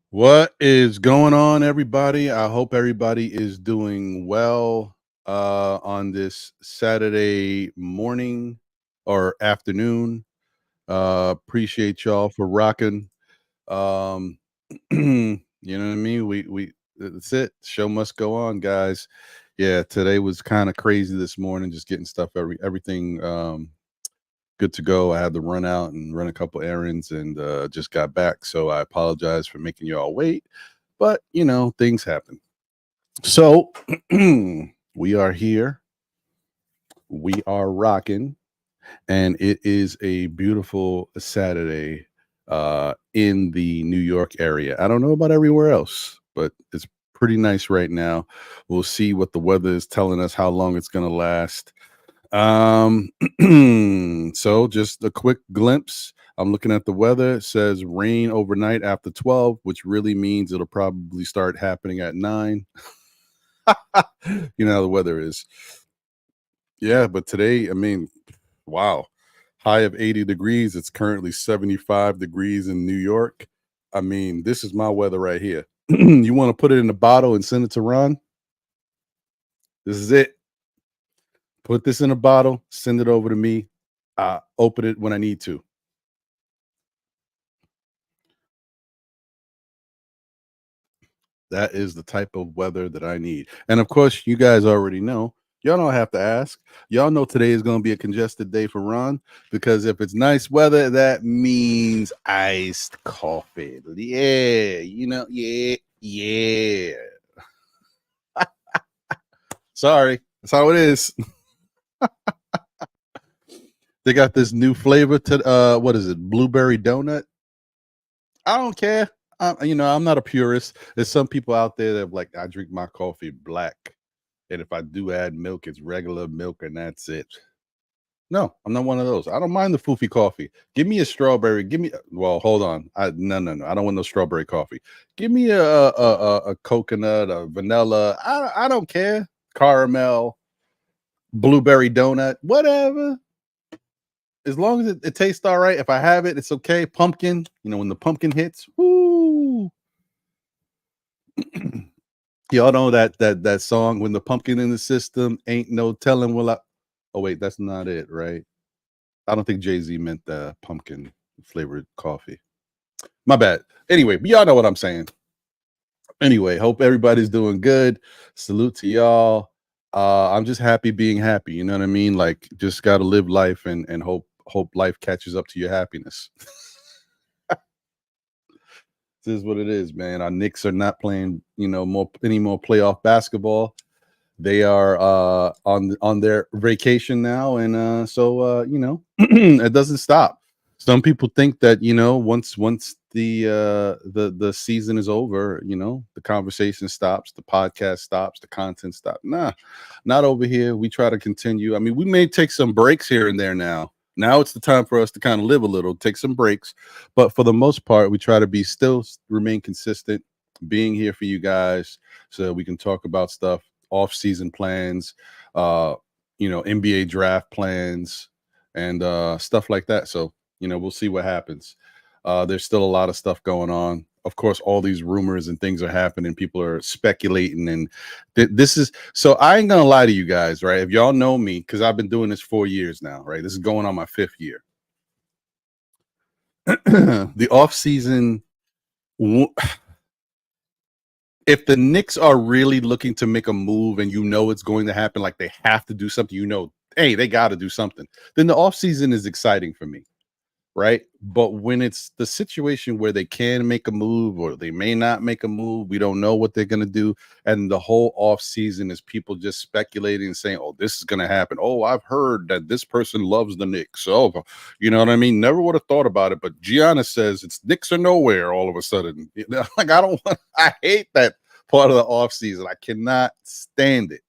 What is going on, everybody? I hope everybody is doing well on this Saturday morning or afternoon. Appreciate y'all for rocking. Um, you know what I mean? We that's it. Show must go on, guys. Yeah, today was kind of crazy this morning, just getting stuff everything good to go. I had to run out and run a couple errands and just got back. So I apologize for making you all wait, but things happen. So we are here. We are rocking, and it is a beautiful Saturday in the New York area. I don't know about everywhere else, but it's pretty nice right now. We'll see what the weather is telling us, how long it's going to last. Um, so just a quick glimpse. I'm looking at the weather. It says rain overnight after 12, which really means it'll probably start happening at 9. You know how the weather is. Yeah, but today, I mean, wow. High of 80 degrees. It's currently 75 degrees in New York. I mean, this is my weather right here. You want to put it in a bottle and send it to Ron? This is it. Put this in a bottle, send it over to me. Open it when I need to. That is the type of weather that I need. And of course, you guys already know. Y'all don't have to ask. Y'all know today is going to be a congested day for Ron because if it's nice weather, that means iced coffee. Yeah, yeah. Sorry, that's how it is. They got this new flavor to what is it? Blueberry donut. I don't care. I'm not a purist. There's some people out there that like I drink my coffee black, and if I do add milk, it's regular milk, and that's it. No, I'm not one of those. I don't mind the foofy coffee. Give me a strawberry. Give me. Well, hold on. No. I don't want no strawberry coffee. Give me a coconut, a vanilla. I don't care. Caramel, blueberry donut, whatever. As long as it tastes all right. If I have it, it's okay. Pumpkin. When the pumpkin hits, woo. Y'all know that song, when the pumpkin in the system, ain't no telling will I. Oh wait, that's not it, right? I don't think Jay-Z meant the pumpkin flavored coffee. My bad. Anyway, but y'all know what I'm saying. Anyway, hope everybody's doing good. Salute to y'all. I'm just happy being happy. You know what I mean? Like, just gotta live life and hope life catches up to your happiness. This is what it is, man. Our Knicks are not playing, any more playoff basketball. They are on their vacation now, and it doesn't stop. Some people think that once the season is over, the conversation stops, the podcast stops, the content stops. Nah, not over here. We try to continue. I mean, we may take some breaks here and there now. Now it's the time for us to kind of live a little, take some breaks, but for the most part, we try to be still remain consistent, being here for you guys, so we can talk about stuff, off-season plans, NBA draft plans, and stuff like that. So we'll see what happens. There's still a lot of stuff going on. Of course, all these rumors and things are happening. People are speculating, and this is so. I ain't gonna lie to you guys, right? If y'all know me, because I've been doing this 4 years now, right? This is going on my 5th year. The off season, if the Knicks are really looking to make a move and it's going to happen, like they have to do something, hey, they got to do something, then the offseason is exciting for me, right? But when it's the situation where they can make a move or they may not make a move, we don't know what they're going to do. And the whole offseason is people just speculating and saying, oh, this is going to happen. Oh, I've heard that this person loves the Knicks. Oh, you know what I mean? Never would have thought about it. But Gianna says it's Knicks or nowhere all of a sudden. Like, I hate that part of the offseason. I cannot stand it.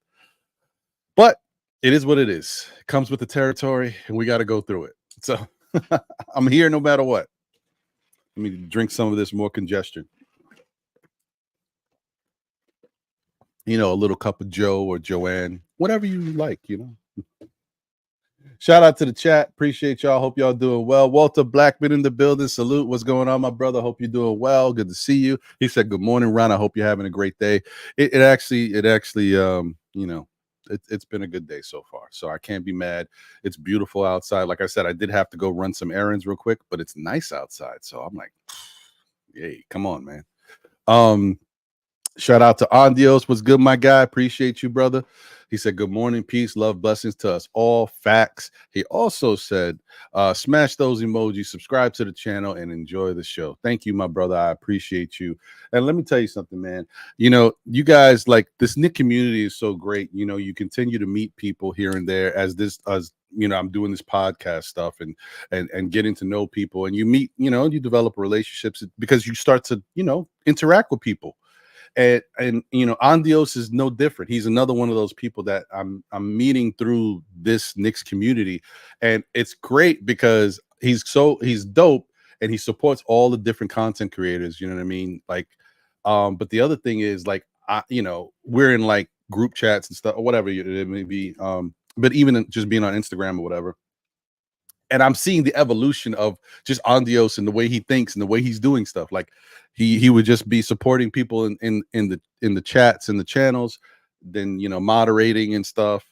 But it is what it is. It comes with the territory, and we got to go through it. So I'm here no matter what. Let me drink some of this more congestion. A little cup of Joe or Joanne, whatever you like, Shout out to the chat. Appreciate y'all. Hope y'all doing well. Walter Blackman in the building. Salute. What's going on, my brother? Hope you're doing well. Good to see you. He said, "Good morning, Ron. I hope you're having a great day." It actually, it's been a good day so far. So I can't be mad. It's beautiful outside. Like I said, I did have to go run some errands real quick, but it's nice outside. So I'm like, yay, come on, man. Shout out to Andios. What's good, my guy? Appreciate you, brother. He said, good morning, peace, love, blessings to us all. Facts. He also said, smash those emojis, subscribe to the channel, and enjoy the show. Thank you, my brother. I appreciate you. And let me tell you something, man. You know, you guys, like, this Knick community is so great. You know, you continue to meet people here and there as I'm doing this podcast stuff and getting to know people. And you meet, you develop relationships because you start to, interact with people. And Andios is no different. He's another one of those people that I'm meeting through this Knicks community, and it's great because he's dope and he supports all the different content creators. You know what I mean? Like, but the other thing is, like, we're in like group chats and stuff or whatever it may be. But even just being on Instagram or whatever. And I'm seeing the evolution of just Andios and the way he thinks and the way he's doing stuff. Like he would just be supporting people in the chats and the channels, then moderating and stuff.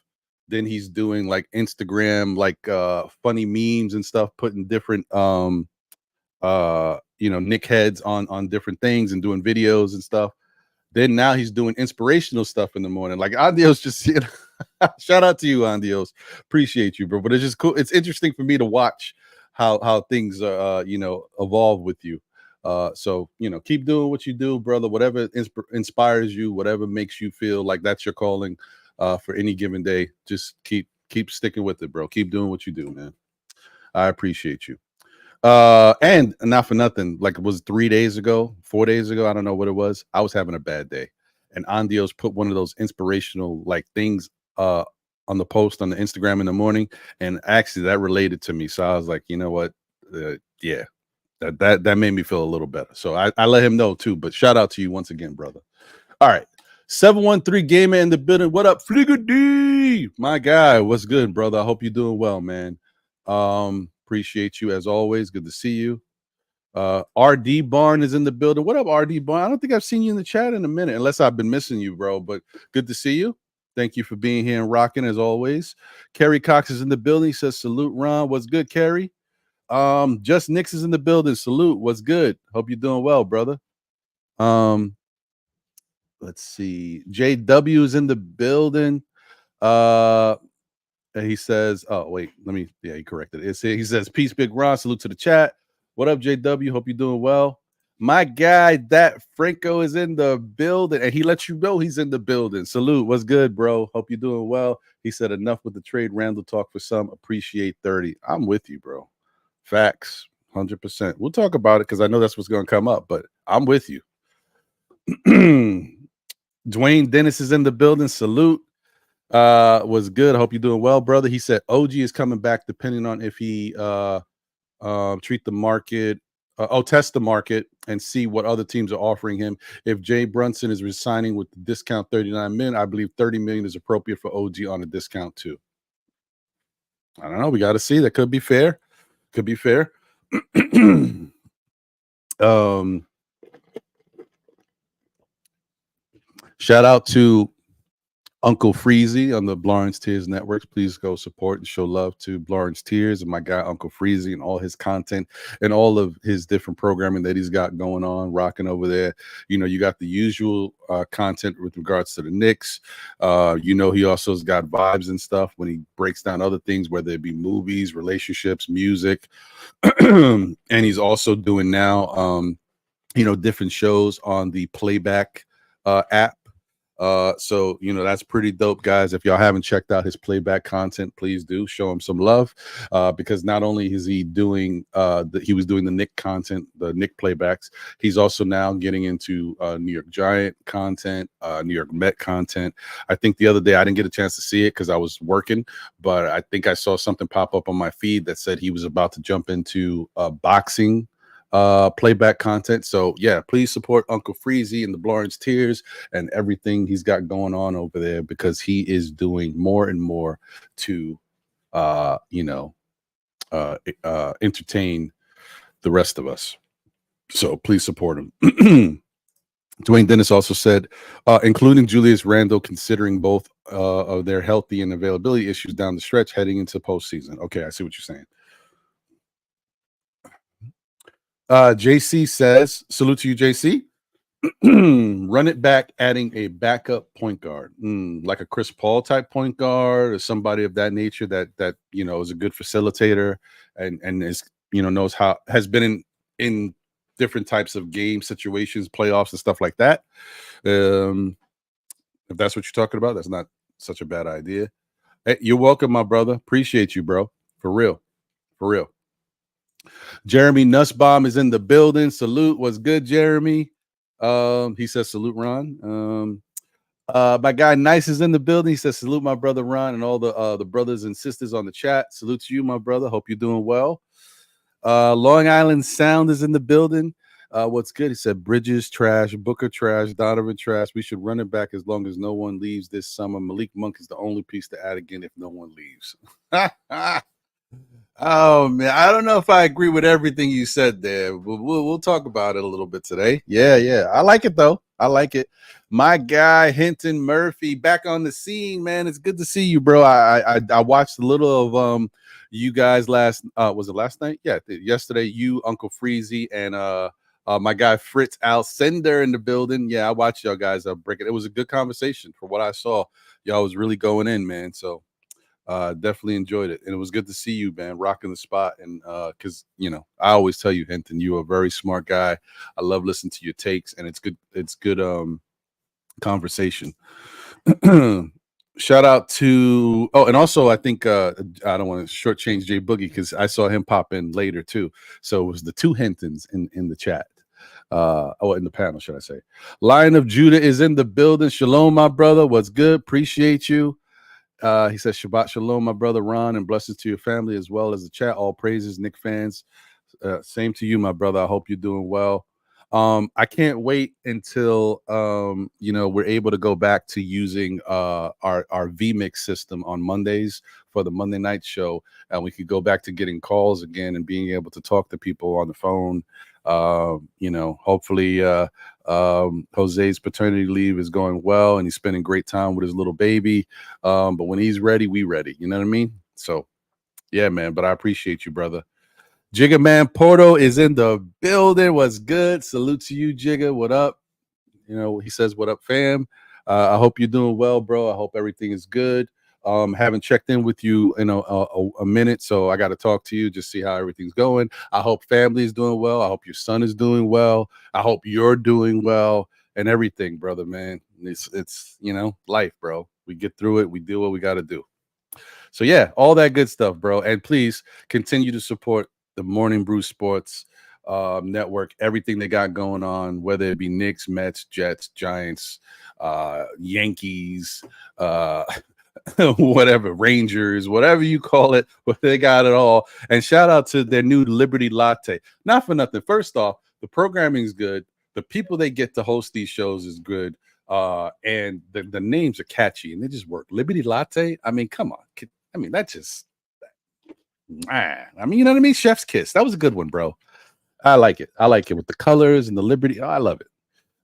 Then he's doing like Instagram, like funny memes and stuff, putting different Nick heads on different things and doing videos and stuff. Then now he's doing inspirational stuff in the morning. Like Andios just shout out to you, Andios. Appreciate you, bro. But it's just cool. It's interesting for me to watch how things evolve with you. So keep doing what you do, brother. Whatever inspires you, whatever makes you feel like that's your calling for any given day. Just keep sticking with it, bro. Keep doing what you do, man. I appreciate you. And not for nothing, like it was 4 days ago, I don't know what it was. I was having a bad day, and Andios put one of those inspirational like things on the post on the Instagram in the morning, and actually that related to me. So I was like, you know what? Yeah, that made me feel a little better. So I let him know too. But shout out to you once again, brother. All right. 713 Gamer in the building. What up, Fligger D? My guy, what's good, brother? I hope you're doing well, man. Appreciate you as always. Good to see you. RD Barn is in the building. What up, RD Barn? I don't think I've seen you in the chat in a minute, unless I've been missing you, bro. But good to see you. Thank you for being here and rocking as always. Kerry Cox is in the building. He says, salute, Ron. What's good, Kerry? Just Knicks is in the building. Salute. What's good? Hope you're doing well, brother. Let's see. JW is in the building. He says, oh, wait, he corrected it. He says, peace, Big Ron. Salute to the chat. What up, JW? Hope you're doing well. My guy, that Franco is in the building, and he lets you know he's in the building. Salute. What's good, bro? Hope you're doing well. He said, enough with the trade Randle talk for some. Appreciate 30. I'm with you, bro. Facts, 100%. We'll talk about it because I know that's what's going to come up, but I'm with you. Dwayne Dennis is in the building. Salute. Was good. I hope you're doing well, brother. He said OG is coming back depending on if he test the market and see what other teams are offering him. If Jay Brunson is resigning with the discount 39 million, I believe 30 million is appropriate for OG on a discount too. I don't know. We got to see. That could be fair. Could be fair. Shout out to Uncle Freezy on the Blorange Tears networks. Please go support and show love to Blorange Tears and my guy Uncle Freezy and all his content and all of his different programming that he's got going on, rocking over there. You got the usual content with regards to the Knicks. He also has got vibes and stuff when he breaks down other things, whether it be movies, relationships, music. And he's also doing now, different shows on the Playback app. So that's pretty dope, guys. If y'all haven't checked out his Playback content, please do show him some love, because not only is he doing he was doing the Knick content, the Knick playbacks, he's also now getting into New York Giant content, New York Met content. I think the other day I didn't get a chance to see it because I was working, but I think I saw something pop up on my feed that said he was about to jump into boxing playback content. So yeah, please support Uncle Freezy and the Blorange Tears and everything he's got going on over there, because he is doing more and more to entertain the rest of us. So please support him. Dwayne Dennis also said, including Julius Randle, considering both of their healthy and availability issues down the stretch heading into postseason. Okay, I see what you're saying. JC says, salute to you, JC. Run it back, adding a backup point guard, like a Chris Paul type point guard or somebody of that nature that is a good facilitator and is knows how has been in different types of game situations, playoffs and stuff like that. If that's what you're talking about, that's not such a bad idea. Hey, you're welcome, my brother. Appreciate you, bro. For real. Jeremy Nussbaum is in the building. Salute. What's good, Jeremy? He says salute, Ron. My guy Nice is in the building. He says salute, my brother Ron, and all the brothers and sisters on the chat. Salute to you, my brother. Hope you're doing well. Long Island Sound is in the building. What's good? He said Bridges trash, Booker trash, Donovan trash. We should run it back as long as no one leaves this summer. Malik Monk is the only piece to add again if no one leaves. Oh man, I don't know if I agree with everything you said there. We'll talk about it a little bit today. Yeah. I like it though. I like it. My guy Hinton Murphy back on the scene, man. It's good to see you, bro. I watched a little of you guys last was it last night? Yeah, yesterday. You, Uncle Freezy, and my guy Fritz Alcindor in the building. Yeah, I watched y'all guys break it. It was a good conversation for what I saw. Y'all was really going in, man. So definitely enjoyed it, and it was good to see you, man, rocking the spot. And because I always tell you, Hinton, you're a very smart guy. I love listening to your takes, and it's good conversation. Shout out to and also I think I don't want to shortchange Jay Boogie because I saw him pop in later too. So it was the two Hintons in the chat. In the panel, should I say. Lion of Judah is in the building. Shalom, my brother. What's good? Appreciate you. He says, Shabbat Shalom, my brother Ron, and blessings to your family as well as the chat. All praises, Knicks fans. Same to you, my brother. I hope you're doing well. I can't wait until we're able to go back to using our vMix system on Mondays for the Monday night show, and we could go back to getting calls again and being able to talk to people on the phone. Hopefully Jose's paternity leave is going well and he's spending great time with his little baby. But when he's ready, we ready. You know what I mean? So yeah, man. But I appreciate you, brother. Jigga Man Porto is in the building. What's good? Salute to you, Jigga. What up? He says, what up, fam? I hope you're doing well, bro. I hope everything is good. Haven't checked in with you in a minute, so I got to talk to you, just see how everything's going. I hope family is doing well. I hope your son is doing well. I hope you're doing well and everything, brother, man. It's life, bro. We get through it. We do what we got to do. So yeah, all that good stuff, bro. And please continue to support the Morning Brew Sports network, everything they got going on, whether it be Knicks, Mets, Jets, Giants, Yankees, whatever, Rangers, whatever you call it, but they got it all. And shout out to their new Liberty Latte. Not for nothing. First off, the programming is good. The people they get to host these shows is good. And the names are catchy and they just work. Liberty Latte. I mean, come on. I mean, that's just, you know what I mean? Chef's kiss. That was a good one, bro. I like it. I like it with the colors and the Liberty. Oh, I love it.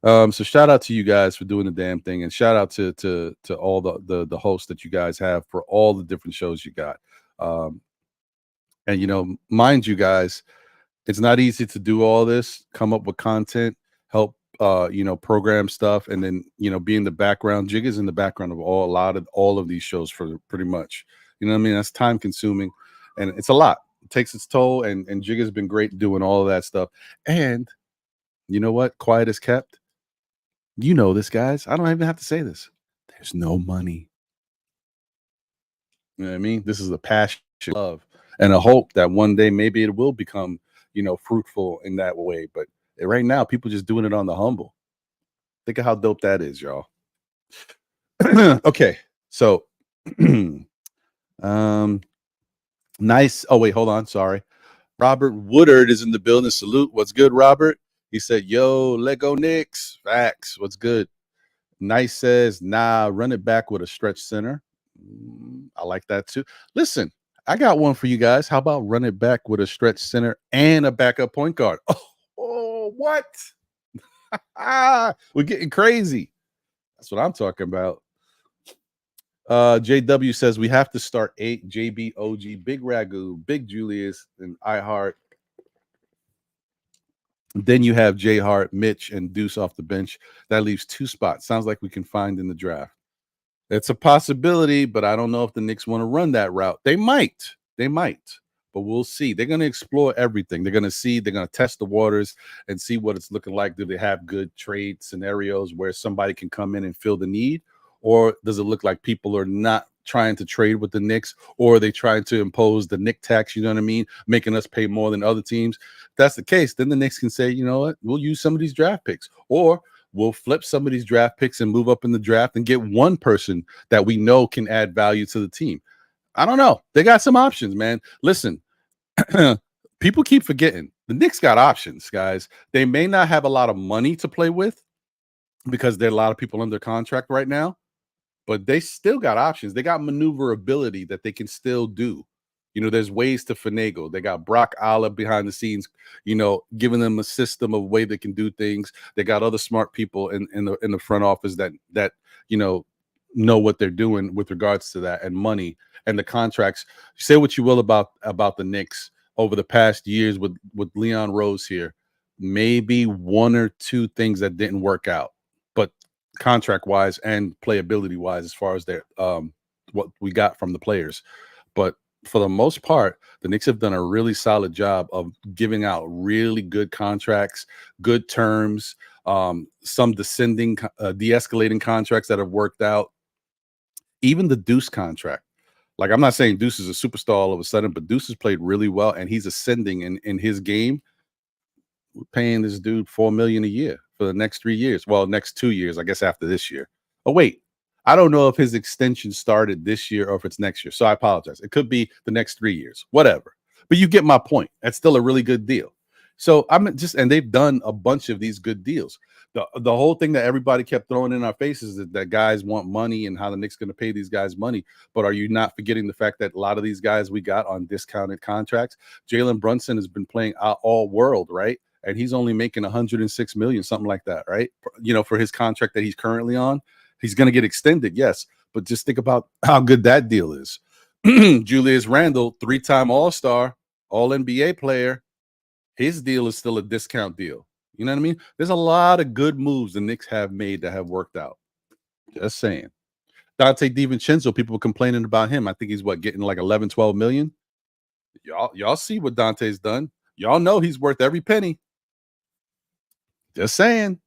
So shout out to you guys for doing the damn thing, and shout out to all the hosts that you guys have for all the different shows you got. And mind you guys, it's not easy to do all this, come up with content, help program stuff, and then be in the background. Jig is in the background of all of these shows for pretty much. You know what I mean? That's time consuming, and it's a lot. It takes its toll, and Jig has been great doing all of that stuff. And you know what? Quiet as kept. You know this, guys. I don't even have to say this. There's no money. You know what I mean? This is a passion, love, and a hope that one day maybe it will become, fruitful in that way. But right now, people just doing it on the humble. Think of how dope that is, y'all. Okay, so nice. Oh, wait, hold on. Sorry. Robert Woodard is in the building. Salute. What's good, Robert? He said, yo, let go Knicks. Facts. What's good? Nice says, nah, run it back with a stretch center. I like that too. Listen, I got one for you guys. How about run it back with a stretch center and a backup point guard? Oh, what? We're getting crazy. That's what I'm talking about. JW says we have to start 8 JB, OG, Big Ragu, Big Julius, and IHart. Then you have Hart, Mitch, and Deuce off the bench. That leaves 2 spots. Sounds like we can find in the draft. It's a possibility, but I don't know if the Knicks want to run that route. They might. They might. But we'll see. They're going to explore everything. They're going to see. They're going to test the waters and see what it's looking like. Do they have good trade scenarios where somebody can come in and fill the need? Or does it look like people are not trying to trade with the Knicks, or are they trying to impose the Knick tax, you know what I mean, making us pay more than other teams? If that's the case, then the Knicks can say, you know what, we'll use some of these draft picks, or we'll flip some of these draft picks and move up in the draft and get one person that we know can add value to the team. I don't know. They got some options, man. Listen, people keep forgetting the Knicks got options, guys. They may not have a lot of money to play with because there are a lot of people under contract right now, but they still got options. They got maneuverability that they can still do. You know, there's ways to finagle. They got Brock Alla behind the scenes, you know, giving them a system of way they can do things. They got other smart people in the front office that you know what they're doing with regards to that, and money and the contracts. Say what you will about the Knicks over the past years with Leon Rose here, maybe 1 or 2 things that didn't work out, but contract wise and playability wise, as far as their what we got from the players. But for the most part, the Knicks have done a really solid job of giving out really good contracts, good terms, some descending, de-escalating contracts that have worked out. Even the Deuce contract. Like, I'm not saying Deuce is a superstar all of a sudden, but Deuce has played really well and he's ascending in his game. We're paying this dude $4 million a year for the next 3 years. Well, next 2 years, I guess, after this year. Oh, wait. I don't know if his extension started this year or if it's next year. So I apologize. It could be the next 3 years, whatever. But you get my point. That's still a really good deal. So I'm just, and they've done a bunch of these good deals. The whole thing that everybody kept throwing in our faces is that guys want money and how the Knicks going to pay these guys money. But are you not forgetting the fact that a lot of these guys we got on discounted contracts? Jalen Brunson has been playing all world, right? And he's only making 106 million, something like that, right? You know, for his contract that he's currently on. He's going to get extended, yes, but just think about how good that deal is. Julius Randle, 3-time All-Star, All-NBA player. His deal is still a discount deal. You know what I mean? There's a lot of good moves the Knicks have made that have worked out. Just saying. Dante DiVincenzo, people complaining about him. I think he's getting like 11, 12 million. Y'all see what Dante's done. Y'all know he's worth every penny. Just saying.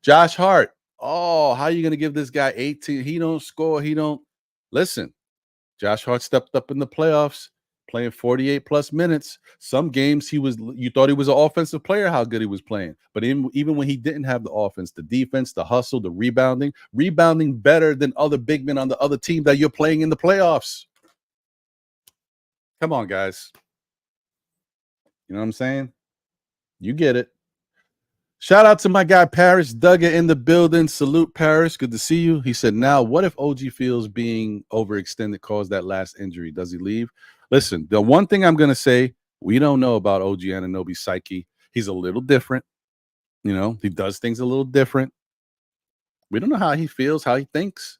Josh Hart. Oh, how are you going to give this guy 18? He don't score. He don't. Listen, Josh Hart stepped up in the playoffs, playing 48 plus minutes. Some games you thought he was an offensive player, how good he was playing. But even when he didn't have the offense, the defense, the hustle, the rebounding better than other big men on the other team that you're playing in the playoffs. Come on, guys. You know what I'm saying? You get it. Shout out to my guy Paris Duggar in the building. Salute, Paris. Good to see you. He said, now, what if OG feels being overextended caused that last injury? Does he leave? Listen, the one thing I'm going to say, we don't know about OG Anunoby's psyche. He's a little different. You know, he does things a little different. We don't know how he feels, how he thinks.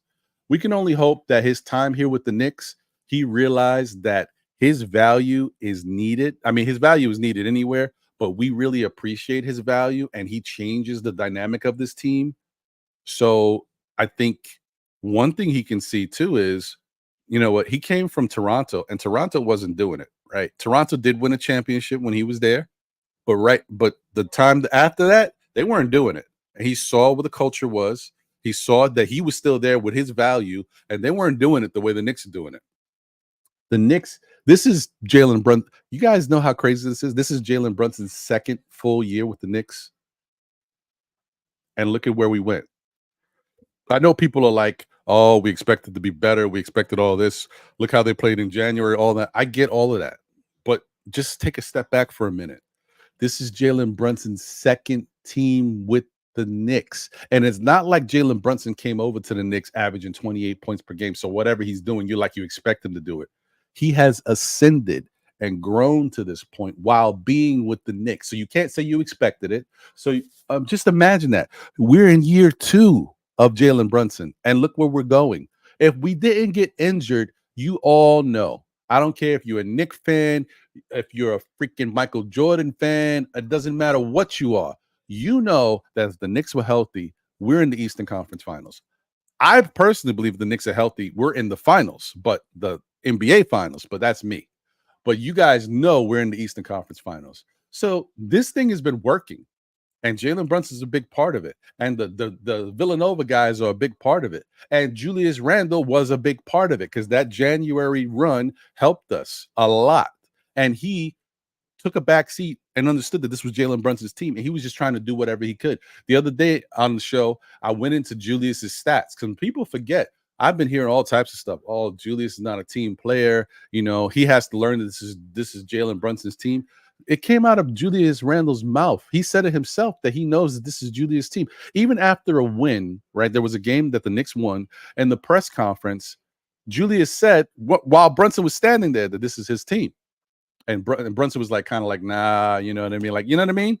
We can only hope that his time here with the Knicks, he realized that his value is needed. I mean, his value is needed anywhere, but we really appreciate his value and he changes the dynamic of this team. So I think one thing he can see too is, you know what, he came from Toronto and Toronto wasn't doing it, right? Toronto did win a championship when he was there, but the time after that, they weren't doing it. And he saw what the culture was. He saw that he was still there with his value and they weren't doing it the way the Knicks are doing it. The Knicks, this is Jalen Brunson. You guys know how crazy this is? This is Jalen Brunson's second full year with the Knicks. And look at where we went. I know people are like, oh, we expected to be better. We expected all this. Look how they played in January, all that. I get all of that. But just take a step back for a minute. This is Jalen Brunson's second team with the Knicks. And it's not like Jalen Brunson came over to the Knicks averaging 28 points per game. So whatever he's doing, you expect him to do it. He has ascended and grown to this point while being with the Knicks. So you can't say you expected it. So just imagine that. We're in year 2 of Jalen Brunson, and look where we're going. If we didn't get injured, you all know. I don't care if you're a Knicks fan, if you're a freaking Michael Jordan fan, it doesn't matter what you are. You know that if the Knicks were healthy, we're in the Eastern Conference Finals. I personally believe the Knicks are healthy. We're in the finals, but the NBA finals, but that's me. But you guys know we're in the Eastern Conference Finals. So this thing has been working, and Jalen Brunson is a big part of it. And the Villanova guys are a big part of it. And Julius Randle was a big part of it because that January run helped us a lot. And he took a back seat and understood that this was Jalen Brunson's team, and he was just trying to do whatever he could. The other day on the show, I went into Julius's stats because people forget. I've been hearing all types of stuff. Oh, Julius is not a team player. You know, he has to learn that this is Jalen Brunson's team. It came out of Julius Randle's mouth. He said it himself that he knows that this is Julius' team. Even after a win, right? There was a game that the Knicks won, and the press conference, Julius said, while Brunson was standing there, that this is his team. And Brunson was like, kind of like, nah, you know what I mean? Like, you know what I mean?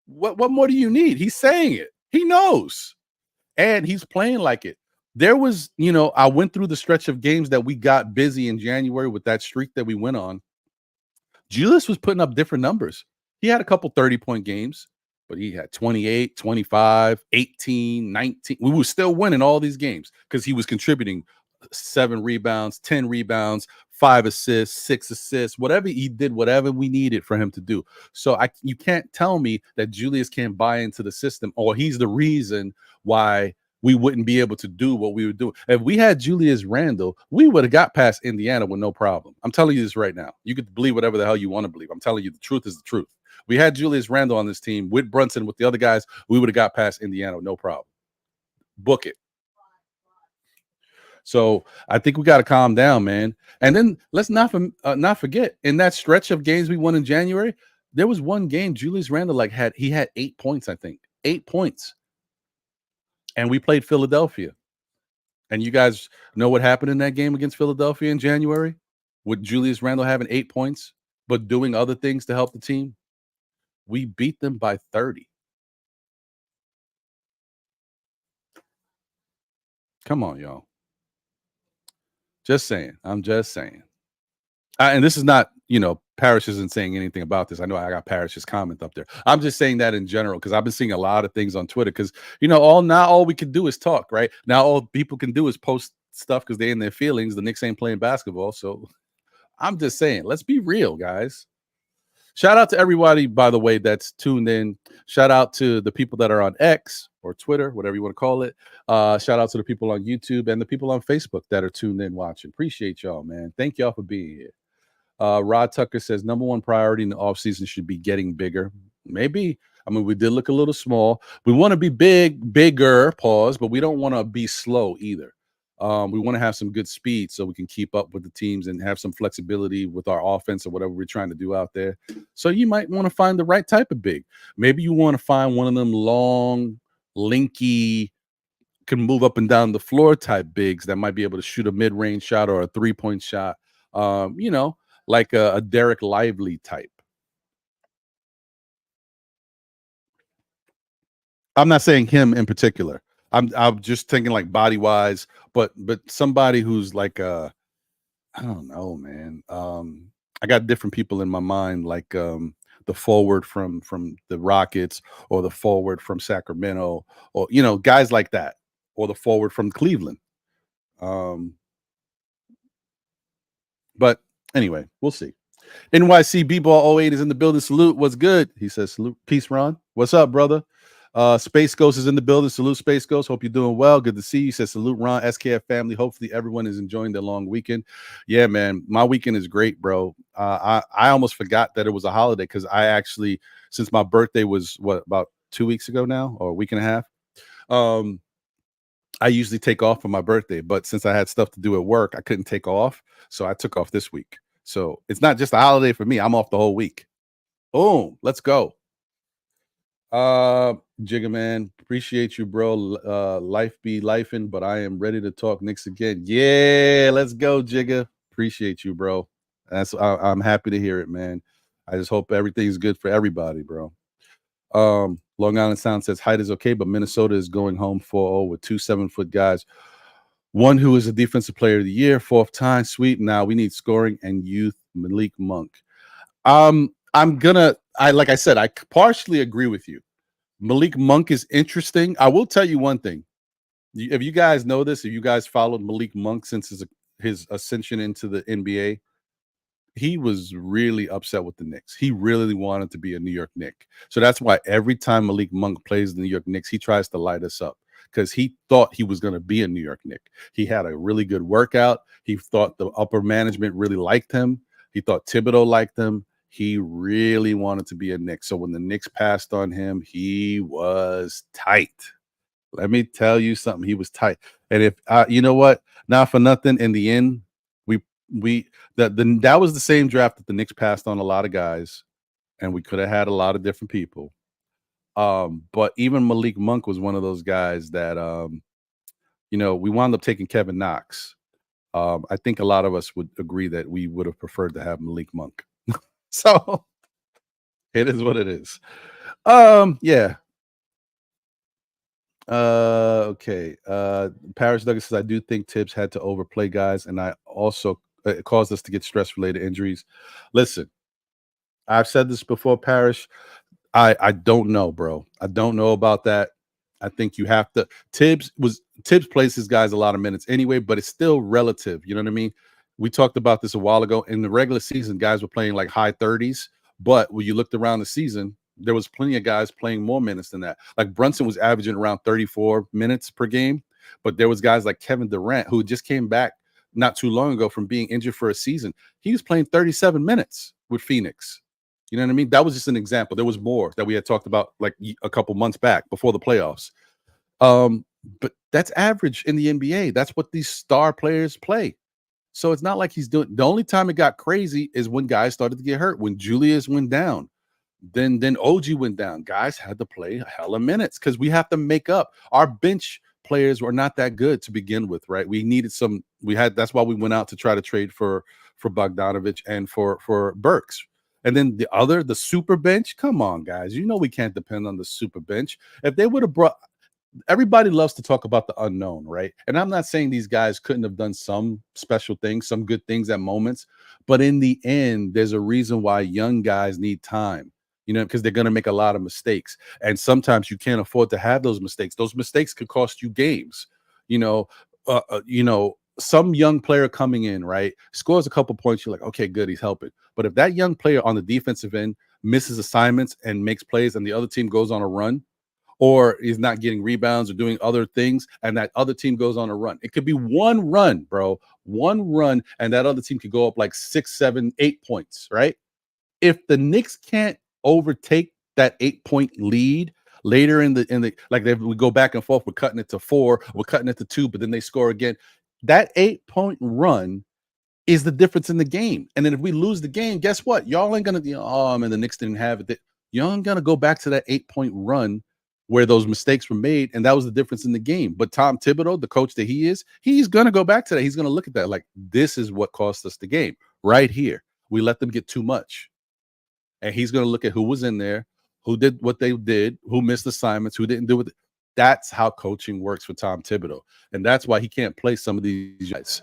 What more do you need? He's saying it. He knows. And he's playing like it. There was, you know, I went through the stretch of games that we got busy in January with that streak that we went on. Julius was putting up different numbers. He had a couple 30-point games, but he had 28, 25, 18, 19. We were still winning all these games because he was contributing 7 rebounds, 10 rebounds, 5 assists, 6 assists, whatever he did, whatever we needed for him to do. So you can't tell me that Julius can't buy into the system or he's the reason why we wouldn't be able to do what we would do. If we had Julius Randle, we would have got past Indiana with no problem. I'm telling you this right now. You could believe whatever the hell you want to believe. I'm telling you the truth is the truth. We had Julius Randle on this team with Brunson, with the other guys, we would have got past Indiana with no problem. Book it. So I think we got to calm down, man. And then let's not forget, in that stretch of games we won in January, there was one game Julius Randle had 8 points, I think. 8 points. And we played Philadelphia. And you guys know what happened in that game against Philadelphia in January? With Julius Randle having 8 points, but doing other things to help the team? We beat them by 30. Come on, y'all. Just saying. I'm just saying. And this is not, you know, Parrish isn't saying anything about this. I know I got Parrish's comment up there. I'm just saying that in general because I've been seeing a lot of things on Twitter because, you know, all we can do is talk, right? Now all people can do is post stuff because they're in their feelings. The Knicks ain't playing basketball. So I'm just saying, let's be real, guys. Shout out to everybody, by the way, that's tuned in. Shout out to the people that are on X or Twitter, whatever you want to call it. Shout out to the people on YouTube and the people on Facebook that are tuned in watching. Appreciate y'all, man. Thank y'all for being here. Rod Tucker says number one priority in the offseason should be getting bigger. Maybe. I mean, we did look a little small. We want to be bigger, pause, but we don't want to be slow either. We want to have some good speed so we can keep up with the teams and have some flexibility with our offense or whatever we're trying to do out there. So you might want to find the right type of big. Maybe you want to find one of them long, linky, can move up and down the floor type bigs that might be able to shoot a mid-range shot or a 3-point shot. You know, like a Derek Lively type. I'm not saying him in particular. I'm just thinking like body wise, but somebody who's like I don't know, man. I got different people in my mind, like the forward from the Rockets or the forward from Sacramento, or you know, guys like that, or the forward from Cleveland. But anyway, we'll see. NYC B-Ball 08 is in the building. Salute. What's good? He says salute. Peace, Ron. What's up, brother? Space Ghost is in the building. Salute, Space Ghost. Hope you're doing well. Good to see you. He says salute, Ron. SKF family. Hopefully everyone is enjoying their long weekend. Yeah, man. My weekend is great, bro. I almost forgot that it was a holiday because I actually, since my birthday was about 2 weeks ago now, or a week and a half. I usually take off for my birthday, but since I had stuff to do at work, I couldn't take off. So I took off this week. So it's not just a holiday for me. I'm off the whole week. Boom. Let's go. Jigga man, appreciate you, bro. Life be lifing, but I am ready to talk Knicks again. Yeah, let's go, Jigga. appreciate you, bro. I'm happy to hear it, man. I just hope everything's good for everybody, bro. Long Island Sound says height is okay, but Minnesota is going home 4-0 with 2 7-foot guys. One who is a defensive player of the year, 4th time, sweep. Now we need scoring and youth. Malik Monk. Like I said, I partially agree with you. Malik Monk is interesting. I will tell you one thing. If you guys know this, if you guys followed Malik Monk since his ascension into the NBA, he was really upset with the Knicks. He really wanted to be a New York Knick. So that's why every time Malik Monk plays the New York Knicks, he tries to light us up because he thought he was going to be a New York Knick. He had a really good workout. He thought the upper management really liked him. He thought Thibodeau liked him. He really wanted to be a Knick. So when the Knicks passed on him, he was tight. Let me tell you something. He was tight. And if you know what, not for nothing, in the end, that was the same draft that the Knicks passed on a lot of guys, and we could have had a lot of different people. But even Malik Monk was one of those guys that we wound up taking Kevin Knox. I think a lot of us would agree that we would have preferred to have Malik Monk. So it is what it is. Yeah. Okay. Paris Douglas says, I do think Tibbs had to overplay guys, and I also it caused us to get stress-related injuries. Listen, I've said this before, Parrish. I don't know, bro. I don't know about that. I think you have to. Tibbs plays his guys a lot of minutes anyway, but it's still relative. You know what I mean? We talked about this a while ago. In the regular season, guys were playing like high 30s, but when you looked around the season, there was plenty of guys playing more minutes than that. Like Brunson was averaging around 34 minutes per game, but there was guys like Kevin Durant who just came back not too long ago from being injured for a season. He was playing 37 minutes with Phoenix. You know what I mean? That was just an example. There was more that we had talked about like a couple months back before the playoffs. But that's average in the NBA. That's what these star players play. So it's not like he's doing. The only time it got crazy is when guys started to get hurt. When Julius went down, then OG went down. Guys had to play a hell of minutes because we have to make up. Our bench players were not that good to begin with, right? We needed some. That's why we went out to try to trade for Bogdanovich and for Burks. And then the super bench. Come on, guys. You know we can't depend on the super bench. If they would have brought. Everybody loves to talk about the unknown, right? And I'm not saying these guys couldn't have done some special things, some good things at moments, but in the end, there's a reason why young guys need time, because they're going to make a lot of mistakes. And sometimes you can't afford to have those mistakes. Those mistakes could cost you games. Some young player coming in, right, scores a couple points, you're like, okay, good, he's helping. But if that young player on the defensive end misses assignments and makes plays and the other team goes on a run, or is not getting rebounds or doing other things, and that other team goes on a run. It could be one run, bro. One run, and that other team could go up like 6, 7, 8 points, right? If the Knicks can't overtake that 8-point lead later in the like if we go back and forth, we're cutting it to 4, we're cutting it to 2, but then they score again. That 8-point run is the difference in the game. And then if we lose the game, guess what? Y'all ain't gonna, man, the Knicks didn't have it. Y'all ain't gonna go back to that 8-point run where those mistakes were made, and that was the difference in the game. But Tom Thibodeau, the coach that he is, he's going to go back to that. He's going to look at that like, this is what cost us the game right here. We let them get too much. And he's going to look at who was in there, who did what they did, who missed assignments, who didn't do it. That's how coaching works for Tom Thibodeau. And that's why he can't play some of these guys.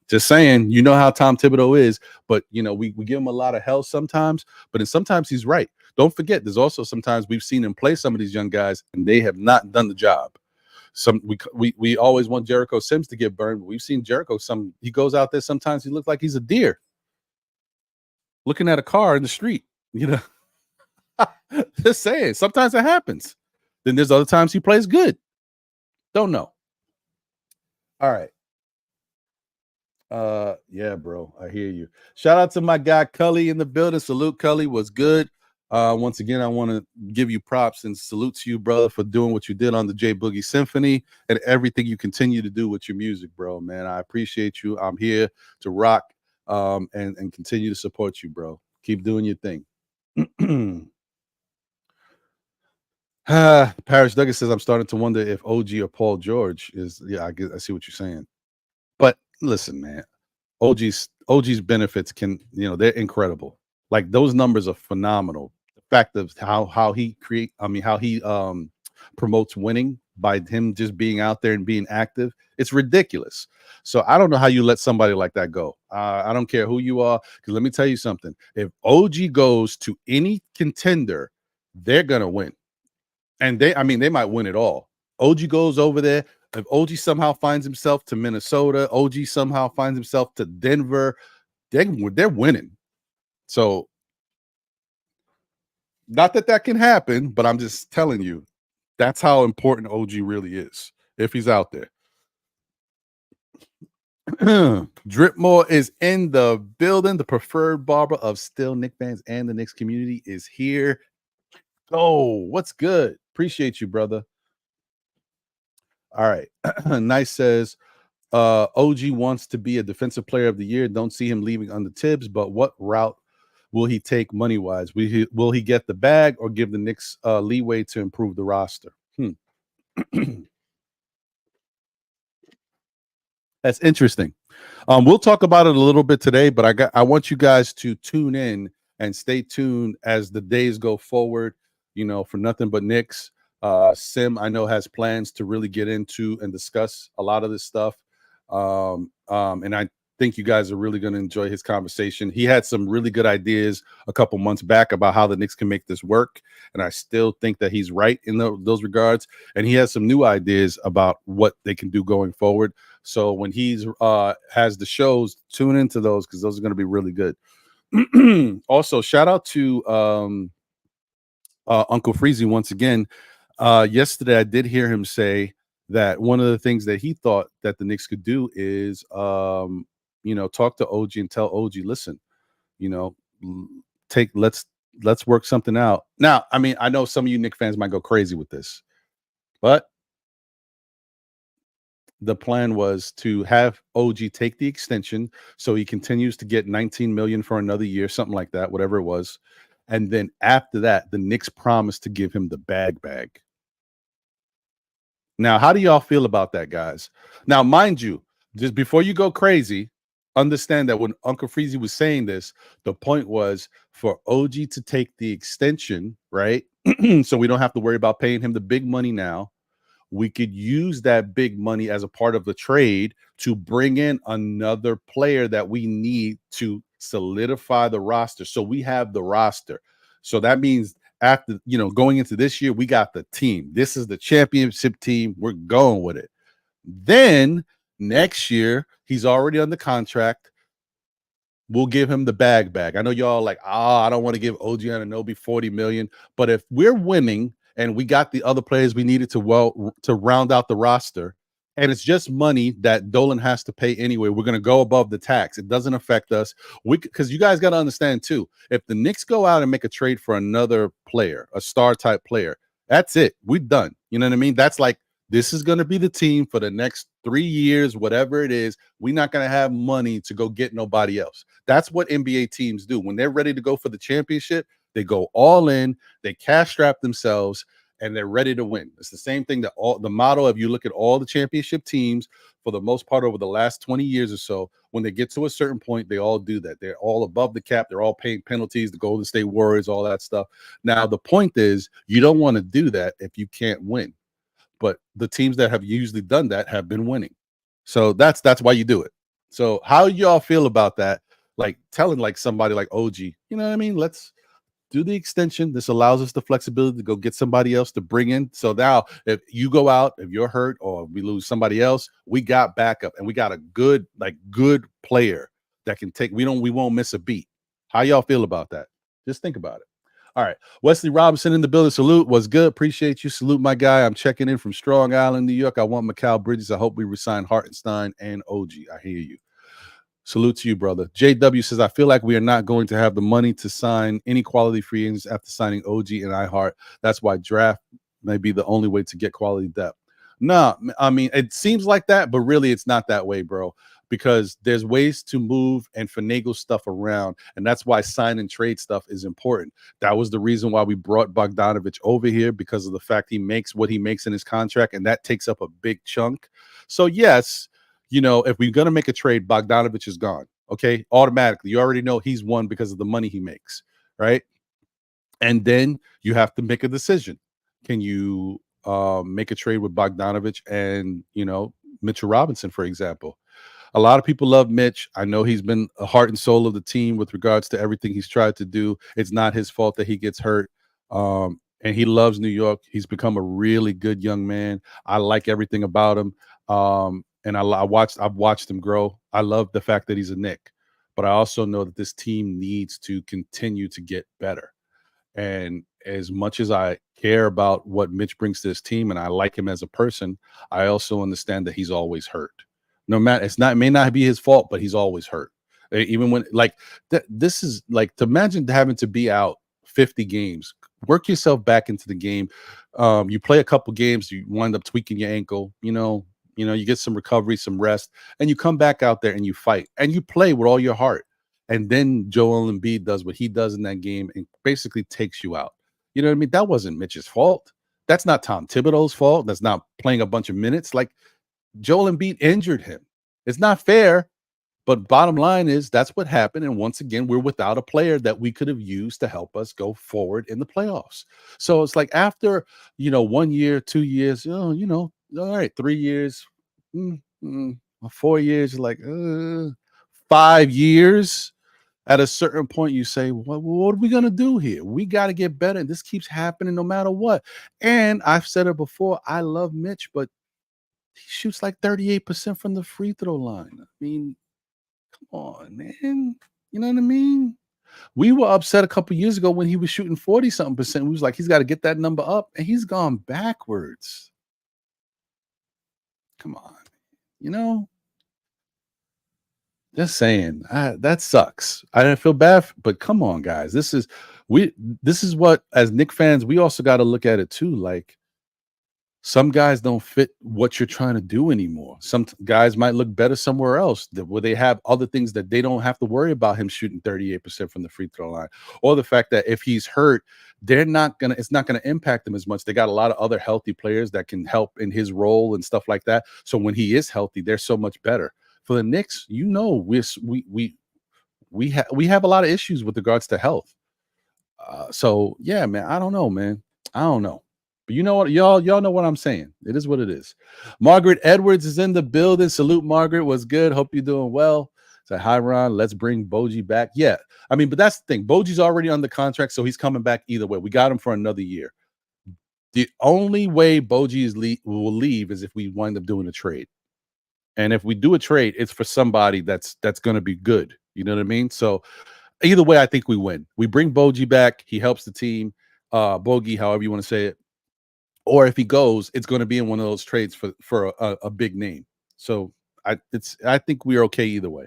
Just saying, how Tom Thibodeau is, but we give him a lot of hell sometimes, but sometimes he's right. Don't forget, there's also sometimes we've seen him play some of these young guys, and they have not done the job. We always want Jericho Sims to get burned, but we've seen Jericho. He goes out there sometimes he looks like he's a deer looking at a car in the street. Just saying, sometimes it happens. Then there's other times he plays good. Don't know. All right. Yeah, bro, I hear you. Shout out to my guy Cully in the building. Salute, Cully, was good. Once again, I want to give you props and salute to you, brother, for doing what you did on the J Boogie Symphony and everything you continue to do with your music, bro. Man, I appreciate you. I'm here to rock and continue to support you, bro. Keep doing your thing. Paris Douglas says, I'm starting to wonder if OG or Paul George is. Yeah, I see what you're saying. But listen, man, OG's OG's benefits they're incredible. Like those numbers are phenomenal. The fact of how he promotes winning by him just being out there and being active, it's ridiculous. So I don't know how you let somebody like that go. I don't care who you are, because let me tell you something. If OG goes to any contender, they're gonna win. And they might win it all. OG goes over there. If OG somehow finds himself to Minnesota, OG somehow finds himself to Denver, they're winning. So not that can happen, but I'm just telling you, that's how important OG really is if he's out there. Dripmore is in the building. The preferred barber of still Knicks fans and the Knicks community is here. Oh, what's good? Appreciate you, brother. All right. Nice says, OG wants to be a defensive player of the year. Don't see him leaving under Tibbs, but what route will he take money-wise? Will he get the bag or give the Knicks leeway to improve the roster? That's interesting. We'll talk about it a little bit today, but I want you guys to tune in and stay tuned as the days go forward. For Nothing But Knicks. Sim, I know, has plans to really get into and discuss a lot of this stuff. And I think you guys are really going to enjoy his conversation. He had some really good ideas a couple months back about how the Knicks can make this work. And I still think that he's right in those regards. And he has some new ideas about what they can do going forward. So when he's has the shows, tune into those, because those are going to be really good. Also, shout out to Uncle Freezy once again. Yesterday, I did hear him say that one of the things that he thought that the Knicks could do is, talk to OG and tell OG, listen, let's work something out. Now, I mean, I know some of you Knicks fans might go crazy with this, but the plan was to have OG take the extension so he continues to get 19 million for another year, something like that, whatever it was. And then after that, the Knicks promised to give him the bag. Now, how do y'all feel about that, guys? Now, mind you, just before you go crazy, understand that when Uncle Freezy was saying this, the point was for OG to take the extension, right? So we don't have to worry about paying him the big money now. We could use that big money as a part of the trade to bring in another player that we need to solidify the roster. So we have the roster. So that means after, going into this year, we got the team. This is the championship team. We're going with it. Then next year, he's already under contract. We'll give him the bag. I know y'all like, I don't want to give OG Anunoby 40 million. But if we're winning and we got the other players we needed to round out the roster, and it's just money that Dolan has to pay anyway, we're going to go above the tax. It doesn't affect us. Because you guys got to understand too, if the Knicks go out and make a trade for another player, a star type player, that's it. We're done. You know what I mean? That's like, this is going to be the team for the next 3 years, whatever it is. We're not going to have money to go get nobody else. That's what NBA teams do. When they're ready to go for the championship, they go all in, they cash strap themselves, and they're ready to win. It's the same thing that the motto, if you look at all the championship teams, for the most part over the last 20 years or so, when they get to a certain point, they all do that. They're all above the cap. They're all paying penalties, the Golden State Warriors, all that stuff. Now, the point is, you don't want to do that if you can't win. But the teams that have usually done that have been winning. So that's why you do it. So how y'all feel about that? Like telling like somebody like OG, you know what I mean? Let's do the extension. This allows us the flexibility to go get somebody else to bring in. So now if you go out, if you're hurt or we lose somebody else, we got backup and we got a good player that can take, we won't miss a beat. How y'all feel about that? Just think about it. All right. Wesley Robinson in the building. Salute. Was good. Appreciate you. Salute, my guy. I'm checking in from Strong Island, New York. I want Mikal Bridges. I hope we resign Hartenstein and OG. I hear you. Salute to you, brother. JW says, I feel like we are not going to have the money to sign any quality free agents after signing OG and IHart. That's why draft may be the only way to get quality depth. No, I mean, it seems like that, but really it's not that way, bro, because there's ways to move and finagle stuff around. And that's why sign and trade stuff is important. That was the reason why we brought Bogdanovich over here, because of the fact he makes what he makes in his contract, and that takes up a big chunk. So yes, if we're going to make a trade, Bogdanovich is gone. Okay, automatically. You already know he's won because of the money he makes, right? And then you have to make a decision. Can you make a trade with Bogdanovich and, Mitchell Robinson, for example? A lot of people love Mitch. I know he's been a heart and soul of the team with regards to everything he's tried to do. It's not his fault that he gets hurt. And he loves New York. He's become a really good young man. I like everything about him. And I've watched him grow. I love the fact that he's a Knick, but I also know that this team needs to continue to get better. And as much as I care about what Mitch brings to this team and I like him as a person, I also understand that he's always hurt. No matter, it may not be his fault, but he's always hurt. Even when this is like, to imagine having to be out 50 games, work yourself back into the game. You play a couple games, you wind up tweaking your ankle, you get some recovery, some rest, and you come back out there and you fight and you play with all your heart. And then Joel Embiid does what he does in that game and basically takes you out. You know what I mean? That wasn't Mitch's fault. That's not Tom Thibodeau's fault. That's not playing a bunch of minutes. Like, Joel Embiid injured him. It's not fair, but bottom line is that's what happened. And once again, we're without a player that we could have used to help us go forward in the playoffs. So it's like after, 1 year, 2 years, all right, 3 years, 4 years, like 5 years. At a certain point, you say, what are we going to do here? We got to get better. And this keeps happening no matter what. And I've said it before, I love Mitch, but he shoots like 38% from the free throw line. I mean, come on, man. You know what I mean? We were upset a couple years ago when he was shooting 40-something percent. We was like, he's got to get that number up, and he's gone backwards. Come on, just saying. That sucks. I didn't feel bad, but come on, guys. This is what, as Knicks fans, we also got to look at it too. Like, some guys don't fit what you're trying to do anymore. Some guys might look better somewhere else where they have other things that they don't have to worry about him shooting 38% from the free throw line, or the fact that if he's hurt, it's not going to impact them as much. They got a lot of other healthy players that can help in his role and stuff like that. So when he is healthy, they're so much better. For the Knicks, we have a lot of issues with regards to health. So yeah, man, I don't know, man. I don't know. But you know what? Y'all know what I'm saying. It is what it is. Margaret Edwards is in the building. Salute, Margaret. What's good? Hope you're doing well. Say, hi, Ron. Let's bring Boji back. Yeah. I mean, but that's the thing. Boji's already on the contract, so he's coming back either way. We got him for another year. The only way Boji will leave is if we wind up doing a trade. And if we do a trade, it's for somebody that's going to be good. You know what I mean? So either way, I think we win. We bring Boji back. He helps the team. Bogey, however you want to say it. Or if he goes, it's going to be in one of those trades for a big name. So I think we're okay either way.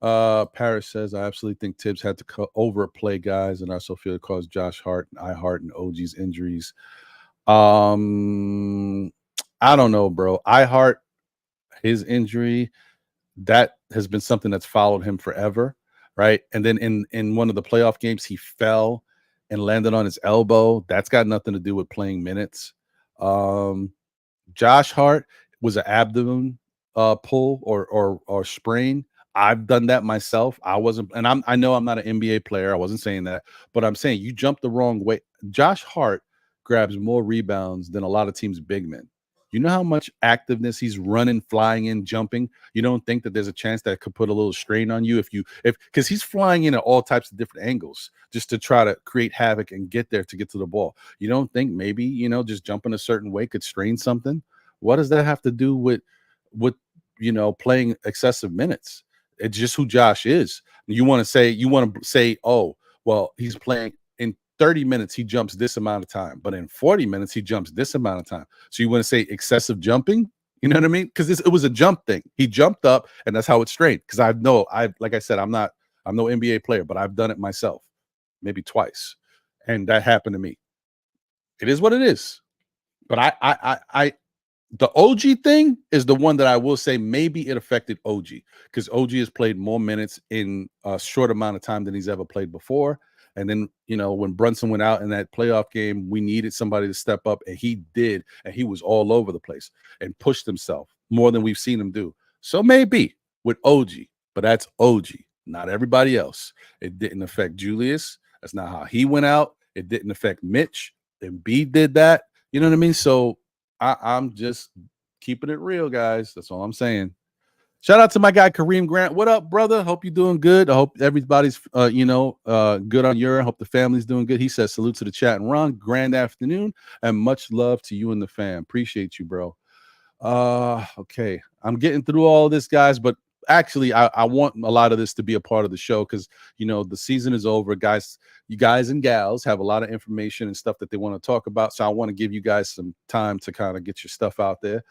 Paris says, I absolutely think Tibbs had to overplay guys, and I also feel it caused Josh Hart and IHart and OG's injuries. I don't know, bro. IHart, his injury, that has been something that's followed him forever, right? And then in one of the playoff games, he fell and landed on his elbow. That's got nothing to do with playing minutes. Josh Hart was an abdomen pull or sprain. I've done that myself. I know I'm not an NBA player. I wasn't saying that, but I'm saying you jumped the wrong way. Josh Hart grabs more rebounds than a lot of teams' big men. You know how much activeness he's running, flying in, jumping. You don't think that there's a chance that could put a little strain on you because he's flying in at all types of different angles just to try to create havoc and get there to get to the ball. You don't think maybe, just jumping a certain way could strain something? What does that have to do with playing excessive minutes? It's just who Josh is. You want to say, oh, well, he's playing in 30 minutes, he jumps this amount of time, but in 40 minutes, he jumps this amount of time. So you want to say excessive jumping? You know what I mean? Because it was a jump thing. He jumped up, and that's how it strained. Because like I said, I'm no NBA player, but I've done it myself, maybe twice, and that happened to me. It is what it is. But the OG thing is the one that I will say maybe it affected OG, because OG has played more minutes in a short amount of time than he's ever played before. And then, when Brunson went out in that playoff game, we needed somebody to step up, and he did. And he was all over the place and pushed himself more than we've seen him do. So maybe with OG, but that's OG, not everybody else. It didn't affect Julius. That's not how he went out. It didn't affect Mitch. Embiid did that. You know what I mean? So I'm just keeping it real, guys. That's all I'm saying. Shout out to my guy Kareem Grant. What up, brother? Hope you're doing good. I hope everybody's good on your end. Hope the family's doing good. He says salute to the chat and Ron. Grand afternoon and much love to you and the fam. Appreciate you, bro. Okay. I'm getting through all this, guys, but actually I want a lot of this to be a part of the show because the season is over, guys. You guys and gals have a lot of information and stuff that they want to talk about. So I want to give you guys some time to kind of get your stuff out there.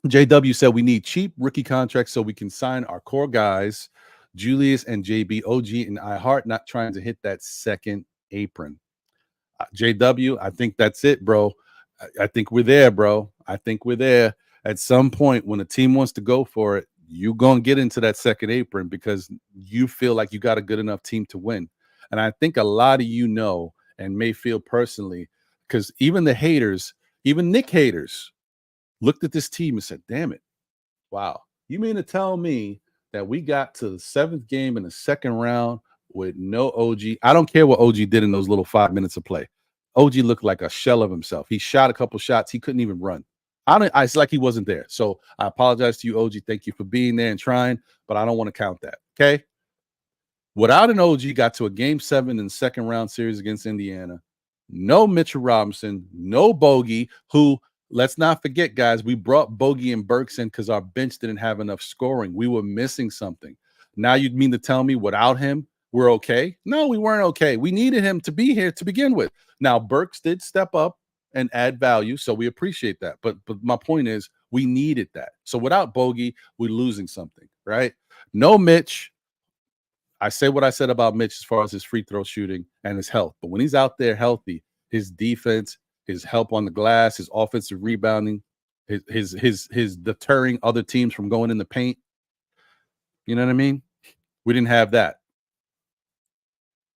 JW said we need cheap rookie contracts so we can sign our core guys, Julius and JB, OG, and IHart, not trying to hit that second apron. JW, I think that's it, bro. I think we're there, bro. I think we're there. At some point, when a team wants to go for it, you're going to get into that second apron because you feel like you got a good enough team to win. And I think a lot of and may feel personally, because even the haters, even Nick haters, looked at this team and said, damn it. Wow. You mean to tell me that we got to the 7th game in the second round with no OG? I don't care what OG did in those little 5 minutes of play. OG looked like a shell of himself. He shot a couple shots. He couldn't even run. It's like he wasn't there. So I apologize to you, OG. Thank you for being there and trying, but I don't want to count that. Okay. Without an OG, got to a game 7 in the second round series against Indiana. No Mitchell Robinson, no Bogey, who, let's not forget, guys, we brought Bogey and Burks in because our bench didn't have enough scoring. We were missing something. Now you'd mean to tell me without him, we're okay? No, we weren't okay. We needed him to be here to begin with. Now, Burks did step up and add value, so we appreciate that. But my point is, we needed that. So without Bogey, we're losing something, right? No Mitch. I say what I said about Mitch as far as his free throw shooting and his health. But when he's out there healthy, his defense, his help on the glass, his offensive rebounding, his deterring other teams from going in the paint. You know what I mean? We didn't have that.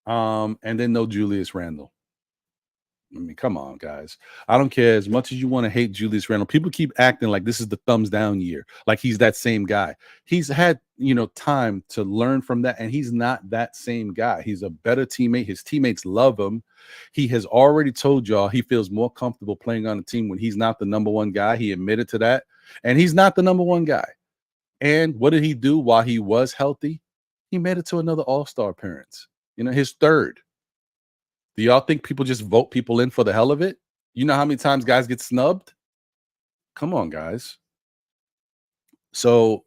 And then no Julius Randle. I mean, come on, guys. I don't care as much as you want to hate Julius Randle. People keep acting like this is the thumbs down year, like he's that same guy. He's had, time to learn from that, and he's not that same guy. He's a better teammate. His teammates love him. He has already told y'all he feels more comfortable playing on a team when he's not the number one guy. He admitted to that, and he's not the number one guy. And what did he do while he was healthy? He made it to another All-Star appearance, his third. Do y'all think people just vote people in for the hell of it? You know how many times guys get snubbed? Come on, guys. So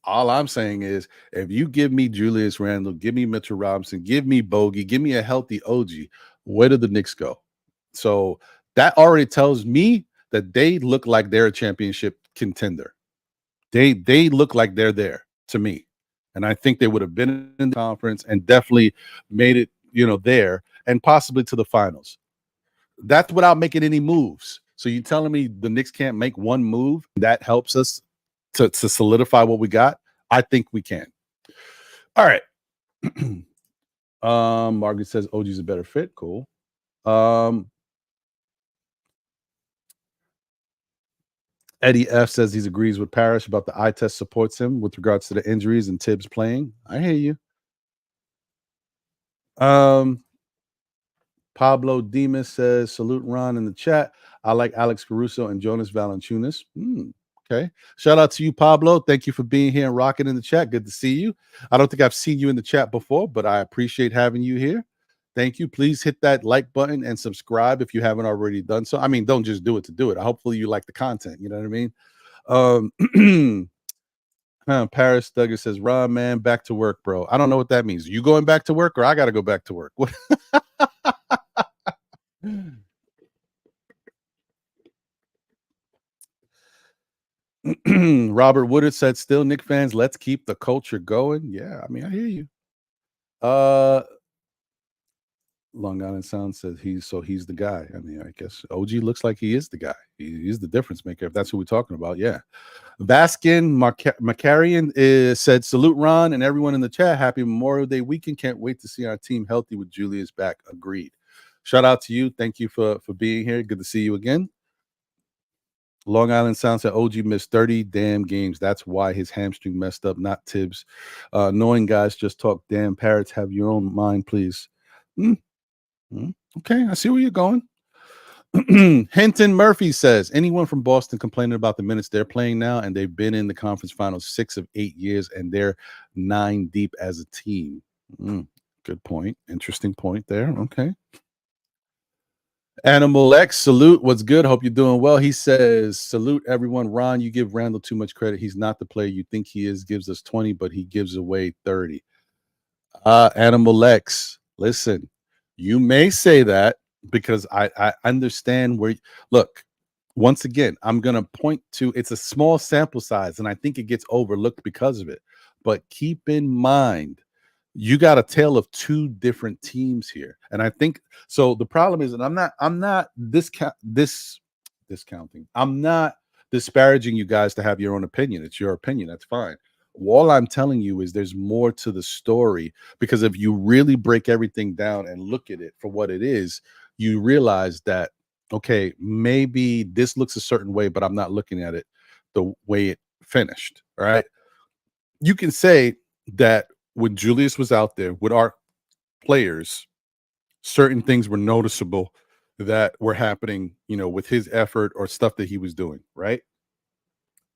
all I'm saying is, if you give me Julius Randle, give me Mitchell Robinson, give me Bogey, give me a healthy OG, where do the Knicks go? So that already tells me that they look like they're a championship contender. They look like they're there to me. And I think they would have been in the conference and definitely made it, there and possibly to the finals. That's without making any moves. So you're telling me the Knicks can't make one move that helps us to solidify what we got? I think we can. All right. Margaret says OG's a better fit. Cool. Eddie F says he agrees with Parrish about the eye test supports him with regards to the injuries and Tibbs playing. I hear you. Pablo Demas says, salute Ron in the chat. I like Alex Caruso and Jonas Valanciunas. Okay. Shout out to you, Pablo. Thank you for being here and rocking in the chat. Good to see you. I don't think I've seen you in the chat before, but I appreciate having you here. Thank you. Please hit that like button and subscribe if you haven't already done so. I mean, don't just do it to do it. Hopefully you like the content. You know what I mean? Paris Duggar says, Ron, man, back to work, bro. I don't know what that means. You going back to work or I got to go back to work? Robert Woodard said, still Knick fans, let's keep the culture going. Yeah, I mean, I hear you. Long Island Sound says he's the guy. I mean, I guess OG looks like he is the guy. He's the difference maker, if that's who we're talking about. Yeah. Baskin Macarian said, salute Ron and everyone in the chat. Happy Memorial Day weekend. Can't wait to see our team healthy with Julius back. Agreed. Shout out to you. Thank you for being here. Good to see you again. Long Island Sound said OG missed 30 damn games. That's why his hamstring messed up, not Tibbs. Knowing guys just talk damn parrots. Have your own mind, please. Mm, okay, I see where you're going. Hinton Murphy says, anyone from Boston complaining about the minutes they're playing now, and they've been in the conference finals 6 of 8 years, and they're 9 deep as a team. Good point. Interesting point there. Okay. Animal X, salute. What's good? Hope you're doing well. He says, salute everyone. Ron, you give Randle too much credit. He's not the player you think he is. Gives us 20, but he gives away 30. Animal X, listen, you may say that because I understand where. Look, once again, I'm going to point to it's a small sample size, and I think it gets overlooked because of it. But keep in mind, you got a tale of two different teams here, and I think so. The problem is, and I'm not discounting. I'm not disparaging you guys to have your own opinion. It's your opinion. That's fine. All I'm telling you is there's more to the story, because if you really break everything down and look at it for what it is, you realize that, okay, maybe this looks a certain way, but I'm not looking at it the way it finished. All right. You can say that when Julius was out there with our players, certain things were noticeable that were happening, with his effort or stuff that he was doing. Right.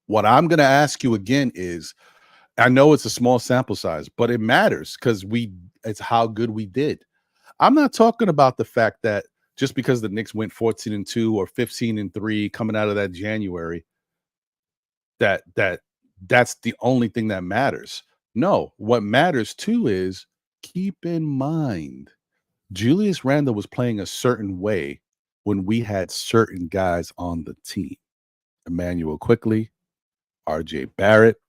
What I'm going to ask you again is, I know it's a small sample size, but it matters because it's how good we did. I'm not talking about the fact that just because the Knicks went 14-2 or 15-3 coming out of that January, that's the only thing that matters. No, what matters too is, keep in mind, Julius Randle was playing a certain way when we had certain guys on the team. Emmanuel Quickly, RJ Barrett.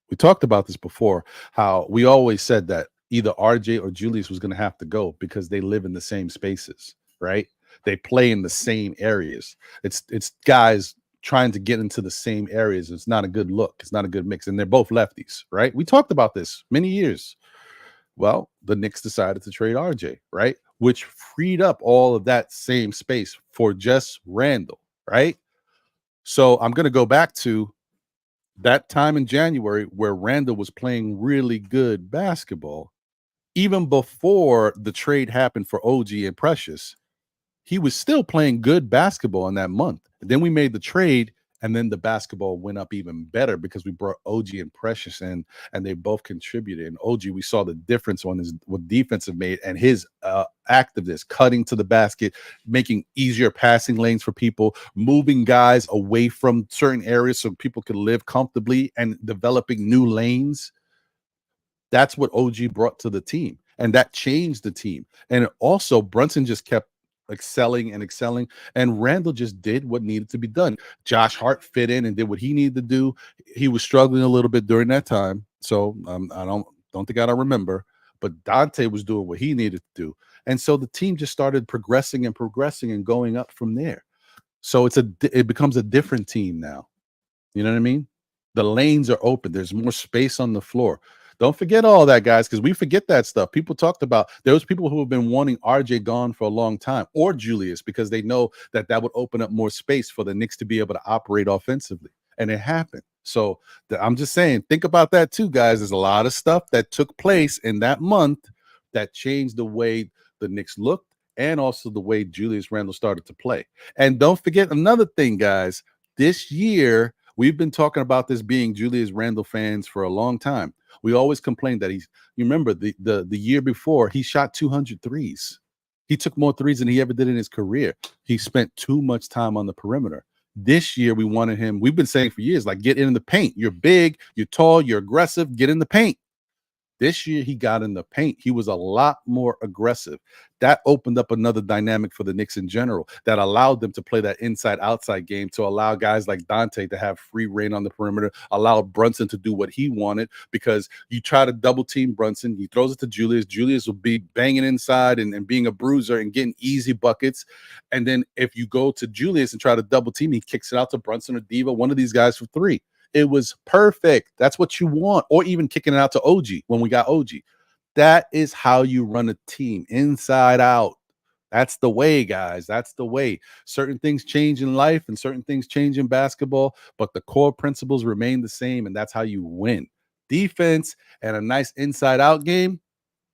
We talked about this before, how we always said that either RJ or Julius was going to have to go because they live in the same spaces, right? They play in the same areas. It's guys trying to get into the same areas. It's not a good look. It's not a good mix. And they're both lefties, right? We talked about this many years. Well, the Knicks decided to trade RJ, right? Which freed up all of that same space for just Randle, right? So I'm going to go back to that time in January where Randle was playing really good basketball. Even before the trade happened for OG and Precious, he was still playing good basketball in that month. And then we made the trade, and then the basketball went up even better because we brought OG and Precious in, and they both contributed. And OG, we saw the difference on what defensive made, and his activeness, cutting to the basket, making easier passing lanes for people, moving guys away from certain areas so people could live comfortably, and developing new lanes. That's what OG brought to the team, and that changed the team. And also, Brunson just kept excelling, and Randle just did what needed to be done. Josh Hart fit in and did what he needed to do. He was struggling a little bit during that time, so I don't think I don't remember, but Dante was doing what he needed to do, and so the team just started progressing and going up from there. So it becomes a different team now. You know what I mean? The lanes are open. There's more space on the floor. Don't forget all that, guys, because we forget that stuff. People talked about, there was people who have been wanting RJ gone for a long time, or Julius, because they know that would open up more space for the Knicks to be able to operate offensively. And it happened. So I'm just saying, think about that too, guys. There's a lot of stuff that took place in that month that changed the way the Knicks looked, and also the way Julius Randle started to play. And don't forget another thing, guys. This year, we've been talking about this being Julius Randle fans for a long time. We always complained that you remember the year before, he shot 200 threes. He took more threes than he ever did in his career. He spent too much time on the perimeter. This year, we wanted him, we've been saying for years, like, get in the paint. You're big, you're tall, you're aggressive, get in the paint. This year, he got in the paint. He was a lot more aggressive. That opened up another dynamic for the Knicks in general that allowed them to play that inside-outside game, to allow guys like Dante to have free reign on the perimeter, allow Brunson to do what he wanted, because you try to double-team Brunson, he throws it to Julius. Julius will be banging inside and being a bruiser and getting easy buckets. And then if you go to Julius and try to double-team, he kicks it out to Brunson or Diva, one of these guys, for three. It was perfect. That's what you want. Or even kicking it out to OG when we got OG. That is how you run a team, inside out. That's the way, guys. That's the way. Certain things change in life and certain things change in basketball, but the core principles remain the same, and that's how you win. Defense and a nice inside out game.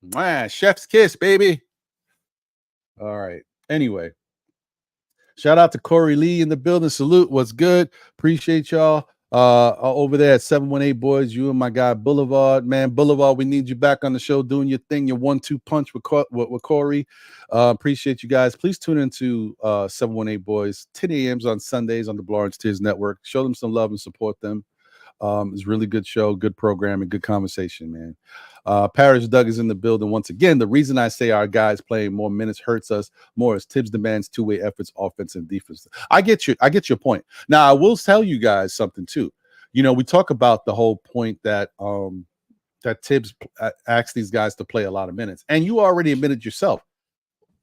Mwah, chef's kiss, baby. All right. Anyway, shout out to Corey Lee in the building. Salute. What's good? Appreciate y'all. Over there at 718 Boys, you and my guy Boulevard. Man, Boulevard, we need you back on the show doing your thing, your 1-2 punch with Corey. Appreciate you guys. Please tune into 718 Boys, 10 a.m.s on Sundays on the Blorange Tears Network. Show them some love and support them. It's a really good show, good program, and good conversation, man. Parrish Doug is in the building once again. The reason I say our guys playing more minutes hurts us more as Tibbs demands two-way efforts, offense and defense. I get your point. Now, I will tell you guys something too. You know, we talk about the whole point that that Tibbs asked these guys to play a lot of minutes, and you already admitted yourself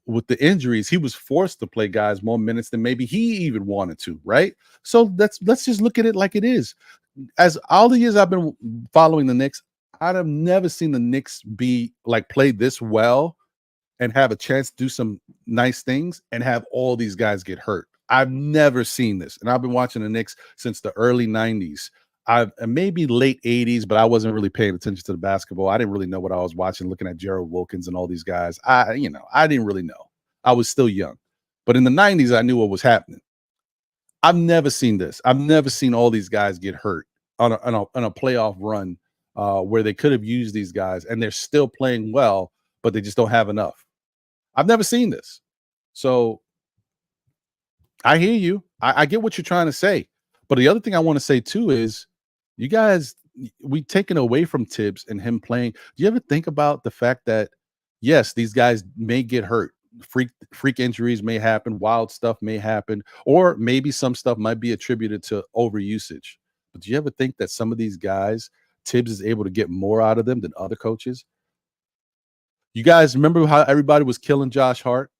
with the injuries, he was forced to play guys more minutes than maybe he even wanted to, right? So let's just look at it like it is. As all the years I've been following the Knicks, I'd have never seen the Knicks be like play this well and have a chance to do some nice things and have all these guys get hurt. I've never seen this. And I've been watching the Knicks since the early 90s. I've maybe late 80s, but I wasn't really paying attention to the basketball. I didn't really know what I was watching, looking at Gerald Wilkins and all these guys. I didn't really know. I was still young. But in the 90s, I knew what was happening. I've never seen this. I've never seen all these guys get hurt on a playoff run where they could have used these guys and they're still playing well, but they just don't have enough. I've never seen this. So I hear you. I get what you're trying to say. But the other thing I want to say too is you guys, we taken away from Tibbs and him playing. Do you ever think about the fact that, yes, these guys may get hurt? Freak injuries may happen, wild stuff may happen, or maybe some stuff might be attributed to overusage. But do you ever think that some of these guys, Tibbs is able to get more out of them than other coaches? You guys remember how everybody was killing Josh Hart,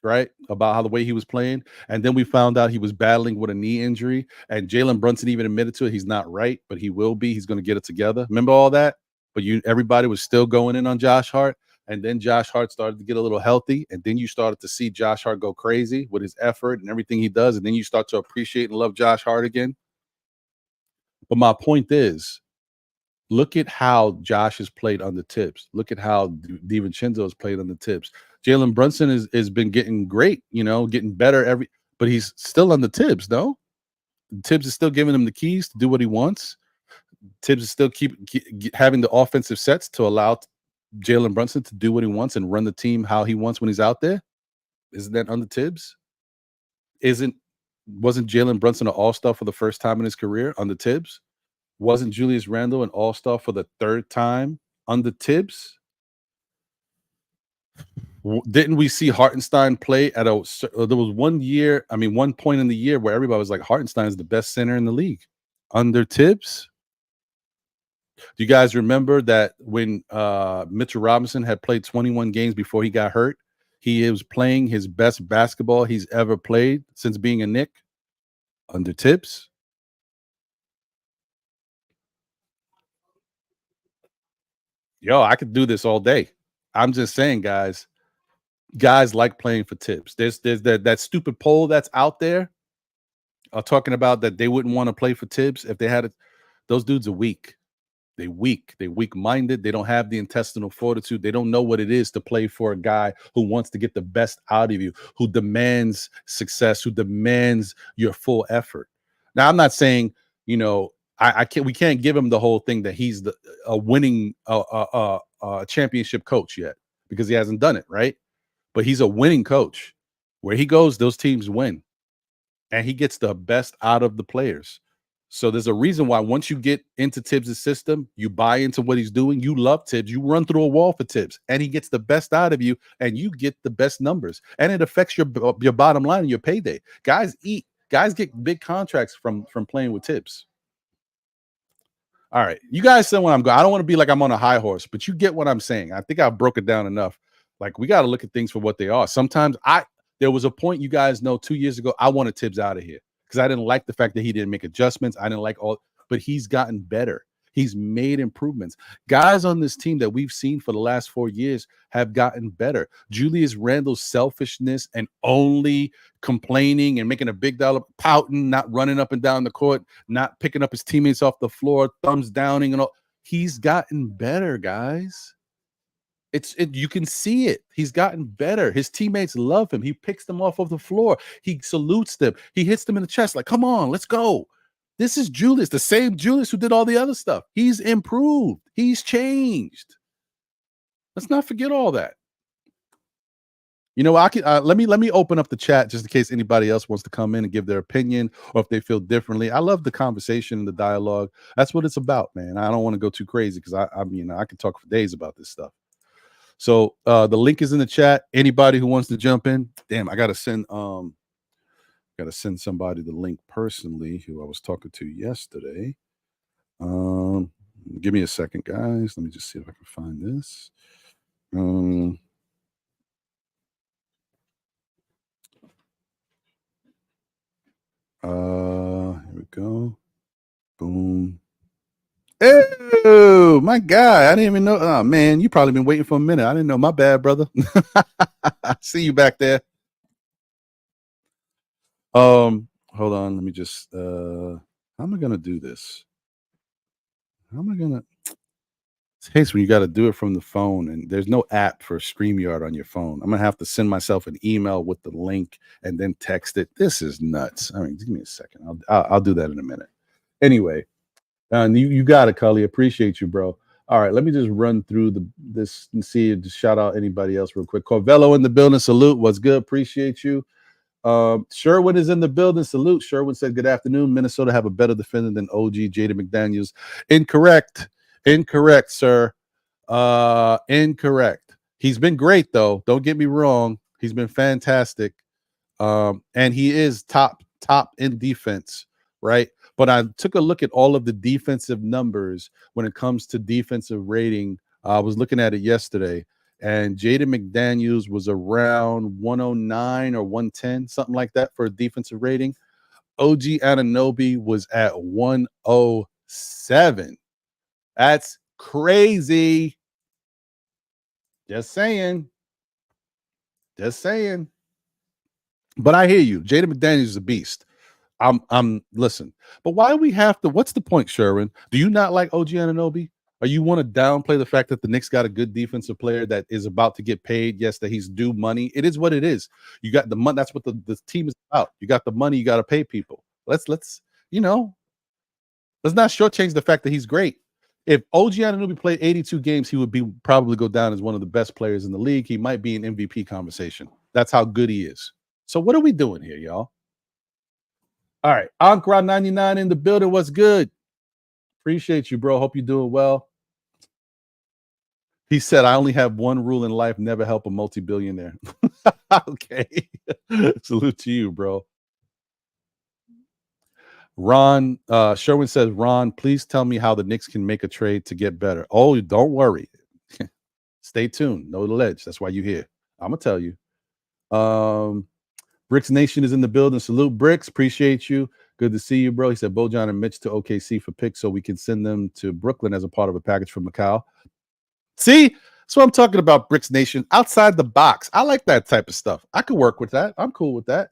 right? About how the way he was playing. And then we found out he was battling with a knee injury. And Jalen Brunson even admitted to it. He's not right, but he will be. He's going to get it together. Remember all that? But everybody was still going in on Josh Hart. And then Josh Hart started to get a little healthy. And then you started to see Josh Hart go crazy with his effort and everything he does. And then you start to appreciate and love Josh Hart again. But my point is, look at how Josh has played under Tibbs. Look at how DiVincenzo has played under Tibbs. Jalen Brunson has been getting great, getting better but he's still under Tibbs, no? Tibbs is still giving him the keys to do what he wants. Tibbs is still keep having the offensive sets to allow Jalen Brunson to do what he wants and run the team how he wants when he's out there. Isn't that under Tibbs? Wasn't Jalen Brunson an all-star for the first time in his career under Tibbs? Wasn't Julius Randle an all-star for the third time under Tibbs? Didn't we see Hartenstein play there was one point in the year where everybody was like, Hartenstein is the best center in the league under Tibbs? Do you guys remember that when Mitchell Robinson had played 21 games before he got hurt, he was playing his best basketball he's ever played since being a Knick under Tibbs? Yo, I could do this all day. I'm just saying, guys like playing for Tibbs. There's that stupid poll that's out there talking about that they wouldn't want to play for Tibbs if they had it. Those dudes are weak. They're weak-minded. They don't have the intestinal fortitude. They don't know what it is to play for a guy who wants to get the best out of you, who demands success, who demands your full effort. Now, I'm not saying, we can't give him the whole thing that he's a winning championship coach yet because he hasn't done it, right? But he's a winning coach. Where he goes, those teams win. And he gets the best out of the players. So there's a reason why once you get into Tibbs' system, you buy into what he's doing. You love Tibbs. You run through a wall for Tibbs. And he gets the best out of you, and you get the best numbers. And it affects your bottom line and your payday. Guys get big contracts from playing with Tibbs. All right. You guys said when I'm going. I don't want to be like I'm on a high horse, but you get what I'm saying. I think I broke it down enough. Like, we got to look at things for what they are. Sometimes there was a point, you guys know, 2 years ago, I wanted Tibbs out of here because I didn't like the fact that he didn't make adjustments. I didn't like but he's gotten better. He's made improvements. Guys on this team that we've seen for the last 4 years have gotten better. Julius Randle's selfishness and only complaining and making a big dollar, pouting, not running up and down the court, not picking up his teammates off the floor, thumbs downing and all. He's gotten better, guys. You can see it. He's gotten better. His teammates love him. He picks them off of the floor. He salutes them. He hits them in the chest like, come on, let's go. This is Julius, the same Julius who did all the other stuff. He's improved. He's changed. Let's not forget all that. You know, I can let me open up the chat just in case anybody else wants to come in and give their opinion or if they feel differently. I love the conversation and the dialogue. That's what it's about, man. I don't want to go too crazy because I mean I could talk for days about this stuff. So the link is in the chat. Anybody who wants to jump in, damn, I gotta send somebody the link personally who I was talking to yesterday. Give me a second, guys. Let me just see if I can find this. Here we go. Boom. Oh my God, I didn't even know. Oh man, you probably been waiting for a minute. I didn't know. My bad, brother. See you back there. Hold on, let me just how am I gonna do this? How am I gonna It's when you got to do it from the phone and there's no app for StreamYard on your phone. I'm gonna have to send myself an email with the link and then text it. This is nuts. I mean, give me a second. I'll do that in a minute. Anyway, you got it, Cully. Appreciate you, bro. All right, let me just run through this and see. Just shout out anybody else real quick. Corvello in the building. Salute. What's good? Appreciate you. Sherwin is in the building. Salute. Sherwin said, good afternoon. Minnesota have a better defender than OG Jaden McDaniels. Incorrect, sir. Incorrect. He's been great, though. Don't get me wrong. He's been fantastic. And he is top in defense, right? But I took a look at all of the defensive numbers when it comes to defensive rating. I was looking at it yesterday, and Jaden McDaniels was around 109 or 110, something like that for a defensive rating. OG Anunoby was at 107. That's crazy. Just saying. But I hear you. Jaden McDaniels is a beast. I'm listen. But why do we have to? What's the point, Sherwin? Do you not like OG Anunoby? Or you want to downplay the fact that the Knicks got a good defensive player that is about to get paid? Yes, that he's due money. It is what it is. You got the money. That's what the team is about. You got the money. You got to pay people. Let's not shortchange the fact that he's great. If OG Anunoby played 82 games, he would probably go down as one of the best players in the league. He might be an MVP conversation. That's how good he is. So what are we doing here, y'all? All right. Ankara 99 in the building. What's good? Appreciate you, bro. Hope you're doing well. He said, I only have one rule in life, never help a multi-billionaire. Okay. Salute to you, bro. Ron, Sherwin says, Ron, please tell me how the Knicks can make a trade to get better. Oh, don't worry. Stay tuned. Know the ledge. That's why you're here. I'm going to tell you. Bricks Nation is in the building. Salute, Bricks. Appreciate you. Good to see you, bro. He said, Bojan and Mitch to OKC for picks so we can send them to Brooklyn as a part of a package from Mikal. See? That's what I'm talking about, Bricks Nation. Outside the box. I like that type of stuff. I could work with that. I'm cool with that.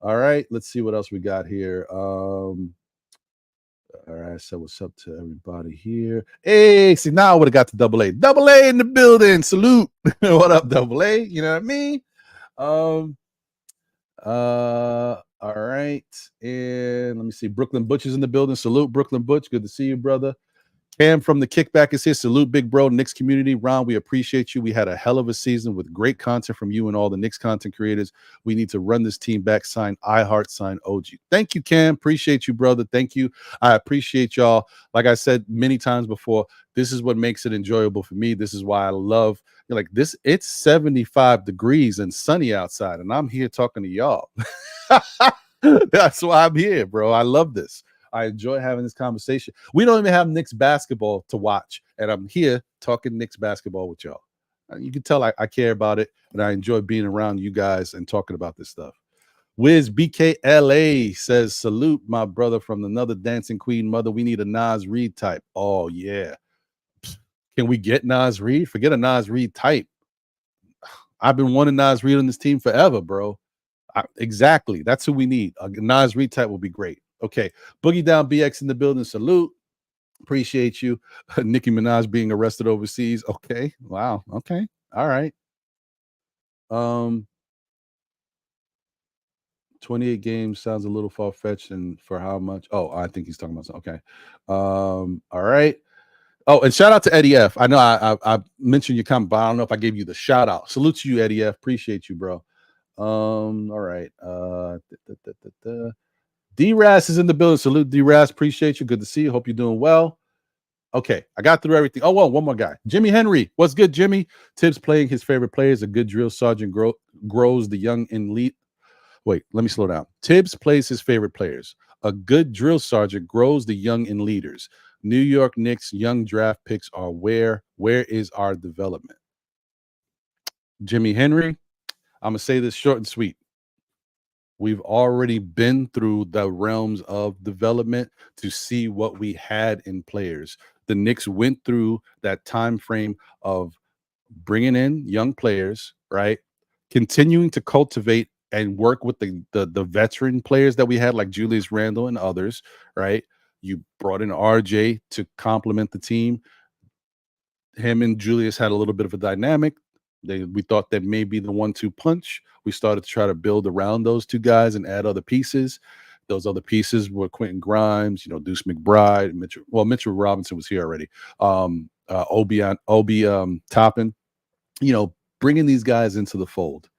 All right. Let's see what else we got here. All right. So what's up to everybody here? Hey, see, now I would have got to double A. Double A in the building. Salute. What up, double A? You know what I mean? All right. And let me see. Brooklyn Butch is in the building. Salute, Brooklyn Butch. Good to see you, brother. Cam from the Kickback is here. Salute, big bro. Knicks community. Ron, we appreciate you. We had a hell of a season with great content from you and all the Knicks content creators. We need to run this team back. Sign IHart, sign OG. Thank you, Cam. Appreciate you, brother. Thank you. I appreciate y'all. Like I said many times before, this is what makes it enjoyable for me. This is why I love like this. It's 75 degrees and sunny outside, and I'm here talking to y'all. That's why I'm here, bro. I love this. I enjoy having this conversation. We don't even have Knicks basketball to watch, and I'm here talking Knicks basketball with y'all. You can tell I care about it, and I enjoy being around you guys and talking about this stuff. Wiz BKLA says, salute my brother from another dancing queen mother. We need a Nas Reed type. Oh, yeah. Can we get Nas Reed? Forget a Nas Reed type. I've been wanting Nas Reed on this team forever, bro. Exactly. That's who we need. A Nas Reed type will be great. Okay. Boogie Down BX in the building. Salute. Appreciate you. Nicki Minaj being arrested overseas. Okay. Wow. Okay. All right. 28 games sounds a little far-fetched, and for how much? Oh, I think he's talking about something. Okay. All right. Oh, and shout out to Eddie F. I know I mentioned your comment, but I don't know if I gave you the shout out. Salute to you, Eddie F. Appreciate you, bro. All right. D-Ras is in the building. Salute, D-Ras. Appreciate you. Good to see you. Hope you're doing well. Okay, I got through everything. Oh, well, one more guy. Jimmy Henry. What's good, Jimmy? Tibbs playing his favorite players. A good drill sergeant grows the young and elite. Wait, let me slow down. Tibbs plays his favorite players. A good drill sergeant grows the young and leaders. New York Knicks young draft picks are where is our development? Jimmy Henry, I'm going to say this short and sweet. We've already been through the realms of development to see what we had in players. The Knicks went through that time frame of bringing in young players, right? Continuing to cultivate and work with the veteran players that we had, like Julius Randle and others, right? You brought in RJ to complement the team. Him and Julius had a little bit of a dynamic. We thought that maybe the 1-2 punch. We started to try to build around those two guys and add other pieces. Those other pieces were Quentin Grimes, Deuce McBride, Mitchell Robinson was here already. Obi Toppin, bringing these guys into the fold.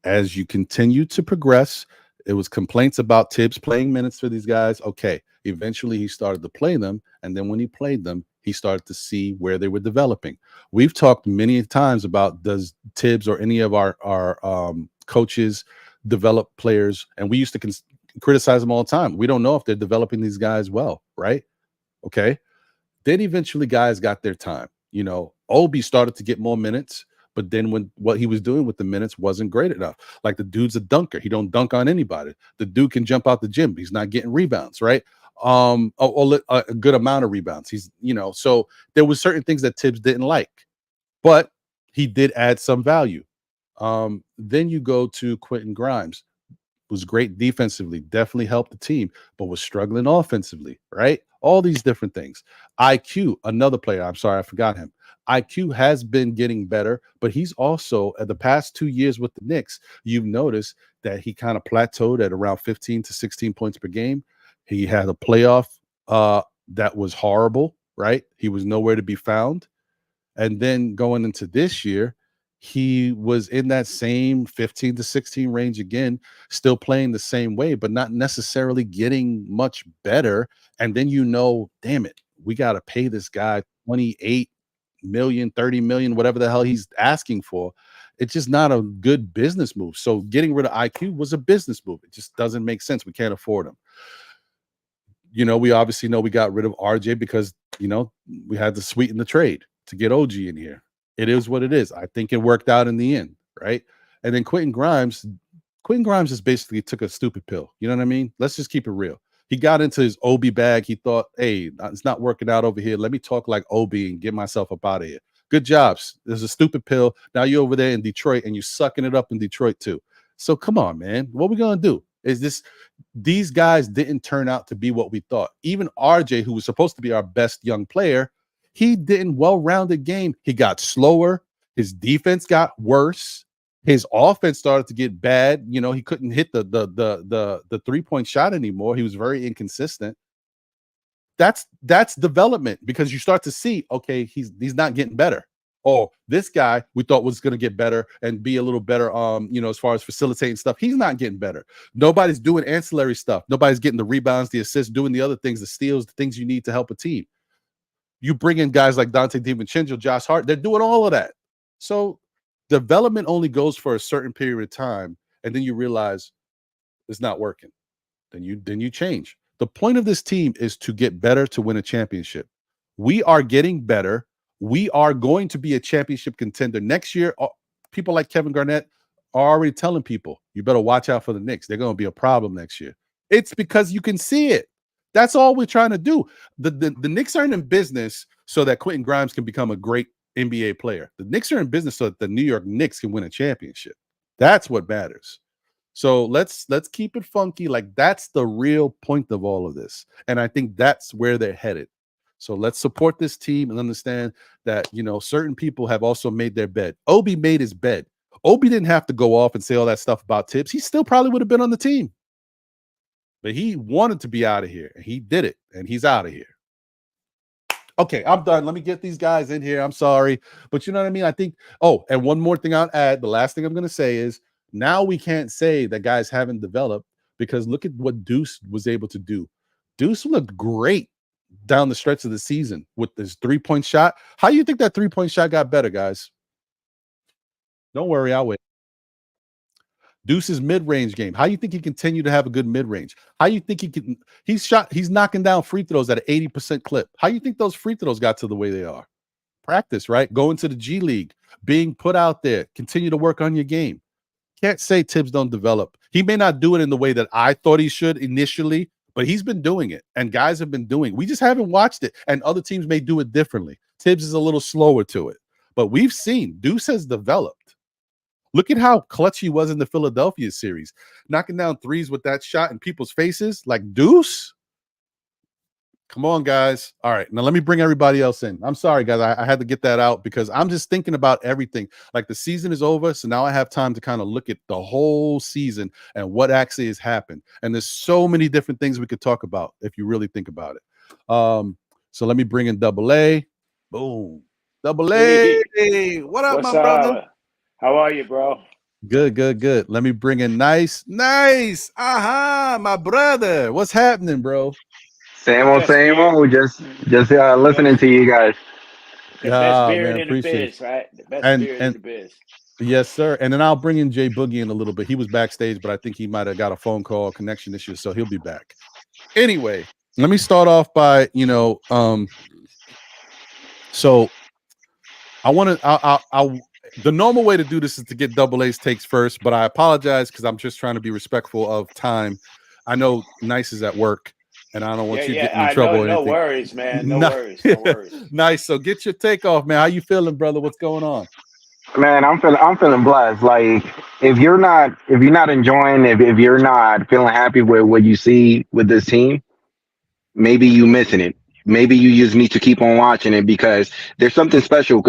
As you continue to progress, it was complaints about Tibbs playing minutes for these guys. Okay, eventually he started to play them, and then when he played them, he started to see where they were developing. We've talked many times about, does Tibbs or any of our coaches develop players, and we used to criticize them all the time. We don't know if they're developing these guys well, right? Okay. Then eventually guys got their time. Obi started to get more minutes, but then when what he was doing with the minutes wasn't great enough. Like, the dude's a dunker. He don't dunk on anybody. The dude can jump out the gym. He's not getting rebounds, right? A good amount of rebounds. He's, so there was certain things that Tibbs didn't like, but he did add some value. Then you go to Quentin Grimes. Was great defensively, definitely helped the team, but was struggling offensively, right? All these different things. IQ, another player, I'm sorry, I forgot him. IQ has been getting better, but he's also, at the past 2 years with the Knicks, you've noticed that he kind of plateaued at around 15 to 16 points per game. He had a playoff that was horrible, right? He was nowhere to be found. And then going into this year, he was in that same 15 to 16 range again, still playing the same way, but not necessarily getting much better. And then, damn it, we got to pay this guy 28 million, 30 million, whatever the hell he's asking for. It's just not a good business move. So getting rid of IQ was a business move. It just doesn't make sense. We can't afford him. We obviously know we got rid of RJ because, we had to sweeten the trade to get OG in here. It is what it is. I think it worked out in the end, right? And then Quentin Grimes just basically took a stupid pill. You know what I mean? Let's just keep it real. He got into his Obi bag. He thought, hey, it's not working out over here. Let me talk like Obi and get myself up out of here. Good jobs. There's a stupid pill. Now you're over there in Detroit and you're sucking it up in Detroit too. So come on, man. What are we going to do? These guys didn't turn out to be what we thought. Even RJ, who was supposed to be our best young player, he didn't well-rounded game. He got slower. His defense got worse. His offense started to get bad. He couldn't hit the three-point shot anymore. He was very inconsistent. That's development, because you start to see, okay, he's not getting better. Oh, this guy we thought was going to get better and be a little better, as far as facilitating stuff. He's not getting better. Nobody's doing ancillary stuff. Nobody's getting the rebounds, the assists, doing the other things, the steals, the things you need to help a team. You bring in guys like Dante DiVincenzo, Josh Hart. They're doing all of that. So development only goes for a certain period of time, and then you realize it's not working. Then you change. The point of this team is to get better, to win a championship. We are getting better. We are going to be a championship contender next year. People like Kevin Garnett, are already telling people, you better watch out for the Knicks. They're going to be a problem next year. It's because you can see it. That's all we're trying to do. The Knicks aren't in business so that Quentin Grimes can become a great NBA player. The Knicks are in business so that the New York Knicks can win a championship. That's what matters. So let's keep it funky. Like, that's the real point of all of this. And I think that's where they're headed. So let's support this team and understand that, you know, certain people have also made their bed. Obi made his bed. Obi didn't have to go off and say all that stuff about Tibbs. He still probably would have been on the team. But he wanted to be out of here, and he did it, and he's out of here. Okay, I'm done. Let me get these guys in here. I'm sorry. But you know what I mean? I think, and one more thing I'll add. The last thing I'm going to say is, now we can't say that guys haven't developed, because look at what Deuce was able to do. Deuce looked great down the stretch of the season with this three-point shot. How do you think that three-point shot got better, guys? Don't worry, I'll wait. Deuce's mid-range game. How do you think he continue to have a good mid-range? How do you think he's knocking down free throws at an 80% clip? How do you think those free throws got to the way they are? Practice, right? Going to the G League, being put out there, continue to work on your game. Can't say Tibbs don't develop. He may not do it in the way that I thought he should initially, but he's been doing it, and guys have been doing it. We just haven't watched it, and other teams may do it differently. Tibbs is a little slower to it, but we've seen Deuce has developed. Look at how clutch he was in the Philadelphia series, knocking down threes with that shot in people's faces like Deuce. Come on, guys. All right, now let me bring everybody else in. I'm sorry, guys. I had to get that out because I'm just thinking about everything. Like, the season is over, so now I have time to kind of look at the whole season and what actually has happened. And there's so many different things we could talk about if you really think about it. So let me bring in Double A. Boom. Double A. Hey, what up, my brother? How are you, bro? Good. Let me bring in Nice. My brother. What's happening, bro? Same old. Just listening to you guys. The best beard in the biz, right? The best beard in the biz. Yes, sir. And then I'll bring in Jay Boogie in a little bit. He was backstage, but I think he might have got a phone call connection issue, so he'll be back. Anyway, let me start off by, so I want to, the normal way to do this is to get Double A's takes first, but I apologize because I'm just trying to be respectful of time. I know Nice is at work, and I don't want you getting in trouble. No worries, man. No worries. Nice. So get your take off, man. How you feeling, brother? What's going on? Man, I'm feeling blessed. Like, if you're not enjoying, if you're not feeling happy with what you see with this team, maybe you missing it. Maybe you just need to keep on watching it, because there's something special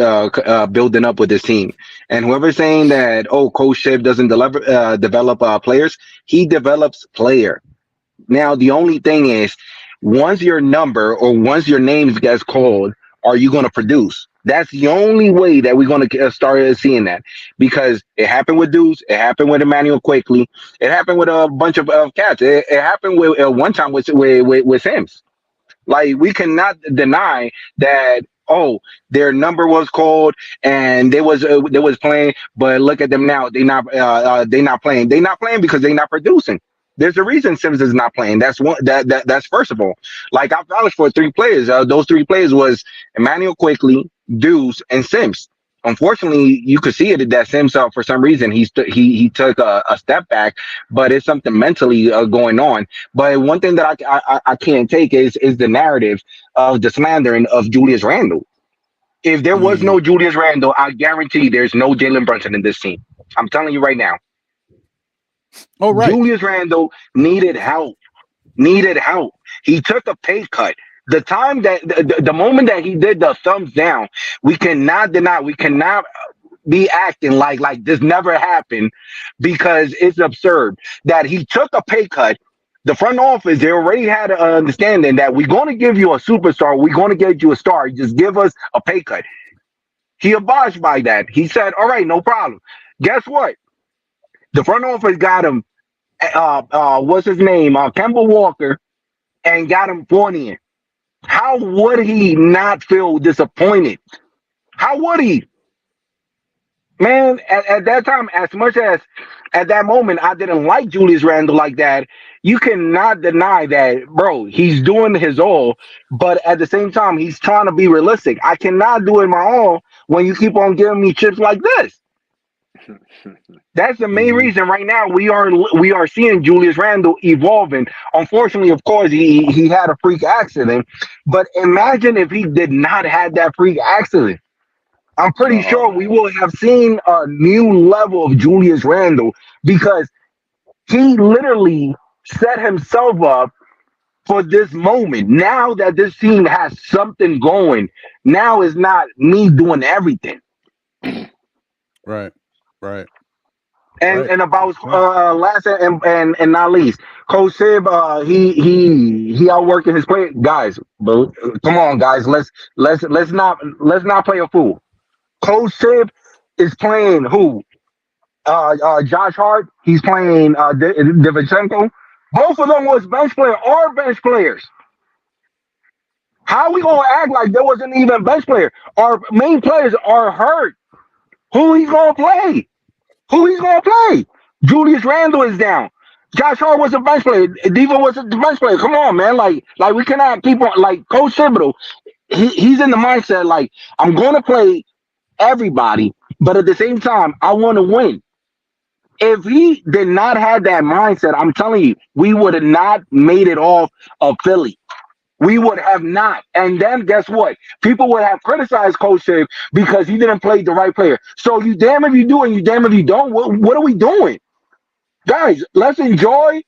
building up with this team. And whoever's saying that, Coach Shiv doesn't develop players, he develops player. Now, the only thing is, once your number or once your name gets called, are you going to produce? That's the only way that we're going to start seeing that, because it happened with Deuce, it happened with Emmanuel Quickly, it happened with a bunch of cats. It happened with one time with Sims. Like, we cannot deny that, their number was called and they was playing, but look at them now. They not playing. They not playing because they not producing. There's a reason Sims is not playing. That's one. That's first of all. Like, I vouched for 3 players. Those 3 players was Emmanuel Quickly, Deuce, and Sims. Unfortunately, you could see it that Sims, for some reason, he took a step back, but it's something mentally going on. But one thing that I can't take is the narrative of the slandering of Julius Randle. If there was no Julius Randle, I guarantee there's no Jalen Brunson in this team. I'm telling you right now. Oh, right. Julius Randle needed help. He took a pay cut. The time that the moment that he did the thumbs down, we cannot deny. We cannot be acting like this never happened, because it's absurd that he took a pay cut. The front office, they already had an understanding that we're going to give you a superstar. We're going to get you a star. You just give us a pay cut. He abided by that. He said, all right, no problem. Guess what? The front office got him, what's his name? Kemba Walker, and got him Fournier. How would he not feel disappointed? How would he? Man, at that time, as much as at that moment I didn't like Julius Randle like that, you cannot deny that, bro, he's doing his all, but at the same time, he's trying to be realistic. I cannot do it my all when you keep on giving me chips like this. That's the main reason right now we are seeing Julius Randle evolving. Unfortunately, of course, he had a freak accident. But imagine if he did not have that freak accident. I'm pretty sure we will have seen a new level of Julius Randle because he literally set himself up for this moment. Now that this team has something going, now it's not me doing everything. Right. And about last and not least, Coach Sib, he outworking his play guys. But come on, guys, let's not play a fool. Coach Sib is playing who? Josh Hart. He's playing Divincenko. Both of them was bench player or bench players. How we gonna act like there wasn't even bench player? Our main players are hurt. Who he's gonna play? Julius Randle is down. Josh Hart was a bench player. Diva was a bench player. Come on, man. Like we cannot keep on. Like Coach Thibodeau, he's in the mindset like I'm going to play everybody, but at the same time, I want to win. If he did not have that mindset, I'm telling you, we would have not made it off of Philly. We would have not. And then guess what? People would have criticized Coach Shave because he didn't play the right player. So you damn if you do and you damn if you don't. What are we doing? Guys, let's enjoy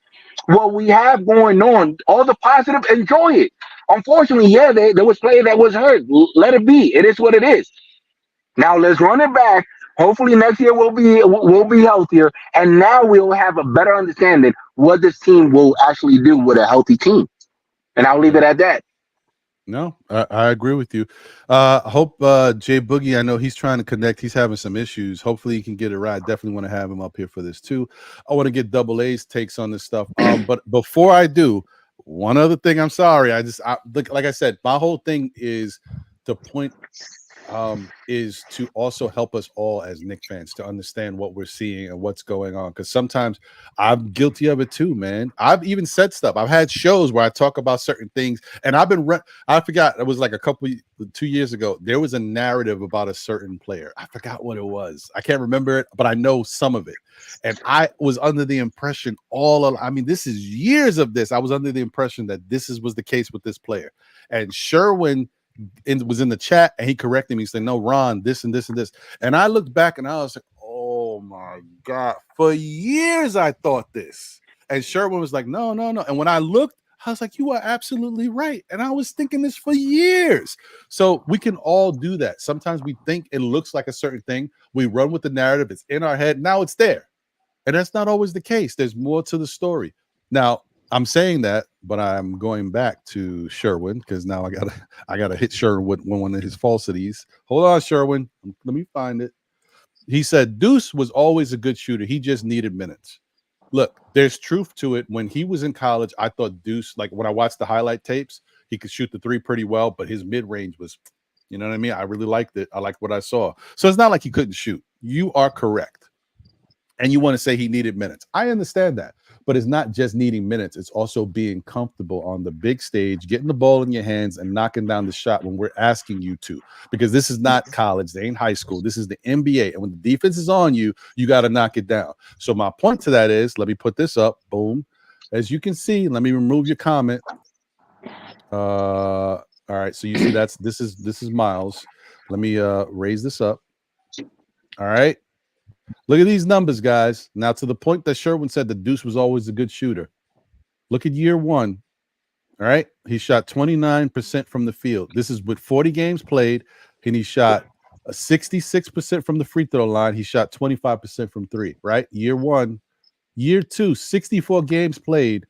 what we have going on. All the positive, enjoy it. Unfortunately, yeah, there was player that was hurt. Let it be. It is what it is. Now let's run it back. Hopefully next year we'll be healthier. And now we'll have a better understanding what this team will actually do with a healthy team. And I'll leave it at that. No, I agree with you. Hope Jay Boogie, I know he's trying to connect. He's having some issues. Hopefully he can get it right. Definitely want to have him up here for this too. I want to get Double A's takes on this stuff. But before I do, one other thing, I'm sorry. Like I said, my whole thing is to point is to also help us all as Knicks fans to understand what we're seeing and what's going on. Because sometimes I'm guilty of it too, man. I've even said stuff. I've had shows where I talk about certain things, and I forgot. It was like 2 years ago. There was a narrative about a certain player. I forgot what it was. I can't remember it, but I know some of it. And I was under the impression this is years of this. I was under the impression that was the case with this player. And Sherwin was in the chat and he corrected me, saying, no, Ron, this and this and this. And I looked back and I was like, oh my God, for years I thought this. And Sherwin was like, no. And when I looked, I was like, you are absolutely right. And I was thinking this for years. So we can all do that. Sometimes we think it looks like a certain thing. We run with the narrative. It's in our head. Now it's there. And that's not always the case. There's more to the story. Now, I'm saying that, but I'm going back to Sherwin because now I gotta hit Sherwin with one of his falsities. Hold on, Sherwin. Let me find it. He said Deuce was always a good shooter. He just needed minutes. Look, there's truth to it. When he was in college, I thought Deuce, like when I watched the highlight tapes, he could shoot the three pretty well, but his mid-range was, you know what I mean? I really liked it. I liked what I saw. So it's not like he couldn't shoot. You are correct. And you want to say he needed minutes. I understand that. But it's not just needing minutes. It's also being comfortable on the big stage, getting the ball in your hands and knocking down the shot when we're asking you to. Because this is not college. They ain't high school. This is the NBA. And when the defense is on you, you got to knock it down. So my point to that is, let me put this up. Boom. As you can see, let me remove your comment. All right. So you see this is Miles. Let me raise this up. All right. Look at these numbers, guys. Now, to the point that Sherwin said that Deuce was always a good shooter. Look at year one. All right. He shot 29% from the field. This is with 40 games played, and he shot 66% from the free throw line. He shot 25% from three, right? Year one. Year two, 64 games played.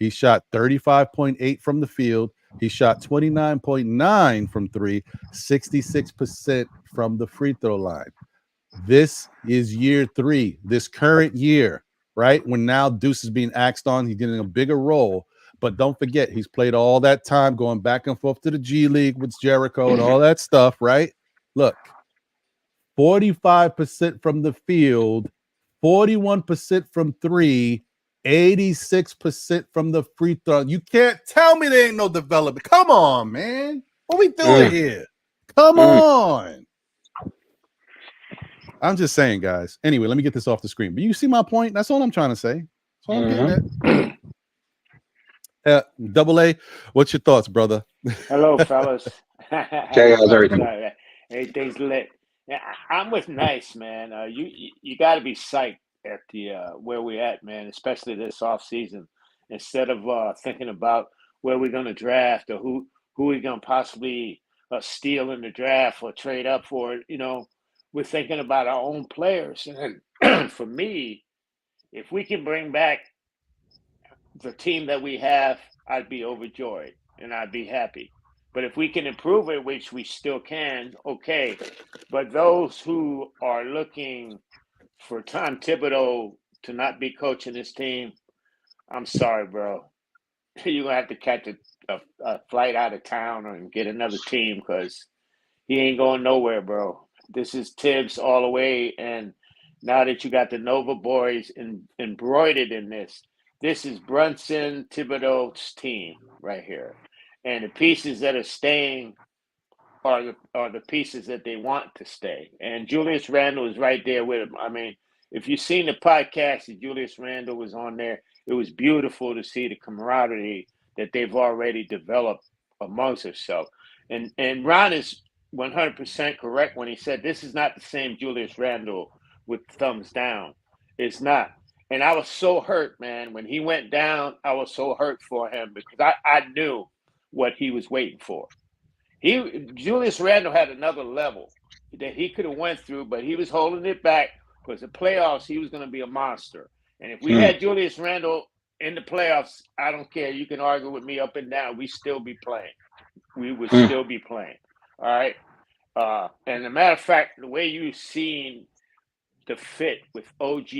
He shot 35.8 from the field. He shot 29.9 from three, 66% from the free throw line. This is year three, this current year, right? When now Deuce is being axed on, he's getting a bigger role. But don't forget, he's played all that time going back and forth to the G League with Jericho and all that stuff, right? Look, 45% from the field, 41% from three, 86% from the free throw. You can't tell me there ain't no development. Come on, man. What we doing here? Come on. I'm just saying, guys. Anyway, let me get this off the screen. But you see my point? That's all I'm trying to say. That's all I'm getting at. Double A, what's your thoughts, brother? Hello, fellas. Everything's lit. I'm with Nice, man. You got to be psyched at the where we're at, man, especially this offseason. Instead of thinking about where we're going to draft or who we're going to possibly steal in the draft or trade up for, we're thinking about our own players. And for me, if we can bring back the team that we have, I'd be overjoyed and I'd be happy. But if we can improve it, which we still can, okay. But those who are looking for Tom Thibodeau to not be coaching this team, I'm sorry, bro. You're going to have to catch a flight out of town and get another team because he ain't going nowhere, bro. This is Tibbs all the way. And now that you got the Nova boys embroidered in this is Brunson Thibodeau's team right here. And the pieces that are staying are the pieces that they want to stay. And Julius Randle is right there with him. I mean, if you've seen the podcast that Julius Randle was on there, it was beautiful to see the camaraderie that they've already developed amongst themselves. And Ron is 100% correct when he said this is not the same Julius Randle with thumbs down. It's not. And I was so hurt, man. When he went down, I was so hurt for him because I knew what he was waiting for. Julius Randle had another level that he could have went through, but he was holding it back because the playoffs, he was going to be a monster. And if we had Julius Randle in the playoffs, I don't care. You can argue with me up and down. We still be playing. We would still be playing. All right. And as a matter of fact, the way you've seen the fit with OG,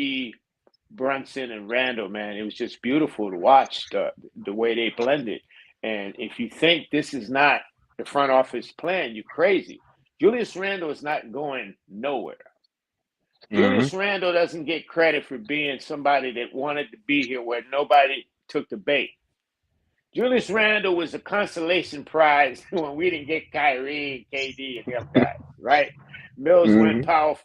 Brunson, and Randle, man, it was just beautiful to watch the way they blended. And if you think this is not the front office plan, you're crazy. Julius Randle is not going nowhere. Julius Randle doesn't get credit for being somebody that wanted to be here where nobody took the bait. Julius Randle was a consolation prize when we didn't get Kyrie and KD and them guys, right? Mills went power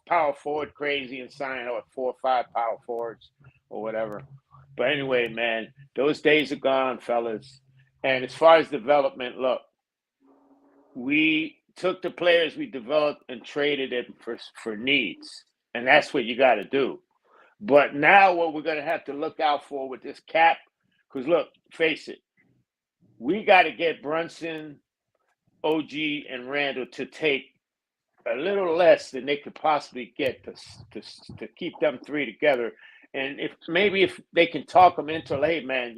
forward crazy and signed 4 or 5 power forwards or whatever. But anyway, man, those days are gone, fellas. And as far as development, look, we took the players we developed and traded them for needs. And that's what you got to do. But now what we're going to have to look out for with this cap, because look, face it, we got to get Brunson, OG, and Randle to take a little less than they could possibly get to keep them three together. And if they can talk them into, hey, man,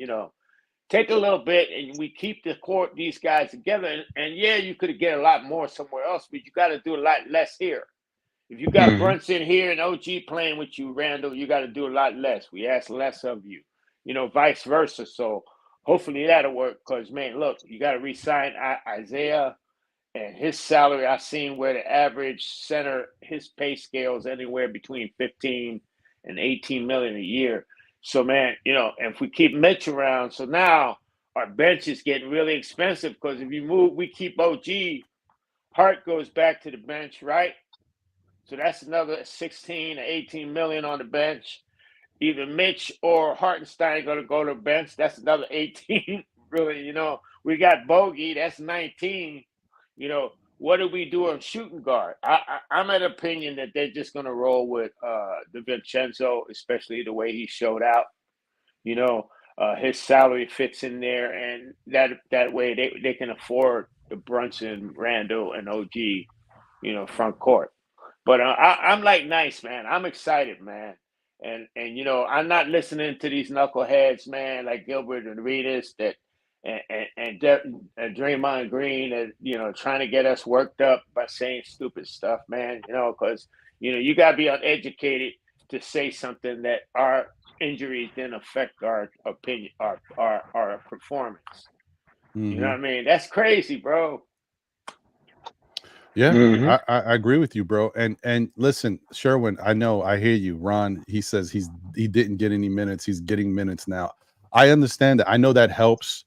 take a little bit and we keep these guys together. And yeah, you could get a lot more somewhere else, but you got to do a lot less here. If you got Brunson here and OG playing with you, Randle, you got to do a lot less. We ask less of you, vice versa. So hopefully that'll work because, man, look, you got to re-sign Isaiah and his salary. I've seen where the average center, his pay scale is anywhere between 15 and 18 million a year. So, man, if we keep Mitch around, so now our bench is getting really expensive because if we keep OG, Hart goes back to the bench, right? So that's another 16 or 18 million on the bench. Either Mitch or Hartenstein going to go to the bench. That's another 18. Really, we got Bogey. That's 19. What do we do on shooting guard? I'm of the opinion that they're just going to roll with DiVincenzo, especially the way he showed out. His salary fits in there, and that way they can afford the Brunson, Randle, and OG, front court. But I'm like Nice, man. I'm excited, man. And I'm not listening to these knuckleheads, man, like Gilbert and Arenas and Draymond Green, and trying to get us worked up by saying stupid stuff, man. Because you gotta be uneducated to say something that our injuries didn't affect our opinion, our performance. You know what I mean? That's crazy, bro. Yeah, I agree with you, bro. And listen, Sherwin, I hear you. Ron, he says he didn't get any minutes. He's getting minutes now. I understand that. I know that helps.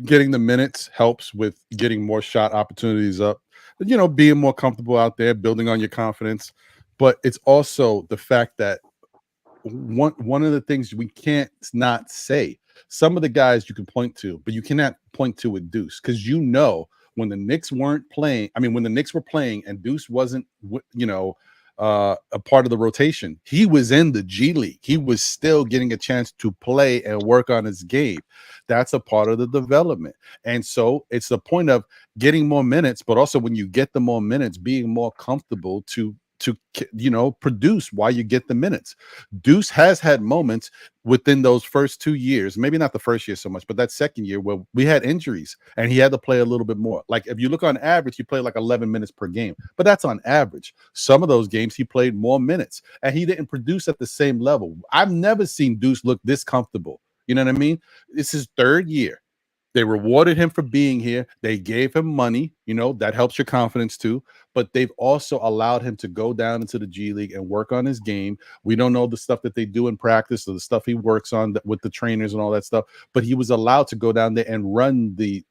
Getting the minutes helps with getting more shot opportunities up. Being more comfortable out there, building on your confidence. but it's also the fact that one of the things we can't not say, some of the guys you can point to, but you cannot point to with Deuce, because when the Knicks weren't playing, I mean, when the Knicks were playing and Deuce wasn't, a part of the rotation, he was in the G League. He was still getting a chance to play and work on his game. That's a part of the development. And so it's the point of getting more minutes, but also when you get the more minutes, being more comfortable to produce while you get the minutes. Deuce has had moments within those first 2 years, maybe not the first year so much, but that second year where we had injuries and he had to play a little bit more. Like if you look on average, he played like 11 minutes per game, but that's on average. Some of those games he played more minutes and he didn't produce at the same level. I've never seen Deuce look this comfortable. You know what I mean? It's his third year. They rewarded him for being here. They gave him money. That helps your confidence too. But they've also allowed him to go down into the G League and work on his game. We don't know the stuff that they do in practice or the stuff he works on with the trainers and all that stuff. But he was allowed to go down there and run the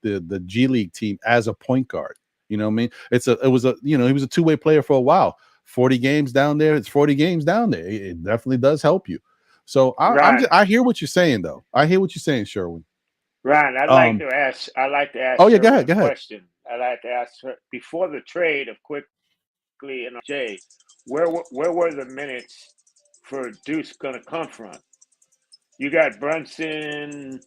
G League team as a point guard. You know what I mean? He was a two-way player for a while. 40 games down there. It's 40 games down there. It definitely does help you. So I hear what you're saying, though. I hear what you're saying, Sherwin. Ron, I'd like to ask. Oh yeah, go her ahead. Go one ahead. question. I'd like to ask her before the trade of Quickly and Jay, where were the minutes for Deuce going to come from? You got Brunson.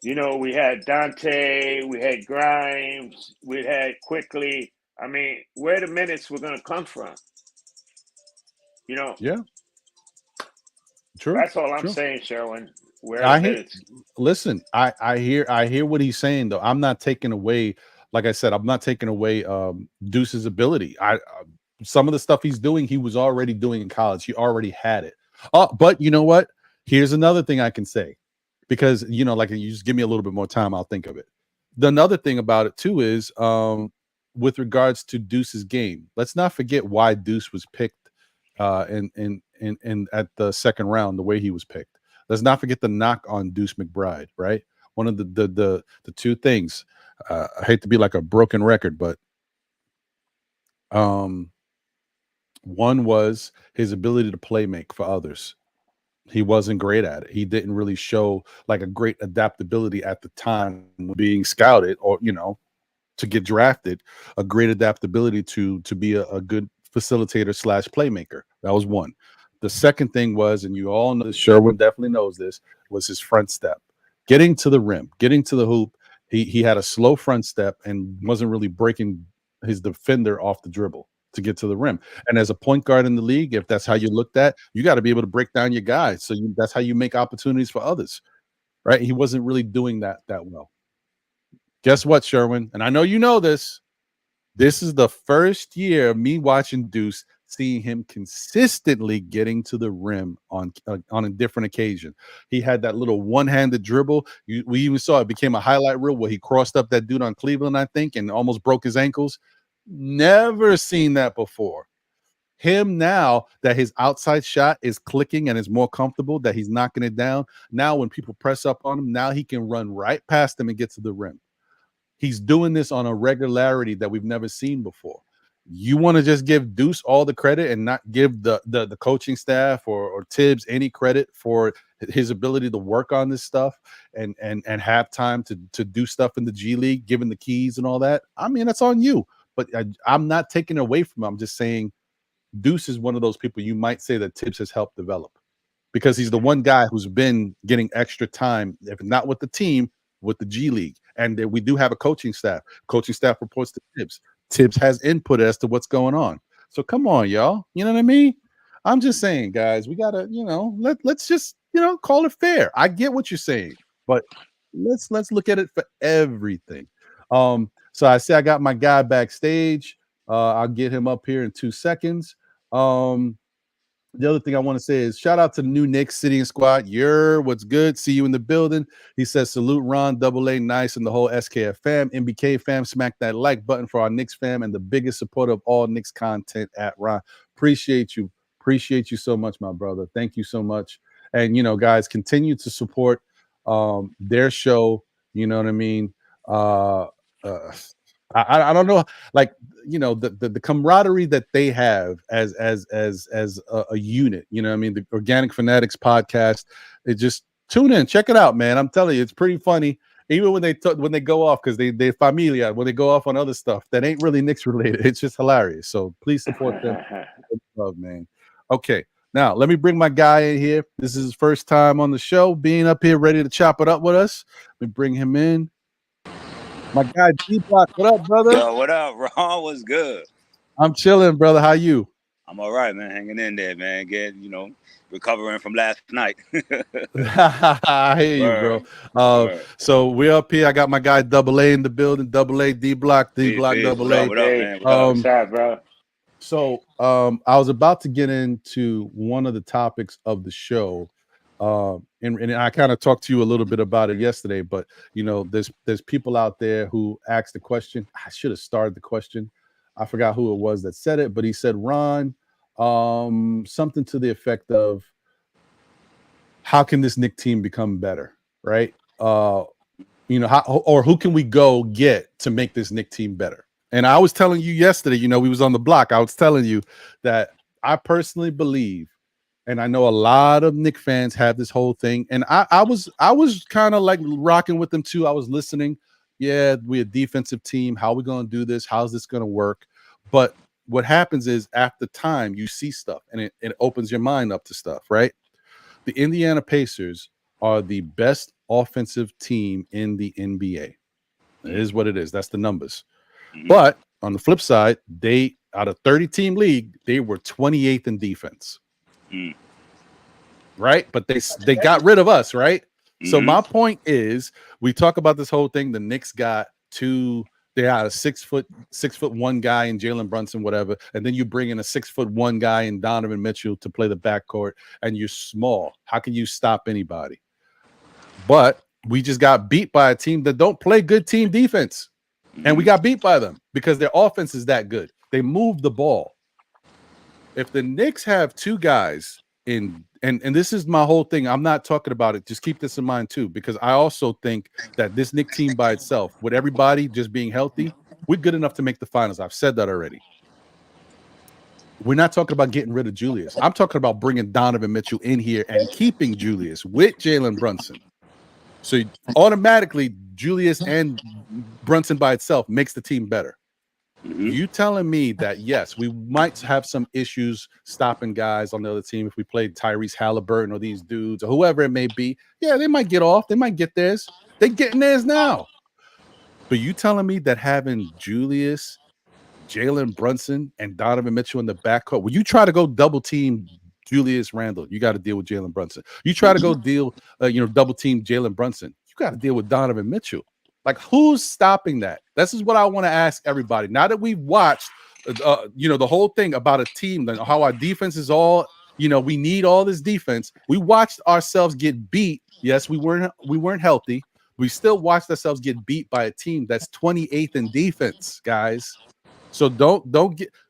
We had Dante. We had Grimes. We had Quickly. I mean, where the minutes were going to come from? Yeah. True. That's all I'm True. saying, Sherwin. Where I the hear, minutes? listen, I hear what he's saying, though. I'm not taking away, like I said, I'm not taking away Deuce's ability. Some of the stuff he's doing, he was already doing in college. He already had it. But you know what? Here's another thing I can say, because like you just give me a little bit more time, I'll think of it. Another thing about it too is with regards to Deuce's game, let's not forget why Deuce was picked in at the second round, the way he was picked. Let's not forget the knock on Deuce McBride, right? One of the two things. I hate to be like a broken record, but one was his ability to play make for others. He wasn't great at it. He didn't really show like a great adaptability at the time being scouted, or to get drafted, a great adaptability to be a good facilitator / playmaker. That was one. The second thing was, and you all know, Sherwin definitely knows this, was his front step. Getting to the rim, getting to the hoop. He had a slow front step and wasn't really breaking his defender off the dribble to get to the rim. And as a point guard in the league, if that's how you looked at, you got to be able to break down your guys. So that's how you make opportunities for others, right? He wasn't really doing that well. Guess what, Sherwin? And I know you know this. This is the first year of me watching Deuce, seeing him consistently getting to the rim on a different occasion. He had that little one-handed dribble. We even saw it became a highlight reel where he crossed up that dude on Cleveland, I think, and almost broke his ankles. Never seen that before. Him now that his outside shot is clicking and is more comfortable, that he's knocking it down. Now when people press up on him, now he can run right past them and get to the rim. He's doing this on a regularity that we've never seen before. You want to just give Deuce all the credit and not give the coaching staff or Tibbs any credit for his ability to work on this stuff and have time to do stuff in the G League, given the keys and all that. I mean, that's on you. But I'm not taking it away from him. I'm just saying Deuce is one of those people you might say that Tibbs has helped develop, because he's the one guy who's been getting extra time, if not with the team, with the G League. And we do have a coaching staff. Coaching staff reports to Tibbs. Tibbs has input as to what's going on. So come on, y'all. You know what I mean? I'm just saying, guys, we gotta, let's just, call it fair. I get what you're saying, but let's look at it for everything. So I say I got my guy backstage. I'll get him up here in 2 seconds. The other thing I want to say is shout out to the new Knicks City Squad. What's good? See you in the building. He says, salute Ron, AA, Nice, and the whole SKF fam. MBK fam, smack that like button for our Knicks fam and the biggest supporter of all Knicks content at Ron. Appreciate you. Appreciate you so much, my brother. Thank you so much. And, guys, continue to support their show. You know what I mean? I don't know, like, you know, the camaraderie that they have as a unit. You know what I mean? The Organic Fanatics podcast. It just tune in, check it out, man. I'm telling you, it's pretty funny. Even when they go off, because they familia, when they go off on other stuff that ain't really Knicks related, it's just hilarious. So please support them. Love, man. Okay, now let me bring my guy in here. This is his first time on the show, being up here, ready to chop it up with us. Let me bring him in. My guy D-Block, what up, brother? Yo, what up, Ron? What's good? I'm chilling, brother. How you? I'm all right, man. Hanging in there, man. Recovering from last night. I hear you, bro. So we're up here. I got my guy Double A in the building. Double A, D-Block, D-Block, Double A. What up, man? What's up, bro? So I was about to get into one of the topics of the show. And I kind of talked to you a little bit about it yesterday, but you know, there's people out there who asked the question. I should have started the question. I forgot who it was that said it, but he said, Ron, something to the effect of, how can this Knicks team become better, right? You know, who can we go get to make this Knicks team better? And I was telling you yesterday, you know, we was on the block. I was telling you that I personally believe, and I know a lot of Knicks fans have this whole thing, and I was kind of like rocking with them too. I was listening. Yeah, we're a defensive team. How are we going to do this? How's this going to work? But what happens is, after time, you see stuff, and it opens your mind up to stuff, right? The Indiana Pacers are the best offensive team in the NBA. It is what it is. That's the numbers. But on the flip side, they, out of 30-team league, they were 28th in defense. Right? But they got rid of us, right? So my point is, we talk about this whole thing. The Knicks got they had a 6'1" guy in Jalen Brunson, whatever, and then you bring in a 6'1" guy in Donovan Mitchell to play the backcourt, and you're small. How can you stop anybody? But we just got beat by a team that don't play good team defense. And we got beat by them because their offense is that good. They move the ball. If the Knicks have two guys in, and this is my whole thing, I'm not talking about it. Just keep this in mind too, because I also think that this Knicks team by itself, with everybody just being healthy, we're good enough to make the finals. I've said that already. We're not talking about getting rid of Julius. I'm talking about bringing Donovan Mitchell in here and keeping Julius with Jalen Brunson. So automatically, Julius and Brunson by itself makes the team better. You telling me that, yes, we might have some issues stopping guys on the other team if we played Tyrese Halliburton or these dudes or whoever it may be. Yeah, they might get off. They might get theirs. They're getting theirs now. But you telling me that having Julius, Jalen Brunson, and Donovan Mitchell in the backcourt, when you try to go double team Julius Randle, you got to deal with Jalen Brunson. You try to go double team Jalen Brunson, you got to deal with Donovan Mitchell. Like, who's stopping that? This is what I want to ask everybody. Now that we've watched, the whole thing about a team, how our defense is all, we need all this defense. We watched ourselves get beat. Yes, we weren't healthy. We still watched ourselves get beat by a team that's 28th in defense, guys. So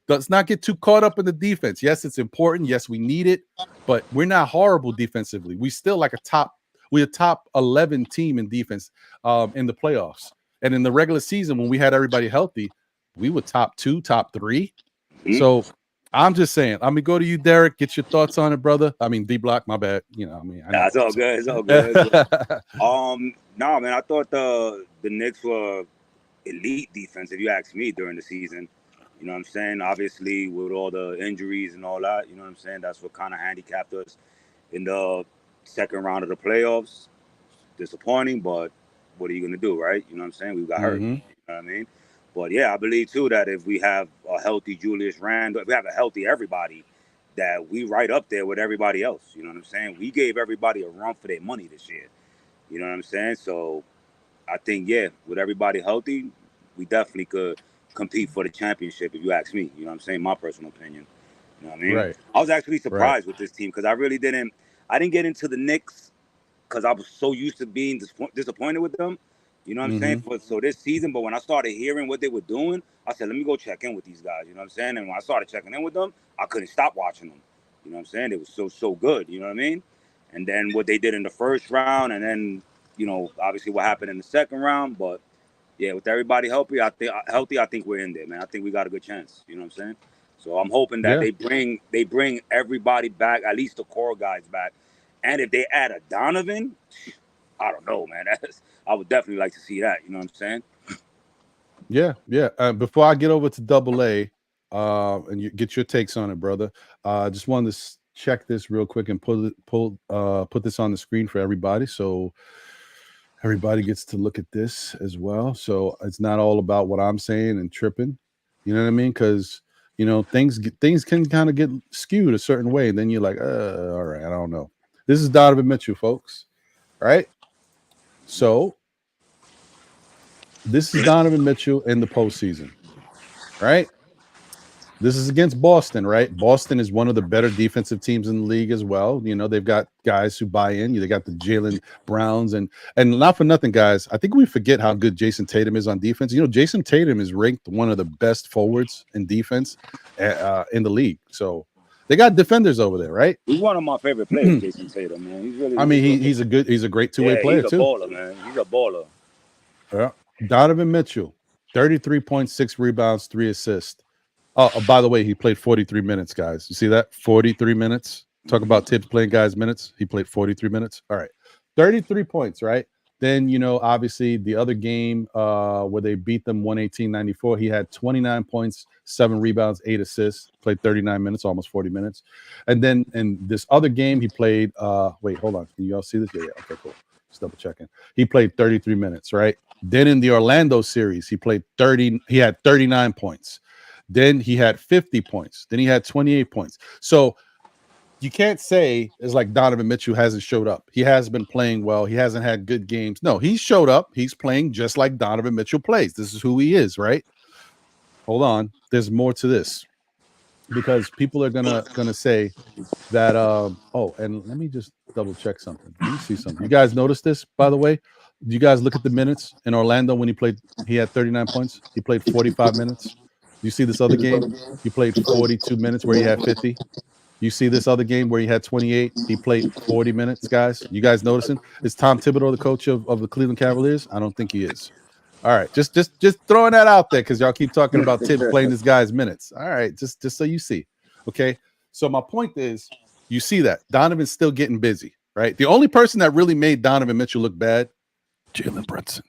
let's not get too caught up in the defense. Yes, it's important. Yes, we need it, but we're not horrible defensively. We still like we're a top 11 team in defense in the playoffs. And in the regular season, when we had everybody healthy, we were top 2, top 3. So I'm just saying, let me go to you, Derek. Get your thoughts on it, brother. I mean, D-Block, my bad. It's all good. It's all good. No, man, I thought the Knicks were elite defense, if you ask me, during the season. You know what I'm saying? Obviously, with all the injuries and all that, you know what I'm saying? That's what kind of handicapped us in the second round of the playoffs. Disappointing, but what are you going to do, right? You know what I'm saying? We got hurt. You know what I mean? But yeah, I believe too that if we have a healthy Julius Randle, if we have a healthy everybody, that we right up there with everybody else. You know what I'm saying? We gave everybody a run for their money this year. You know what I'm saying? So I think, yeah, with everybody healthy, we definitely could compete for the championship, if you ask me. You know what I'm saying? My personal opinion. You know what I mean? Right. I was actually surprised with this team because I didn't get into the Knicks because I was so used to being disappointed with them. You know what I'm saying? So this season, but when I started hearing what they were doing, I said, let me go check in with these guys. You know what I'm saying? And when I started checking in with them, I couldn't stop watching them. You know what I'm saying? It was so good. You know what I mean? And then what they did in the first round, and then, obviously what happened in the second round. But yeah, with everybody healthy, I think we're in there, man. I think we got a good chance. You know what I'm saying? So I'm hoping that they bring everybody back, at least the core guys back. And if they add a Donovan, I don't know, man. I would definitely like to see that. You know what I'm saying? Yeah, yeah. Before I get over to Double A, and you get your takes on it, brother. Just wanted to check this real quick and put this on the screen for everybody, so everybody gets to look at this as well. So it's not all about what I'm saying and tripping. You know what I mean? Because things can kind of get skewed a certain way, and then you're like, all right, I don't know. This is Donovan Mitchell, folks. Right? So this is Donovan Mitchell in the postseason. Right? This is against Boston, right? Boston is one of the better defensive teams in the league as well. They've got guys who buy in. They got the Jaylen Browns and not for nothing, guys. I think we forget how good Jason Tatum is on defense. Jason Tatum is ranked one of the best forwards in defense in the league. So they got defenders over there, right? He's one of my favorite players, Jason Tatum, man. He's really. I mean, he's a great two-way player too. He's a baller, man. He's a baller. Yeah. Donovan Mitchell, 33.6 rebounds, 3 assists. Oh, by the way, he played 43 minutes, guys. You see that? 43 minutes. Talk about Tibbs playing guys minutes. He played 43 minutes. All right. 33 points, right? Then, obviously the other game where they beat them 118-94, he had 29 points, 7 rebounds, 8 assists, played 39 minutes, almost 40 minutes. And then in this other game, he played, wait, hold on. Can you all see this? Yeah. Okay, cool. Just double checking. He played 33 minutes, right? Then in the Orlando series, he had 39 points. Then he had 50 points. Then he had 28 points. So you can't say it's like Donovan Mitchell hasn't showed up. He has been playing well. He hasn't had good games. No, he's showed up. He's playing just like Donovan Mitchell plays. This is who he is, right? Hold on. There's more to this because people are gonna say that. And let me just double check something. Let me see something. You guys notice this, by the way? Do you guys look at the minutes in Orlando when he played? He had 39 points. He played 45 minutes. You see this other game? He played 42 minutes where he had 50. You see this other game where he had 28. He played 40 minutes, guys. You guys noticing? Is Tom Thibodeau the coach of the Cleveland Cavaliers? I don't think he is. All right, just throwing that out there because y'all keep talking about Tibbs playing this guy's minutes. All right, just so you see. Okay, so my point is, you see that Donovan's still getting busy, right? The only person that really made Donovan Mitchell look bad, Jalen Brunson.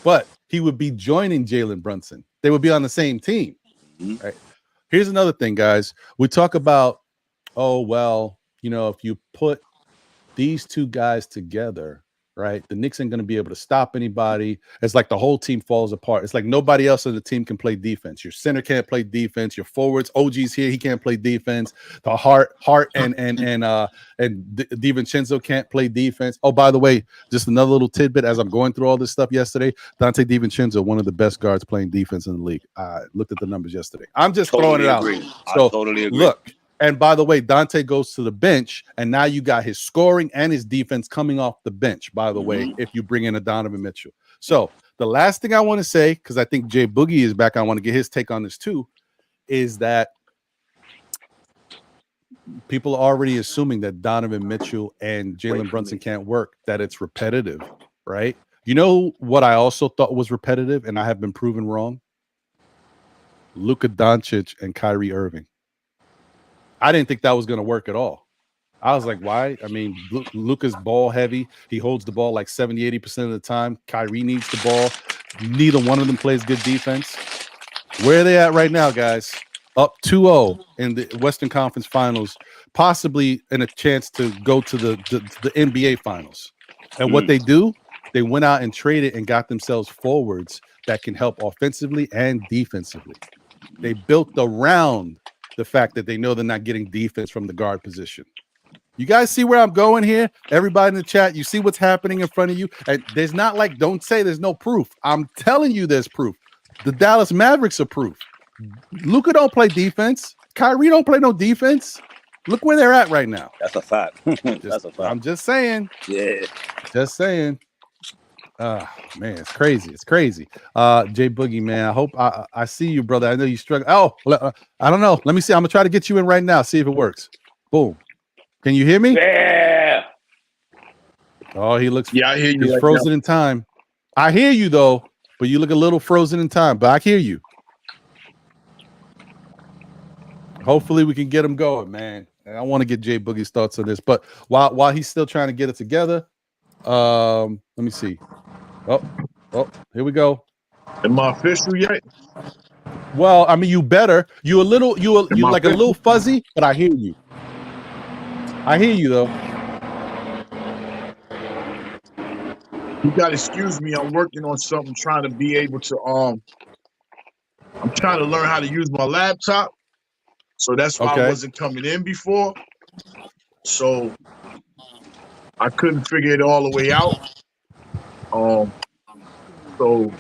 But he would be joining Jalen Brunson. They would be on the same team. Right. Here's another thing, guys. We talk about, if you put these two guys together, right, the Knicks ain't going to be able to stop anybody. It's like the whole team falls apart. It's like nobody else on the team can play defense. Your center can't play defense. Your forwards, OG's here, he can't play defense. The Hart and DiVincenzo can't play defense. Oh, by the way, just another little tidbit as I'm going through all this stuff yesterday. Dante DiVincenzo, one of the best guards playing defense in the league. I looked at the numbers yesterday. I'm just throwing it out. So I totally agree. Look. And by the way, Dante goes to the bench, and now you got his scoring and his defense coming off the bench, by the way, if you bring in a Donovan Mitchell. So the last thing I want to say, because I think Jay Boogie is back, I want to get his take on this too, is that people are already assuming that Donovan Mitchell and Jalen Brunson can't work, that it's repetitive, right? You know what I also thought was repetitive, and I have been proven wrong? Luka Doncic and Kyrie Irving. I didn't think that was going to work at all. I was like, why? I mean, Luka's ball heavy. He holds the ball like 70-80% of the time. Kyrie needs the ball. Neither one of them plays good defense. Where are they at right now, guys? Up 2-0 in the Western Conference Finals, possibly in a chance to go to the NBA Finals. And what they do, they went out and traded and got themselves forwards that can help offensively and defensively. They built around the fact that they know they're not getting defense from the guard position. You guys see where I'm going here? Everybody in the chat, you see what's happening in front of you? And there's not like, don't say there's no proof. I'm telling you there's proof. The Dallas Mavericks are proof. Luka don't play defense. Kyrie don't play no defense. Look where they're at right now. That's a fact. That's a fact. I'm just saying. Yeah. Just saying. Man, it's crazy. It's crazy. Jay Boogie, man, I hope I see you, brother. I know you struggle. I don't know. Let me see. I'm gonna try to get you in right now. See if it works. Boom. Can you hear me? Yeah. Oh, he looks. Yeah, I hear you. He's frozen in time. I hear you though, but you look a little frozen in time. But I hear you. Hopefully we can get him going, man. And I want to get Jay Boogie's thoughts on this. But while he's still trying to get it together, let me see. Oh, here we go. Am I official yet? Well, I mean, you better. You like a little fuzzy, but I hear you. I hear you though. You gotta excuse me. I'm working on something, trying to be able to I'm trying to learn how to use my laptop. So that's why I wasn't coming in before. So I couldn't figure it all the way out. So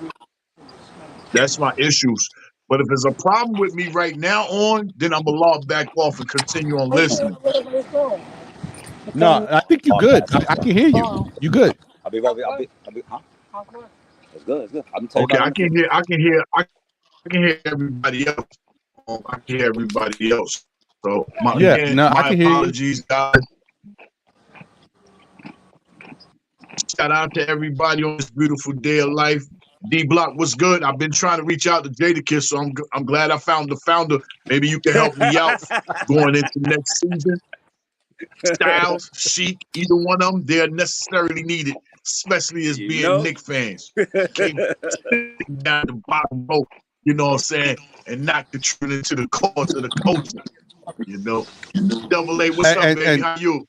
that's my issues. But if there's a problem with me right now then I'm gonna log back off and continue on listening. No, I think you're good. I can hear you. You good? I'll be right back. Huh? It's good. It's good. Okay, I can hear everybody else. I can hear everybody else. So my apologies, guys. Shout out to everybody on this beautiful day of life. D Block, what's good? I've been trying to reach out to Jadakiss, so I'm glad I found the founder. Maybe you can help me out going into next season. Styles, Sheik, either one of them, they're necessarily needed, especially as being Knicks fans. Down the bottom row, you know what I'm saying, and not contributing to the cause of the culture. You know, Double A, what's up, baby? How you?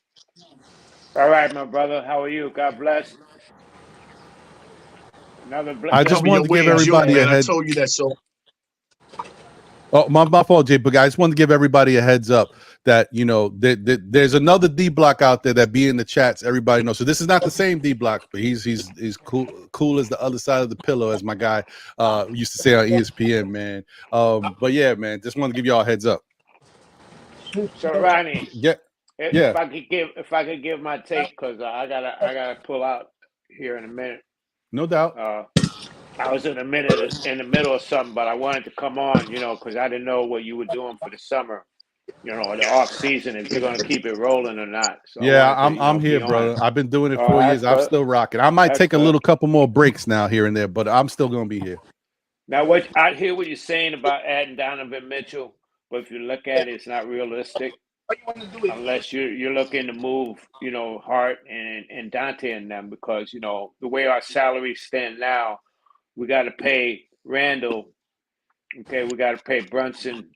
All right, my brother. How are you? God bless. I just wanted to give everybody a heads. I told you that, so. Oh, my fault, Jay. But I just wanted to give everybody a heads up that, you know, there's another D Block out there that be in the chats. Everybody knows. So this is not the same D Block, but he's cool as the other side of the pillow, as my guy used to say on ESPN, man. But yeah, man, just wanted to give y'all a heads up. So Ronnie, if I could give my take, because I gotta pull out here in a minute. No doubt. I was in the middle of something, but I wanted to come on, you know, because I didn't know what you were doing for the summer, you know, the off season, if you're going to keep it rolling or not. So yeah, I'm here, brother. I've been doing it 4 years. I'm still rocking. I might take a couple more breaks now here and there, but I'm still going to be here. Now, I hear what you're saying about adding Donovan Mitchell, but if you look at it, it's not realistic. Unless you're looking to move, you know, Hart and Dante and them, because, you know, the way our salaries stand now, we got to pay Randle. Okay, we got to pay Brunson.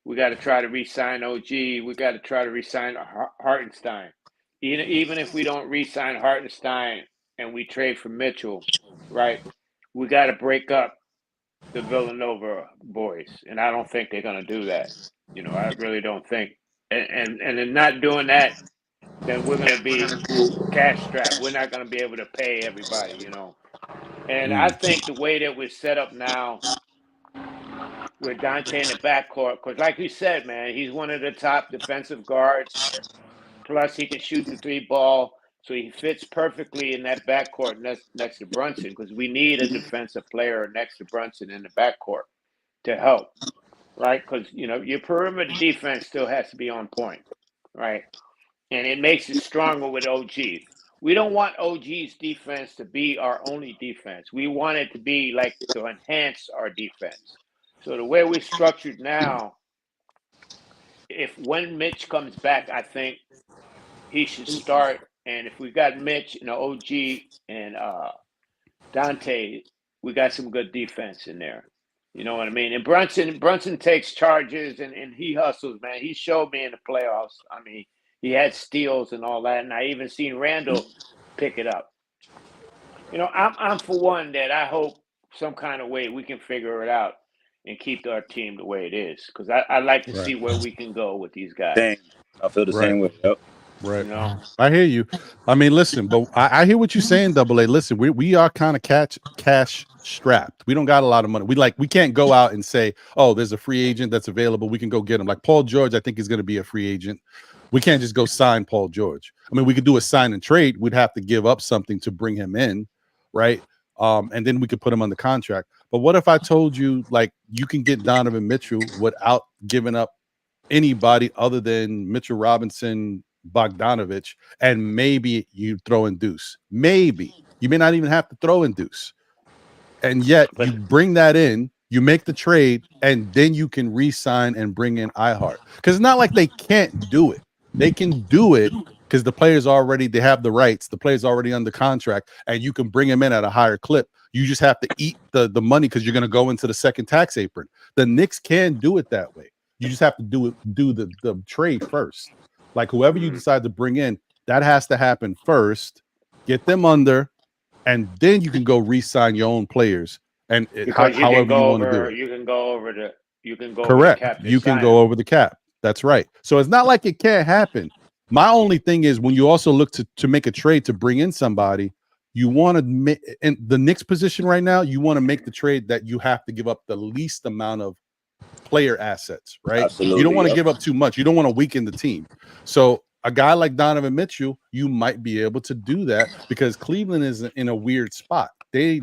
We got to try to re-sign OG. We got to try to re-sign Hartenstein. Even if we don't re-sign Hartenstein and we trade for Mitchell, right? We got to break up the Villanova boys, and I don't think they're going to do that. You know, I really don't think. And in not doing that, then we're going to be cash strapped. We're not going to be able to pay everybody, you know. And I think the way that we're set up now with Dante in the backcourt, because like you said, man, he's one of the top defensive guards. Plus, he can shoot the 3-ball. So he fits perfectly in that backcourt next to Brunson, because we need a defensive player next to Brunson in the backcourt to help, right? Because, you know, your perimeter defense still has to be on point, right? And it makes it stronger with OG. We don't want OG's defense to be our only defense. We want it to be like to enhance our defense. So the way we're structured now, when Mitch comes back, I think he should start. And if we got Mitch and OG and Dante, we got some good defense in there. You know what I mean? And Brunson takes charges and he hustles, man. He showed me in the playoffs. I mean, he had steals and all that, and I even seen Randle pick it up. You know, I'm for one that I hope some kind of way we can figure it out and keep our team the way it is, because I like to see where we can go with these guys. Same. I feel the same way. Yep. Right. You know? I hear you. I mean, listen, but I hear what you're saying, Double A. Listen, we are kind of cash strapped. We don't got a lot of money. We can't go out and say, oh, there's a free agent that's available. We can go get him. Like Paul George, I think is going to be a free agent. We can't just go sign Paul George. I mean, we could do a sign and trade. We'd have to give up something to bring him in, right? And then we could put him on the contract. But what if I told you, like, you can get Donovan Mitchell without giving up anybody other than Mitchell Robinson, Bogdanovich, and maybe you throw in Deuce. Maybe. You may not even have to throw in Deuce. And yet you bring that in, you make the trade, and then you can re-sign and bring in IHart. Because it's not like they can't do it. They can do it because the players already, they have the rights. The player's already under contract, and you can bring him in at a higher clip. You just have to eat the money because you're going to go into the second tax apron. The Knicks can do it that way. You just have to do the trade first. Like whoever you decide to bring in, that has to happen first. Get them under, and then you can go re-sign your own players. And however you want to do it. You can go over the correct. Over the cap you can go over the cap. That's right. So it's not like it can't happen. My only thing is when you also look to make a trade to bring in somebody, you want to in the Knicks position right now, you want to make the trade that you have to give up the least amount of player assets, right? Absolutely, you don't want to give up too much. You don't want to weaken the team. So a guy like Donovan Mitchell, you might be able to do that because Cleveland is in a weird spot. They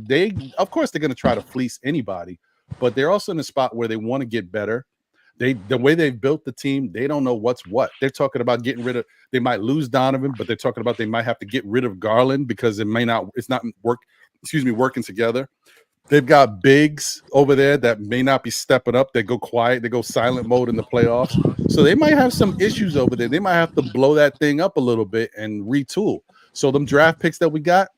of course they're going to try to fleece anybody, but they're also in a spot where they want to get better. The way they've built the team, they don't know what's what. They're talking about getting rid of, they might lose Donovan, but they're talking about they might have to get rid of Garland because it's not working together. They've got bigs over there that may not be stepping up. They go quiet, they go silent mode in the playoffs. So they might have some issues over there. They might have to blow that thing up a little bit and retool. So them draft picks that we got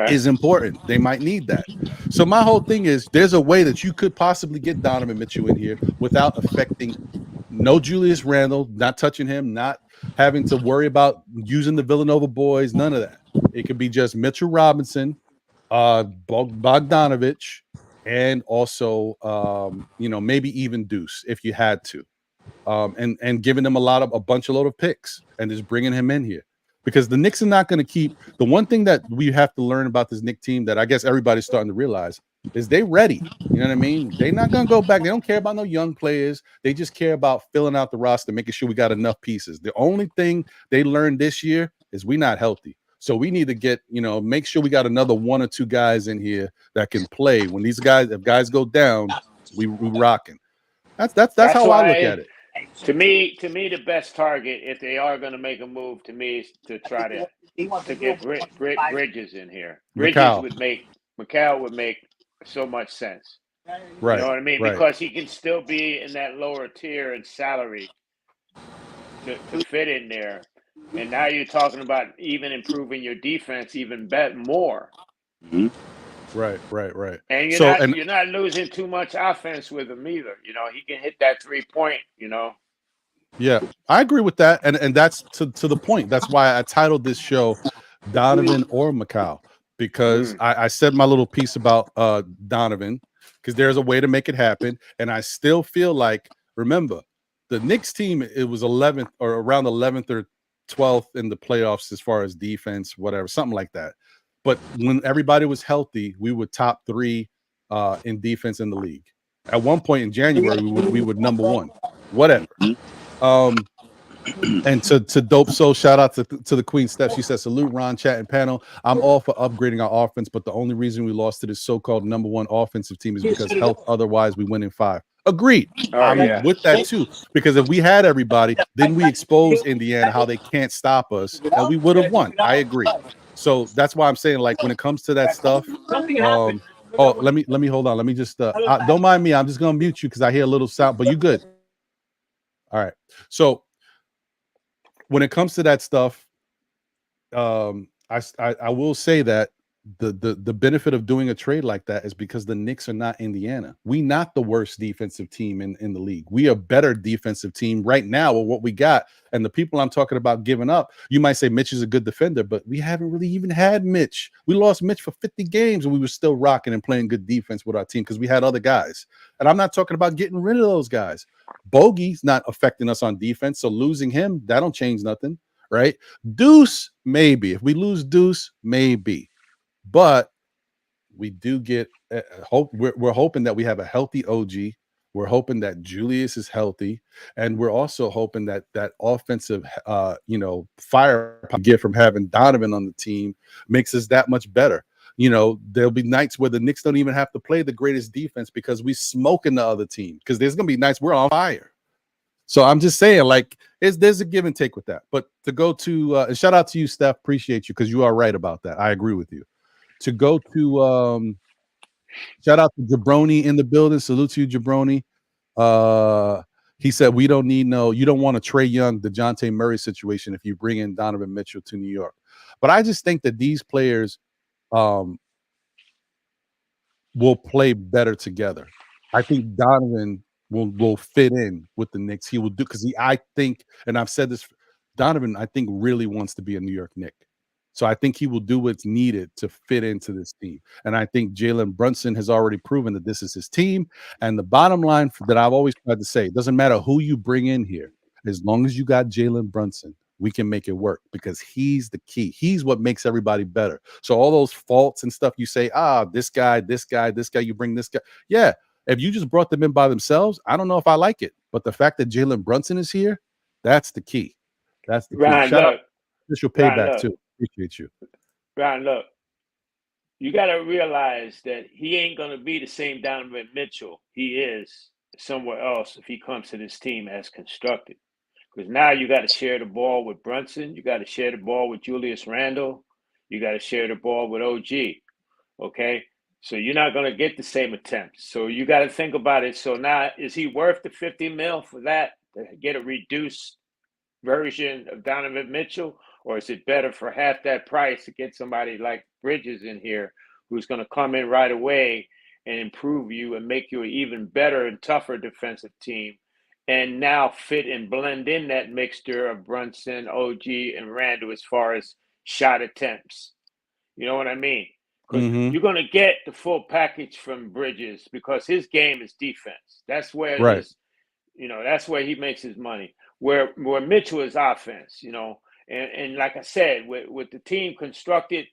is important. They might need that. So my whole thing is there's a way that you could possibly get Donovan Mitchell in here without affecting no Julius Randle, not touching him, not having to worry about using the Villanova boys, none of that. It could be just Mitchell Robinson, Bogdanovich, and also maybe even Deuce if you had to, and giving them a bunch of picks and just bringing him in here because the Knicks are not going to keep. The one thing that we have to learn about this Knicks team that I guess everybody's starting to realize is they ready. You know what I mean? They're not going to go back. They don't care about no young players. They just care about filling out the roster, making sure we got enough pieces. The only thing they learned this year is we're not healthy. So we need to get, make sure we got another one or two guys in here that can play. When if guys go down, we rocking. That's how I look at it. To me, the best target, if they are going to make a move, to me, is to try to get Bridges in here. Mikal would make so much sense. Right. You know what I mean? Right. Because he can still be in that lower tier and salary to fit in there. And now you're talking about even improving your defense even more. Mm-hmm. Right. And you're not losing too much offense with him either. He can hit that 3-point. Yeah, I agree with that, and that's to the point. That's why I titled this show "Donovan or Mikal," because I said my little piece about Donovan because there's a way to make it happen, and I still feel like remember the Knicks team. It was 11th or around 11th or 12th in the playoffs as far as defense, whatever, something like that. But when everybody was healthy, we were top 3 in defense in the league. At one point in January, we were number 1. Whatever. And to Dope Soul, shout out to the Queen Steph. She says, salute Ron, chat, and panel. I'm all for upgrading our offense, but the only reason we lost to this so-called number 1 offensive team is because health. Otherwise, we win in 5. Agreed. I'm with that too. Because if we had everybody, then we expose Indiana how they can't stop us, and we would have won. I agree. So that's why I'm saying, like, when it comes to that stuff, let me hold on. Let me just don't mind me. I'm just gonna mute you because I hear a little sound, but you good. All right. So when it comes to that stuff, I will say that the benefit of doing a trade like that is because the Knicks are not Indiana. We not the worst defensive team in the league. We are a better defensive team right now with what we got. And the people I'm talking about giving up, you might say Mitch is a good defender, but we haven't really even had Mitch. We lost Mitch for 50 games and we were still rocking and playing good defense with our team because we had other guys. And I'm not talking about getting rid of those guys. Bogey's not affecting us on defense, so losing him, that don't change nothing, right? Deuce, maybe. If we lose Deuce, maybe. But we do get hope. We're hoping that we have a healthy OG. We're hoping that Julius is healthy, and we're also hoping that that offensive, fire get from having Donovan on the team makes us that much better. There'll be nights where the Knicks don't even have to play the greatest defense because we smoking the other team. Because there's gonna be nights we're on fire. So I'm just saying, like, there's a give and take with that. But to go to and shout out to you, Steph. Appreciate you because you are right about that. I agree with you. To go to Shout out to Jabroni in the building. Salute to you, Jabroni. He said, you don't want a Trae Young, DeJounte Murray situation if you bring in Donovan Mitchell to New York. But I just think that these players will play better together. I think Donovan will fit in with the Knicks. He will do, because I think, and I've said this, Donovan, I think, really wants to be a New York Knick. So I think he will do what's needed to fit into this team. And I think Jalen Brunson has already proven that this is his team. And the bottom line that I've always tried to say, it doesn't matter who you bring in here, as long as you got Jalen Brunson, we can make it work, because he's the key. He's what makes everybody better. So all those faults and stuff you say, this guy, you bring this guy. Yeah, if you just brought them in by themselves, I don't know if I like it. But the fact that Jalen Brunson is here, that's the key. That's the key. Ryan, Shout look, out official payback Ryan, too. Appreciate you. Ryan, look, you got to realize that he ain't going to be the same Donovan Mitchell he is somewhere else if he comes to this team as constructed. Because now you got to share the ball with Brunson. You got to share the ball with Julius Randle. You got to share the ball with OG. Okay? So you're not going to get the same attempts. So you got to think about it. So now, is he worth the $50 million for that, to get a reduced version of Donovan Mitchell? Or is it better for half that price to get somebody like Bridges in here who's going to come in right away and improve you and make you an even better and tougher defensive team, and now fit and blend in that mixture of Brunson, OG, and Randle as far as shot attempts? You know what I mean? Because you're going to get the full package from Bridges, because his game is defense. That's where that's where he makes his money. Where Mitchell is offense, and like I said, with the team constructed,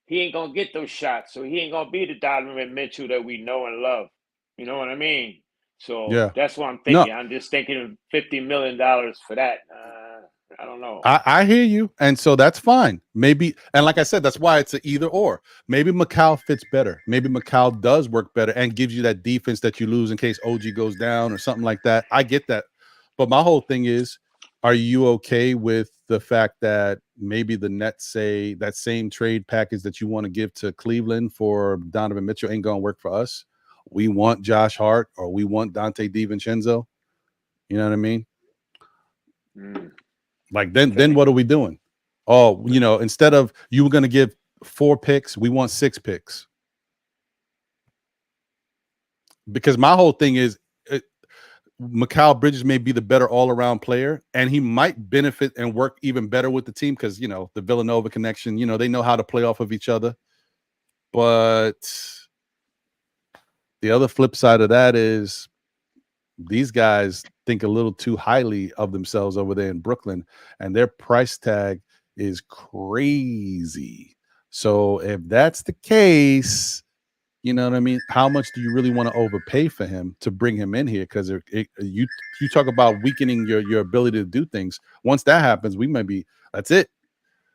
he ain't gonna get those shots. So he ain't gonna be the Donovan Mitchell that we know and love. You know what I mean? So that's what I'm thinking. I'm just thinking of $50 million for that. I don't know. I hear you. And so that's fine. Maybe, and like I said, that's why it's an either or. Maybe Mikal fits better. Maybe Mikal does work better and gives you that defense that you lose in case OG goes down or something like that. I get that. But my whole thing is, are you okay with the fact that maybe the Nets say that same trade package that you want to give to Cleveland for Donovan Mitchell ain't going to work for us? We want Josh Hart, or we want Dante DiVincenzo. You know what I mean? Like, then what are we doing? Oh, instead of you were going to give 4 picks, we want 6 picks. Because my whole thing is, Mikal Bridges may be the better all-around player, and he might benefit and work even better with the team because, the Villanova connection, they know how to play off of each other. But the other flip side of that is these guys think a little too highly of themselves over there in Brooklyn, and their price tag is crazy. So if that's the case, you know what I mean? How much do you really want to overpay for him to bring him in here? Because you talk about weakening your ability to do things. Once that happens, that's it.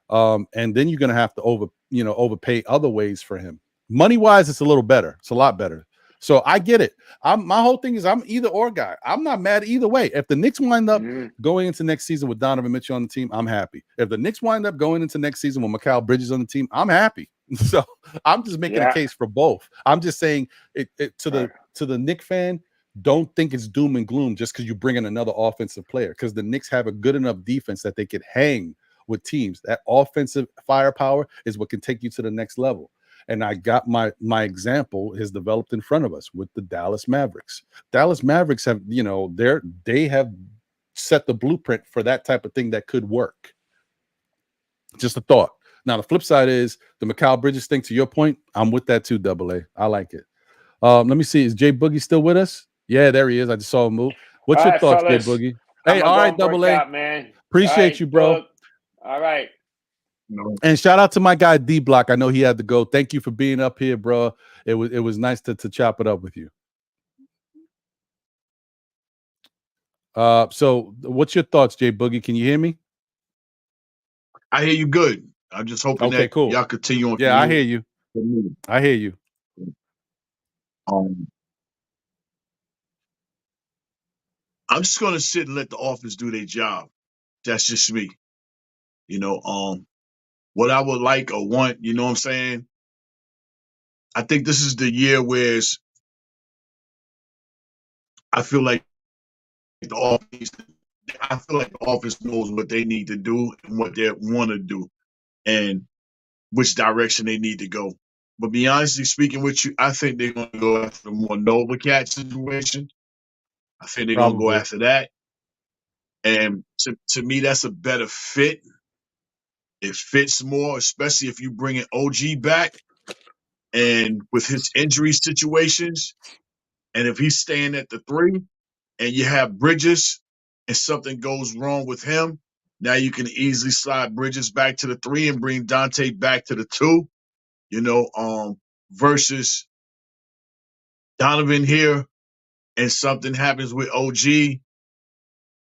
And then you're gonna have to overpay other ways for him. Money wise, it's a little better. It's a lot better. So I get it. My whole thing is I'm either or guy. I'm not mad either way. If the Knicks wind up going into next season with Donovan Mitchell on the team, I'm happy. If the Knicks wind up going into next season with Mikal Bridges on the team, I'm happy. So I'm just making a case for both. I'm just saying it to the Knicks fan, don't think it's doom and gloom just because you bring in another offensive player, because the Knicks have a good enough defense that they could hang with teams. That offensive firepower is what can take you to the next level. And I got my example has developed in front of us with the Dallas Mavericks. Dallas Mavericks have, they have set the blueprint for that type of thing that could work. Just a thought. Now, the flip side is the Mikal Bridges thing, to your point, I'm with that too, Double A. I like it. Let me see. Is Jay Boogie still with us? Yeah, there he is. I just saw him move. What's your thoughts, fellas? Jay Boogie? Hey, all right, Double A. Man. Appreciate you, bro. All right. And shout out to my guy D Block. I know he had to go. Thank you for being up here, bro. It was nice to chop it up with you. So what's your thoughts, Jay Boogie? Can you hear me? I hear you good. I'm just hoping that cool. Y'all continue on. Yeah, I hear you. I hear you. I'm just gonna sit and let the offense do their job. That's just me. What I would like or want, you know what I'm saying? I think this is the year where I feel like the office knows what they need to do and what they want to do and which direction they need to go. But be honestly speaking with you, I think they're going to go after the more Nova Cat situation. I think they're going to go after that. And to me, that's a better fit. It fits more, especially if you bring an OG back and with his injury situations. And if he's staying at the 3 and you have Bridges and something goes wrong with him, now you can easily slide Bridges back to the 3 and bring Dante back to the 2, versus Donovan here and something happens with OG.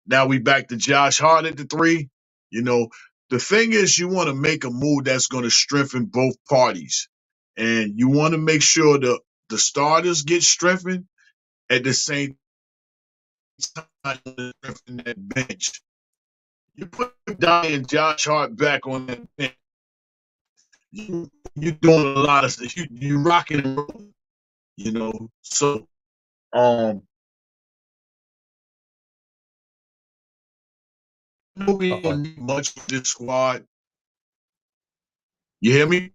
Now we back to Josh Hart at the 3. The thing is you want to make a move that's going to strengthen both parties. And you want to make sure the starters get strengthened at the same time strengthen that bench. You put Donnie and Josh Hart back on that bench. You're doing a lot of stuff. You rocking and rolling, So we don't need much with this squad. You hear me?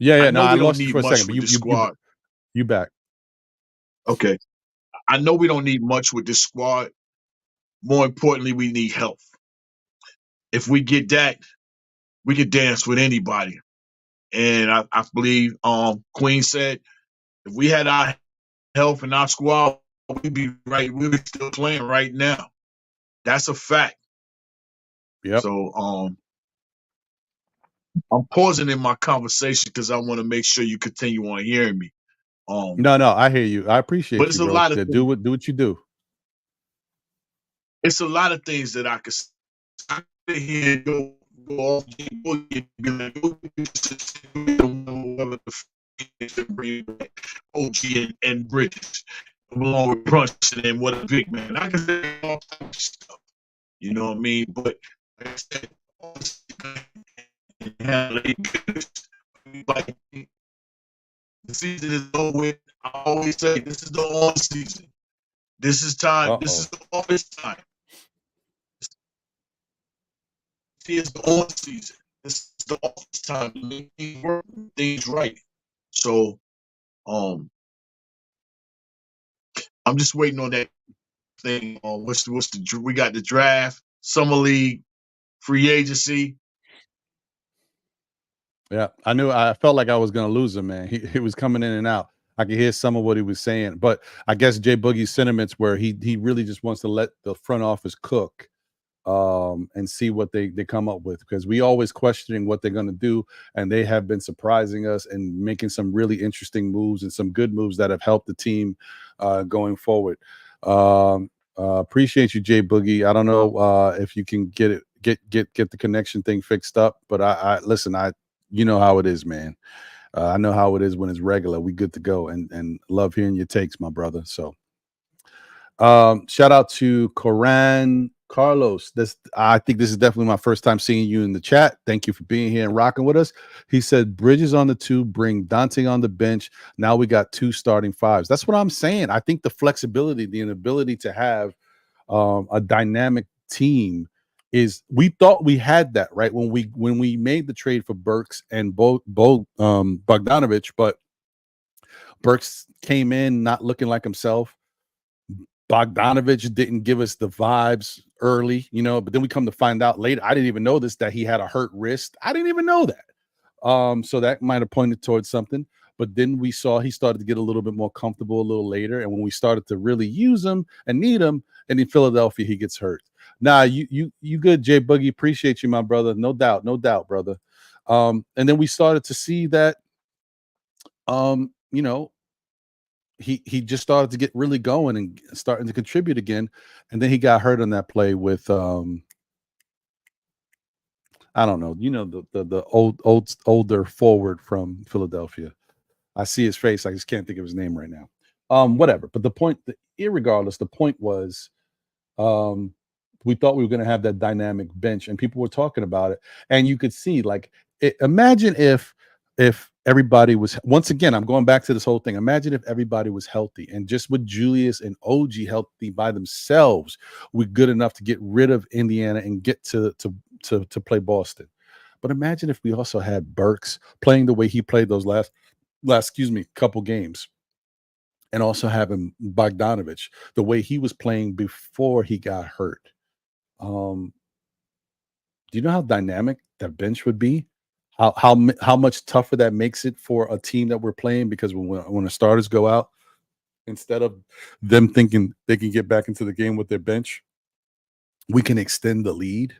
Yeah. No, I lost you for a second, but you back. Okay. I know we don't need much with this squad. More importantly, we need health. If we get that, we can dance with anybody. And I believe Queen said if we had our health in our squad, we'd be right. We'd be still playing right now. That's a fact. Yeah. So I'm pausing in my conversation because I want to make sure you continue on hearing me. No, I hear you. I appreciate you, but it's bro. a lot of do what you do. It's a lot of things that I could sit here and go off and be like, OG and British along with Brunson and what a big man. I can say all type of stuff. You know what I mean? But like I said, like the season is over with. I always say this is the on season. This is time. This is the office time. It's the on season. This is the office time to make things work, things right. So, I'm just waiting on that thing. We got the draft, summer league, free agency. Yeah, I felt like I was gonna lose him, man. He was coming in and out. I could hear some of what he was saying, but I guess Jay Boogie's sentiments where he really just wants to let the front office cook and see what they come up with, because we always questioning what they're going to do, and they have been surprising us and making some really interesting moves and some good moves that have helped the team going forward. Appreciate you, Jay Boogie. I don't know if you can get the connection thing fixed up, but I listen, you know how it is, man. I know how it is when it's regular. We good to go, and love hearing your takes, my brother. So shout out to Coran Carlos. I think this is definitely my first time seeing you in the chat. Thank you for being here and rocking with us. He said Bridges on the 2, bring Dante on the bench. Now we got 2 starting 5s. That's what I'm saying. I think the flexibility, the inability to have a dynamic team is, we thought we had that, right? When we made the trade for Burks and Bogdanovich, but Burks came in not looking like himself. Bogdanovich didn't give us the vibes early, but then we come to find out later, I didn't even know this, that he had a hurt wrist. I didn't even know that. So that might have pointed towards something. But then we saw he started to get a little bit more comfortable a little later. And when we started to really use him and need him, and in Philadelphia, he gets hurt. Nah, you good, Jay Boogie. Appreciate you, my brother. No doubt, brother. And then we started to see that, he just started to get really going and starting to contribute again. And then he got hurt on that play with I don't know, the older forward from Philadelphia. I see his face, I just can't think of his name right now. Whatever. But the point, irregardless, the point was we thought we were going to have that dynamic bench, and people were talking about it. And you could see, like, imagine if everybody was, once again, I'm going back to this whole thing. Imagine if everybody was healthy, and just with Julius and OG healthy by themselves, we're good enough to get rid of Indiana and get to play Boston. But imagine if we also had Burks playing the way he played those last couple games, and also having Bogdanovich the way he was playing before he got hurt. Do you know how dynamic that bench would be? How much tougher that makes it for a team that we're playing, because when the starters go out, instead of them thinking they can get back into the game with their bench, we can extend the lead.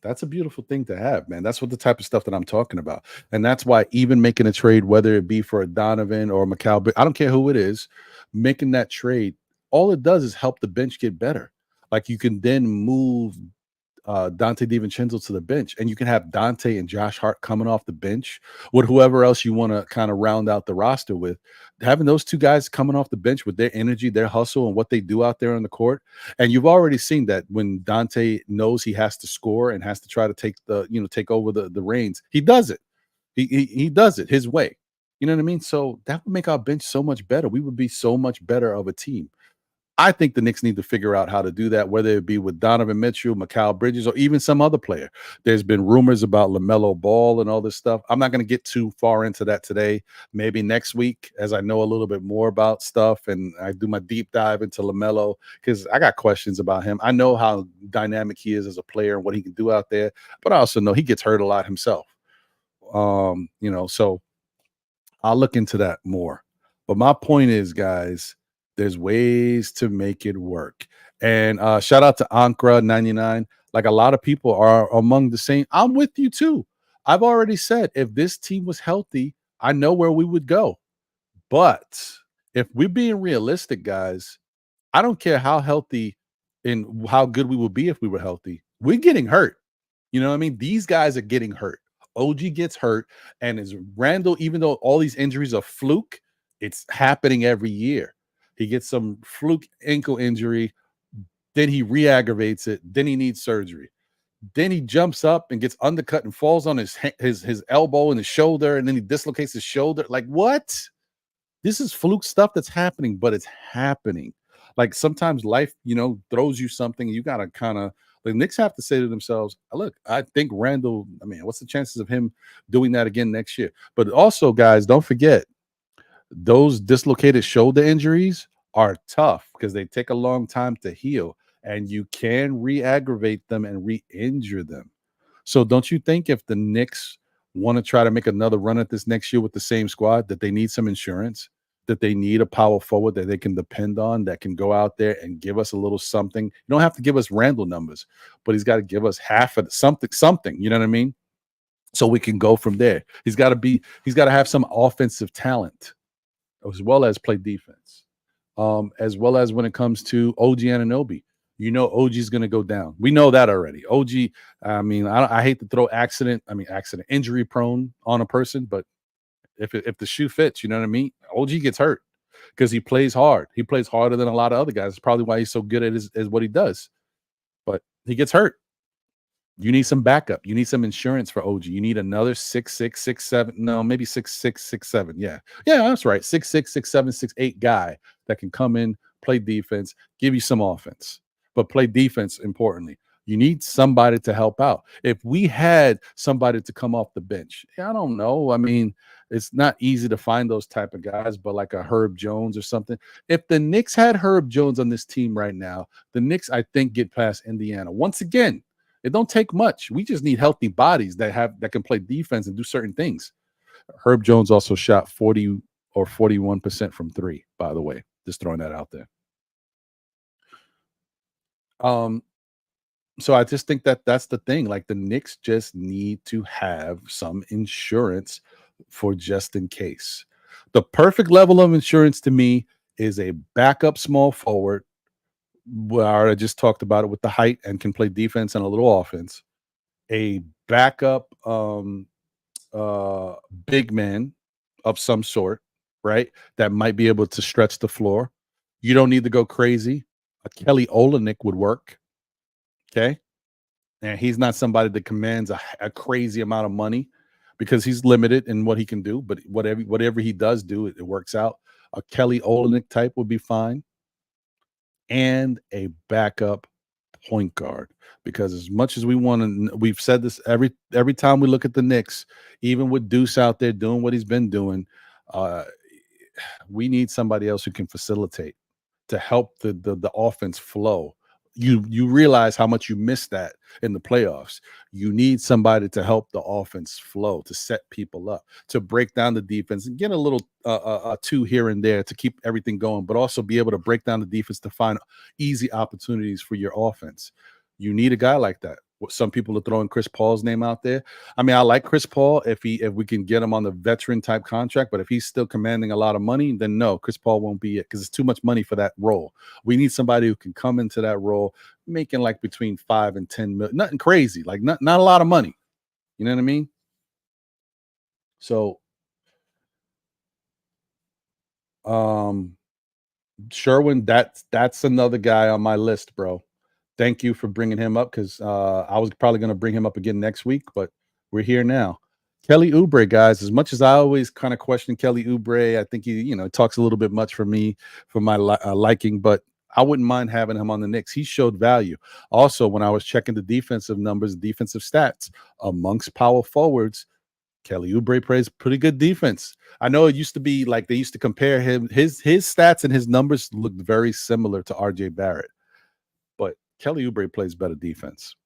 That's a beautiful thing to have, man. That's what the type of stuff that I'm talking about. And that's why even making a trade, whether it be for a Donovan or a Mikal, I don't care who it is, making that trade, all it does is help the bench get better. Like, you can then move Dante DiVincenzo to the bench, and you can have Dante and Josh Hart coming off the bench with whoever else you want to kind of round out the roster with. Having those two guys coming off the bench with their energy, their hustle, and what they do out there on the court. And you've already seen that when Dante knows he has to score and has to try to take over the reins, he does it. He does it his way. You know what I mean? So that would make our bench so much better. We would be so much better of a team. I think the Knicks need to figure out how to do that, whether it be with Donovan Mitchell, Mikal Bridges, or even some other player. There's been rumors about LaMelo Ball and all this stuff. I'm not going to get too far into that today. Maybe next week, as I know a little bit more about stuff and I do my deep dive into LaMelo, because I got questions about him. I know how dynamic he is as a player and what he can do out there, but I also know he gets hurt a lot himself. So I'll look into that more. But my point is, guys, there's ways to make it work. And shout out to Ankra99. Like, a lot of people are among the same. I'm with you too. I've already said, if this team was healthy, I know where we would go. But if we're being realistic, guys, I don't care how healthy and how good we would be if we were healthy. We're getting hurt. You know what I mean? These guys are getting hurt. OG gets hurt, and is Randle, even though all these injuries are fluke, it's happening every year. He gets some fluke ankle injury, then he re-aggravates it, then he needs surgery. Then he jumps up and gets undercut and falls on his elbow and his shoulder, and then he dislocates his shoulder. Like, what? This is fluke stuff that's happening, but it's happening. Like, sometimes life, throws you something, and you got to kind of, the Knicks have to say to themselves, look, I think Randle, what's the chances of him doing that again next year? But also, guys, don't forget, those dislocated shoulder injuries are tough because they take a long time to heal, and you can re-aggravate them and re-injure them. So don't you think if the Knicks want to try to make another run at this next year with the same squad, that they need some insurance, that they need a power forward that they can depend on, that can go out there and give us a little something? You don't have to give us Randle numbers, but he's got to give us half of something, you know what I mean? So we can go from there. He's got to have some offensive talent, as well as play defense, as well as when it comes to OG Anunoby. OG is going to go down. We know that already. OG, I hate to throw injury prone on a person, but if the shoe fits, you know what I mean? OG gets hurt because he plays hard. He plays harder than a lot of other guys. It's probably why he's so good at what he does. But he gets hurt. You need some backup. You need some insurance for OG. You need another 6'6", 6'7". No, maybe 6'6", 6'7". Yeah, that's right. 6'6", 6'7", 6'8" guy that can come in, play defense, give you some offense, but play defense. Importantly, you need somebody to help out. If we had somebody to come off the bench, I don't know. It's not easy to find those type of guys, but like a Herb Jones or something. If the Knicks had Herb Jones on this team right now, the Knicks, I think, get past Indiana. Once again, it don't take much. We just need healthy bodies that can play defense and do certain things. Herb Jones also shot 40 or 41% from three, by the way. Just throwing that out there. So I just think that's the thing. Like, the Knicks just need to have some insurance for just in case. The perfect level of insurance to me is a backup small forward, where I just talked about it, with the height and can play defense and a little offense. A backup big man of some sort, right? That might be able to stretch the floor. You don't need to go crazy. A Kelly Olynyk would work. Okay. And he's not somebody that commands a crazy amount of money, because he's limited in what he can do. But whatever he does do, it works out. A Kelly Olynyk type would be fine, and a backup point guard. Because as much as we want to, we've said this every time we look at the Knicks, even with Deuce out there doing what he's been doing, we need somebody else who can facilitate to help the offense flow. You realize how much you missed that in the playoffs. You need somebody to help the offense flow, to set people up, to break down the defense and get a little two here and there to keep everything going, but also be able to break down the defense to find easy opportunities for your offense. You need a guy like that. Some people are throwing Chris Paul's name out there. I mean, I like Chris Paul if we can get him on the veteran type contract, but if he's still commanding a lot of money, then no, Chris Paul won't be it because it's too much money for that role. We need somebody who can come into that role making like between 5 and 10 million, nothing crazy, like not a lot of money. You know what I mean? So, Sherwin, that's another guy on my list, bro. Thank you for bringing him up because I was probably going to bring him up again next week, but we're here now. Kelly Oubre, guys, as much as I always kind of question Kelly Oubre, I think he, talks a little bit much for me, for my liking, but I wouldn't mind having him on the Knicks. He showed value. Also, when I was checking the defensive numbers, defensive stats, amongst power forwards, Kelly Oubre plays pretty good defense. I know it used to be like they used to compare him. His stats and his numbers looked very similar to RJ Barrett. But Kelly Oubre plays better defense.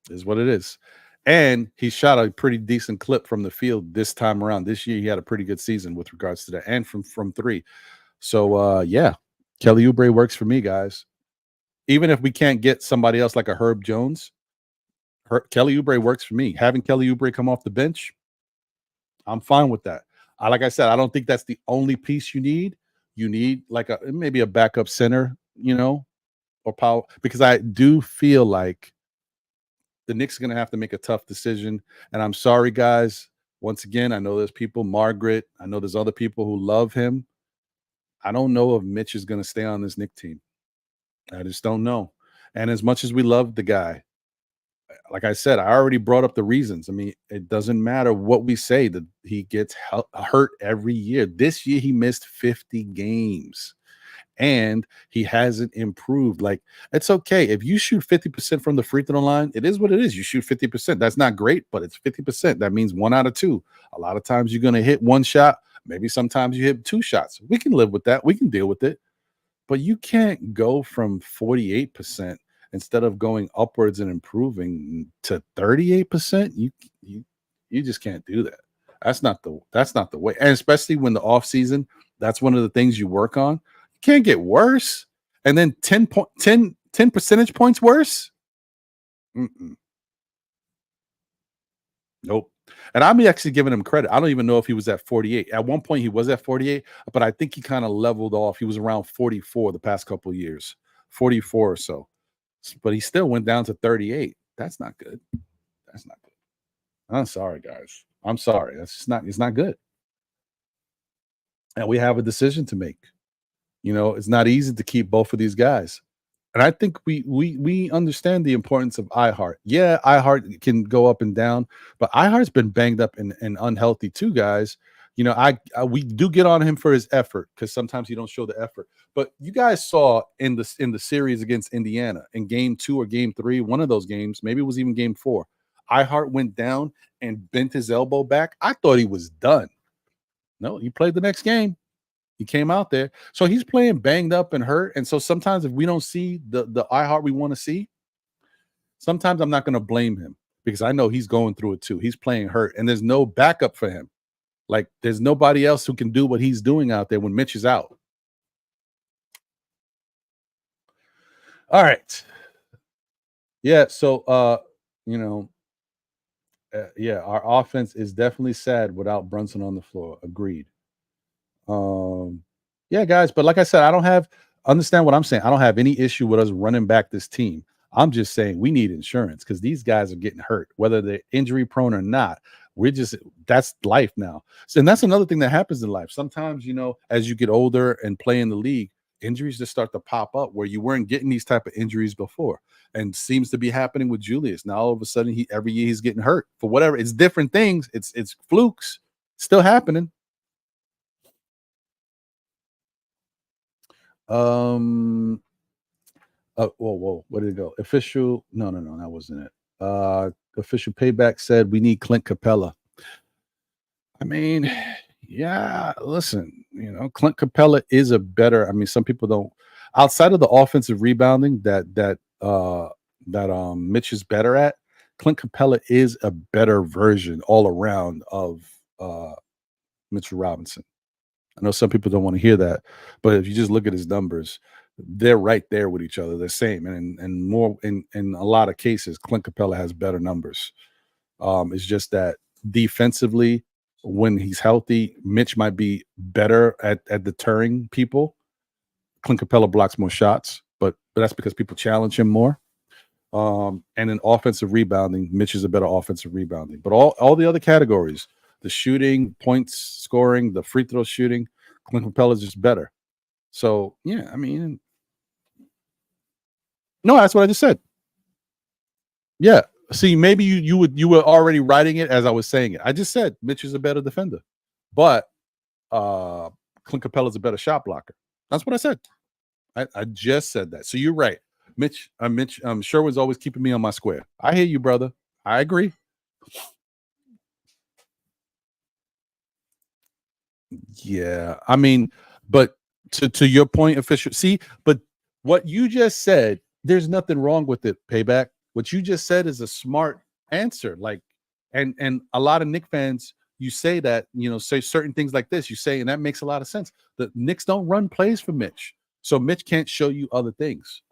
Is what it is. And he shot a pretty decent clip from the field this time around. This year, he had a pretty good season with regards to that and from three. So, yeah, Kelly Oubre works for me, guys. Even if we can't get somebody else like a Herb Jones, Kelly Oubre works for me. Having Kelly Oubre come off the bench, I'm fine with that. Like I said, I don't think that's the only piece you need. You need like maybe a backup center, or power, because I do feel like the Knicks are going to have to make a tough decision. And I'm sorry, guys. Once again, I know there's people, Margaret, I know there's other people who love him. I don't know if Mitch is going to stay on this Knicks team. I just don't know. And as much as we love the guy, like I said, I already brought up the reasons. I mean, it doesn't matter what we say, that he gets hurt every year. This year, he missed 50 games. And he hasn't improved. Like, it's okay. If you shoot 50% from the free throw line, it is what it is. You shoot 50%. That's not great, but it's 50%. That means 1 out of 2. A lot of times you're going to hit 1 shot. Maybe sometimes you hit 2 shots. We can live with that. We can deal with it. But you can't go from 48% instead of going upwards and improving to 38%. You just can't do that. That's not the way. And especially when the offseason, that's one of the things you work on. Can't get worse. And then 10 percentage points worse. Nope. And I'm actually giving him credit. I don't even know if he was at 48. At one point he was at 48, but I think he kind of leveled off. He was around 44 the past couple of years, 44 or so. But he still went down to 38. That's not good. That's not good. I'm sorry, guys. I'm sorry. It's not good. And we have a decision to make. It's not easy to keep both of these guys. And I think we understand the importance of IHart. Yeah, IHart can go up and down, but IHart's been banged up and unhealthy too, guys. We do get on him for his effort because sometimes he don't show the effort. But you guys saw in the series against Indiana in game 2 or game 3, one of those games, maybe it was even game 4, IHart went down and bent his elbow back. I thought he was done. No, he played the next game. He came out there. So he's playing banged up and hurt. And so sometimes if we don't see the IHart we want to see, sometimes I'm not going to blame him because I know he's going through it too. He's playing hurt and there's no backup for him. Like there's nobody else who can do what he's doing out there when Mitch is out. All right. Yeah. So, yeah, our offense is definitely sad without Brunson on the floor. Agreed. Yeah, guys, but like I said, understand what I'm saying. I don't have any issue with us running back this team. I'm just saying we need insurance because these guys are getting hurt, whether they're injury prone or not. That's life now. So, and that's another thing that happens in life. Sometimes, as you get older and play in the league, injuries just start to pop up where you weren't getting these type of injuries before, and seems to be happening with Julius. Now all of a sudden, every year he's getting hurt for whatever. It's different things. It's flukes still happening. Whoa, where did it go? Official? No, that wasn't it. Official Payback said we need Clint Capella. I mean, yeah, listen, Clint Capella is a better. I mean, some people don't, outside of the offensive rebounding that Mitch is better at. Clint Capella is a better version all around of Mitchell Robinson. I know some people don't want to hear that, but if you just look at his numbers, they're right there with each other. They're the same, and more in a lot of cases, Clint Capella has better numbers. It's just that defensively, when he's healthy, Mitch might be better at deterring people. Clint Capella blocks more shots, but that's because people challenge him more. And in offensive rebounding, Mitch is a better offensive rebounding. But all the other categories, the shooting, points, scoring, the free throw shooting, Clint Capella is just better. So, yeah, I mean, no, that's what I just said. Yeah. See, maybe you were already writing it as I was saying it. I just said Mitch is a better defender, but Clint Capella is a better shot blocker. That's what I said. I just said that. So you're right. Mitch Sherwood's always keeping me on my square. I hear you, brother. I agree. Yeah, I mean, but to your point, official. See, but what you just said, there's nothing wrong with it. Payback. What you just said is a smart answer. Like, and a lot of Knicks fans, you say that, say certain things like this. You say, and that makes a lot of sense. The Knicks don't run plays for Mitch, so Mitch can't show you other things.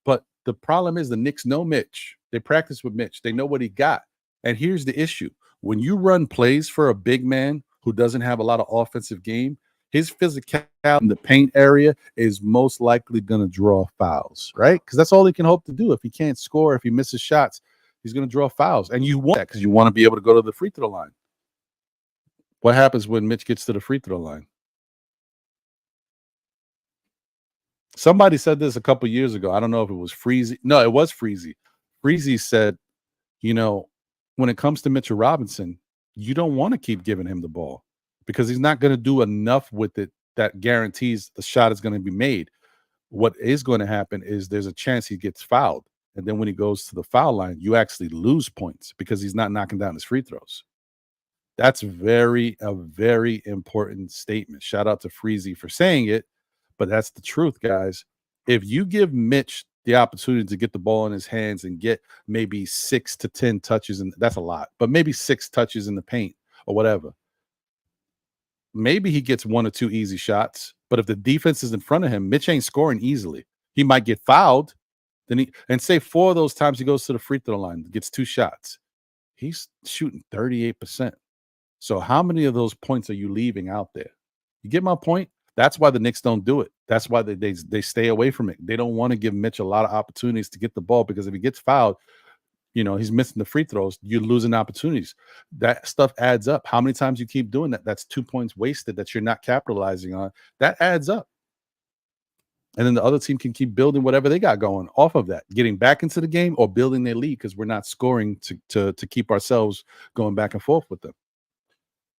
But the problem is the Knicks know Mitch. They practice with Mitch. They know what he got. And here's the issue: when you run plays for a big man who doesn't have a lot of offensive game, his physicality in the paint area is most likely going to draw fouls, right? Because that's all he can hope to do. If he can't score, if he misses shots, he's going to draw fouls. And you want that because you want to be able to go to the free throw line. What happens when Mitch gets to the free throw line? Somebody said this a couple years ago. I don't know if it was Freezy. No, it was Freezy. Freezy said, when it comes to Mitchell Robinson, you don't want to keep giving him the ball because he's not going to do enough with it that guarantees the shot is going to be made. What is going to happen is there's a chance he gets fouled. And then when he goes to the foul line, you actually lose points because he's not knocking down his free throws. That's a very important statement. Shout out to Freezy for saying it, but that's the truth, guys. If you give Mitch the opportunity to get the ball in his hands and get maybe 6 to 10 touches, and that's a lot, but maybe 6 touches in the paint or whatever, maybe he gets 1 or 2 easy shots. But if the defense is in front of him, Mitch ain't scoring easily. He might get fouled. And say 4 of those times he goes to the free throw line, gets 2 shots. He's shooting 38%. So how many of those points are you leaving out there? You get my point? That's why the Knicks don't do it. That's why they stay away from it. They don't want to give Mitch a lot of opportunities to get the ball because if he gets fouled, he's missing the free throws. You're losing opportunities. That stuff adds up. How many times you keep doing that? That's 2 points wasted that you're not capitalizing on. That adds up. And then the other team can keep building whatever they got going off of that, getting back into the game or building their lead because we're not scoring to keep ourselves going back and forth with them.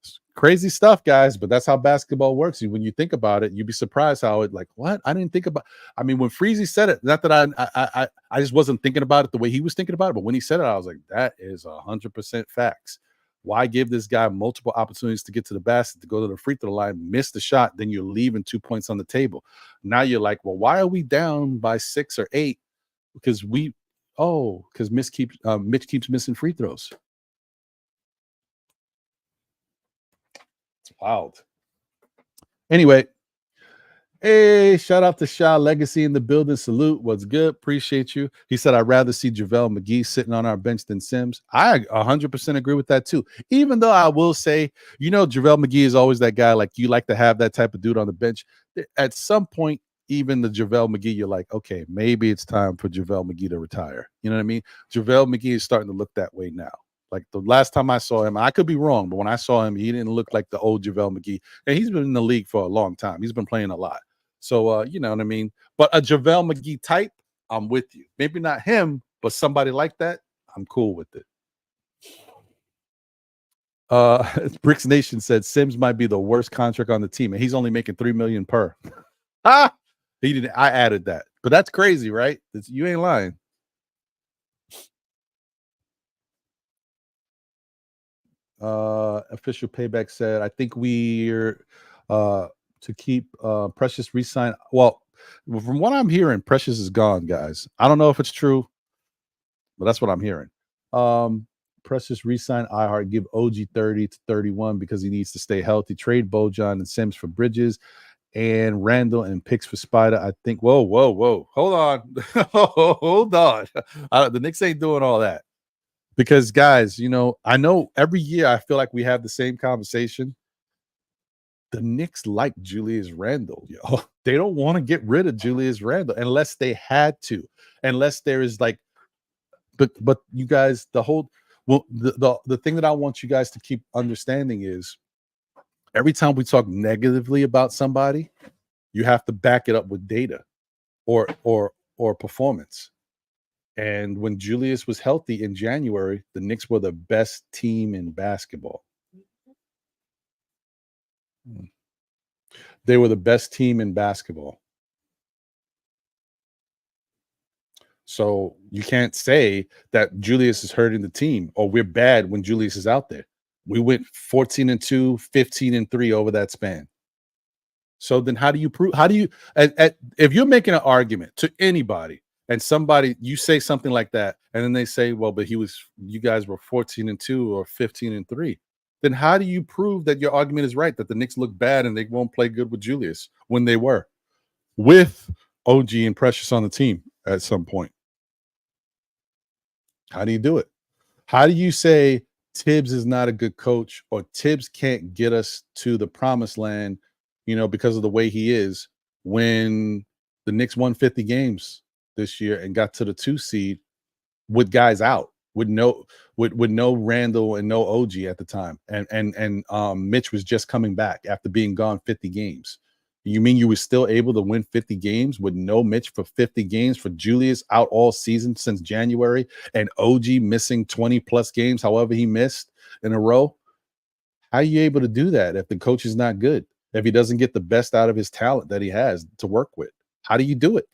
It's crazy stuff, guys, but that's how basketball works. When you think about it, you'd be surprised how it what? I didn't think about. I mean, when Freezy said it, not that I just wasn't thinking about it the way he was thinking about it, but when he said it, I was like, that is 100% facts. Why give this guy multiple opportunities to get to the basket, to go to the free throw line, miss the shot, then you're leaving 2 points on the table. Now you're like, well, why are we down by 6 or 8? Because Mitch keeps missing free throws. It's wild. Anyway, hey, shout out to Shaw Legacy in the building. Salute. What's good? Appreciate you. He said, I'd rather see JaVale McGee sitting on our bench than Sims. I 100% agree with that too. Even though I will say, JaVale McGee is always that guy, like you like to have that type of dude on the bench. At some point, even the JaVale McGee, you're like, okay, maybe it's time for JaVale McGee to retire. You know what I mean? JaVale McGee is starting to look that way now. Like the last time I saw him, I could be wrong, but when I saw him, he didn't look like the old JaVale McGee. And he's been in the league for a long time. He's been playing a lot. So you know what I mean. But a JaVale McGee type, I'm with you. Maybe not him, but somebody like that, I'm cool with it. Bricks Nation said Sims might be the worst contract on the team, and he's only making $3 million per. He didn't. I added that, but that's crazy, right? You ain't lying. Official Payback said, I think we're to keep Precious re-sign. Well, from what I'm hearing, Precious is gone, guys. I don't know if it's true, but that's what I'm hearing. Precious re-sign IHart, give OG 30 to 31 because he needs to stay healthy. Trade Bojan and Sims for Bridges and Randle and picks for Spider. I think. Whoa. Hold on. Hold on. The Knicks ain't doing all that. Because, guys, you know, I know every year I feel like we have the same conversation. The Knicks like Julius Randle. Yo. They don't want to get rid of Julius Randle unless they had to. Unless there is like, but you guys, the thing that I want you guys to keep understanding is every time we talk negatively about somebody, you have to back it up with data or performance. And when Julius was healthy in January, the Knicks were the best team in basketball. They were the best team in basketball. So you can't say that Julius is hurting the team or we're bad when Julius is out there. We went 14-2, 15-3 over that span. So then how do you prove, if you're making an argument to anybody and somebody, you say something like that, and then they say, well, but you guys were 14-2 or 15-3. Then how do you prove that your argument is right, that the Knicks look bad and they won't play good with Julius when they were with OG and Precious on the team at some point? How do you do it? How do you say Tibbs is not a good coach or Tibbs can't get us to the promised land, you know, because of the way he is, when the Knicks won 50 games this year and got to the 2 seed with guys out, with no Randle and no OG at the time, and Mitch was just coming back after being gone 50 games. You mean you were still able to win 50 games with no Mitch for 50 games, for Julius out all season since January, and OG missing 20 plus games, however he missed in a row? How are you able to do that if the coach is not good, if he doesn't get the best out of his talent that he has to work with? How do you do it?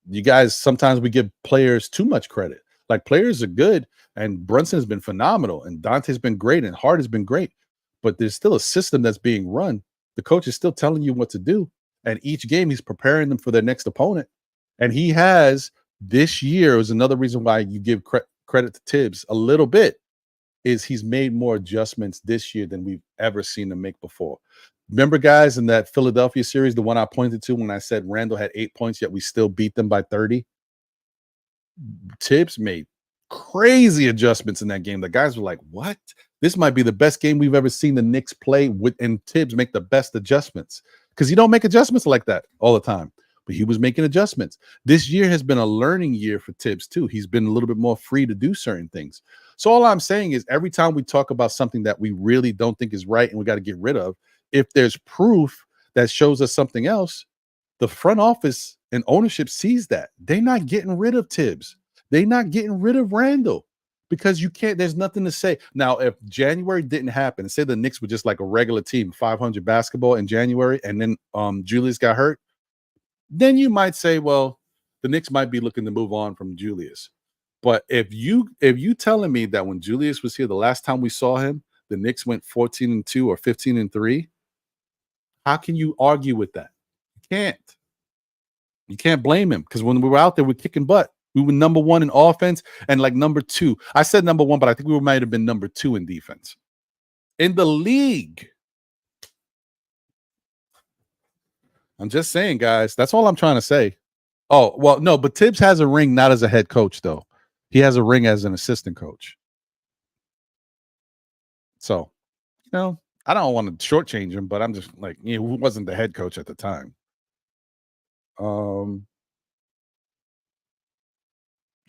You guys, sometimes we give players too much credit. Like, players are good, and Brunson has been phenomenal, and Dante's been great, and Hart has been great, but there's still a system that's being run. The coach is still telling you what to do, and each game he's preparing them for their next opponent. And he has, this year is another reason why you give credit to Tibbs a little bit, is he's made more adjustments this year than we've ever seen him make before. Remember, guys, in that Philadelphia series, the one I pointed to when I said Randle had 8 points, yet we still beat them by 30? Tibbs made crazy adjustments in that game. The guys were like, what? This might be the best game we've ever seen the Knicks play with, and Tibbs make the best adjustments, because you don't make adjustments like that all the time. But he was making adjustments. This year has been a learning year for Tibbs too. He's been a little bit more free to do certain things. So all I'm saying is, every time we talk about something that we really don't think is right and we got to get rid of, if there's proof that shows us something else, the front office and ownership sees that. They're not getting rid of Tibbs. They're not getting rid of Randle, because you can't, there's nothing to say. Now, if January didn't happen, and say the Knicks were just like a regular team, 500 basketball in January, and then Julius got hurt, then you might say, well, the Knicks might be looking to move on from Julius. But if you telling me that when Julius was here, the last time we saw him, the Knicks went 14-2 or 15-3, how can you argue with that? You can't. You can't blame him, because when we were out there, we're kicking butt. We were number 1 in offense and like number 2. I said number 1, but I think we might have been number 2 in defense in the league. I'm just saying, guys. That's all I'm trying to say. Oh, well, no, but Tibbs has a ring, not as a head coach, though. He has a ring as an assistant coach. So, you know, I don't want to shortchange him, but I'm just like, who wasn't the head coach at the time?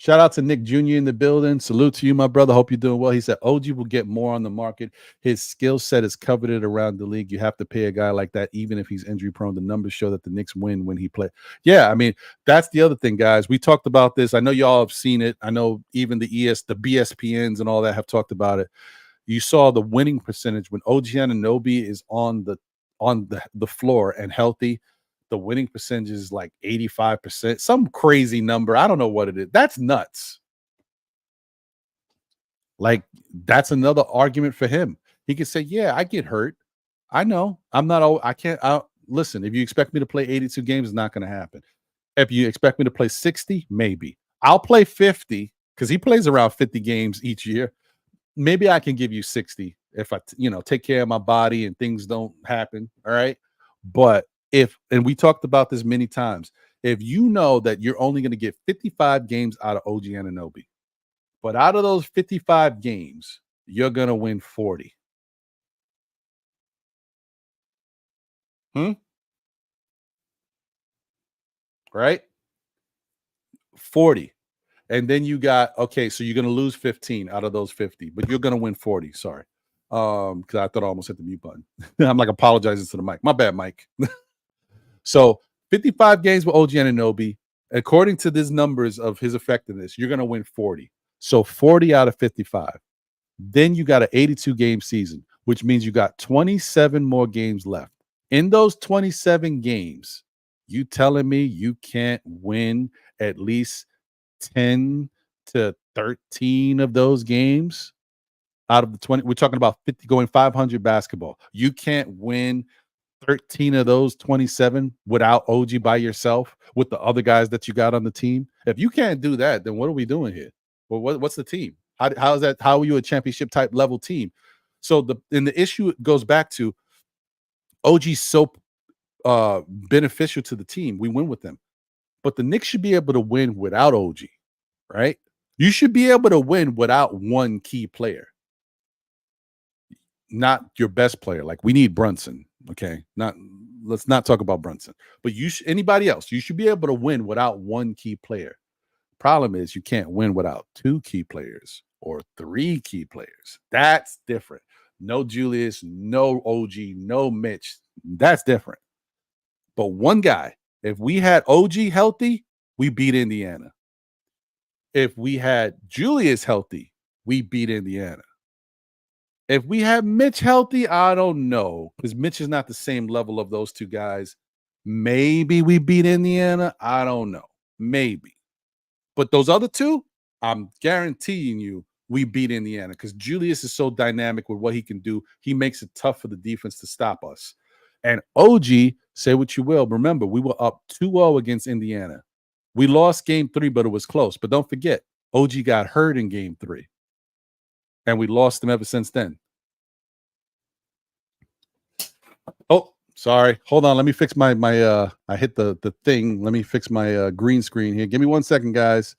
Shout out to Nick Jr. in the building. Salute to you, my brother. Hope you're doing well. He said OG will get more on the market. His skill set is coveted around the league. You have to pay a guy like that, even if he's injury prone. The numbers show that the Knicks win when he plays. Yeah, I mean, that's the other thing, guys. We talked about this. I know y'all have seen it. I know even the BSPNs and all that have talked about it. You saw the winning percentage when OG Anunoby is on the floor and healthy. The winning percentage is like 85%, some crazy number. I don't know what it is. That's nuts. Like, that's another argument for him. He could say, yeah, I get hurt. I know. I can't. Listen, if you expect me to play 82 games, it's not going to happen. If you expect me to play 60, maybe. I'll play 50 because he plays around 50 games each year. Maybe I can give you 60 if I, take care of my body and things don't happen. All right. But and we talked about this many times, if you know that you're only going to get 55 games out of OG Anunoby, but out of those 55 games, you're going to win 40. Right? 40. And then you got, okay, so you're going to lose 15 out of those 50, but you're going to win 40. Sorry. Because I thought I almost hit the mute button. I'm like apologizing to the mic. My bad, Mike. So 55 games with OG Anunoby, according to these numbers of his effectiveness, you're going to win 40. So 40 out of 55. Then you got an 82 game season, which means you got 27 more games left. In those 27 games, you telling me you can't win at least 10 to 13 of those games out of the 20? We're talking about 50 going 500 basketball. You can't win 13 of those 27 without OG by yourself with the other guys that you got on the team. If you can't do that, then what are we doing here? Well, what's the team? How is that? How are you a championship type level team? So the issue goes back to OG's so beneficial to the team. We win with them, but the Knicks should be able to win without OG, right? You should be able to win without one key player, not your best player. Like, we need Brunson. Okay, let's not talk about Brunson, but anybody else, you should be able to win without one key player. Problem is, you can't win without two key players or three key players. That's different. No Julius, no OG, no Mitch. That's different. But one guy, if we had OG healthy, we beat Indiana. If we had Julius healthy, we beat Indiana. If we had Mitch healthy, I don't know, because Mitch is not the same level of those two guys. Maybe we beat Indiana. I don't know. Maybe. But those other two, I'm guaranteeing you we beat Indiana, because Julius is so dynamic with what he can do. He makes it tough for the defense to stop us. And OG, say what you will, remember, we were up 2-0 against Indiana. We lost game 3, but it was close. But don't forget, OG got hurt in game 3. And we lost him ever since then. Oh, sorry. Hold on. Let me fix my I hit the thing. Let me fix my green screen here. Give me 1 second, guys.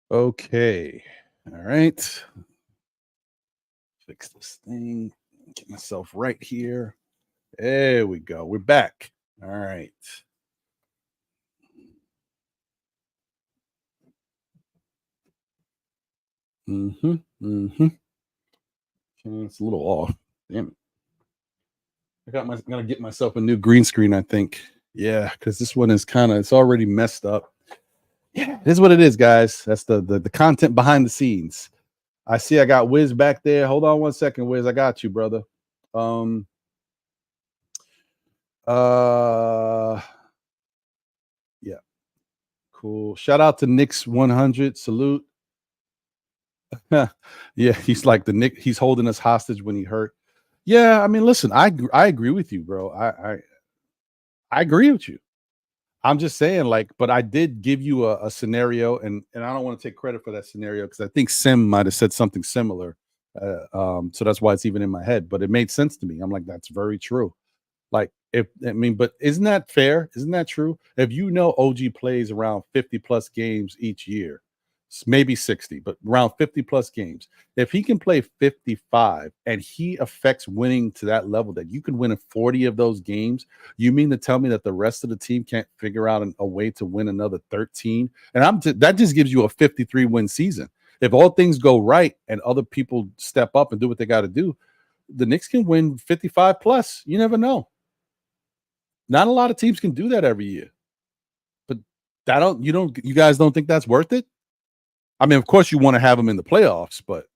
Okay. All right. Fix this thing. Get myself right here. There we go. We're back. All right. Okay, it's a little off. Damn it. I'm gonna get myself a new green screen, I think. Yeah, because this one is it's already messed up. Yeah, this is what it is, guys. That's the content behind the scenes. I see I got Wiz back there. Hold on one second, Wiz. I got you, brother. Yeah. Cool. Shout out to Knicks 100. Salute. Yeah, he's like the Nick. He's holding us hostage when he hurt. Yeah, I mean, listen, I agree with you, bro. I agree with you. I'm just saying, like, but I did give you a scenario, and I don't want to take credit for that scenario because I think Sim might have said something similar. So that's why it's even in my head. But it made sense to me. I'm like, that's very true. Like, but isn't that fair? Isn't that true? If you know OG plays around 50 plus games each year, maybe 60, but around 50 plus games, if he can play 55 and he affects winning to that level that you can win in 40 of those games, you mean to tell me that the rest of the team can't figure out a way to win another 13? And that just gives you a 53 win season. If all things go right and other people step up and do what they got to do, the Knicks can win 55 plus. You never know. Not a lot of teams can do that every year. But you guys don't think that's worth it? I mean, of course you want to have them in the playoffs, but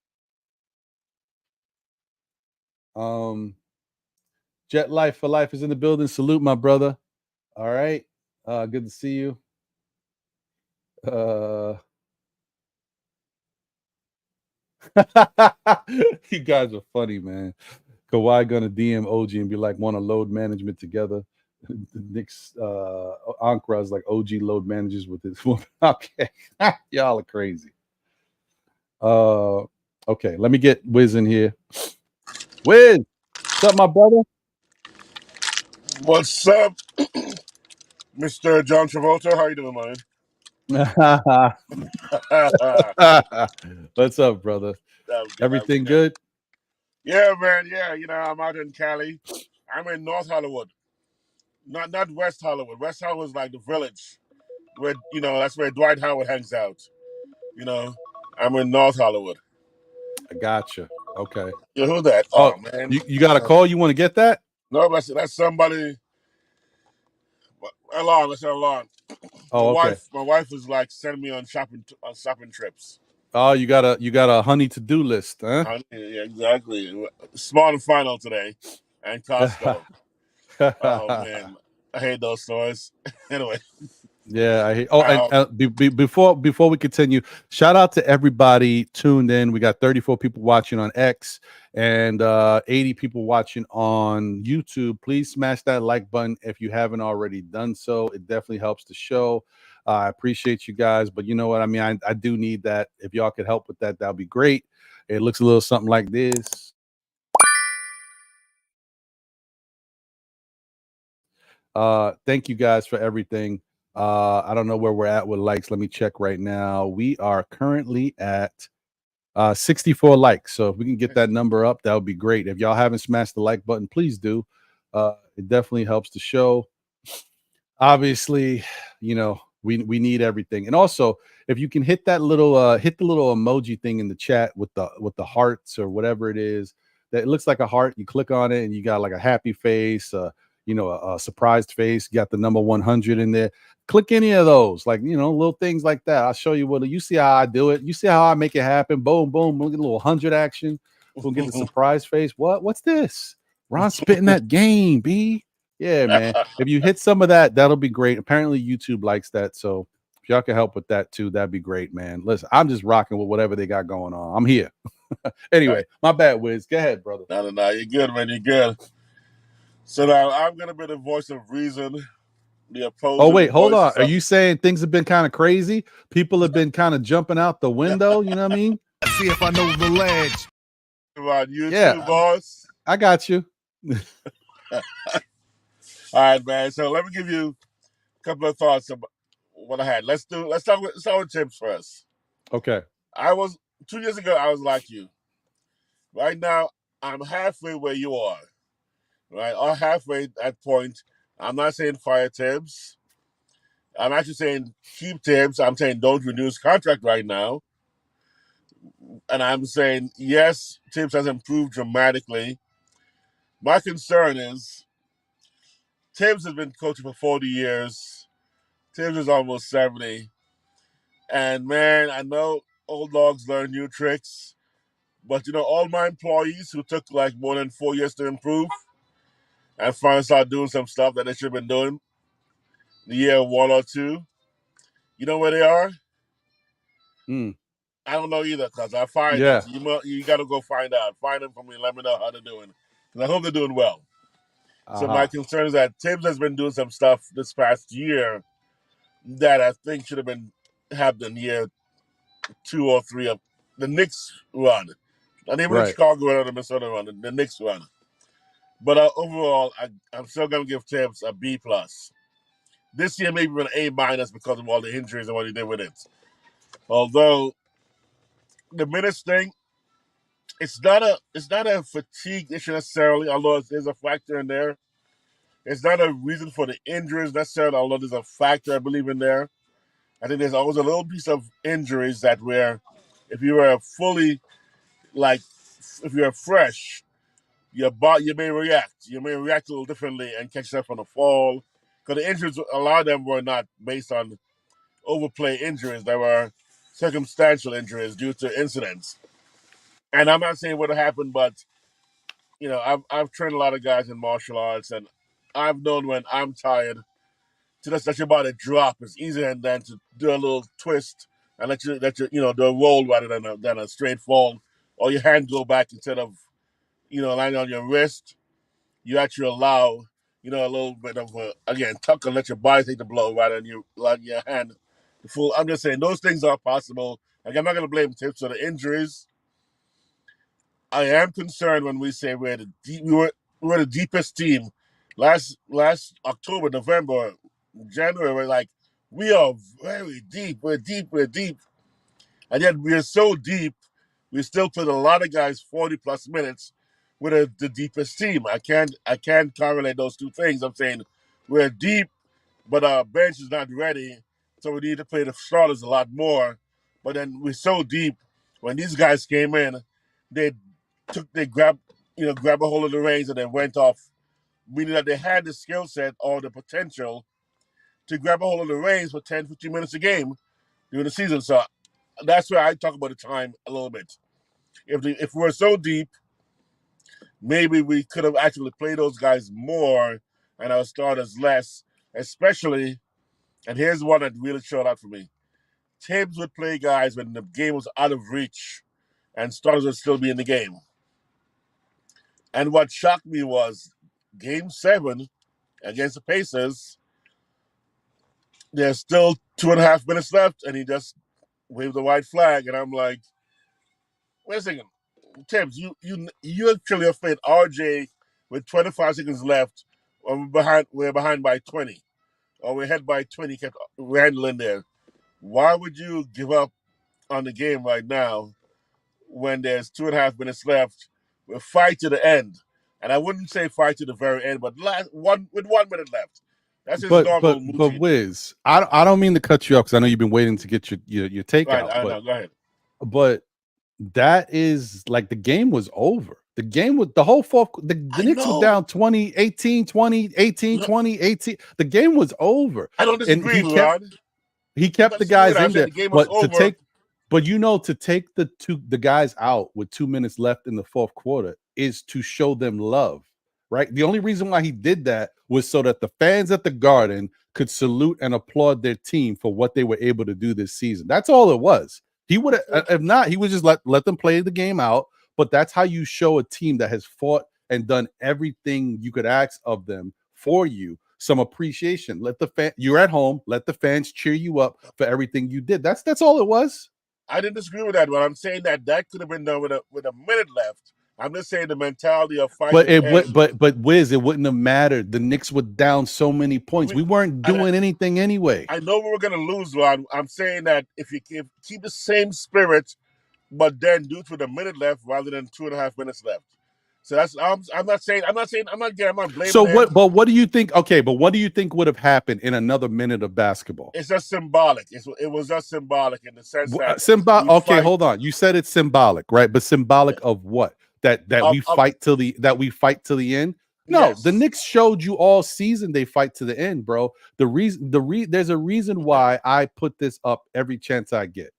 Jet Life for Life is in the building. Salute, my brother. All right. Good to see you. You guys are funny, man. Kawhi gonna DM OG and be like, want to load management together. The Knicks Ankara is like OG load managers with this woman. Okay. Y'all are crazy. Okay, let me get Wiz in here. Wiz, what's up, my brother? What's up, Mr. John Travolta? How you doing, man? What's up, brother? Everything good? Yeah, man. Yeah, I'm out in Cali. I'm in North Hollywood, not West Hollywood. West Hollywood is like the village, where that's where Dwight Howard hangs out. I'm in North Hollywood. I gotcha. Okay. Yeah, who that? Oh man, you got a call? You want to get that? No, that's somebody. Let's say along. Oh, okay. My wife was like sending me on shopping trips. Oh, you got a honey to-do list, huh? Yeah, exactly. Smart and Final today, and Costco. Oh man, I hate those stores. Anyway. Yeah, I hate. Oh, and before we continue, shout out to everybody tuned in. We got 34 people watching on X and 80 people watching on YouTube. Please smash that like button if you haven't already done so. It definitely helps the show. I appreciate you guys, but you know what I mean. I do need that. If y'all could help with that, that'd be great. It looks a little something like this. Thank you guys for everything. I don't know where we're at with likes. Let me check right now. We are currently at 64 likes. So if we can get that number up, that would be great. If y'all haven't smashed the like button, please do. It definitely helps the show. Obviously, we need everything. And also, if you can hit that little hit the little emoji thing in the chat with the hearts or whatever it is, that it looks like a heart. You click on it and you got like a happy face, a surprised face. You got the number 100 in there. Click any of those, like little things like that. I'll show you what you see how I do it. You see how I make it happen. Boom, boom. We'll get a little 100 action. We'll get the surprise face. What's this? Ron spitting that game, B. Yeah, man. If you hit some of that, that'll be great. Apparently, YouTube likes that. So if y'all can help with that too, that'd be great, man. Listen, I'm just rocking with whatever they got going on. I'm here. Anyway, my bad, Wiz. Go ahead, brother. No. You're good, man. You're good. So now I'm gonna be the voice of reason. The opposing. Oh, wait, hold on. Are you saying things have been kind of crazy? People have been kind of jumping out the window, you know what I mean? See if I know the ledge. On YouTube, boss. I got you. All right, man. So let me give you a couple of thoughts about what I had. Let's start with tips first. Okay. 2 years ago, I was like you. Right now, I'm halfway where you are. Right? Or halfway at that point. I'm not saying fire Tibbs. I'm actually saying keep Tibbs. I'm saying don't renew his contract right now. And I'm saying, yes, Tibbs has improved dramatically. My concern is Tibbs has been coaching for 40 years. Tibbs is almost 70. And man, I know old dogs learn new tricks. But all my employees who took like more than 4 years to improve and finally start doing some stuff that they should have been doing the year 1 or 2, you know where they are? I don't know either because I fired them. So you got to go find out. Find them for me. Let me know how they're doing. And I hope they're doing well. So my concern is that Tibbs has been doing some stuff this past year that I think should have been happening year 2 or 3 of the Knicks run. Not even the Chicago run or the Minnesota run, the Knicks run. But overall, I'm still going to give Tibbs a B+. This year, maybe an A- because of all the injuries and what he did with it. Although the minutes thing, it's not a fatigue issue necessarily, although there's a factor in there. It's not a reason for the injuries necessarily, although there's a factor I believe in there. I think there's always a little piece of injuries that where if you were fully, like, if you're fresh, your body, you may react. You may react a little differently and catch yourself on the fall. Because the injuries, a lot of them were not based on overplay injuries. They were circumstantial injuries due to incidents. And I'm not saying what happened, but, I've trained a lot of guys in martial arts, and I've known when I'm tired to just let your body drop. It's easier than to do a little twist and let you do a roll rather than a straight fall, or your hand go back instead of lying on your wrist. You actually allow a little bit of tuck and let your body take the blow rather than you let your hand the full. I'm just saying those things are possible. Like, I'm not going to blame Tibbs for the injuries. I am concerned when we say we were the deepest team last October, November, January. We're like, we are very deep. We're deep. And yet we're so deep, we still put a lot of guys 40+ minutes with the deepest team. I can't correlate those two things. I'm saying we're deep, but our bench is not ready, so we need to play the starters a lot more. But then we're so deep. When these guys came in, they grabbed a hold of the reins and then went off, meaning that they had the skill set or the potential to grab a hold of the reins for 10, 15 minutes a game during the season. So that's where I talk about the time a little bit. If we're so deep, maybe we could have actually played those guys more and our starters less, especially, and here's one that really showed out for me. Tibbs would play guys when the game was out of reach and starters would still be in the game. And what shocked me was Game 7 against the Pacers, there's still 2.5 minutes left, and he just waved the white flag, and I'm like, wait a second. Tibbs, you actually have played RJ with 25 seconds left, or we're behind by 20, or we're ahead by 20, kept Randle in there. Why would you give up on the game right now when there's 2.5 minutes left? We'll fight to the end. And I wouldn't say fight to the very end, but with 1 minute left. That's his normal routine. But Wiz, I don't mean to cut you off because I know you've been waiting to get your take right, out. I know, go ahead. But that is like the game was over. The game was the whole fourth. The Knicks were down 20, 18, 20, 18, 20, 18. The game was over. I don't disagree, Rod. He kept the guys in there. But to take the guys out with 2 minutes left in the fourth quarter is to show them love, right? The only reason why he did that was so that the fans at the Garden could salute and applaud their team for what they were able to do this season. That's all it was. He would have, if not, he would just let them play the game out. But that's how you show a team that has fought and done everything you could ask of them for you some appreciation. You're at home. Let the fans cheer you up for everything you did. That's all it was. I didn't disagree with that, but I'm saying that could have been done with a minute left. I'm just saying the mentality of fighting. But Wiz, it wouldn't have mattered. The Knicks were down so many points. We weren't doing anything anyway. I know we were going to lose, Ron. I'm saying that if you keep the same spirit, but then do it with a minute left rather than 2.5 minutes left. So that's I'm not blaming. So what do you think? Okay, but what do you think would have happened in another minute of basketball? It's just symbolic. It was just symbolic in the sense that okay, hold on. You said it's symbolic, right? But symbolic of what? That we fight till the end. No, Yes. the Knicks showed you all season they fight to the end, bro. There's a reason why I put this up every chance I get.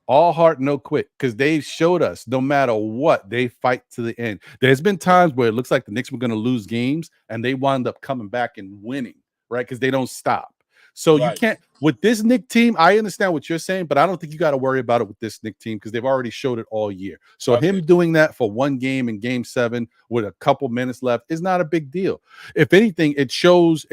All heart, no quit, because they showed us no matter what, they fight to the end. There's been times where it looks like the Knicks were going to lose games and they wind up coming back and winning, right? Because they don't stop. So you Right. can't, with this Knicks team, I understand what you're saying, but I don't think you got to worry about it with this Knicks team because they've already showed it all year. So Okay. him doing that for one game in game 7 with a couple minutes left is not a big deal. If anything, it shows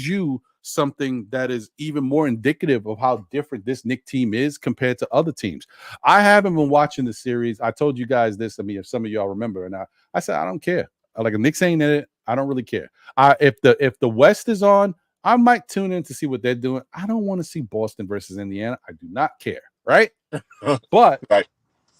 you something that is even more indicative of how different this Knicks team is compared to other teams. I haven't been watching the series. I told you guys this. I mean, if some of y'all remember, and I said I don't care. Like if Knicks ain't in it, I don't really care. If the West is on, I might tune in to see what they're doing. I don't want to see Boston versus Indiana. I do not care, right? But Right.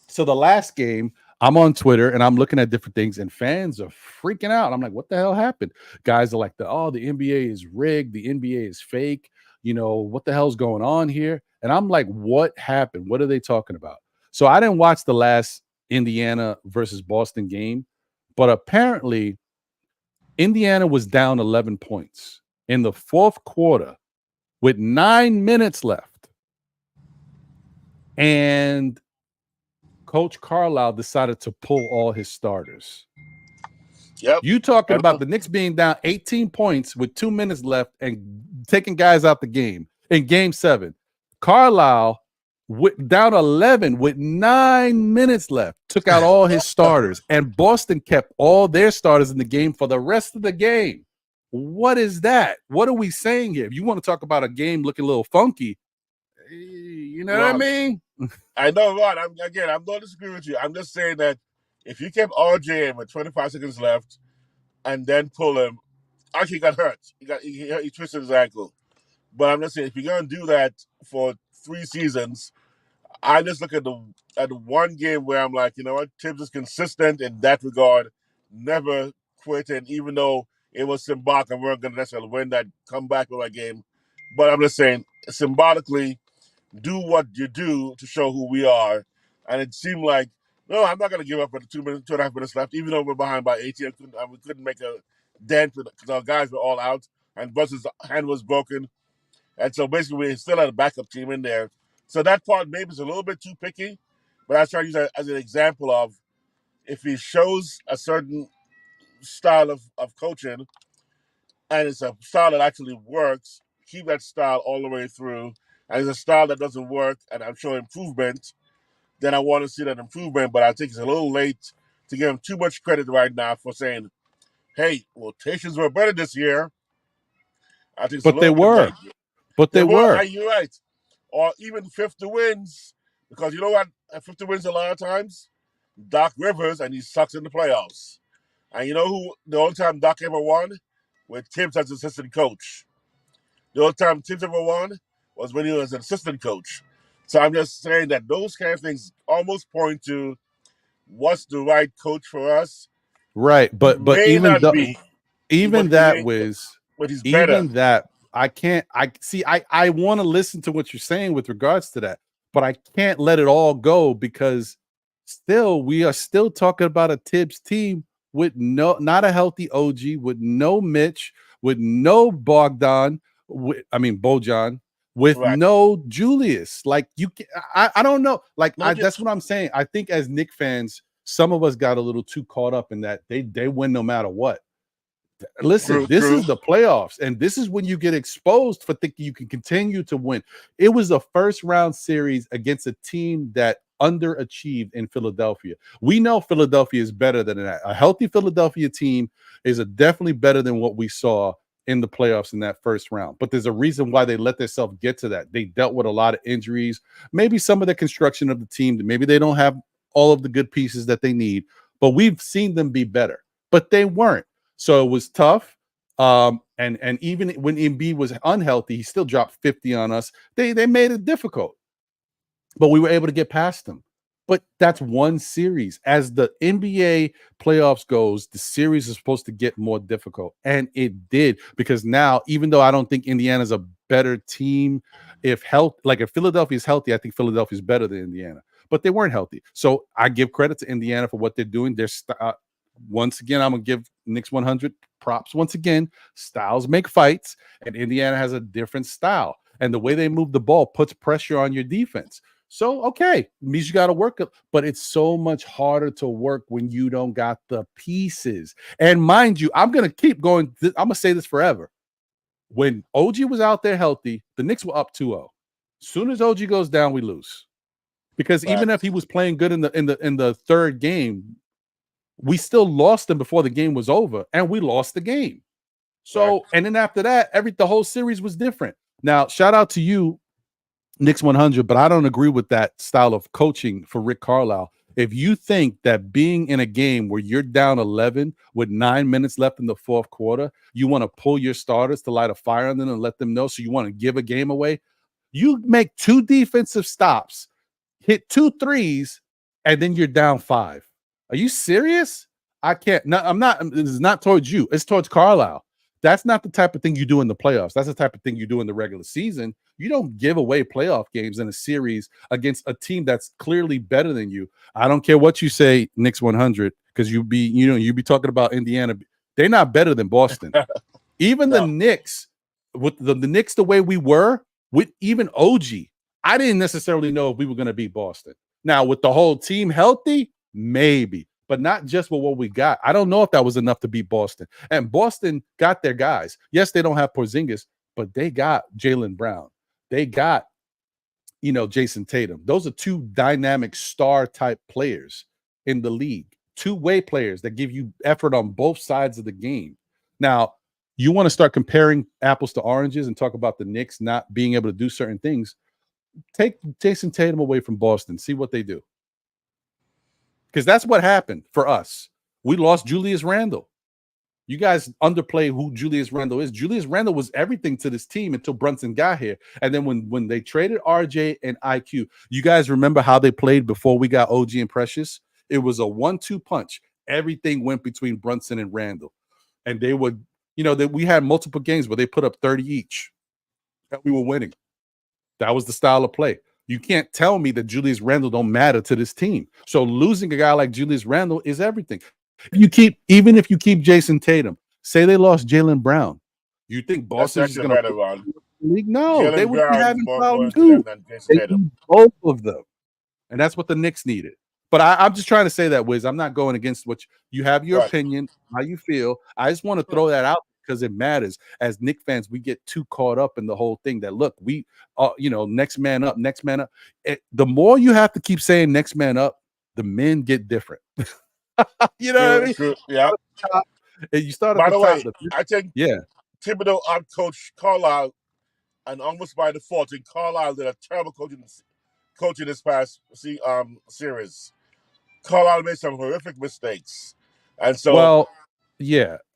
so the last game, I'm on Twitter and I'm looking at different things, and fans are freaking out. I'm like, what the hell happened? Guys are like, the NBA is rigged, the NBA is fake. You know, what the hell's going on here? And I'm like, what happened? What are they talking about? So I didn't watch the last Indiana versus Boston game, but apparently Indiana was down 11 points in the fourth quarter with 9 minutes left. And Coach Carlisle decided to pull all his starters. Yep. You talking about the Knicks being down 18 points with 2 minutes left and taking guys out the game in game 7. Carlisle down 11 with 9 minutes left, took out all his starters, and Boston kept all their starters in the game for the rest of the game. What is that? What are we saying here? If you want to talk about a game looking a little funky, you know what I mean? I know, Ron. I'm not disagreeing with you. I'm just saying that if you kept RJ in with 25 seconds left and then pull him, actually he got hurt. He twisted his ankle. But I'm just saying, if you're gonna do that for 3 seasons, I just look at the one game where I'm like, you know what, Tibbs is consistent in that regard, never quit, and even though it was symbolic and we weren't gonna necessarily win that comeback with that game, but I'm just saying symbolically, do what you do to show who we are. And it seemed like, no, I'm not going to give up at the 2.5 minutes left, even though we're behind by 18. We couldn't make a dent because our guys were all out and Brunson's hand was broken. And so basically we still had a backup team in there. So that part maybe is a little bit too picky, but I try to use that as an example of if he shows a certain style of coaching and it's a style that actually works, keep that style all the way through. And it's a style that doesn't work and I'm showing improvement, then I want to see that improvement. But I think it's a little late to give him too much credit right now for saying, hey, rotations were better this year. I think it's a little bit late. But they were. You're right. Or even 50 wins. Because you know what? At 50 wins a lot of times, Doc Rivers, and he sucks in the playoffs. And you know who the only time Doc ever won? With Tibbs as assistant coach. The only time Tibbs ever won was when he was an assistant coach. So I'm just saying that those kind of things almost point to what's the right coach for us. Right, but even not be, that but he's better. I want to listen to what you're saying with regards to that, but I can't let it all go because we are still talking about a Tibbs team with not a healthy OG, with no Mitch, with no Bojan, with no Julius. Like I don't know. Like that's what I'm saying. I think as Knicks fans, some of us got a little too caught up in that they win no matter what. Listen, this is the playoffs, and this is when you get exposed for thinking you can continue to win. It was a first round series against a team that underachieved in Philadelphia. We know Philadelphia is better than that. A healthy Philadelphia team is definitely better than what we saw in the playoffs in that first round. But there's a reason why they let themselves get to that. They dealt with a lot of injuries, maybe some of the construction of the team, maybe they don't have all of the good pieces that they need, but we've seen them be better, but they weren't. So it was tough. And even when Embiid was unhealthy, he still dropped 50 on us. They made it difficult, but we were able to get past them. But that's one series. As the NBA playoffs goes, the series is supposed to get more difficult. And it did, because now, even though I don't think Indiana's a better team, if Philadelphia is healthy, I think Philadelphia is better than Indiana. But they weren't healthy. So I give credit to Indiana for what they're doing. They're once again, I'm going to give Knicks 100 props once again. Styles make fights, and Indiana has a different style. And the way they move the ball puts pressure on your defense. So, okay, means you got to work it, but it's so much harder to work when you don't got the pieces. And mind you, I'm going to keep going. I'm going to say this forever. When OG was out there healthy, the Knicks were up 2-0. As soon as OG goes down, we lose. Because even if he was playing good in the third game, we still lost him before the game was over, and we lost the game. So, and then after that, the whole series was different. Now, shout out to you, Knicks 100, but I don't agree with that style of coaching for Rick Carlisle. If you think that being in a game where you're down 11 with 9 minutes left in the fourth quarter, you want to pull your starters to light a fire on them and let them know, so you want to give a game away, you make 2 defensive stops, hit 2 threes, and then you're down 5. Are you serious? I can't. No, I'm not. This is not towards you. It's towards Carlisle. That's not the type of thing you do in the playoffs. That's the type of thing you do in the regular season. You don't give away playoff games in a series against a team that's clearly better than you. I don't care what you say, Knicks 100, because you be talking about Indiana. They're not better than Boston. Even the Knicks, with the Knicks the way we were, with even OG, I didn't necessarily know if we were going to beat Boston. Now, with the whole team healthy, maybe. But not just with what we got. I don't know if that was enough to beat Boston. And Boston got their guys. Yes, they don't have Porzingis, but they got Jaylen Brown. They got, Jason Tatum. Those are 2 dynamic star-type players in the league. 2-way players that give you effort on both sides of the game. Now, you want to start comparing apples to oranges and talk about the Knicks not being able to do certain things. Take Jason Tatum away from Boston. See what they do. Because that's what happened for us. We lost Julius Randle. You guys underplay who Julius Randle is. Julius Randle was everything to this team until Brunson got here. And then when they traded RJ and IQ, you guys remember how they played before we got OG and Precious? It was a 1-2 punch. Everything went between Brunson and Randle. And they would, we had multiple games where they put up 30 each. And we were winning. That was the style of play. You can't tell me that Julius Randle don't matter to this team. So losing a guy like Julius Randle is everything. Even if you keep Jason Tatum, say they lost Jaylen Brown, you think Boston's going to league? No, Jaylen they would be having problems too. They need both of them, and that's what the Knicks needed. But I'm just trying to say that, Wiz. I'm not going against what you have your opinion, how you feel. I just want to throw that out because it matters. As Knicks fans, we get too caught up in the whole thing that, look, we, next man up, next man up. The more you have to keep saying next man up, the men get different. You know what I mean? True. Yeah. You start by at the the way, top. I think Thibodeau out-coached Carlisle, and almost by default, and Carlisle did a terrible coaching this past series. Carlisle made some horrific mistakes, and so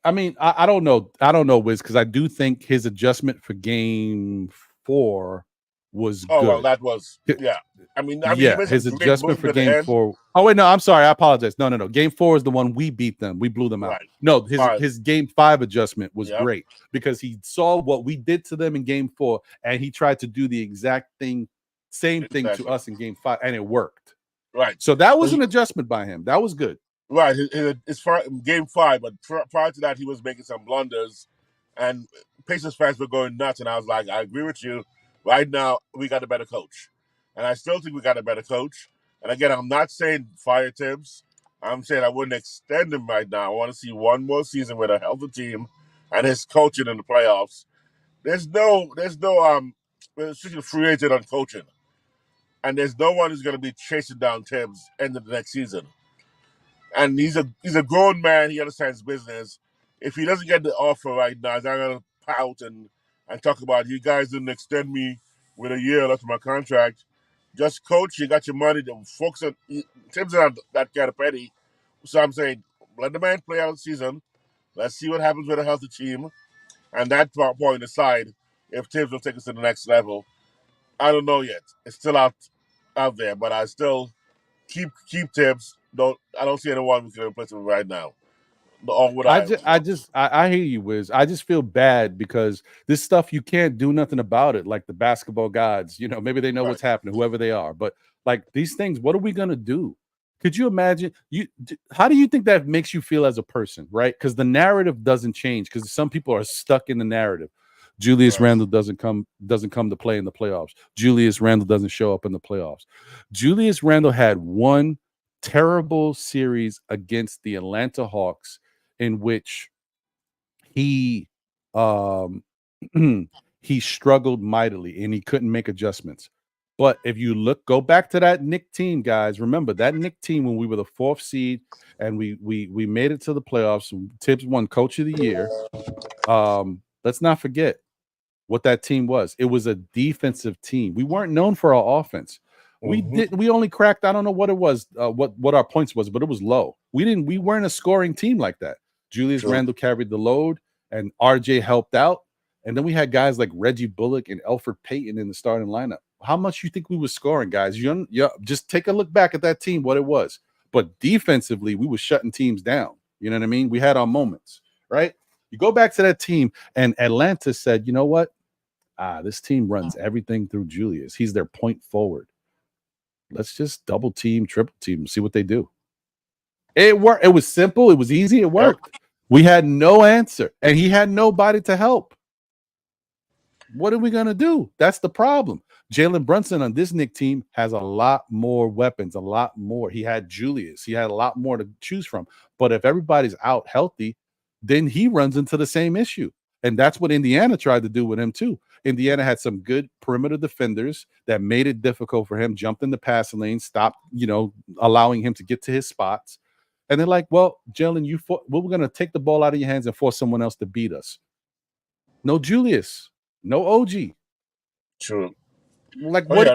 I mean, I don't know, Wiz, because I do think his adjustment for Game 4 was good. Well, that was I mean, his adjustment for Game 4. Oh wait, no, I'm sorry, I apologize. No. Game 4 is the one we beat them. We blew them out. Right. No, his Game 5 adjustment was great because he saw what we did to them in Game 4, and he tried to do the exact same thing to us in Game 5, and it worked. Right. So that was an adjustment by him. That was good. Right. It's Game 5, but prior to that, he was making some blunders, and Pacers fans were going nuts. And I was like, I agree with you. Right now, we got a better coach, and I still think we got a better coach. And again, I'm not saying fire Tibbs. I'm saying I wouldn't extend him right now. I want to see one more season with a healthy team and his coaching in the playoffs. There's no restricted free agent on coaching, and there's no one who's going to be chasing down Tibbs end of the next season. And he's a grown man. He understands business. If he doesn't get the offer right now, he's not going to pout and talk about, you guys didn't extend me with a year left of my contract. Just coach. You got your money. Folks, Tibbs are not that kind of petty. So I'm saying, let the man play out the season. Let's see what happens with a healthy team. And that point aside, if Tibbs will take us to the next level, I don't know yet. It's still out there, but I still keep Tibbs. I don't see anyone who can replace him right now. I hear you, Wiz. I just feel bad because this stuff, you can't do nothing about it. Like the basketball gods, maybe they know what's happening, whoever they are. But like these things, what are we gonna do? Could you imagine? How do you think that makes you feel as a person, right? Because the narrative doesn't change. Because some people are stuck in the narrative. Julius Randle doesn't come to play in the playoffs. Julius Randle doesn't show up in the playoffs. Julius Randle had one terrible series against the Atlanta Hawks in which he he struggled mightily and he couldn't make adjustments. But if you go back to that Knicks team, guys, remember that Knicks team when we were the 4th seed and we made it to the playoffs. Tibbs won Coach of the Year. Let's not forget what that team was. It was a defensive team. We weren't known for our offense. We only cracked, I don't know what it was, what our points was, but it was low. We weren't a scoring team like that. Julius Randle carried the load and RJ helped out. And then we had guys like Reggie Bullock and Elfrid Payton in the starting lineup. How much you think we were scoring, guys? You just take a look back at that team, what it was. But defensively, we were shutting teams down. You know what I mean? We had our moments, right? You go back to that team, and Atlanta said, you know what? This team runs everything through Julius. He's their point forward. Let's just double team, triple team, see what they do. It worked. It was simple. It was easy. It worked. We had no answer, and he had nobody to help. What are we going to do? That's the problem. Jalen Brunson on this Knicks team has a lot more weapons, a lot more. He had Julius. He had a lot more to choose from. But if everybody's out healthy, then he runs into the same issue. And that's what Indiana tried to do with him too. Indiana had some good perimeter defenders that made it difficult for him, jumped in the passing lane, stopped, allowing him to get to his spots. And they're like, well, Jalen, we're going to take the ball out of your hands and force someone else to beat us. No Julius. No OG. True. Like we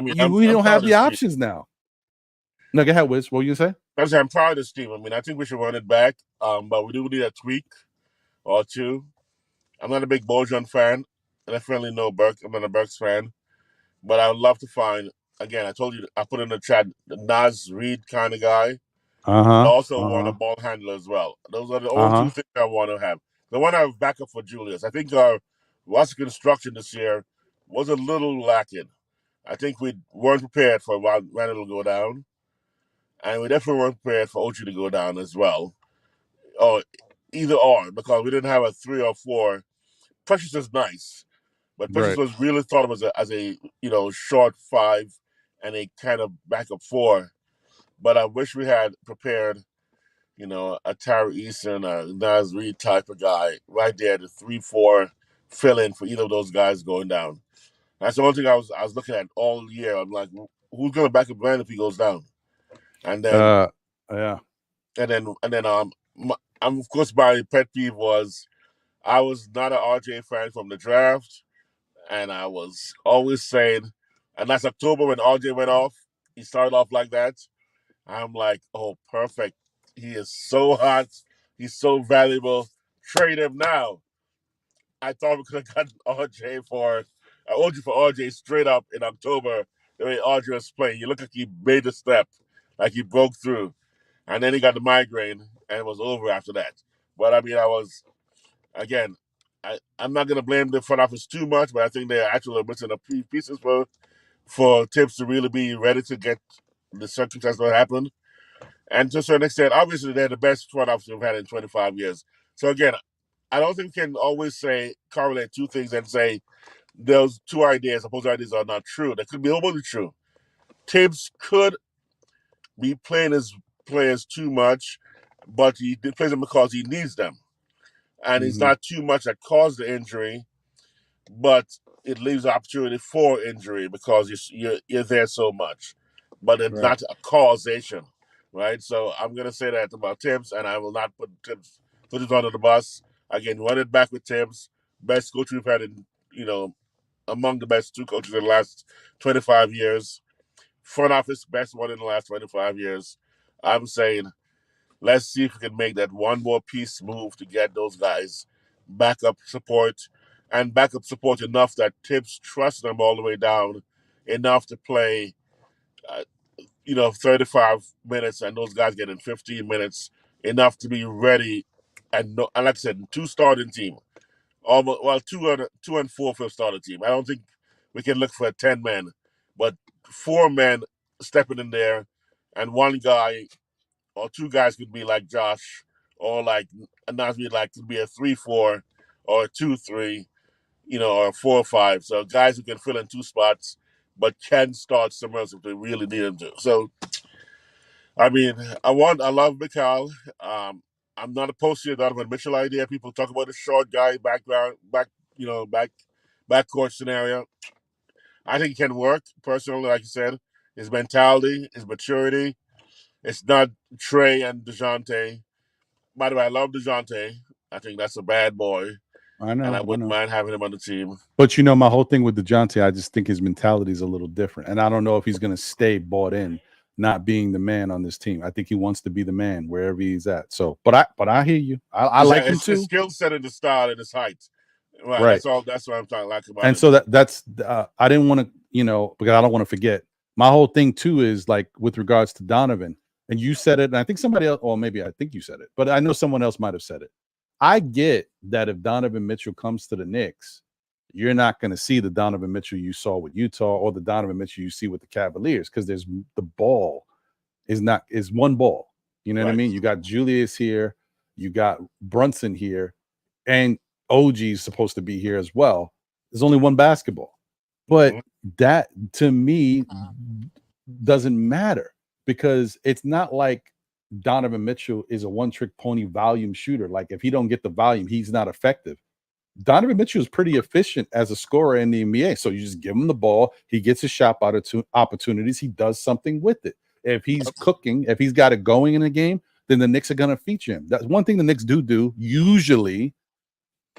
don't have the options now. No, go ahead, Wiz. What were you gonna say? I'm proud of this team. I mean, I think we should run it back. But we do need a tweak or two. I'm not a big Bojan fan, and I definitely know Burke. I'm not a Burks fan. But I would love to find, again, I told you, I put in the chat, the Naz Reid kind of guy. I also want a ball handler as well. Those are the only two things I want to have. The one I have backup for Julius. I think our roster construction this year was a little lacking. I think we weren't prepared for Randle to go down. And we definitely weren't prepared for Ochi to go down as well. Or either or, because we didn't have a 3 or 4. Precious is nice. But Precious was really thought of as a short 5 and a kind of backup 4. But I wish we had prepared, a Tyree Easton, a Naz Reid type of guy right there, the 3-4 fill in for either of those guys going down. That's the only thing I was looking at all year. I'm like, who's going to back up Brand if he goes down? And then, I'm of course my pet peeve was I was not an RJ fan from the draft, and I was always saying, and last October when RJ went off, he started off like that. I'm like, oh, perfect. He is so hot. He's so valuable. Trade him now. I thought we could have gotten RJ for RJ straight up in October, the way RJ was playing. You look like he made a step, like he broke through. And then he got the migraine, and it was over after that. But, I mean, I'm not going to blame the front office too much, but I think they're actually missing a few pieces for Tibbs to really be ready to get the circumstances that happened. And to a certain extent, obviously, they're the best front office we've had in 25 years. So, again, I don't think we can always correlate two things and say those two ideas, opposed ideas, are not true. That could be almost true. Tibbs could be playing his players too much, but he plays them because he needs them. And it's not too much that caused the injury, but it leaves the opportunity for injury because you're there so much. But it's not a causation, right? So I'm going to say that about Tibbs, and I will not put Tibbs under the bus. Again, run it back with Tibbs. Best coach we've had among the best 2 coaches in the last 25 years. Front office, best one in the last 25 years. I'm saying, let's see if we can make that one more piece move to get those guys backup support enough that Tibbs trusts them all the way down, enough to play, 35 minutes, and those guys getting 15 minutes, enough to be ready. And like I said, 2 starting team, almost 2 and 4 for a starting team. I don't think we can look for 10 men, but 4 men stepping in there, and 1 guy or two guys could be like Josh, or like not be like could be a 3-4 or a 2-3, or a 4-5. So guys who can fill in two spots, but can start somewhere else if they really need them to. So, I mean, I love Mikal. I'm not opposed to the Donovan Mitchell idea. People talk about the short guy backcourt scenario. I think it can work personally. Like you said, his mentality, his maturity. It's not Trey and DeJounte. By the way, I love DeJounte. I think that's a bad boy. I know. And I wouldn't mind having him on the team. But my whole thing with DeJounte, I just think his mentality is a little different. And I don't know if he's going to stay bought in, not being the man on this team. I think he wants to be the man wherever he's at. So, but I hear you. I like him too. His skill set and his style and his height. Right. That's what I'm talking about. And so that's I didn't want to, because I don't want to forget. My whole thing too is like with regards to Donovan, and you said it, and I think somebody else, or maybe I think you said it, but I know someone else might have said it. I get that if Donovan Mitchell comes to the Knicks, you're not going to see the Donovan Mitchell you saw with Utah or the Donovan Mitchell you see with the Cavaliers, because the ball is one ball. You know what I mean? You got Julius here, you got Brunson here, and OG is supposed to be here as well. There's only one basketball, but that to me doesn't matter, because it's not like Donovan Mitchell is a one-trick pony volume shooter. Like if he don't get the volume, he's not effective. Donovan Mitchell is pretty efficient as a scorer in the NBA. So you just give him the ball, he gets his shot opportunities, he does something with it. If he's cooking, if he's got it going in a game, then the Knicks are going to feature him. That's one thing the Knicks do usually,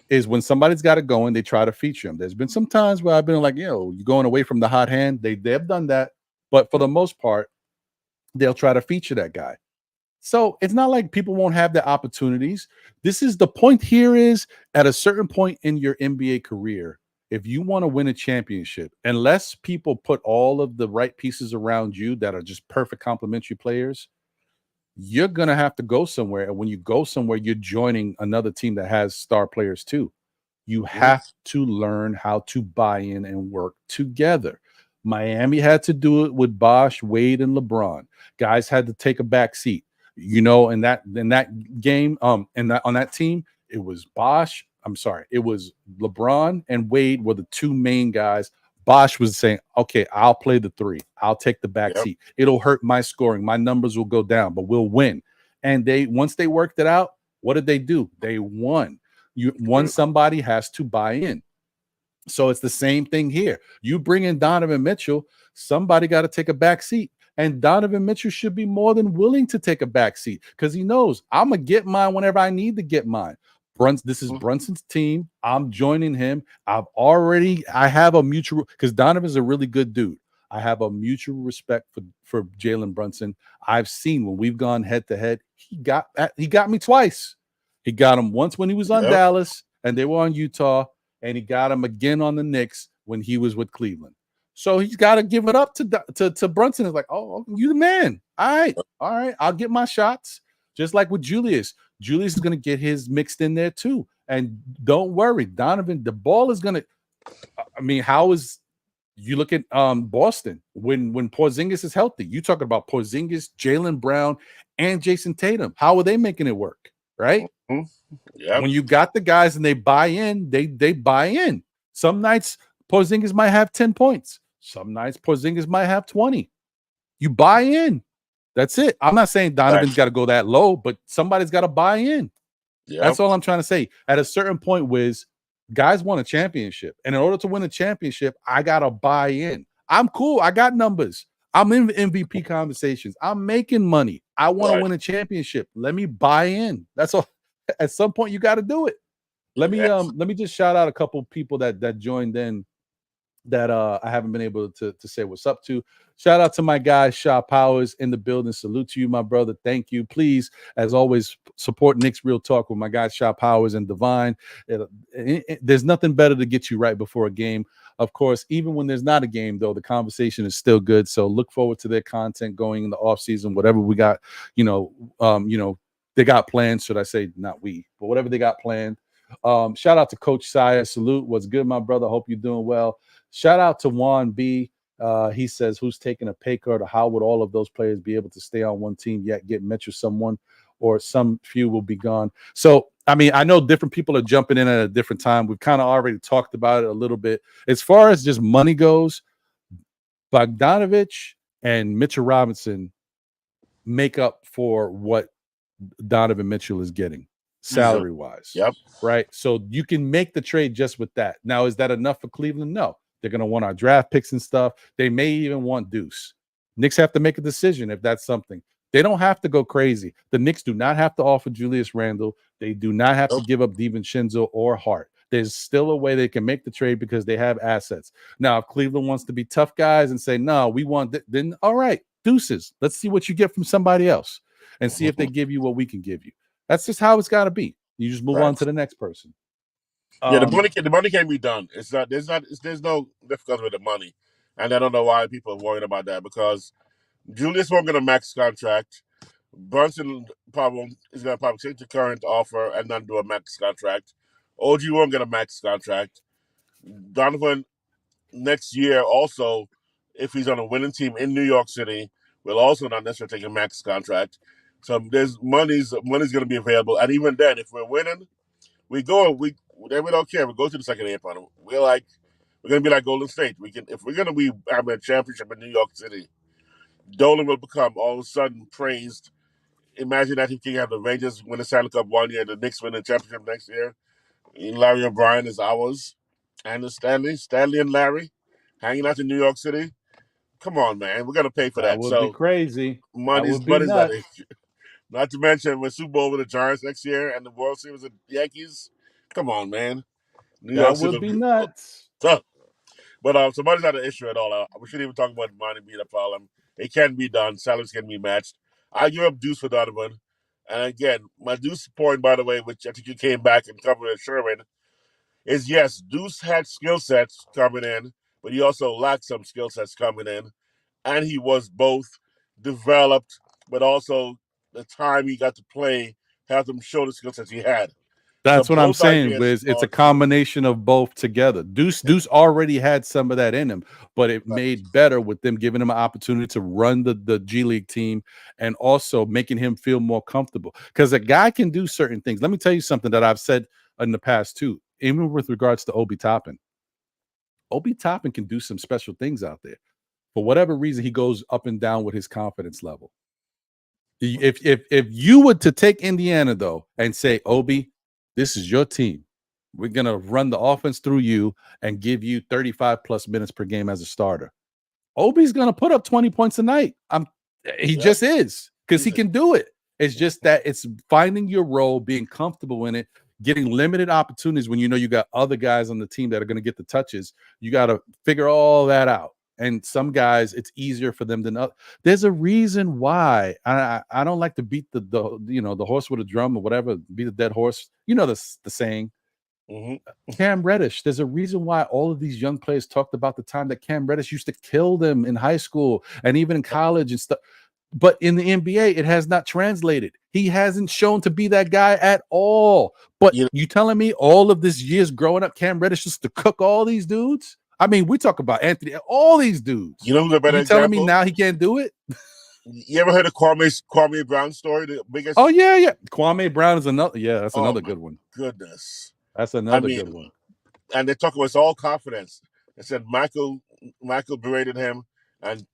is when somebody's got it going, they try to feature him. There's been some times where I've been like, you're going away from the hot hand. They've done that, but for the most part, they'll try to feature that guy. So it's not like people won't have the opportunities. This is the point here is at a certain point in your NBA career, if you want to win a championship, unless people put all of the right pieces around you that are just perfect complementary players, you're going to have to go somewhere. And when you go somewhere, you're joining another team that has star players too. You have to learn how to buy in and work together. Miami had to do it with Bosh, Wade, and LeBron. Guys had to take a back seat. In that game, on that team, it was Bosh. It was LeBron and Wade were the two main guys. Bosh was saying, okay, I'll play the three. I'll take the back seat. It'll hurt my scoring. My numbers will go down, but we'll win. And once they worked it out, what did they do? They won. Somebody has to buy in. So it's the same thing here. You bring in Donovan Mitchell, somebody got to take a back seat. And Donovan Mitchell should be more than willing to take a back seat, because he knows I'm going to get mine whenever I need to get mine. This is Brunson's team. I'm joining him. I have a mutual, because Donovan's a really good dude. I have a mutual respect for Jalen Brunson. I've seen when we've gone head to head, he got me twice. He got him once when he was on Dallas and they were on Utah, and he got him again on the Knicks when he was with Cleveland. So he's got to give it up to Brunson. It's like, oh, you the man. All right. I'll get my shots. Just like with Julius. Julius is going to get his mixed in there too. And don't worry, Donovan, the ball is going to, you look at Boston when Porzingis is healthy. You talking about Porzingis, Jaylen Brown, and Jason Tatum. How are they making it work? Right? Yep. When you got the guys and they buy in, they buy in. Some nights Porzingis might have 10 points. Some nights Porzingis might have 20. You buy in. That's it. I'm not saying Donovan's got to go that low, but somebody's got to buy in. Yep. That's all I'm trying to say. At a certain point, Wiz, guys want a championship. And in order to win a championship, I got to buy in. I'm cool. I got numbers. I'm in MVP conversations. I'm making money. I want to win a championship. Let me buy in. That's all. At some point, you got to do it. Let me just shout out a couple people that joined in that I haven't been able to say what's up to. Shout out to my guy Shaw Powers in the building. Salute to you, my brother. Thank you. Please, as always, support Knicks Real Talk with my guy Shaw Powers and Divine. There's nothing better to get you right before a game. Of course, even when there's not a game, though, the conversation is still good. So look forward to their content going in the offseason, whatever we got, they got plans, should I say, not we, but whatever they got planned. Shout out to Coach Sire. Salute. What's good, my brother? Hope you're doing well. Shout out to Juan B. He says, who's taking a pay cut, or how would all of those players be able to stay on one team yet get mentored someone, or some few will be gone? So, I mean, I know different people are jumping in at a different time. We've kind of already talked about it a little bit. As far as just money goes, Bogdanovich and Mitchell Robinson make up for what Donovan Mitchell is getting salary-wise. Yep. Right? So you can make the trade just with that. Now, is that enough for Cleveland? No. They're going to want our draft picks and stuff. They may even want Deuce. Knicks have to make a decision if that's something. They don't have to go crazy. The Knicks do not have to offer Julius Randle. They do not have to give up DiVincenzo or Hart. There's still a way they can make the trade because they have assets. Now, if Cleveland wants to be tough guys and say, no, we want then all right, deuces. Let's see what you get from somebody else and see if they give you what we can give you. That's just how it's got to be. You just move on to the next person. Yeah, the money can be done. There's no difficulty with the money, and I don't know why people are worried about that, because Julius won't get a max contract. Brunson is going to probably take the current offer and not do a max contract. OG won't get a max contract. Donovan next year also, if he's on a winning team in New York City, will also not necessarily take a max contract. So there's money's going to be available, and even then, if we're winning, we don't care. We go to the second apron. We're gonna be like Golden State. If we're gonna be having a championship in New York City, Dolan will become all of a sudden praised. Imagine that he can have the Rangers win the Stanley Cup one year, the Knicks win the championship next year. And Larry O'Brien is ours, and Stanley and Larry hanging out in New York City. Come on, man, we're gonna pay for that. That would be crazy. Money's not an issue. Not to mention we're Super Bowl with the Giants next year and the World Series with the Yankees. Come on, man. New York City would be nuts. But so money's not an issue at all. We shouldn't even talk about money being a problem. It can be done. Salaries can be matched. I give up Deuce for Donovan. And again, my Deuce point, by the way, which I think you came back and covered at Sherman, is yes, Deuce had skill sets coming in, but he also lacked some skill sets coming in. And he was both developed, but also the time he got to play helped him show the skill sets he had. That's what I'm saying, Liz. It's a combination of both together. Deuce already had some of that in him, but it made better with them giving him an opportunity to run the G League team and also making him feel more comfortable. Because a guy can do certain things. Let me tell you something that I've said in the past too, even with regards to Obi Toppin. Obi Toppin can do some special things out there. For whatever reason, he goes up and down with his confidence level. If you were to take Indiana though and say, Obi, this is your team. We're going to run the offense through you and give you 35 plus minutes per game as a starter. Obi's going to put up 20 points a night. He just is, because he can do it. It's just that it's finding your role, being comfortable in it, getting limited opportunities when you know you got other guys on the team that are going to get the touches. You got to figure all that out. And some guys, it's easier for them than others. There's a reason why. I don't like to beat the horse with a drum or whatever, beat a dead horse. You know the saying. Mm-hmm. Cam Reddish. There's a reason why all of these young players talked about the time that Cam Reddish used to kill them in high school and even in college and stuff. But in the NBA, it has not translated. He hasn't shown to be that guy at all. But you telling me all of this years growing up, Cam Reddish used to cook all these dudes? I mean, we talk about Anthony, all these dudes. You know who's a better example? Telling me now he can't do it? You ever heard of Kwame Brown story? The biggest. Oh yeah. Kwame Brown is another. Yeah, that's another good one. Goodness, that's another good one. And they talk about it's all confidence. They said Michael berated him, and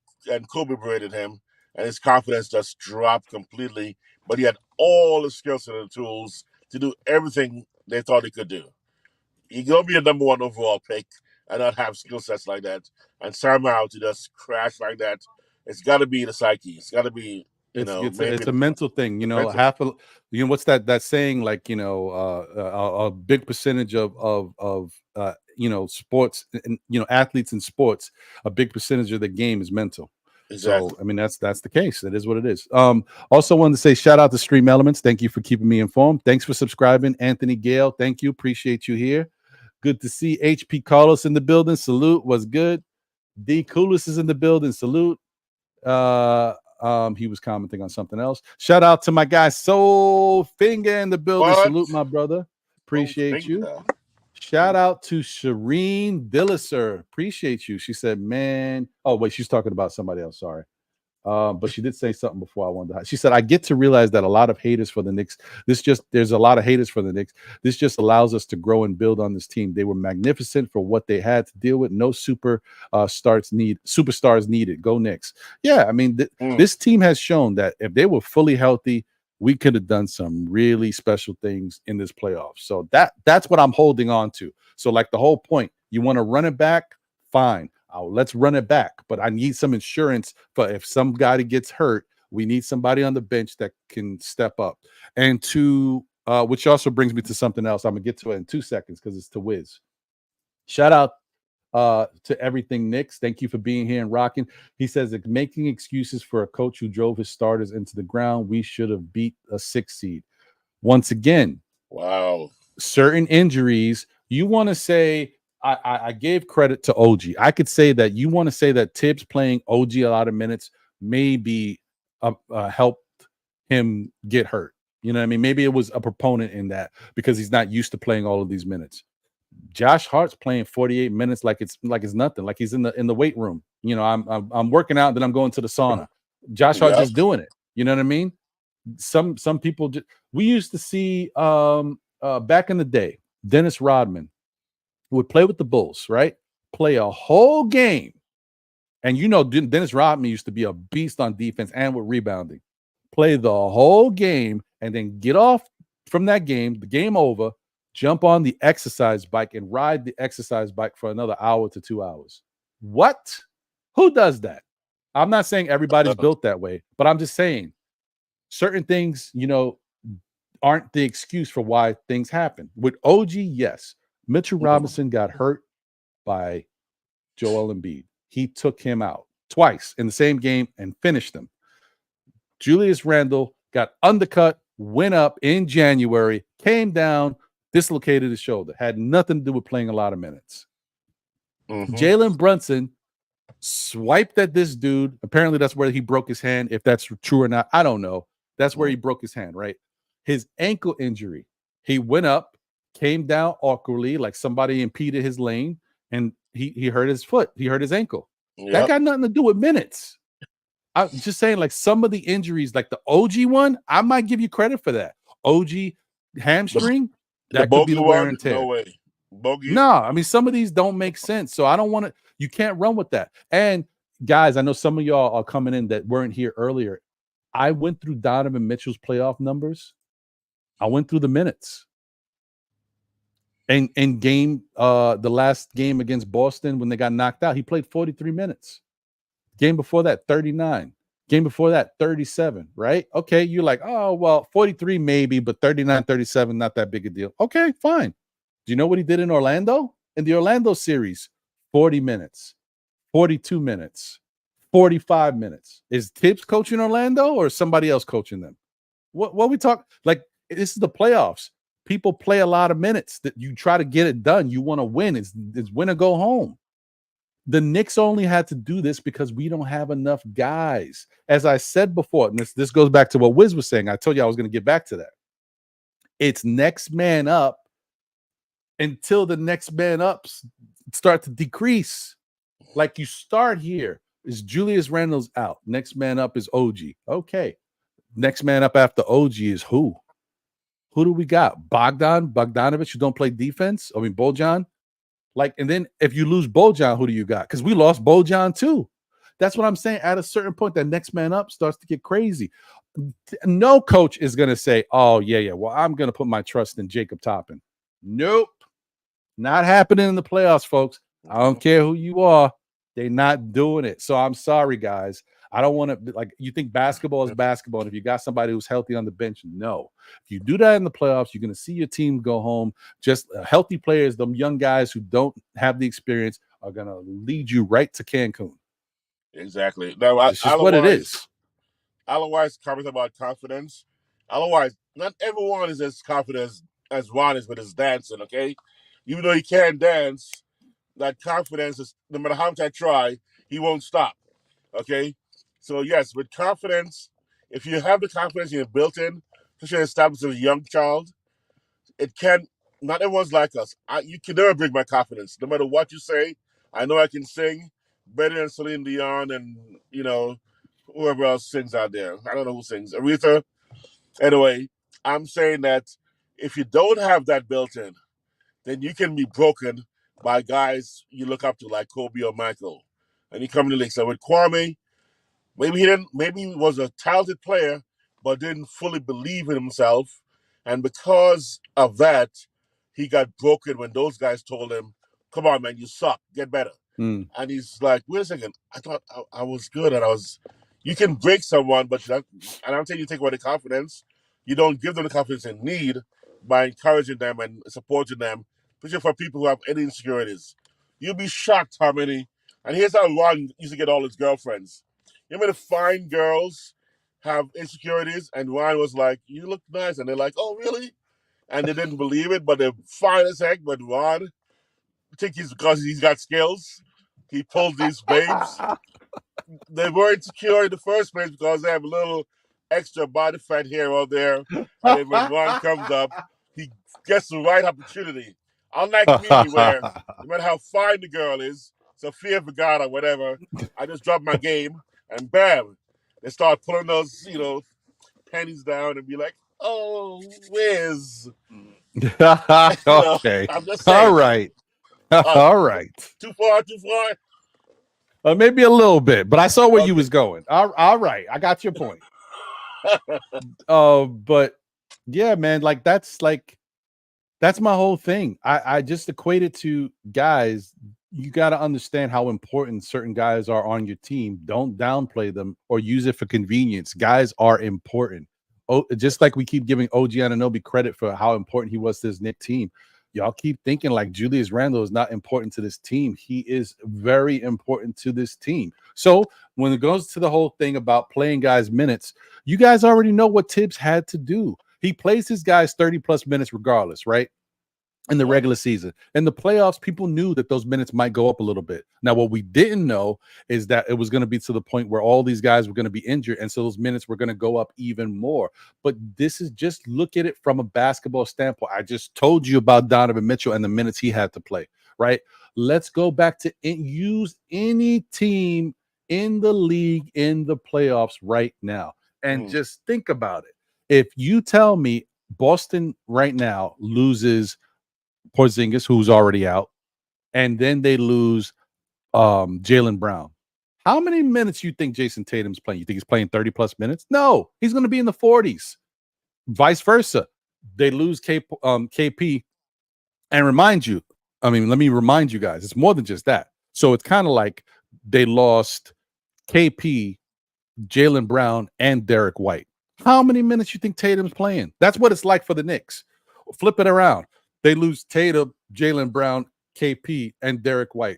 Kobe berated him, and his confidence just dropped completely. But he had all the skills and the tools to do everything they thought he could do. You're gonna be a number one overall pick and not have skill sets like that, and somehow to just crash like that. It's got to be the psyche. It's got to be, it's a mental thing. What's that saying? Like, a big percentage of sports, and athletes in sports, a big percentage of the game is mental. Exactly. So, I mean, that's the case. It is what it is. Also wanted to say shout out to Stream Elements. Thank you for keeping me informed. Thanks for subscribing. Anthony Gale, thank you. Appreciate you here. Good to see HP Carlos in the building. Salute. Was good. D Coolest is in the building. Salute. He was commenting on something else. Shout out to my guy Soul Finger in the building. Salute, my brother. Appreciate you. Shout out to Shireen Dilliser. Appreciate you. She said, man. Oh, wait, she's talking about somebody else. Sorry. But she did say something before I wanted to. She said, I get to realize that a lot of haters for the Knicks. There's a lot of haters for the Knicks. This just allows us to grow and build on this team. They were magnificent for what they had to deal with. No superstars needed. Go Knicks. Yeah, I mean, this team has shown that if they were fully healthy, we could have done some really special things in this playoff. So that's what I'm holding on to. So like the whole point, you want to run it back, fine. Let's run it back. But I need some insurance for if somebody gets hurt, we need somebody on the bench that can step up. And which also brings me to something else. I'm gonna get to it in 2 seconds because it's to Wiz. Shout out to everything Knicks. Thank you for being here and rocking. He says that making excuses for a coach who drove his starters into the ground. We should have beat a 6 seed. Once again, wow. Certain injuries. You want to say I gave credit to OG. I could say that you want to say that Tibbs playing OG a lot of minutes maybe helped him get hurt. You know what I mean? Maybe it was a proponent in that because he's not used to playing all of these minutes. Josh Hart's playing 48 minutes like it's nothing, like he's in the weight room. You know, I'm working out, then I'm going to the sauna. Josh Hart just doing it. You know what I mean? Some people we used to see back in the day, Dennis Rodman would play with the Bulls, right? Play a whole game. And you know, Dennis Rodman used to be a beast on defense and with rebounding. Play the whole game and then get off from that game, the game over, jump on the exercise bike and ride the exercise bike for another hour to 2 hours. What? Who does that? I'm not saying everybody's built that way, but I'm just saying certain things, you know, aren't the excuse for why things happen. With OG, yes. Mitchell Robinson got hurt by Joel Embiid. He took him out twice in the same game and finished him. Julius Randle got undercut, went up in January, came down, dislocated his shoulder. Had nothing to do with playing a lot of minutes. Jalen Brunson swiped at this dude. Apparently, that's where he broke his hand. If that's true or not, I don't know. That's where he broke his hand, right? His ankle injury. He went up, came down awkwardly, like somebody impeded his lane, and he hurt his foot. He hurt his ankle. Yep. That got nothing to do with minutes. I'm just saying, like some of the injuries, like the OG one, I might give you credit for that. OG hamstring, that could be the wear and tear. No way. Bogey. No, I mean, some of these don't make sense. So I don't want to, you can't run with that. And guys, I know some of y'all are coming in that weren't here earlier. I went through Donovan Mitchell's playoff numbers. I went through the minutes. And game, the last game against Boston when they got knocked out, he played 43 minutes. Game before that, 39. Game before that, 37, right? Okay, you're like, oh, well, 43 maybe, but 39, 37, not that big a deal. Okay, fine. Do you know what he did in Orlando? In the Orlando series, 40 minutes, 42 minutes, 45 minutes. Is Tibbs coaching Orlando or somebody else coaching them? What we talk, like, this is the playoffs. People play a lot of minutes that you try to get it done. You want to win. It's win or go home. The Knicks only had to do this because we don't have enough guys. As I said before, and this goes back to what Wiz was saying. I told you I was going to get back to that. It's next man up until the next man ups start to decrease. Like you start here is Julius Randle's out. Next man up is OG. Okay. Next man up after OG is who? Who do we got? Bogdanovich, who don't play defense? I mean, Bojan. Like, and then if you lose Bojan, who do you got? Because we lost Bojan too. That's what I'm saying. At a certain point, that next man up starts to get crazy. No coach is going to say, oh, yeah, well, I'm going to put my trust in Jacob Toppin. Nope. Not happening in the playoffs, folks. I don't care who you are. They're not doing it. So I'm sorry, guys. I don't want to, like, you think basketball is basketball. And if you got somebody who's healthy on the bench, no. If you do that in the playoffs, you're going to see your team go home. Just healthy players, them young guys who don't have the experience are going to lead you right to Cancun. Exactly. Now, it's just what it is. Otherwise, comment about confidence. Otherwise, not everyone is as confident as Ron is with his dancing, okay? Even though he can dance, that confidence is, no matter how much I try, he won't stop, okay? So, yes, with confidence, if you have the confidence you're built in, especially established as a young child, it can not everyone's like us. You can never break my confidence. No matter what you say, I know I can sing better than Celine Dion and, whoever else sings out there. I don't know who sings. Aretha. Anyway, I'm saying that if you don't have that built in, then you can be broken by guys you look up to like Kobe or Michael. And you come in the league. So with Kwame, maybe he was a talented player, but didn't fully believe in himself. And because of that, he got broken when those guys told him, come on, man, you suck, get better. Mm. And he's like, wait a second, I thought I was good. And you can break someone, but and I'm saying you take away the confidence. You don't give them the confidence they need by encouraging them and supporting them, especially for people who have any insecurities. You'll be shocked how many, and here's how Ron used to get all his girlfriends. You know, the fine girls have insecurities, and Ron was like, you look nice. And they're like, oh, really? And they didn't believe it, but they're fine as heck. But Ron, I think because he's got skills, he pulled these babes. They were insecure in the first place because they have a little extra body fat here or there. And then when Ron comes up, he gets the right opportunity. Unlike me, where no matter how fine the girl is, Sophia Vergara, whatever, I just drop my game and bam, they start pulling those, panties down and be like, oh, whiz. Okay. I'm just saying. All right. All right. Too far. Maybe a little bit, but I saw where you was going. All right. I got your point. But yeah, man, that's my whole thing. I just equate it to guys. You got to understand how important certain guys are on your team. Don't downplay them or use it for convenience. Guys are important. Oh, just like we keep giving OG Anunoby credit for how important he was to his Knicks team. Y'all keep thinking like Julius Randle is not important to this team. He is very important to this team. So when it goes to the whole thing about playing guys minutes, you guys already know what Tibbs had to do. He plays his guys 30+ minutes regardless, right? In the regular season. In the playoffs, people knew that those minutes might go up a little bit. Now, what we didn't know is that it was going to be to the point where all these guys were going to be injured, and so those minutes were going to go up even more. But this is just look at it from a basketball standpoint. I just told you about Donovan Mitchell and the minutes he had to play, right? Let's go back to use any team in the league in the playoffs right now and just think about it. If you tell me Boston right now loses Porzingis, who's already out, and then they lose Jaylen Brown. How many minutes you think Jason Tatum's playing? You think he's playing 30+ minutes? No, he's going to be in the 40s. Vice versa. They lose KP. And let me remind you guys, it's more than just that. So it's kind of like they lost KP, Jaylen Brown, and Derek White. How many minutes you think Tatum's playing? That's what it's like for the Knicks. Flip it around. They lose Tatum, Jaylen Brown, KP, and Derek White.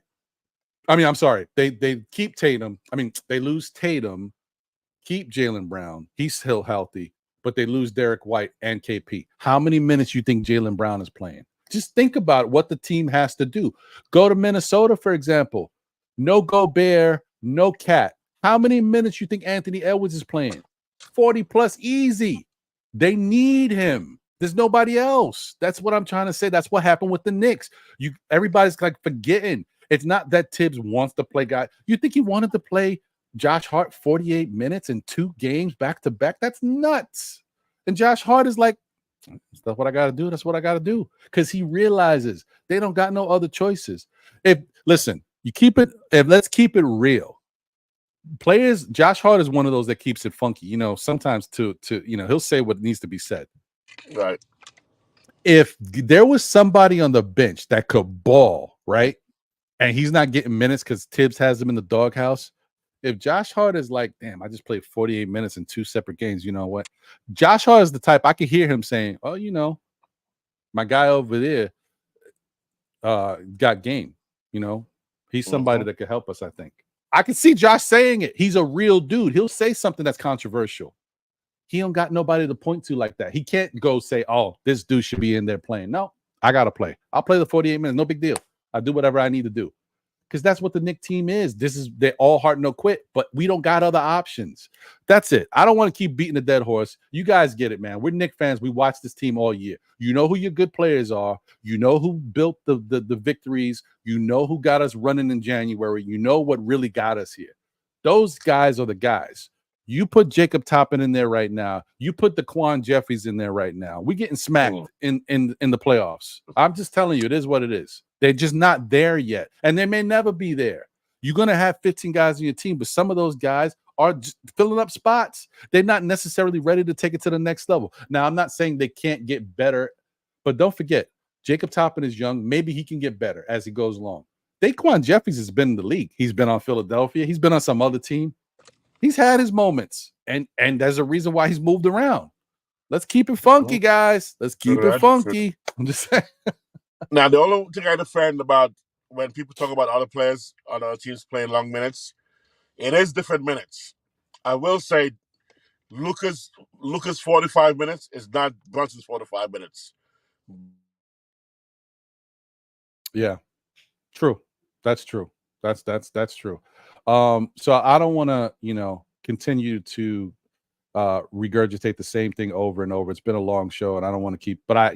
I'm sorry. They keep Tatum. They lose Tatum, keep Jaylen Brown. He's still healthy, but they lose Derek White and KP. How many minutes you think Jaylen Brown is playing? Just think about what the team has to do. Go to Minnesota, for example. No Gobert, no Cat. How many minutes you think Anthony Edwards is playing? 40+ easy. They need him. There's nobody else. That's what I'm trying to say. That's what happened with the Knicks. Everybody's like forgetting. It's not that Tibbs wants to play guy. You think he wanted to play Josh Hart 48 minutes in 2 games back to back? That's nuts. And Josh Hart is like, that's what I got to do. That's what I got to do. Because he realizes they don't got no other choices. Let's keep it real. Players, Josh Hart is one of those that keeps it funky. Sometimes he'll say what needs to be said. Right. If there was somebody on the bench that could ball, right, and he's not getting minutes because Tibbs has him in the doghouse, if Josh Hart is like, damn, I just played 48 minutes in 2 separate games, you know what? Josh Hart is the type, I could hear him saying, oh, my guy over there got game. He's somebody that could help us, I think. I can see Josh saying it. He's a real dude. He'll say something that's controversial. He don't got nobody to point to like that. He can't go say, oh, this dude should be in there playing. No, I got to play. I'll play the 48 minutes. No big deal. I do whatever I need to do. because that's what the Knicks team is. They're all heart, no quit, but we don't got other options. That's it. I don't want to keep beating the dead horse. You guys get it, man. We're Knicks fans. We watch this team all year. You know who your good players are. You know who built the victories. You know who got us running in January. You know what really got us here. Those guys are the guys. You put Jacob Toppin in there right now. You put Daquan Jeffries in there right now. We're getting smacked in the playoffs. I'm just telling you, it is what it is. They're just not there yet, and they may never be there. You're going to have 15 guys on your team, but some of those guys are just filling up spots. They're not necessarily ready to take it to the next level. Now, I'm not saying they can't get better, but don't forget, Jacob Toppin is young. Maybe he can get better as he goes along. Daquan Jeffries has been in the league. He's been on Philadelphia. He's been on some other team. He's had his moments, and there's a reason why he's moved around. Let's keep it funky, guys. Let's keep it funky. I'm just saying. Now, the only thing I defend about when people talk about other players on other teams playing long minutes, it is different minutes. I will say Luka's 45 minutes is not Brunson's 45 minutes. Yeah, true. That's true. That's true. So I don't want to, continue to regurgitate the same thing over and over. It's been a long show and I don't want to keep, but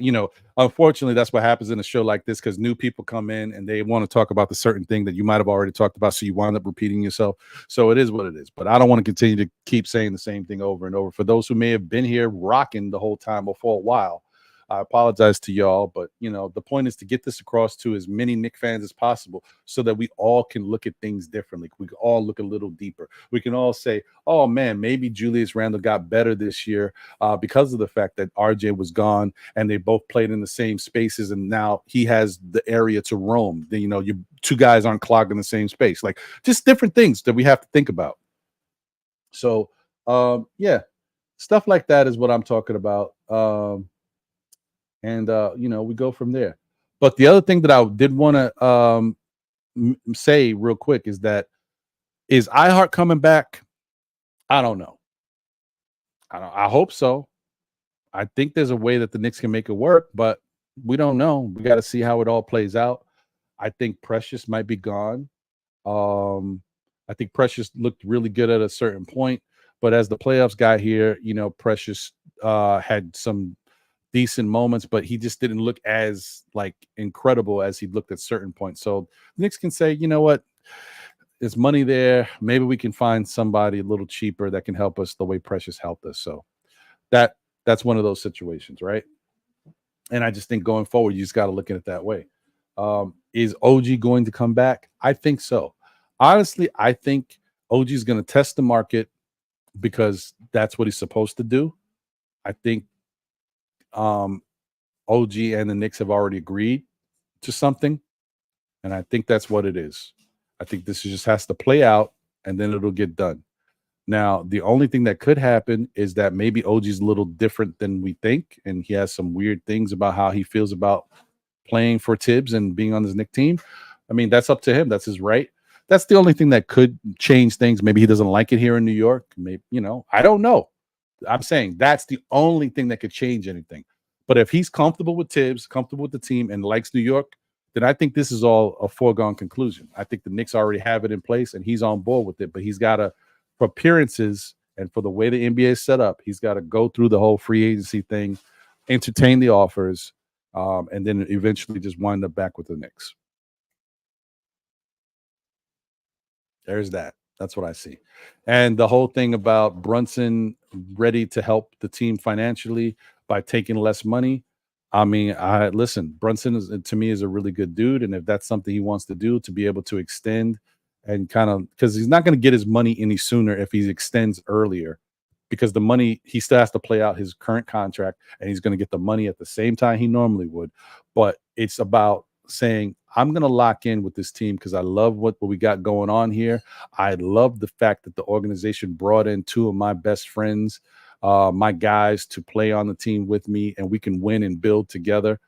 unfortunately that's what happens in a show like this, because new people come in and they want to talk about the certain thing that you might have already talked about. So you wind up repeating yourself. So it is what it is, but I don't want to continue to keep saying the same thing over and over. For those who may have been here rocking the whole time or for a while, I apologize to y'all, but the point is to get this across to as many Knicks fans as possible so that we all can look at things differently. We can all look a little deeper. We can all say, oh man, maybe Julius Randle got better this year because of the fact that RJ was gone and they both played in the same spaces, and now he has the area to roam. Your two guys aren't clogged in the same space. Like, just different things that we have to think about. So yeah, stuff like that is what I'm talking about. And we go from there. But the other thing that I did want to say real quick is IHart coming back? I don't know. I hope so. I think there's a way that the Knicks can make it work, but we don't know. We got to see how it all plays out. I think Precious might be gone. I think Precious looked really good at a certain point, but as the playoffs got here, Precious had some decent moments, but he just didn't look as incredible as he looked at certain points. So Knicks can say, you know what, there's money there. Maybe we can find somebody a little cheaper that can help us the way Precious helped us. So that's one of those situations, right? And I just think going forward, you just got to look at it that way. Is OG going to come back? I think so. Honestly, I think OG is going to test the market because that's what he's supposed to do. I think OG and the Knicks have already agreed to something, and I think that's what it is. I think this just has to play out, and then it'll get done. Now, the only thing that could happen is that maybe OG's a little different than we think, and he has some weird things about how he feels about playing for Tibbs and being on this Knicks team. I mean, that's up to him. That's his right. That's the only thing that could change things. Maybe he doesn't like it here in New York. Maybe, I don't know. I'm saying that's the only thing that could change anything. But if he's comfortable with Tibbs, comfortable with the team, and likes New York, then I think this is all a foregone conclusion. I think the Knicks already have it in place, and he's on board with it. But he's got to, for appearances and for the way the NBA is set up, he's got to go through the whole free agency thing, entertain the offers, and then eventually just wind up back with the Knicks. There's that. That's what I see. And the whole thing about Brunson ready to help the team financially by taking less money. I mean, listen, Brunson to me is a really good dude. And if that's something he wants to do, to be able to extend and kind of, because he's not going to get his money any sooner if he extends earlier, because the money, he still has to play out his current contract and he's going to get the money at the same time he normally would. But it's about saying, I'm going to lock in with this team because I love what we got going on here. I love the fact that the organization brought in two of my best friends, my guys, to play on the team with me, and we can win and build together.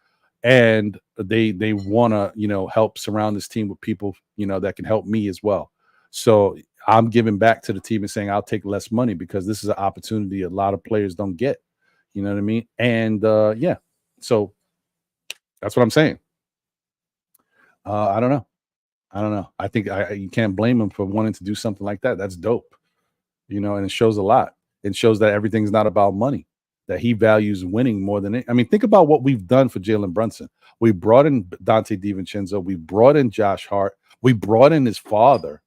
And they want to, help surround this team with people, that can help me as well. So I'm giving back to the team and saying I'll take less money because this is an opportunity a lot of players don't get. You know what I mean? And yeah, so that's what I'm saying. I don't know. I don't know. I think you can't blame him for wanting to do something like that. That's dope, and it shows a lot. It shows that everything's not about money, that he values winning more than it. I mean, think about what we've done for Jalen Brunson. We brought in Dante DiVincenzo. We brought in Josh Hart. We brought in his father.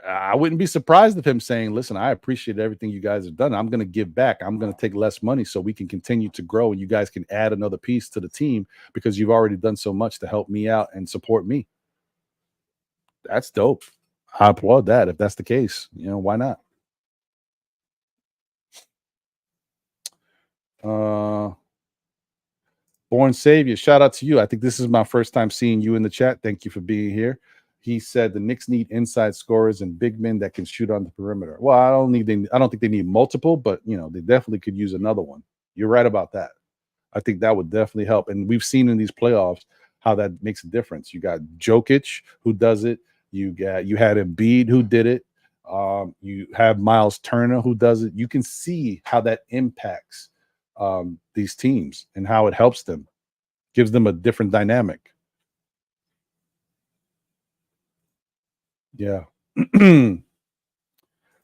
I wouldn't be surprised if him saying, listen, I appreciate everything you guys have done. I'm going to give back. I'm going to take less money so we can continue to grow and you guys can add another piece to the team because you've already done so much to help me out and support me. That's dope. I applaud that. If that's the case, why not? Born Savior, shout out to you. I think this is my first time seeing you in the chat. Thank you for being here. He said the Knicks need inside scorers and big men that can shoot on the perimeter. Well, I don't think they need multiple, but they definitely could use another one. You're right about that. I think that would definitely help. And we've seen in these playoffs how that makes a difference. You got Jokic who does it. You had Embiid who did it. You have Miles Turner who does it. You can see how that impacts these teams and how it helps them, gives them a different dynamic. Yeah.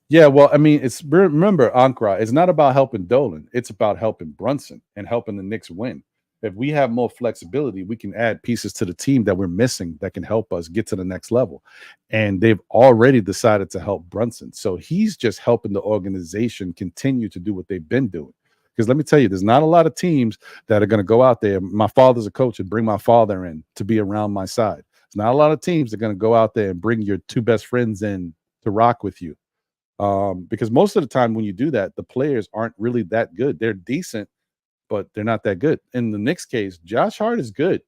Yeah, well, I mean, remember, Ankara, it's not about helping Dolan. It's about helping Brunson and helping the Knicks win. If we have more flexibility, we can add pieces to the team that we're missing that can help us get to the next level. And they've already decided to help Brunson. So he's just helping the organization continue to do what they've been doing. Because let me tell you, there's not a lot of teams that are going to go out there. My father's a coach and bring my father in to be around my side. There's not a lot of teams that are going to go out there and bring your two best friends in to rock with you. Because most of the time when you do that, the players aren't really that good. They're decent, but they're not that good. In the Knicks case, Josh Hart is good.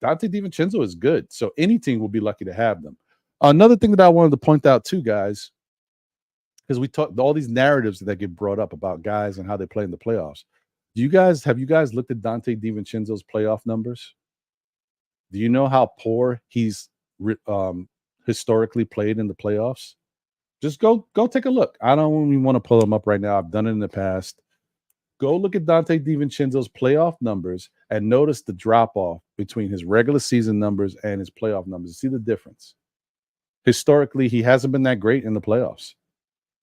Dante DiVincenzo is good. So any team will be lucky to have them. Another thing that I wanted to point out too, guys, because we talked all these narratives that get brought up about guys and how they play in the playoffs. Have you guys looked at Dante DiVincenzo's playoff numbers? Do you know how poor he's historically played in the playoffs? Just go take a look. I don't even want to pull them up right now. I've done it in the past. Go look at Dante DiVincenzo's playoff numbers and notice the drop-off between his regular season numbers and his playoff numbers. See the difference. Historically, he hasn't been that great in the playoffs.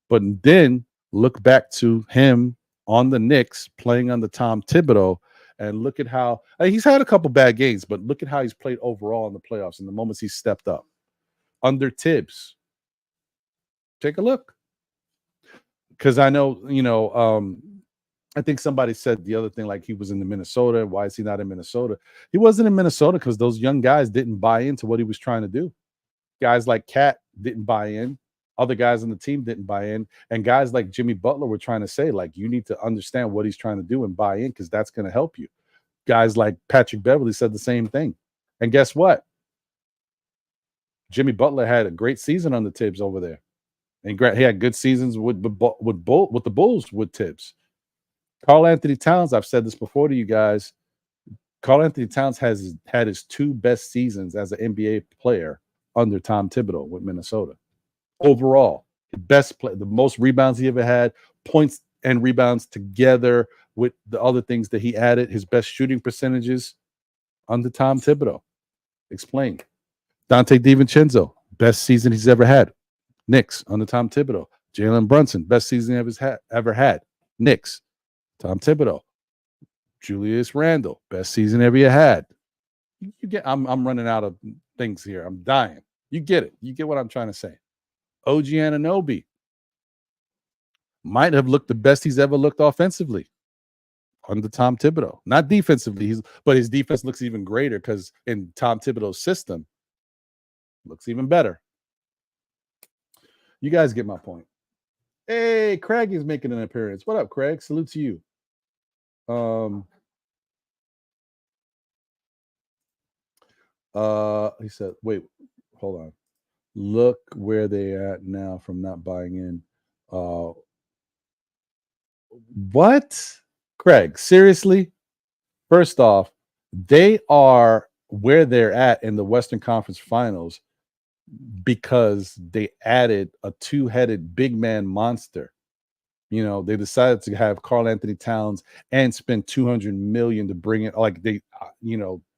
But then look back to him on the Knicks playing under Tom Thibodeau and look at how he's had a couple bad games, but look at how he's played overall in the playoffs and the moments he stepped up. Under Tibbs. Take a look. Because I know, I think somebody said the other thing, like he was in the Minnesota. Why is he not in Minnesota? He wasn't in Minnesota because those young guys didn't buy into what he was trying to do. Guys like Cat didn't buy in. Other guys on the team didn't buy in. And guys like Jimmy Butler were trying to say, like, you need to understand what he's trying to do and buy in because that's going to help you. Guys like Patrick Beverley said the same thing. And guess what? Jimmy Butler had a great season on the Tibbs over there. And he had good seasons with the Bulls with Tibbs. Karl Anthony Towns, I've said this before to you guys. Karl Anthony Towns has had his two best seasons as an NBA player under Tom Thibodeau with Minnesota. Overall, the most rebounds he ever had, points and rebounds together with the other things that he added, his best shooting percentages under Tom Thibodeau. Explain. Dante DiVincenzo, best season he's ever had. Knicks under Tom Thibodeau. Jalen Brunson, best season ever had. Knicks. Tom Thibodeau. Julius Randle, best season ever had. You get. I'm running out of things here. I'm dying. You get it. You get what I'm trying to say. OG Anunoby might have looked the best he's ever looked offensively under Tom Thibodeau. Not defensively, but his defense looks even greater because in Tom Thibodeau's system, looks even better. You guys get my point. Hey, Craig is making an appearance. What up, Craig? Salute to you. He said, wait, hold on. Look where they at now from not buying in. What? Craig, seriously? First off, they are where they're at in the Western Conference Finals because they added a two-headed big man monster. They decided to have Karl Anthony Towns and spend $200 million to bring it. Like they,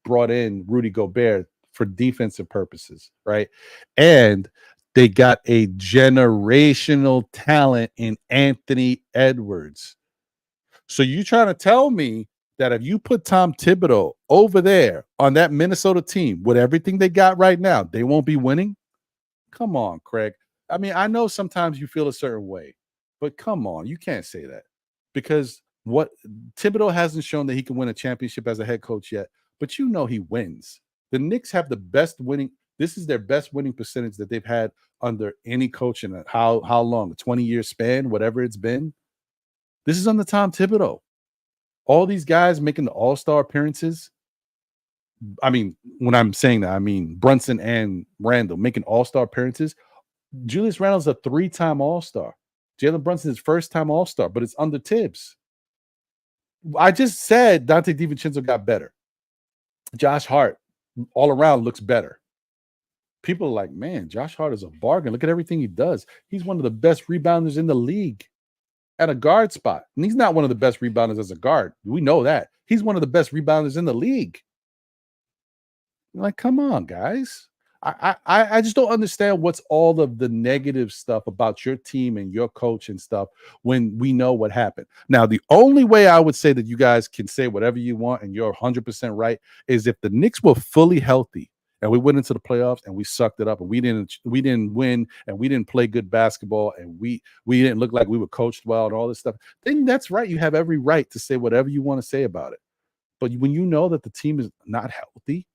brought in Rudy Gobert for defensive purposes, right? And they got a generational talent in Anthony Edwards. So you trying to tell me that if you put Tom Thibodeau over there on that Minnesota team with everything they got right now, they won't be winning? Come on, Craig. I mean, I know sometimes you feel a certain way, but come on, you can't say that, because what Thibodeau hasn't shown that he can win a championship as a head coach yet, but you know he wins. The Knicks have the best winning. This is their best winning percentage that they've had under any coach in how long? A 20-year span, whatever it's been. This is under Tom Thibodeau. All these guys making the All-Star appearances. I mean, when I'm saying that, I mean Brunson and Randle making All-Star appearances. Julius Randle's a 3-time All-Star. Jalen Brunson's first-time All-Star, but it's under Tibbs. I just said Dante DiVincenzo got better. Josh Hart, all around, looks better. People are like, man, Josh Hart is a bargain. Look at everything he does. He's one of the best rebounders in the league at a guard spot. And he's not one of the best rebounders as a guard. We know that. He's one of the best rebounders in the league. Like, come on, guys. I just don't understand what's all of the negative stuff about your team and your coach and stuff when we know what happened. Now, the only way I would say that you guys can say whatever you want and you're 100% right is if the Knicks were fully healthy and we went into the playoffs and we sucked it up and we didn't win and we didn't play good basketball and we didn't look like we were coached well and all this stuff, then that's right. You have every right to say whatever you want to say about it. But when you know that the team is not healthy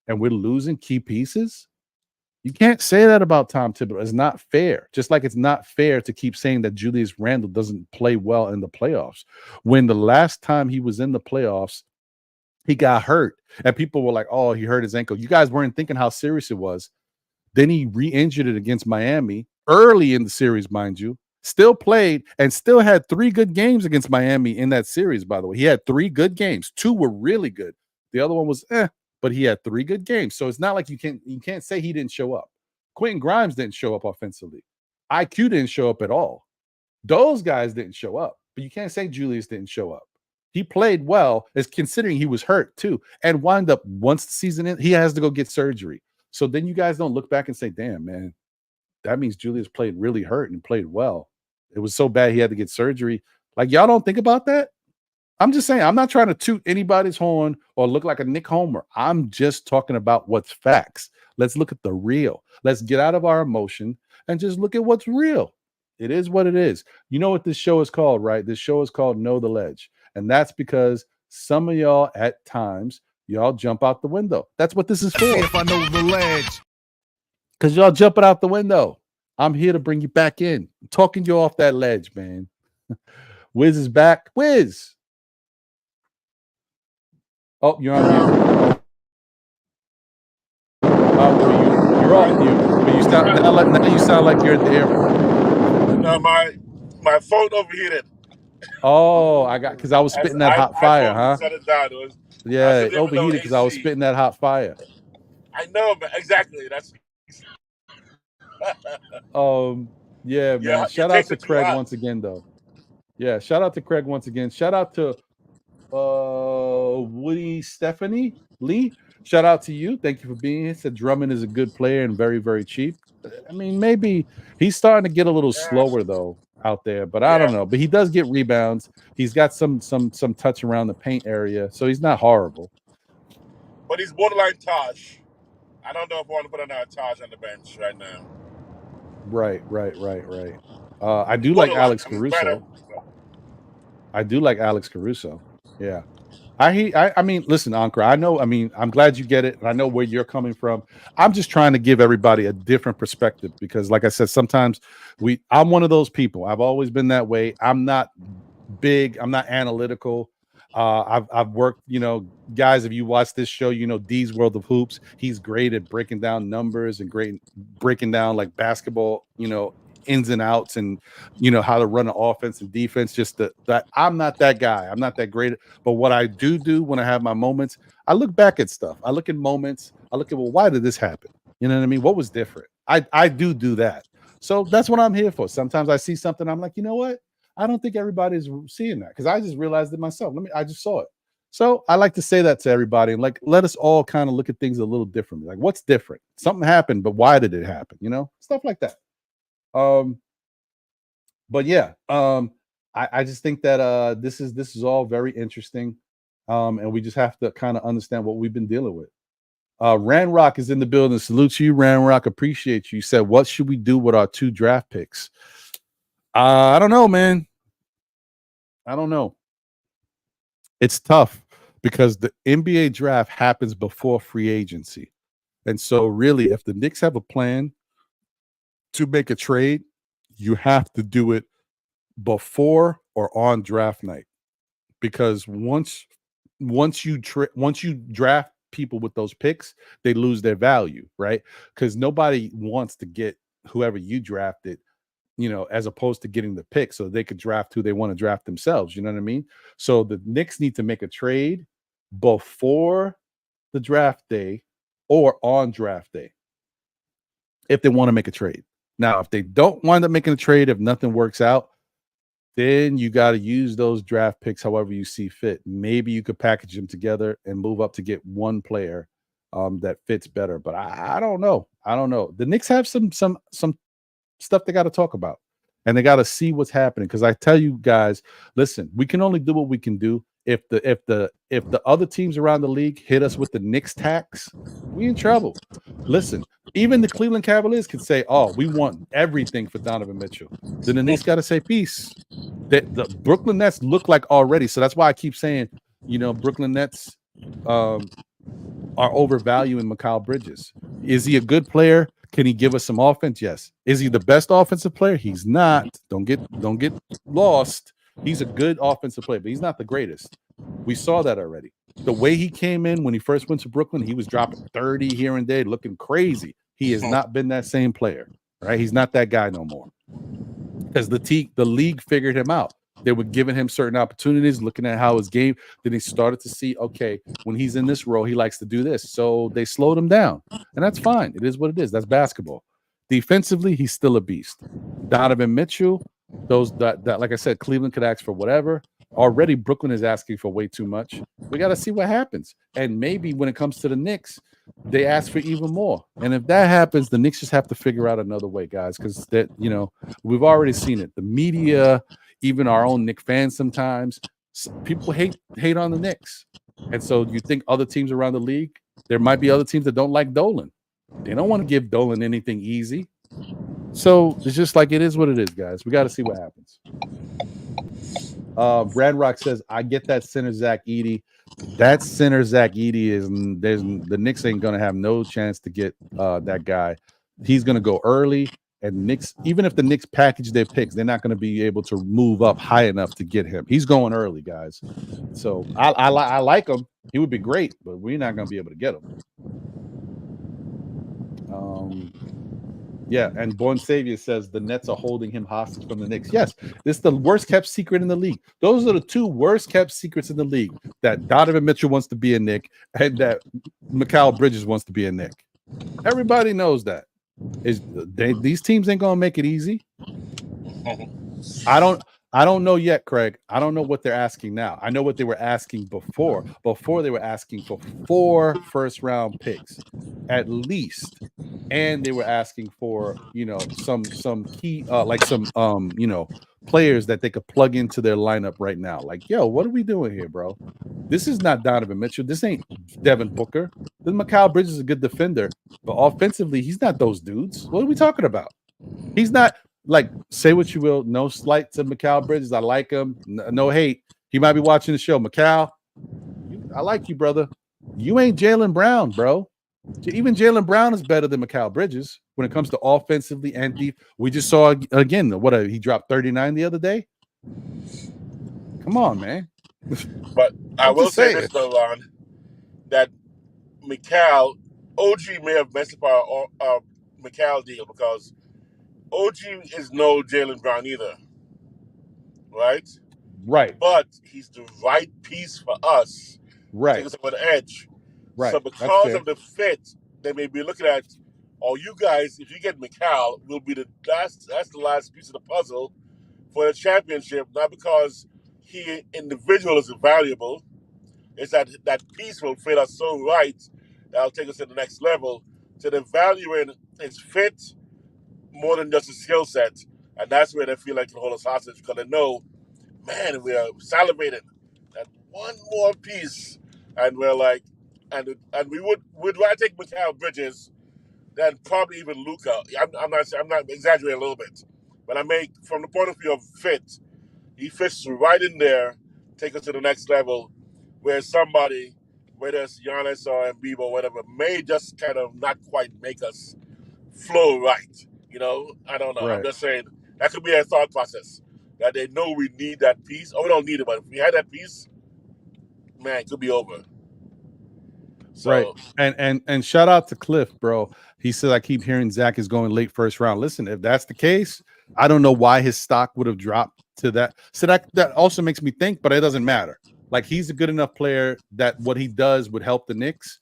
and we're losing key pieces, you can't say that about Tom Thibodeau. It's not fair. Just like it's not fair to keep saying that Julius Randle doesn't play well in the playoffs. When the last time he was in the playoffs, he got hurt. And people were like, oh, he hurt his ankle. You guys weren't thinking how serious it was. Then he re-injured it against Miami early in the series, mind you. Still played and still had 3 good games against Miami in that series, by the way. He had 3 good games. 2 were really good. The other one was but he had 3 good games. So it's not like you can't say he didn't show up. Quentin Grimes didn't show up offensively. IQ didn't show up at all. Those guys didn't show up. But you can't say Julius didn't show up. He played well, as considering he was hurt too, and wound up once the season ends, he has to go get surgery. So then you guys don't look back and say, damn, man, that means Julius played really hurt and played well. It was so bad he had to get surgery. Like, y'all don't think about that? I'm just saying, I'm not trying to toot anybody's horn or look like a Nick Homer. I'm just talking about what's facts. Let's look at the real. Let's get out of our emotion and just look at what's real. It is what it is. You know what this show is called, right? This show is called Know the Ledge. And that's because some of y'all at times, y'all jump out the window. That's what this is for. If I know the ledge. Because y'all jumping out the window. I'm here to bring you back in. I'm talking you off that ledge, man. Wiz is back. Wiz. Oh, you're on mute. You're off mute. But you sound like you're at the airport. No, my phone overheated. Oh, because I was spitting that hot fire, huh? Shut it down. Yeah, it overheated because I was spitting that hot fire. I know, but exactly. That's yeah, man. Shout out to Craig once again, though. Yeah, shout out to Craig once again. Shout out to Woody Stephanie Lee. Shout out to you. Thank you for being here. Said Drummond is a good player and very, very cheap. I mean, maybe he's starting to get a little slower though out there, but I don't know. But he does get rebounds. He's got some touch around the paint area, so he's not horrible. But he's borderline Taj. I don't know if I want to put another Taj on the bench right now. Right. I do like Alex Caruso. I do like Alex Caruso. Yeah. I mean, listen, Ankara, I know, I mean, I'm glad you get it. And I know where you're coming from. I'm just trying to give everybody a different perspective because, like I said, sometimes I'm one of those people. I've always been that way. I'm not big. I'm not analytical. I've worked, guys, if you watch this show, D's World of Hoops. He's great at breaking down numbers and great breaking down like basketball, ins and outs and how to run an offense and defense. Just that I'm not that guy. I'm not that great. But what I do when I have my moments, I look back at stuff. I look at moments. I look at, well, why did this happen? You know what I mean? What was different? I do that. So that's what I'm here for. Sometimes I see something, I'm like, you know what? I don't think everybody's seeing that because I just realized it myself. I just saw it. So I like to say that to everybody, and like let us all kind of look at things a little differently. Like, what's different? Something happened, but why did it happen? Stuff like that. But yeah, I just think that this is all very interesting, and we just have to kind of understand what we've been dealing with. Ranrock is in the building. Salute to you, Ranrock. Appreciate you. You said, what should we do with our 2 draft picks? I don't know, man. I don't know. It's tough because the NBA draft happens before free agency. And so really, if the Knicks have a plan to make a trade, you have to do it before or on draft night. Because once you draft people with those picks, they lose their value, right? Because nobody wants to get whoever you drafted, as opposed to getting the pick so they could draft who they want to draft themselves. You know what I mean? So the Knicks need to make a trade before the draft day or on draft day if they want to make a trade. Now, if they don't wind up making a trade, if nothing works out, then you got to use those draft picks however you see fit. Maybe you could package them together and move up to get one player that fits better. But I don't know. I don't know. The Knicks have some stuff they got to talk about, and they got to see what's happening. Because I tell you guys, listen, we can only do what we can do. If the other teams around the league hit us with the Knicks tax, we in trouble. Listen, even the Cleveland Cavaliers can say, "Oh, we want everything for Donovan Mitchell." Then the Knicks got to say, "Peace." The Brooklyn Nets look like already, so that's why I keep saying, Brooklyn Nets are overvaluing Mikal Bridges. Is he a good player? Can he give us some offense? Yes. Is he the best offensive player? He's not. Don't get lost. He's a good offensive player, but he's not the greatest. We saw that already. The way he came in when he first went to Brooklyn, he was dropping 30 here and there, looking crazy. He has not been that same player, right? He's not that guy no more. Because the league figured him out. They were giving him certain opportunities, looking at how his game. Then he started to see, okay, when he's in this role, he likes to do this. So they slowed him down. And that's fine. It is what it is. That's basketball. Defensively, he's still a beast. Donovan Mitchell, those that like I said, Cleveland could ask for whatever. Already Brooklyn is asking for way too much. We got to see what happens. And maybe when it comes to the Knicks, they ask for even more. And if that happens, the Knicks just have to figure out another way, guys, because we've already seen it. The media, even our own Knicks fans, sometimes people hate on the Knicks. And so you think other teams around the league, there might be other teams that don't like Dolan. They don't want to give Dolan anything easy. So it's just like it is what it is, guys. We got to see what happens. Bradrock says, I get that center Zach Edey. That center Zach Edey the Knicks ain't gonna have no chance to get that guy. He's gonna go early, and Knicks, even if the Knicks package their picks, they're not gonna be able to move up high enough to get him. He's going early, guys. So I like him. He would be great, but we're not gonna be able to get him. Yeah, and Born Savior says the Nets are holding him hostage from the Knicks. Yes, this is the worst kept secret in the league. Those are the 2 worst kept secrets in the league, that Donovan Mitchell wants to be a Knick and that Mikal Bridges wants to be a Knick. Everybody knows that. These teams ain't gonna make it easy. I don't know yet, Craig. I don't know what they're asking now. I know what they were asking before. Before they were asking for 4 first-round picks, at least, and they were asking for some key like some players that they could plug into their lineup right now. Like, yo, what are we doing here, bro? This is not Donovan Mitchell. This ain't Devin Booker. This Mikal Bridges is a good defender, but offensively, he's not those dudes. What are we talking about? He's not. Like, say what you will, no slight to Mikal Bridges. I like him. No hate. He might be watching the show. Mikal, I like you, brother. You ain't Jaylen Brown, bro. Even Jaylen Brown is better than Mikal Bridges when it comes to offensively and deep. We just saw again he dropped 39 the other day. Come on, man. But I will say this, though, Lon, that Mikal, OG may have messed up our Mikal deal because OG is no Jaylen Brown either, right? Right. But he's the right piece for us. Right. Take us over the edge. Right. So because of the fit, they may be looking at, you guys, if you get Mikal, will be that's the last piece of the puzzle for the championship, not because he individual is valuable, It's that piece will fit us so right that'll take us to the next level. So they're valuing his fit more than just his skill set. And that's where they feel like they hold us hostage because they know, man, we are salivating that one more piece. And we're like, and we would rather take Mikal Bridges than probably even Luka. I'm not exaggerating a little bit. But I make, from the point of view of fit, he fits right in there, take us to the next level, where somebody, whether it's Giannis or Embiid or whatever, may just kind of not quite make us flow right. You know, I don't know. Right. I'm just saying that could be a thought process that they know we need that piece. Oh, we don't need it, but if we had that piece, man, it could be over. So, right. And shout out to Cliff, bro. He said, I keep hearing Zach is going late first round. Listen, if that's the case, I don't know why his stock would have dropped to that. So that also makes me think, but it doesn't matter. Like, he's a good enough player that what he does would help the Knicks.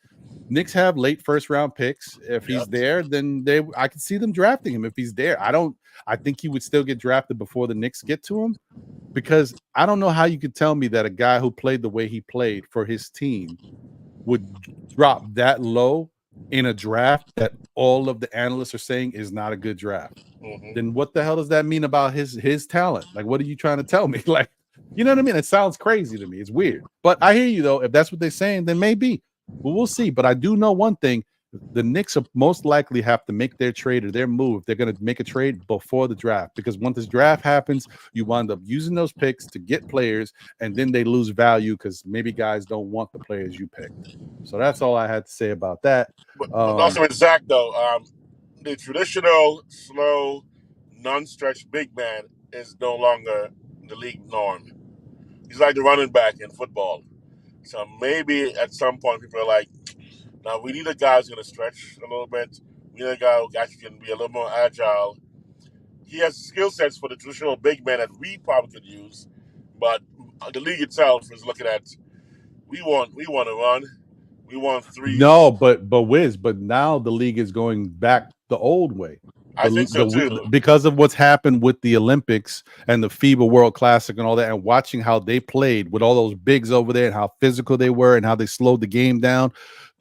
Knicks have late first round picks. If he's there, then I can see them drafting him if he's there. I think he would still get drafted before the Knicks get to him, because I don't know how you could tell me that a guy who played the way he played for his team would drop that low in a draft that all of the analysts are saying is not a good draft. Then what the hell does that mean about his talent? Like, what are you trying to tell me? Like, you know what I mean? It sounds crazy to me. It's weird. But I hear you, though. If that's what they're saying, then maybe. But we'll see. But I do know one thing. The Knicks are most likely have to make their trade or their move. They're going to make a trade before the draft, because once this draft happens, you wind up using those picks to get players, and then they lose value because maybe guys don't want the players you picked. So that's all I had to say about that. But also with Zach, though, the traditional, slow, non-stretch big man is no longer the league norm. He's like the running back in football. So maybe at some point people are like, now we need a guy who's going to stretch a little bit. We need a guy who actually can be a little more agile. He has skill sets for the traditional big man that we probably could use, but the league itself is looking at, we want to run, we want threes. No, but Wiz, but now the league is going back the old way. I think so too. Because of what's happened with the Olympics and the FIBA World Classic and all that, and watching how they played with all those bigs over there and how physical they were and how they slowed the game down.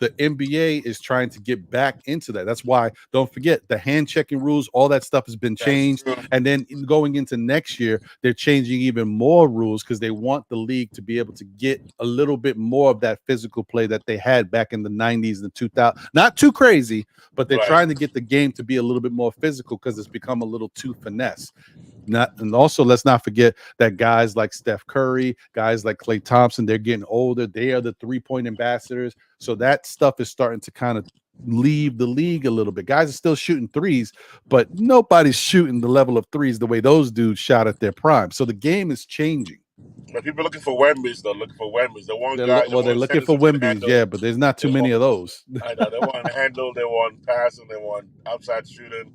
The NBA is trying to get back into that. That's why, don't forget, the hand checking rules, all that stuff has been changed. And then going into next year, they're changing even more rules because they want the league to be able to get a little bit more of that physical play that they had back in the 90s and 2000s. Not too crazy, but they're trying to get the game to be a little bit more physical because it's become a little too finesse. And also, let's not forget that guys like Steph Curry, guys like Klay Thompson, they're getting older. They are the three-point ambassadors. So that stuff is starting to kind of leave the league a little bit. Guys are still shooting threes, but nobody's shooting the level of threes the way those dudes shot at their prime. So the game is changing. But people are looking for Wemby's, though. Looking for Wemby's. The one guy. Well, they're looking for Wemby's, yeah, but there's not too many of those. I know. They want handle. They want passing. They want outside shooting.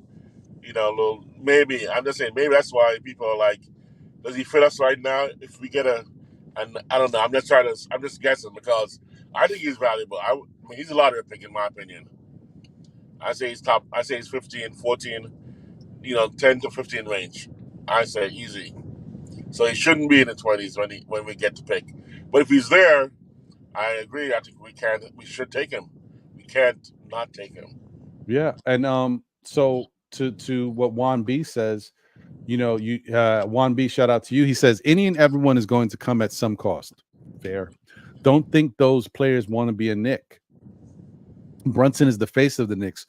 You know, little maybe. I'm just saying. Maybe that's why people are like, does he fit us right now? If we get and I don't know. I'm just guessing because I think he's valuable. I mean, he's a lottery pick in my opinion. I say he's top. I say he's 15, 14. 10 to 15 range. I say easy. So he shouldn't be in the 20s when we get to pick. But if he's there, I agree. I think we should take him. We can't not take him. Yeah, and so to what Juan B says, Juan B, shout out to you. He says any and everyone is going to come at some cost. Fair. Don't think those players want to be a Knick. Brunson is the face of the Knicks.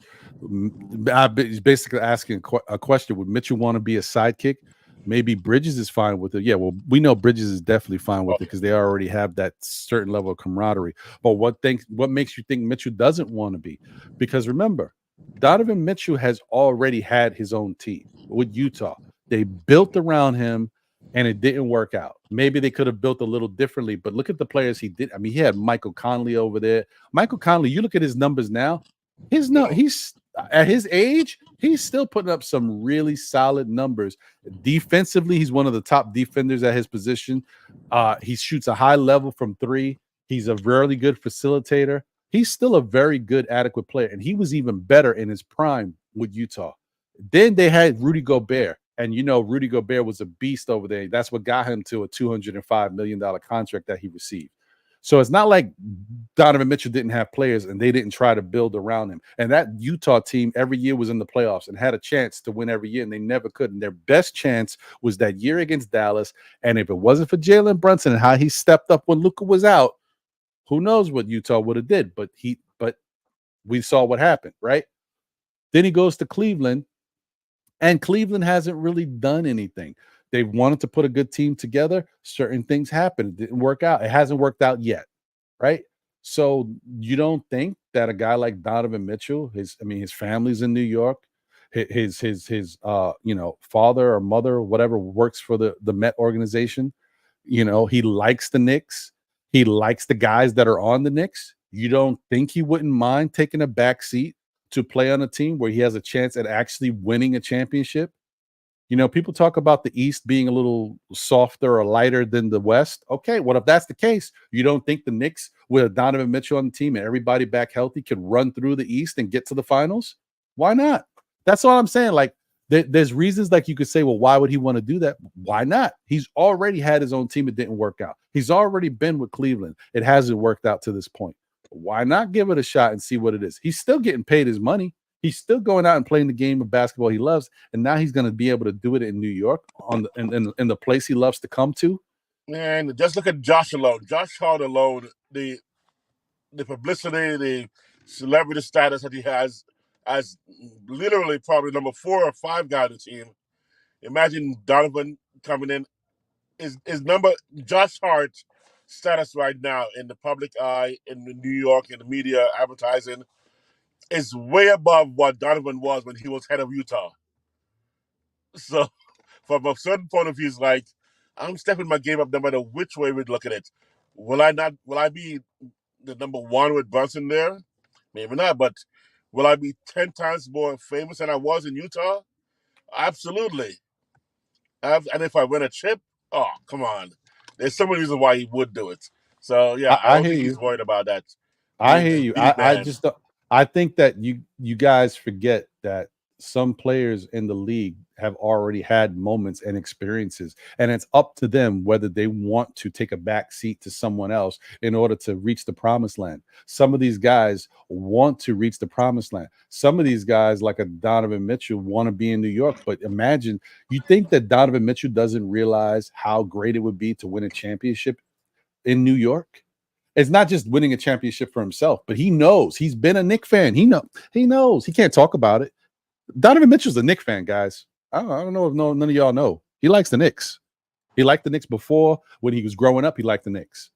He's basically asking a question. Would Mitchell want to be a sidekick? Maybe Bridges is fine with it. Yeah, well, we know Bridges is definitely fine with it because they already have that certain level of camaraderie. But what makes you think Mitchell doesn't want to be? Because remember, Donovan Mitchell has already had his own team with Utah. They built around him, and it didn't work out. Maybe they could have built a little differently, but look at the players he did. I mean, he had Michael Conley over there. Michael Conley, you look at his numbers now. He's at his age, he's still putting up some really solid numbers. Defensively, he's one of the top defenders at his position. He shoots a high level from three. He's a really good facilitator. He's still a very good, adequate player, and he was even better in his prime with Utah. Then they had Rudy Gobert, and Rudy Gobert was a beast over there. That's what got him to a $205 million contract that he received. So it's not like Donovan Mitchell didn't have players and they didn't try to build around him. And that Utah team every year was in the playoffs and had a chance to win every year, and they never could. And their best chance was that year against Dallas. And if it wasn't for Jalen Brunson and how he stepped up when Luka was out, who knows what Utah would have did. But we saw what happened, right? Then he goes to Cleveland, and Cleveland hasn't really done anything. They wanted to put a good team together. Certain things happened. It didn't work out. It hasn't worked out yet, right? So you don't think that a guy like Donovan Mitchell, his family's in New York, his father or mother or whatever works for the Met organization. He likes the Knicks. He likes the guys that are on the Knicks. You don't think he wouldn't mind taking a back seat to play on a team where he has a chance at actually winning a championship? People talk about the East being a little softer or lighter than the West. Okay, well, if that's the case, you don't think the Knicks with Donovan Mitchell on the team and everybody back healthy could run through the East and get to the finals? Why not? That's all I'm saying. Like, there's reasons like you could say, well, why would he want to do that? Why not? He's already had his own team. It didn't work out. He's already been with Cleveland. It hasn't worked out to this point. Why not give it a shot and see what it is? He's still getting paid his money. He's still going out and playing the game of basketball he loves, and now he's going to be able to do it in New York in the place he loves to come to. Man, just look at Josh alone. Josh Hart alone, the publicity, the celebrity status that he has as literally probably number 4 or 5 guy on the team. Imagine Donovan coming in. Is number Josh Hart status right now in the public eye, in the New York, in the media, advertising, is way above what Donovan was when he was head of Utah. So from a certain point of view, it's like, I'm stepping my game up no matter which way we look at it. Will I be the number 1 with Brunson there? Maybe not, but will I be 10 times more famous than I was in Utah? Absolutely. And if I win a chip, oh, come on. There's so many reasons why he would do it. So, yeah, I don't think he's worried about that. I hear you. I think that you guys forget that some players in the league have already had moments and experiences, and it's up to them whether they want to take a back seat to someone else in order to reach the promised land. Some of these guys want to reach the promised land. Some of these guys, like a Donovan Mitchell, want to be in New York. But imagine, you think that Donovan Mitchell doesn't realize how great it would be to win a championship in New York? It's not just winning a championship for himself, but he knows. He's been a Knicks fan. He knows. He can't talk about it. Donovan Mitchell's a Knicks fan, guys. I don't know if none of y'all know. He likes the Knicks. He liked the Knicks before. When he was growing up, he liked the Knicks.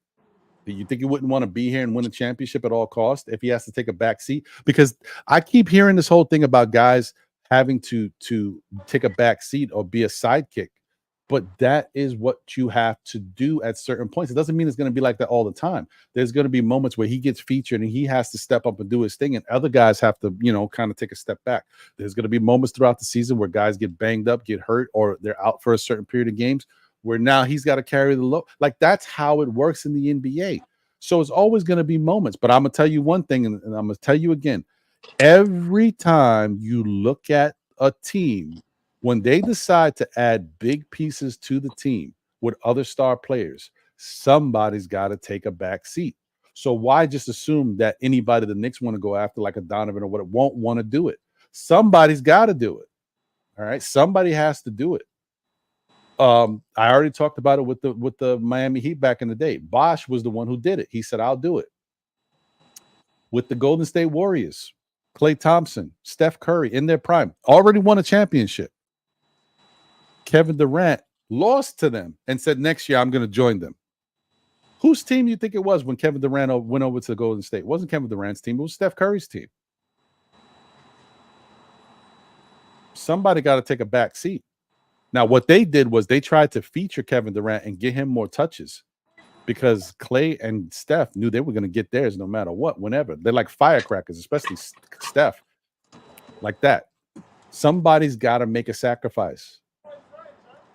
Do you think he wouldn't want to be here and win a championship at all costs if he has to take a back seat? Because I keep hearing this whole thing about guys having to take a back seat or be a sidekick. But that is what you have to do at certain points. It doesn't mean it's going to be like that all the time. There's going to be moments where he gets featured and he has to step up and do his thing, and other guys have to, kind of take a step back. There's going to be moments throughout the season where guys get banged up, get hurt, or they're out for a certain period of games where now he's got to carry the load. Like, that's how it works in the NBA. So it's always going to be moments. But I'm going to tell you one thing, and I'm going to tell you again. Every time you look at a team, when they decide to add big pieces to the team with other star players, somebody's got to take a back seat. So why just assume that anybody the Knicks want to go after, like a Donovan or what, won't want to do it? Somebody's got to do it. All right, somebody has to do it. I already talked about it with the Miami Heat back in the day. Bosh was the one who did it. He said, "I'll do it." With the Golden State Warriors, Klay Thompson, Steph Curry in their prime, already won a championship. Kevin Durant lost to them and said, next year I'm going to join them. Whose team do you think it was when Kevin Durant went over to Golden State? It wasn't Kevin Durant's team. It was Steph Curry's team. Somebody got to take a back seat. Now, what they did was they tried to feature Kevin Durant and get him more touches because Klay and Steph knew they were going to get theirs no matter what, whenever. They're like firecrackers, especially Steph. Like that. Somebody's got to make a sacrifice.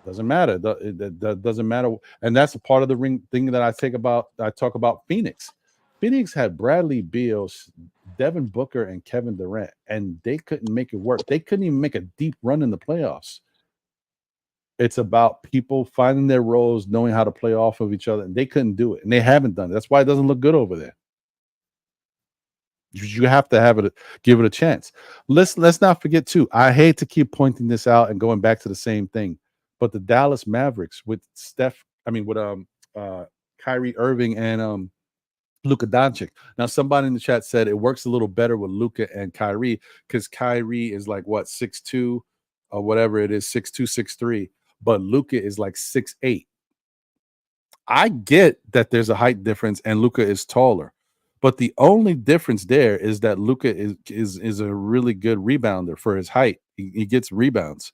Doesn't matter. That doesn't matter. And that's a part of the ring thing that I talk about Phoenix. Phoenix had Bradley Beal, Devin Booker, and Kevin Durant, and they couldn't make it work. They couldn't even make a deep run in the playoffs. It's about people finding their roles, knowing how to play off of each other, and they couldn't do it, and they haven't done it. That's why it doesn't look good over there. You have to give it a chance. Let's not forget too. I hate to keep pointing this out and going back to the same thing, but the Dallas Mavericks with Kyrie Irving and Luka Doncic. Now, somebody in the chat said it works a little better with Luka and Kyrie because Kyrie is like what 6'2" or whatever it is, 6'2", 6'3", but Luka is like 6'8". I get that there's a height difference and Luka is taller, but the only difference there is that Luka is a really good rebounder for his height. He gets rebounds.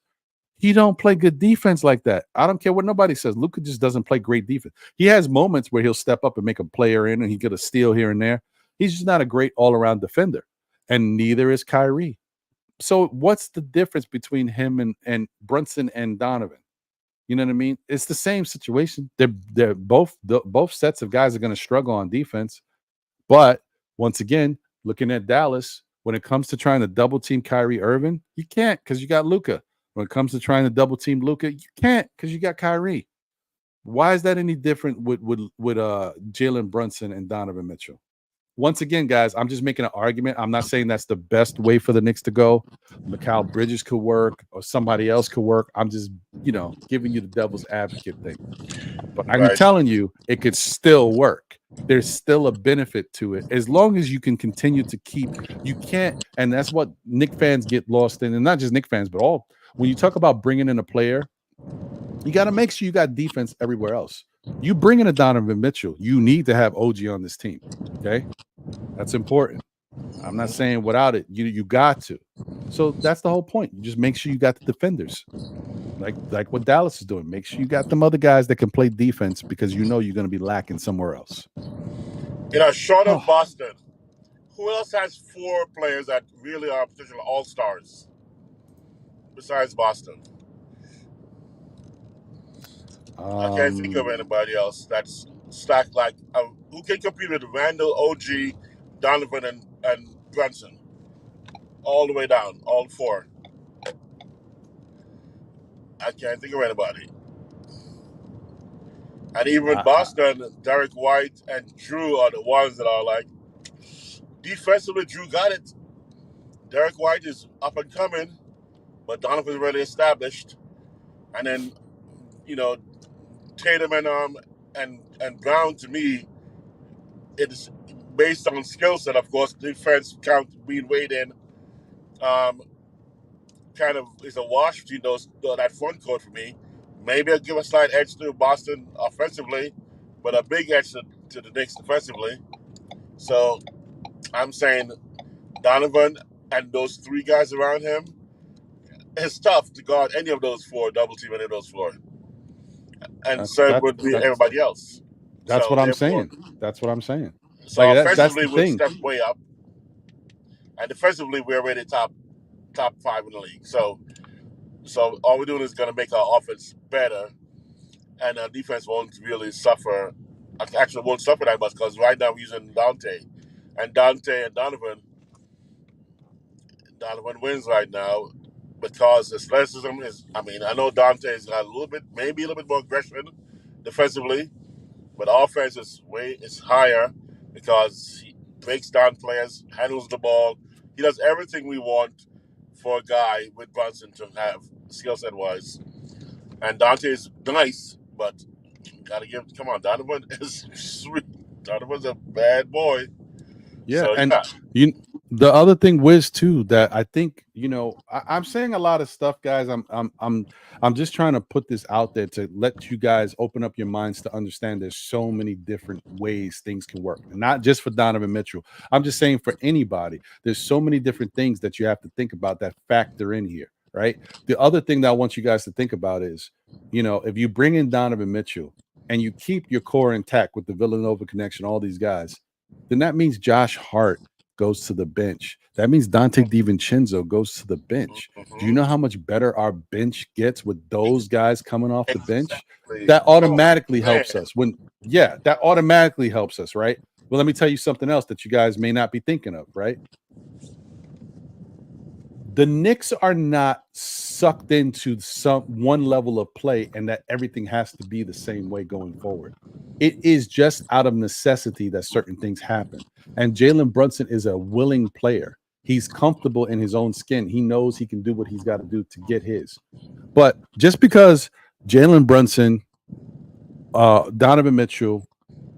He don't play good defense like that. I don't care what nobody says. Luka just doesn't play great defense. He has moments where he'll step up and make a player in and he get a steal here and there. He's just not a great all-around defender, and neither is Kyrie. So what's the difference between him and Brunson and Donovan? You know what I mean? It's the same situation. They're both sets of guys are going to struggle on defense. But once again, looking at Dallas, when it comes to trying to double team Kyrie Irving, you can't because you got Luka. When it comes to trying to double team Luka, you can't because you got Kyrie. Why is that any different with Jalen Brunson and Donovan Mitchell? Once again, guys, I'm just making an argument. I'm not saying that's the best way for the Knicks to go. Mikal Bridges could work or somebody else could work. I'm just, giving you the devil's advocate thing. But I'm telling you, it could still work. There's still a benefit to it as long as you can continue to keep. You can't, and that's what Knicks fans get lost in, and not just Knicks fans, but all. When you talk about bringing in a player, you got to make sure you got defense everywhere else. You bring in a Donovan Mitchell, you need to have OG on this team. Okay, that's important. I'm not saying without it, you got to. So that's the whole point. You just make sure you got the defenders, like what Dallas is doing. Make sure you got them other guys that can play defense because you're going to be lacking somewhere else. Short of Boston, who else has 4 players that really are potential all-stars besides Boston? I can't think of anybody else that's stacked like who can compete with Randle, OG, Donovan, and Brunson, all the way down, all 4. I can't think of anybody. And even with Boston, Derek White and Drew are the ones that are like defensively. Drew got it. Derek White is up and coming, but Donovan's already established. And then, Tatum and Brown, to me, it's based on skill set, of course. Defense count being weighed in, kind of is a wash between that front court for me. Maybe I'll give a slight edge to Boston offensively, but a big edge to the Knicks defensively. So I'm saying Donovan and those 3 guys around him, it's tough to guard any of those 4, double team any of those 4. And same would be everybody else. That's what I'm saying. That's what I'm saying. So offensively, we'll step way up. And defensively, we're already top 5 in the league. So all we're doing is going to make our offense better. And our defense won't really suffer. Actually, won't suffer that much because right now we're using Dante. And Dante and Donovan wins right now because athleticism is, I know Dante's got maybe a little bit more aggression defensively, but offense is higher because he breaks down players, handles the ball. He does everything we want for a guy with Brunson to have skill set wise. And Dante is nice, but come on, Donovan is sweet. Donovan's a bad boy. Yeah, so, and the other thing, Wiz, too, that I think I'm saying a lot of stuff, guys. I'm just trying to put this out there to let you guys open up your minds to understand there's so many different ways things can work, and not just for Donovan Mitchell. I'm just saying for anybody, there's so many different things that you have to think about that factor in here, right? The other thing that I want you guys to think about is, if you bring in Donovan Mitchell and you keep your core intact with the Villanova connection, all these guys, then that means Josh Hart goes to the bench. That means Dante DiVincenzo goes to the bench. Do you know how much better our bench gets with those guys coming off the bench? That automatically helps us. That automatically helps us, right? Well, let me tell you something else that you guys may not be thinking of, right? The Knicks are not sucked into some one level of play and that everything has to be the same way going forward. It is just out of necessity that certain things happen. And Jalen Brunson is a willing player. He's comfortable in his own skin. He knows he can do what he's got to do to get his. But just because Jalen Brunson, Donovan Mitchell,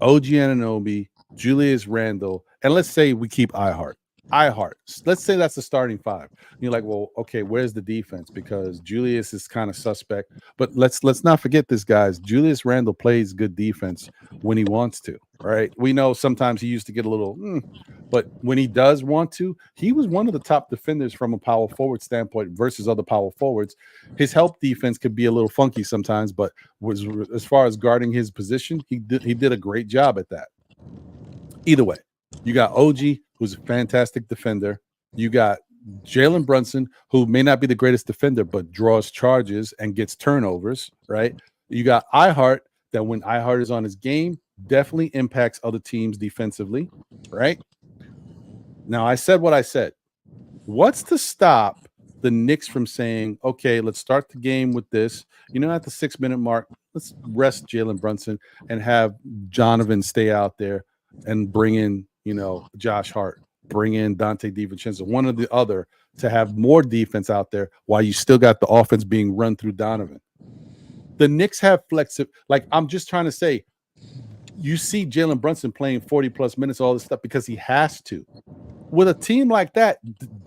OG Anunoby, Julius Randle, and let's say we keep IHart. Let's say that's the starting five. And you're like, well, okay, where's the defense? Because Julius is kind of suspect. But let's not forget this, guys. Julius Randle plays good defense when he wants to. Right? We know sometimes he used to get a little, but when he does want to, he was one of the top defenders from a power forward standpoint versus other power forwards. His help defense could be a little funky sometimes, but was as far as guarding his position, he did a great job at that. Either way, you got OG, who's a fantastic defender. You got Jalen Brunson, who may not be the greatest defender, but draws charges and gets turnovers, right? You got IHart, that when IHart is on his game, definitely impacts other teams defensively, right? Now, I said what I said. What's to stop the Knicks from saying, okay, let's start the game with this? At the 6-minute mark, let's rest Jalen Brunson and have Donovan stay out there and bring in, Josh Hart, bring in Dante DiVincenzo, one or the other, to have more defense out there while you still got the offense being run through Donovan. The Knicks have flexibility. Like, I'm just trying to say, you see Jalen Brunson playing 40-plus minutes, all this stuff, because he has to. With a team like that,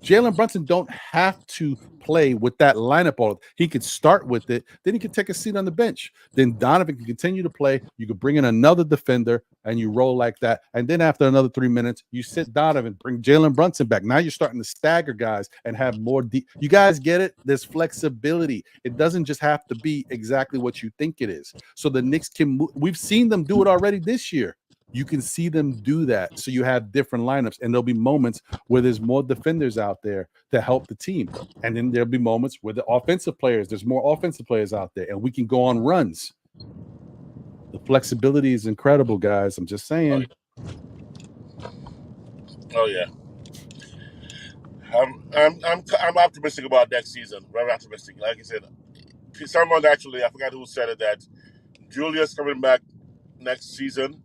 Jalen Brunson don't have to play with that lineup. He could start with it. Then he could take a seat on the bench. Then Donovan can continue to play. You could bring in another defender, and you roll like that. And then after another 3 minutes, you sit Donovan, bring Jalen Brunson back. Now you're starting to stagger guys and have more deep. You guys get it? There's flexibility. It doesn't just have to be exactly what you think it is. So the Knicks can move. We've seen them do it already this year. You can see them do that. So you have different lineups, and there'll be moments where there's more defenders out there to help the team. And then there'll be moments where there's more offensive players out there, and we can go on runs. The flexibility is incredible, guys. I'm just saying. Oh yeah. I'm optimistic about next season. Very optimistic. Like I said, someone actually, I forgot who said it, that Julius coming back next season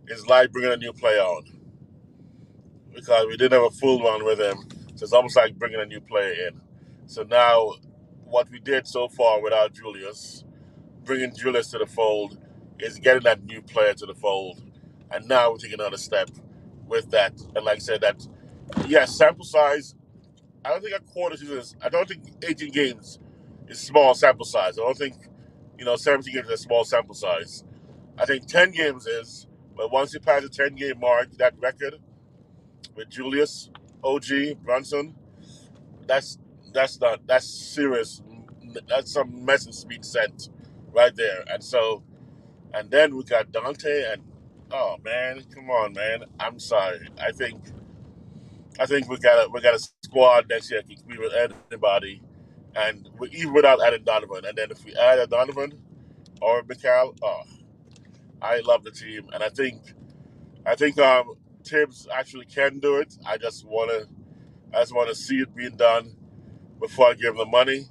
is like bringing a new player on, because we didn't have a full run with him. So it's almost like bringing a new player in. So now, what we did so far without Julius, bringing Julius to the fold, is getting that new player to the fold. And now we're taking another step with that. And like I said, that, yes, sample size, I don't think a quarter season is, I don't think 18 games is small sample size. I don't think, 17 games is a small sample size. I think 10 games is, but once you pass the 10-game mark, that record with Julius, OG, Brunson, that's serious. That's some message being sent right there. And then we got Dante, and oh man, come on, man. I'm sorry. I think we got a squad next year that can compete with anybody, and even without adding Donovan. And then if we add a Donovan or Mikal, I love the team, and I think Tibbs actually can do it. I just want to see it being done before I give him the money.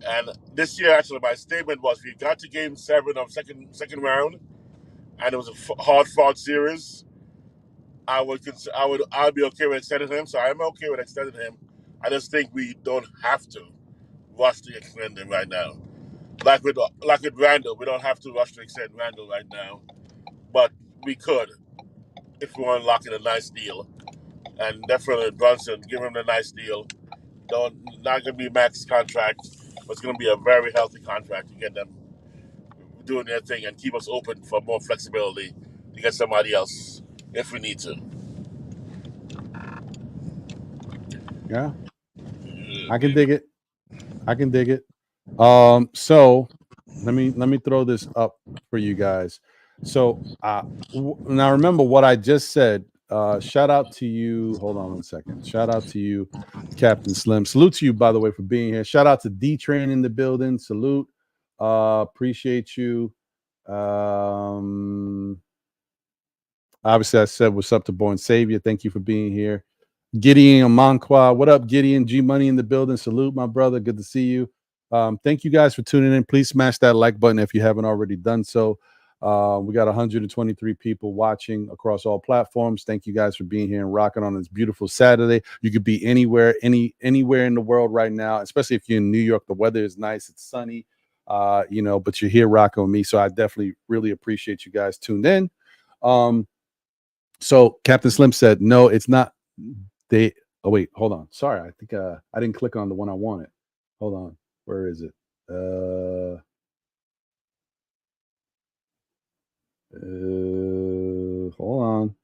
And this year, actually, my statement was: we got to Game 7 of second round, and it was a hard-fought series. I'd be okay with extending him. So I'm okay with extending him. I just think we don't have to rush to extend him right now. Like with Randle, we don't have to rush to extend Randle right now, but we could if we want to lock in a nice deal. And definitely Brunson, give him a nice deal. Not going to be max contract, but it's going to be a very healthy contract to get them doing their thing and keep us open for more flexibility to get somebody else if we need to. Yeah, I can dig it. So let me throw this up for you guys. So now remember what I just said. Shout out to you. Hold on one second. Shout out to you, Captain Slim. Salute to you, by the way, for being here. Shout out to D-Train in the building. Salute. Appreciate you. Obviously, I said what's up to Born Savior. Thank you for being here. Gideon Amanqua. What up, Gideon? G Money in the building. Salute, my brother. Good to see you. Thank you guys for tuning in. Please smash that like button if you haven't already done so. We got 123 people watching across all platforms. Thank you guys for being here and rocking on this beautiful Saturday. You could be anywhere, anywhere in the world right now, especially if you're in New York. The weather is nice. It's sunny, but you're here rocking with me. So I definitely really appreciate you guys tuned in. So Captain Slim said, no, it's not. Oh, wait, hold on. Sorry. I think I didn't click on the one I wanted. Hold on. Where is it? Hold on.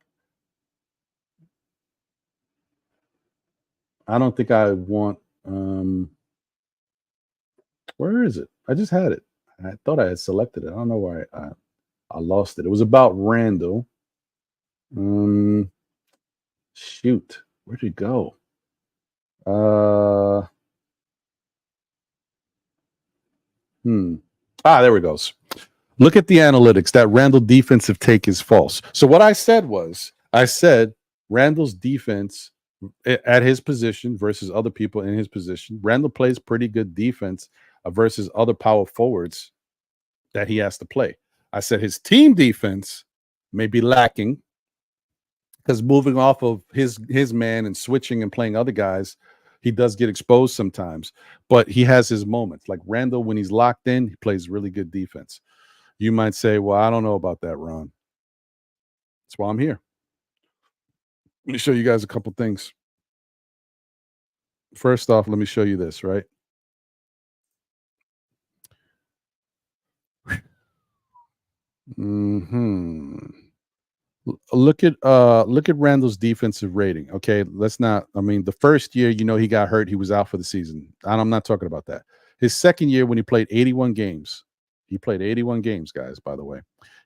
I don't think I want. Where is it? I just had it. I thought I had selected it. I don't know why I lost it. It was about Randle. Shoot, where'd it go? There it goes. Look at the analytics. That Randle defensive take is false. So what I said was, Randle's defense at his position versus other people in his position. Randle plays pretty good defense versus other power forwards that he has to play. I said his team defense may be lacking because moving off of his man and switching and playing other guys, he does get exposed sometimes, but he has his moments. Like Randle, when he's locked in, he plays really good defense. You might say, well, I don't know about that, Ron. That's why I'm here. Let me show you guys a couple things. First off, let me show you this, right? Look at Randle's defensive rating. Okay, the first year, he got hurt, he was out for the season. I'm not talking about that. His second year, when he played 81 games, guys, by the way,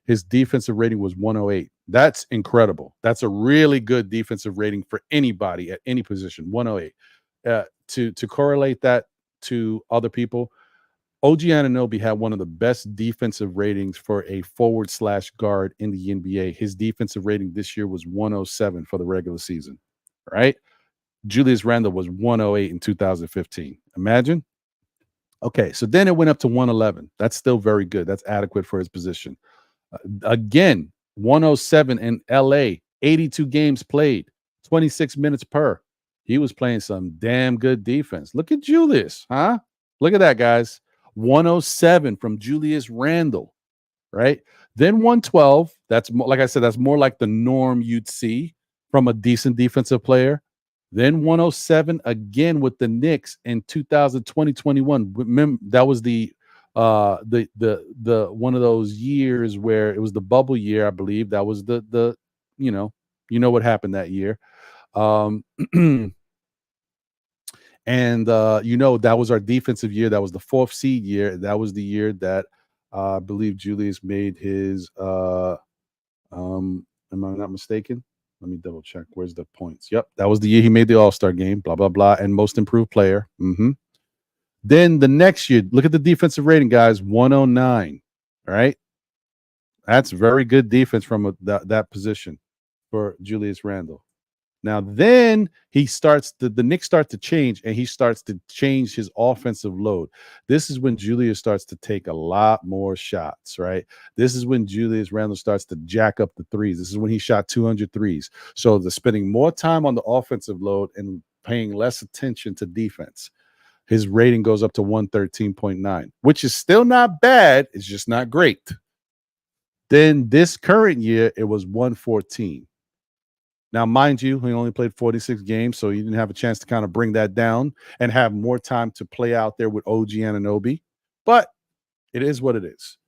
his defensive rating was 108. That's incredible. That's a really good defensive rating for anybody at any position. 108. To correlate that to other people, OG Anunoby had one of the best defensive ratings for a forward/guard in the NBA. His defensive rating this year was 107 for the regular season, right? Julius Randle was 108 in 2015. Imagine. Okay, so then it went up to 111. That's still very good. That's adequate for his position. Again, 107 in LA, 82 games played, 26 minutes per. He was playing some damn good defense. Look at Julius, huh? Look at that, guys. 107 from Julius Randle, right? Then 112. That's like I said, that's more like the norm you'd see from a decent defensive player. Then 107 again with the Knicks in 2020-21. Remember, that was the one of those years where it was the bubble year, I believe. That was the you know what happened that year. And that was our defensive year. That was the 4th seed year. That was the year that I believe Julius made his am I not mistaken? Let me double check. Where's the points? Yep, that was the year he made the All-Star game, blah, blah, blah, and most improved player. Then the next year, look at the defensive rating, guys, 109, right? That's very good defense from that position for Julius Randle. Now, then the Knicks start to change, and he starts to change his offensive load. This is when Julius starts to take a lot more shots, right? This is when Julius Randle starts to jack up the threes. This is when he shot 200 threes. So they're spending more time on the offensive load and paying less attention to defense. His rating goes up to 113.9, which is still not bad. It's just not great. Then this current year, it was 114. Now, mind you, he only played 46 games, so he didn't have a chance to kind of bring that down and have more time to play out there with OG Anunoby. But it is what it is.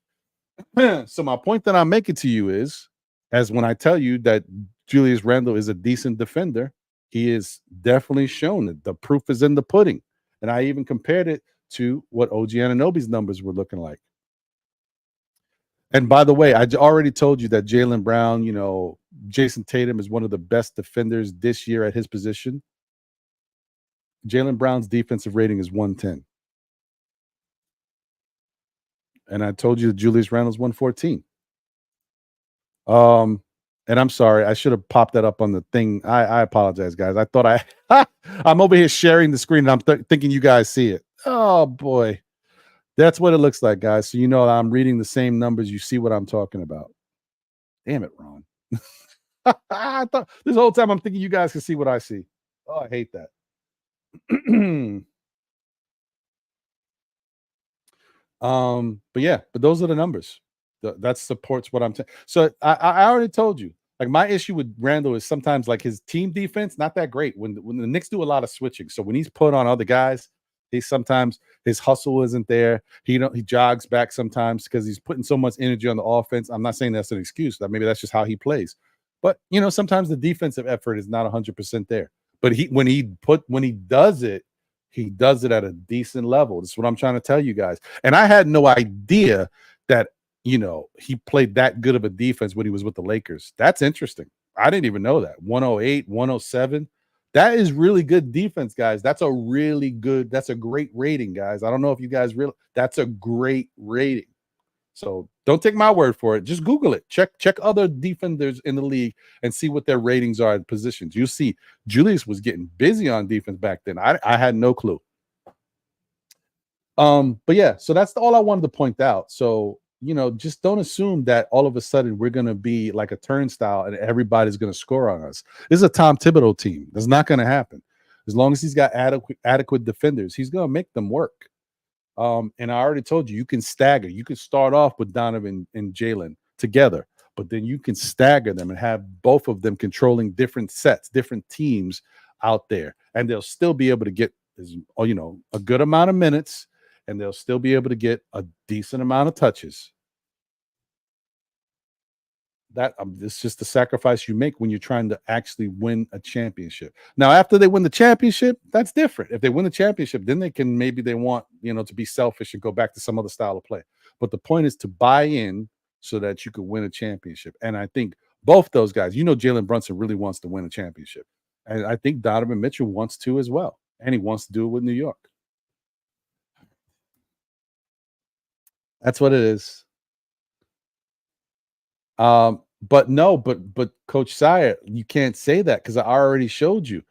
So my point that I'm making to you is, as when I tell you that Julius Randle is a decent defender, he is definitely shown that the proof is in the pudding. And I even compared it to what OG Anunoby's numbers were looking like. And by the way, I already told you that Jaylen Brown, Jason Tatum is one of the best defenders this year at his position. Jaylen Brown's defensive rating is 110. And I told you that Julius Randle's 114. And I'm sorry, I should have popped that up on the thing. I apologize, guys. I thought I'm over here sharing the screen, and I'm thinking you guys see it. Oh boy, that's what it looks like, guys. So you know I'm reading the same numbers. You see what I'm talking about. Damn it, Ron. I thought this whole time I'm thinking you guys can see what I see. Oh, I hate that. But those are the numbers. That supports what I'm saying. So I already told you. Like my issue with Randle is sometimes like his team defense not that great. When the Knicks do a lot of switching, so when he's put on other guys, sometimes his hustle isn't there. He jogs back sometimes because he's putting so much energy on the offense. I'm not saying that's an excuse. That maybe that's just how he plays. But sometimes the defensive effort is not 100% there. But when he does it at a decent level. That's what I'm trying to tell you guys. And I had no idea that he played that good of a defense when he was with the Lakers. That's interesting. I didn't even know that. 108, 107. That is really good defense, guys. That's a great rating, guys. I don't know if you guys that's a great rating. So don't take my word for it. Just Google it. Check other defenders in the league and see what their ratings are at positions. You'll see Julius was getting busy on defense back then. I had no clue. But yeah, so that's all I wanted to point out. So just don't assume that all of a sudden we're going to be like a turnstile and everybody's going to score on us. This is a Tom Thibodeau team. That's not going to happen. As long as he's got adequate defenders, he's going to make them work. And I already told you can stagger. You can start off with Donovan and Jalen together, but then you can stagger them and have both of them controlling different sets, different teams out there, and they'll still be able to get a good amount of minutes, and they'll still be able to get a decent amount of touches. It's just the sacrifice you make when you're trying to actually win a championship. Now, after they win the championship, that's different. If they win the championship, then they want, to be selfish and go back to some other style of play. But the point is to buy in so that you could win a championship. And I think both those guys, Jalen Brunson really wants to win a championship. And I think Donovan Mitchell wants to as well. And he wants to do it with New York. That's what it is. But Coach Sire, you can't say that because I already showed you.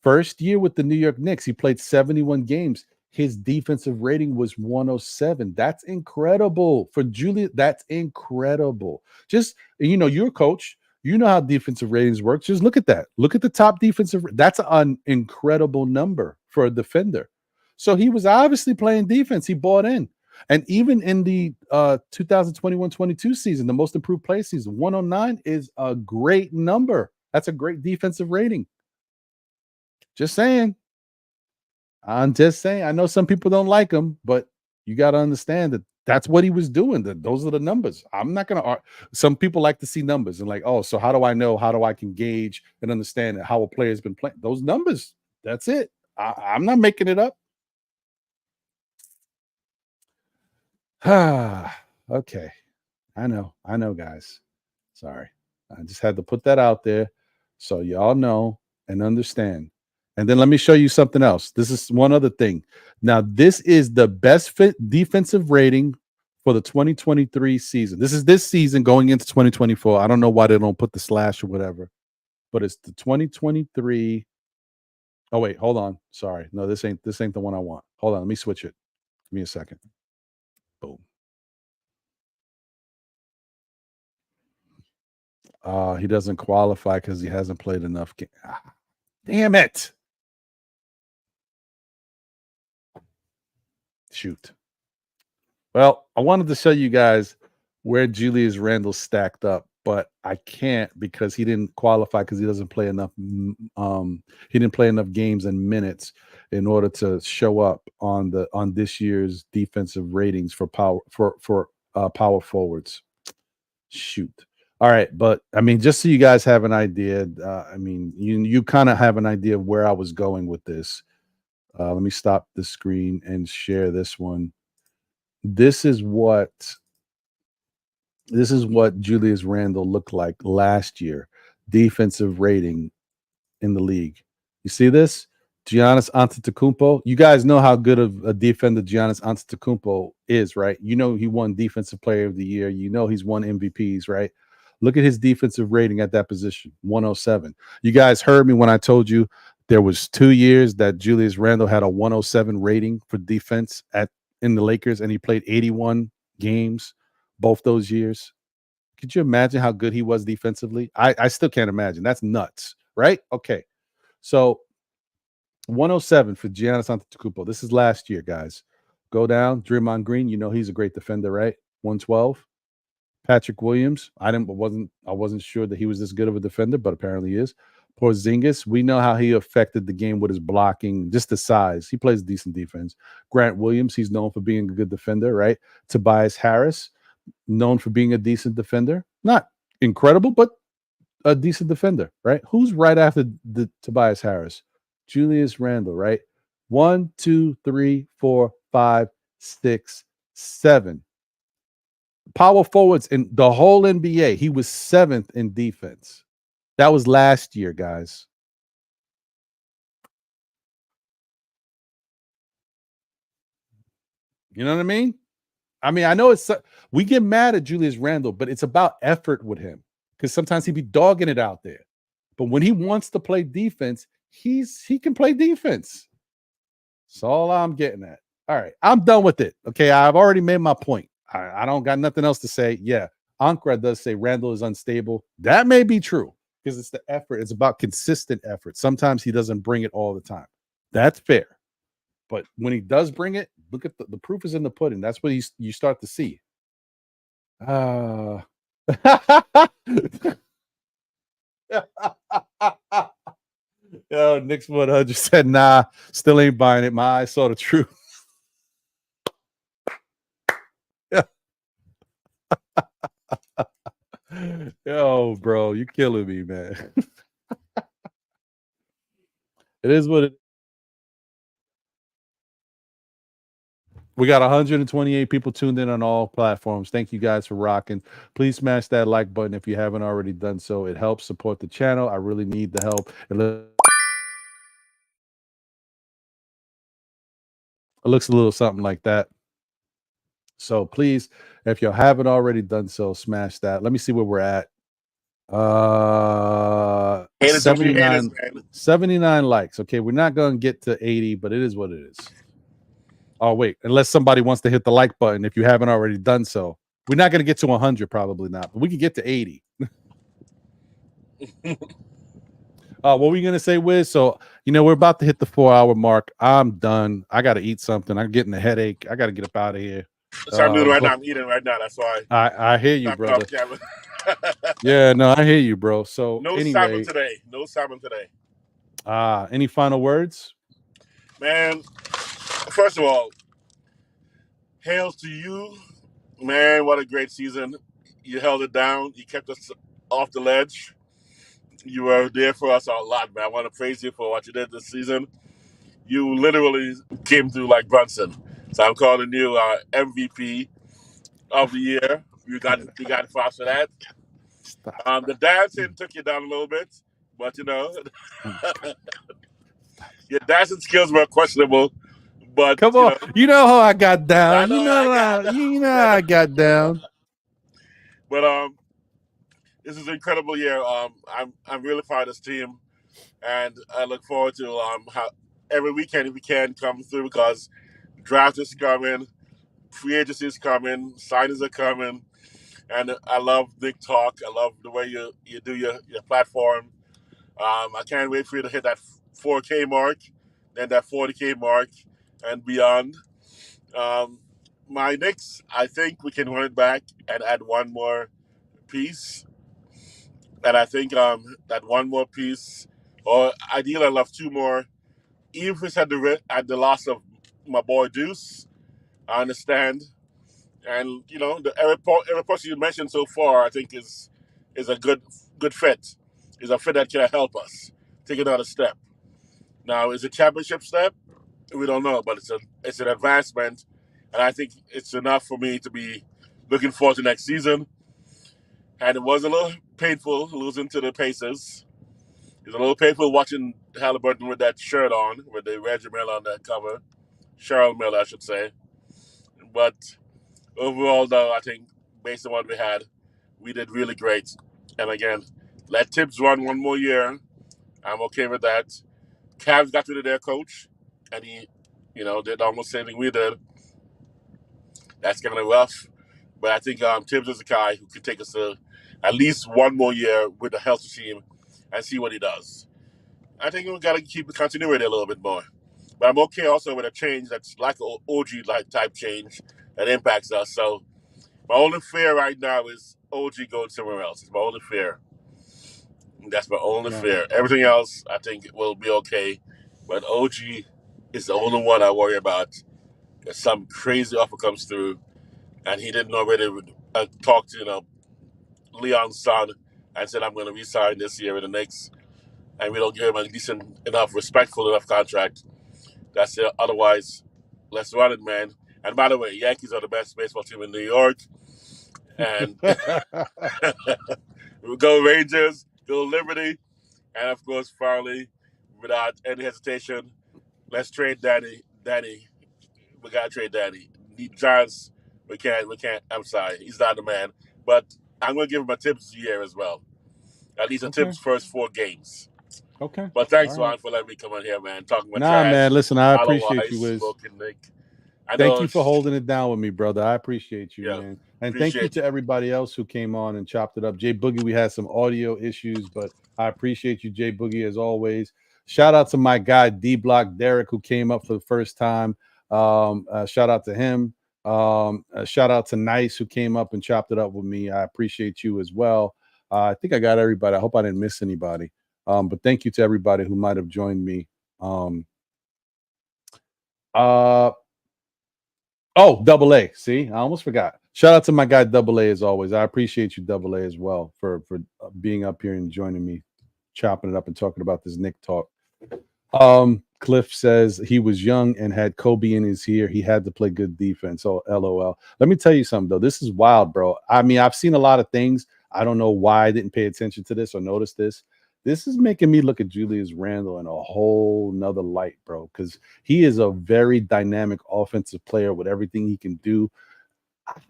First year with the New York Knicks, he played 71 games. His defensive rating was 107. That's incredible for Julius. That's incredible. Just you're a coach. You know how defensive ratings work. Just look at that. Look at the top defensive. That's an incredible number for a defender. So he was obviously playing defense. He bought in. And even in the 2021-22 season, the most improved play season, 109 is a great number. That's a great defensive rating. Just saying. I'm just saying. I know some people don't like him, but you got to understand that that's what he was doing. Those are the numbers. I'm not going to. Some people like to see numbers and like, oh, so how do I know? How do I can gauge and understand how a player has been playing? Those numbers. That's it. I'm not making it up. Okay. I know, guys. Sorry. I just had to put that out there so y'all know and understand. And then let me show you something else. This is one other thing. Now, this is the best fit defensive rating for the 2023 season. This is this season going into 2024. I don't know why they don't put the slash or whatever, but it's the 2023. Oh, wait, hold on. Sorry. No, this ain't the one I want. Hold on. Let me switch it. Give me a second. Boom. He doesn't qualify because he hasn't played enough games. Damn it. Shoot. Well, I wanted to show you guys where Julius Randle stacked up, but I can't because he didn't qualify because he doesn't play enough. He didn't play enough games and minutes in order to show up on this year's defensive ratings for power forwards. Shoot. All right, but I mean, just so you guys have an idea, I mean, you kind of have an idea of where I was going with this. Let me stop the screen and share this one. This is what Julius Randle looked like last year, defensive rating in the league. You see this? Giannis Antetokounmpo. You guys know how good of a defender Giannis Antetokounmpo is, right? You know he won Defensive Player of the Year. You know he's won MVPs, right? Look at his defensive rating at that position, 107. You guys heard me when I told you there was 2 years that Julius Randle had a 107 rating for defense in the Lakers, and he played 81 games both those years. Could you imagine how good he was defensively? I still can't imagine. That's nuts, right? Okay. So 107 for Giannis Antetokounmpo. This is last year, guys. Go down. Draymond Green, you know he's a great defender, right? 112. Patrick Williams, I wasn't sure that he was this good of a defender, but apparently he is. Porzingis, we know how he affected the game with his blocking, just the size. He plays decent defense. Grant Williams, he's known for being a good defender, right? Tobias Harris, known for being a decent defender. Not incredible, but a decent defender, right? Who's right after the Tobias Harris? Julius Randle, right? 1, 2, 3, 4, 5, 6, 7. Power forwards in the whole NBA. He was 7th in defense. That was last year, guys. You know what I mean? I know we get mad at Julius Randle, but it's about effort with him because sometimes he be dogging it out there. But when he wants to play defense, he can play defense. That's all I'm getting at. All right, I'm done with it. Okay, I've already made my point. I don't got nothing else to say. Yeah, Ankara does say Randle is unstable. That may be true because it's the effort. It's about consistent effort. Sometimes he doesn't bring it all the time. That's fair. But when he does bring it, look at the proof is in the pudding. That's what you start to see. Yo, Knicks 100 said, nah, still ain't buying it. My eyes saw the truth. Yo, bro, you killing me, man. It is what it. We got 128 people tuned in on all platforms. Thank you guys for rocking. Please smash that like button if you haven't already done so. It helps support the channel. I really need the help. It looks a little something like that. So please, if you haven't already done so, smash that. Let me see where we're at. 79 likes. Okay, we're not going to get to 80, but it is what it is. Oh, wait, unless somebody wants to hit the like button if you haven't already done so. We're not going to get to 100, probably not, but we can get to 80. What were you going to say, Wiz? So, we're about to hit the 4-hour mark. I'm done. I got to eat something. I'm getting a headache. I got to get up out of here. So I'm doing right now. I'm eating right now. That's why. I hear you, brother. Yeah, no, I hear you, bro. So no anyway, salmon today. No salmon today. Any final words? Man, first of all, hails to you. Man, what a great season. You held it down. You kept us off the ledge. You were there for us a lot, man. I want to praise you for what you did this season. You literally came through like Brunson. So I'm calling you our MVP of the year. You got props for that. The dancing took you down a little bit, but your dancing skills were questionable. But come on, you know how I got down. I got down. But this is an incredible year. I'm really proud of this team, and I look forward to how every weekend if we can come through because draft is coming, free agency is coming, signings are coming, and I love Big Talk. I love the way you do your platform. I can't wait for you to hit that 4K mark, then that 40K mark, and beyond. My Knicks, I think we can run it back and add one more piece. And I think that one more piece, or ideally I love two more, even if it's at the loss of my boy Deuce, I understand. And every person you mentioned so far, I think is a good fit. Is a fit that can help us take another step. Now, is it a championship step? We don't know, but it's an advancement, and I think it's enough for me to be looking forward to next season. And it was a little painful losing to the Pacers. It was a little painful watching Halliburton with that shirt on, with the Reggie Miller on that cover. Cheryl Miller, I should say. But overall, though, I think based on what we had, we did really great. And again, let Tibbs run one more year. I'm okay with that. Cavs got rid of their coach, and he, did almost the same thing we did. That's kind of rough. But I think Tibbs is a guy who can take us to at least one more year with the healthy team and see what he does. I think we got to keep the continuity a little bit more. But I'm okay also with a change that's like an OG like type change that impacts us. So my only fear right now is OG going somewhere else. It's my only fear. That's my only fear. Everything else, I think, will be okay. But OG is the only one I worry about. If some crazy offer comes through, and he didn't already talk to Leon's son and said, I'm going to resign this year with the Knicks, and we don't give him a decent enough, respectful enough contract. That's it. Otherwise, let's run it, man. And by the way, Yankees are the best baseball team in New York. And go Rangers, go Liberty. And of course, finally, without any hesitation, let's trade Danny. We got to trade Danny. The Giants, we can't. I'm sorry. He's not the man. But I'm going to give him a Tibbs year as well. At least a Tibbs first 4 games. Okay. But thanks, Ron, for letting me come on here, man. Talking about trash. Man. Listen, I appreciate otherwise, you, Wiz. Nick. Thank you for holding it down with me, brother. I appreciate you, Yeah, man. And thank you to everybody else who came on and chopped it up. Jay Boogie, we had some audio issues, but I appreciate you, Jay Boogie, as always. Shout out to my guy, D Block Derek, who came up for the first time. Shout out to him. Shout out to Nice, who came up and chopped it up with me. I appreciate you as well. I think I got everybody. I hope I didn't miss anybody. But thank you to everybody who might have joined me. Oh, Double A. See, I almost forgot. Shout out to my guy Double A as always. I appreciate you, Double A, as well, for being up here and joining me, chopping it up and talking about this Knick talk. Cliff says he was young and had Kobe in his ear. He had to play good defense. Oh, LOL. Let me tell you something, though. This is wild, bro. I mean, I've seen a lot of things. I don't know why I didn't pay attention to this or notice this. This is making me look at Julius Randle in a whole nother light, bro, because he is a very dynamic offensive player with everything he can do. I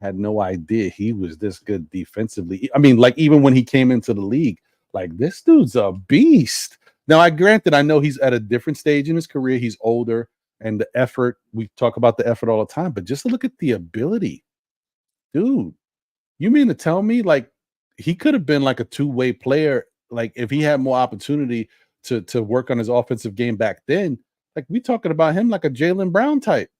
had no idea he was this good defensively. I mean, like, even when he came into the league, like, this dude's a beast. Now, I know he's at a different stage in his career. He's older, and the effort, we talk about the effort all the time, but just look at the ability. Dude, you mean to tell me, like, he could have been like a two-way player, like, if he had more opportunity to work on his offensive game back then? Like, we talking about him like a Jaylen Brown type.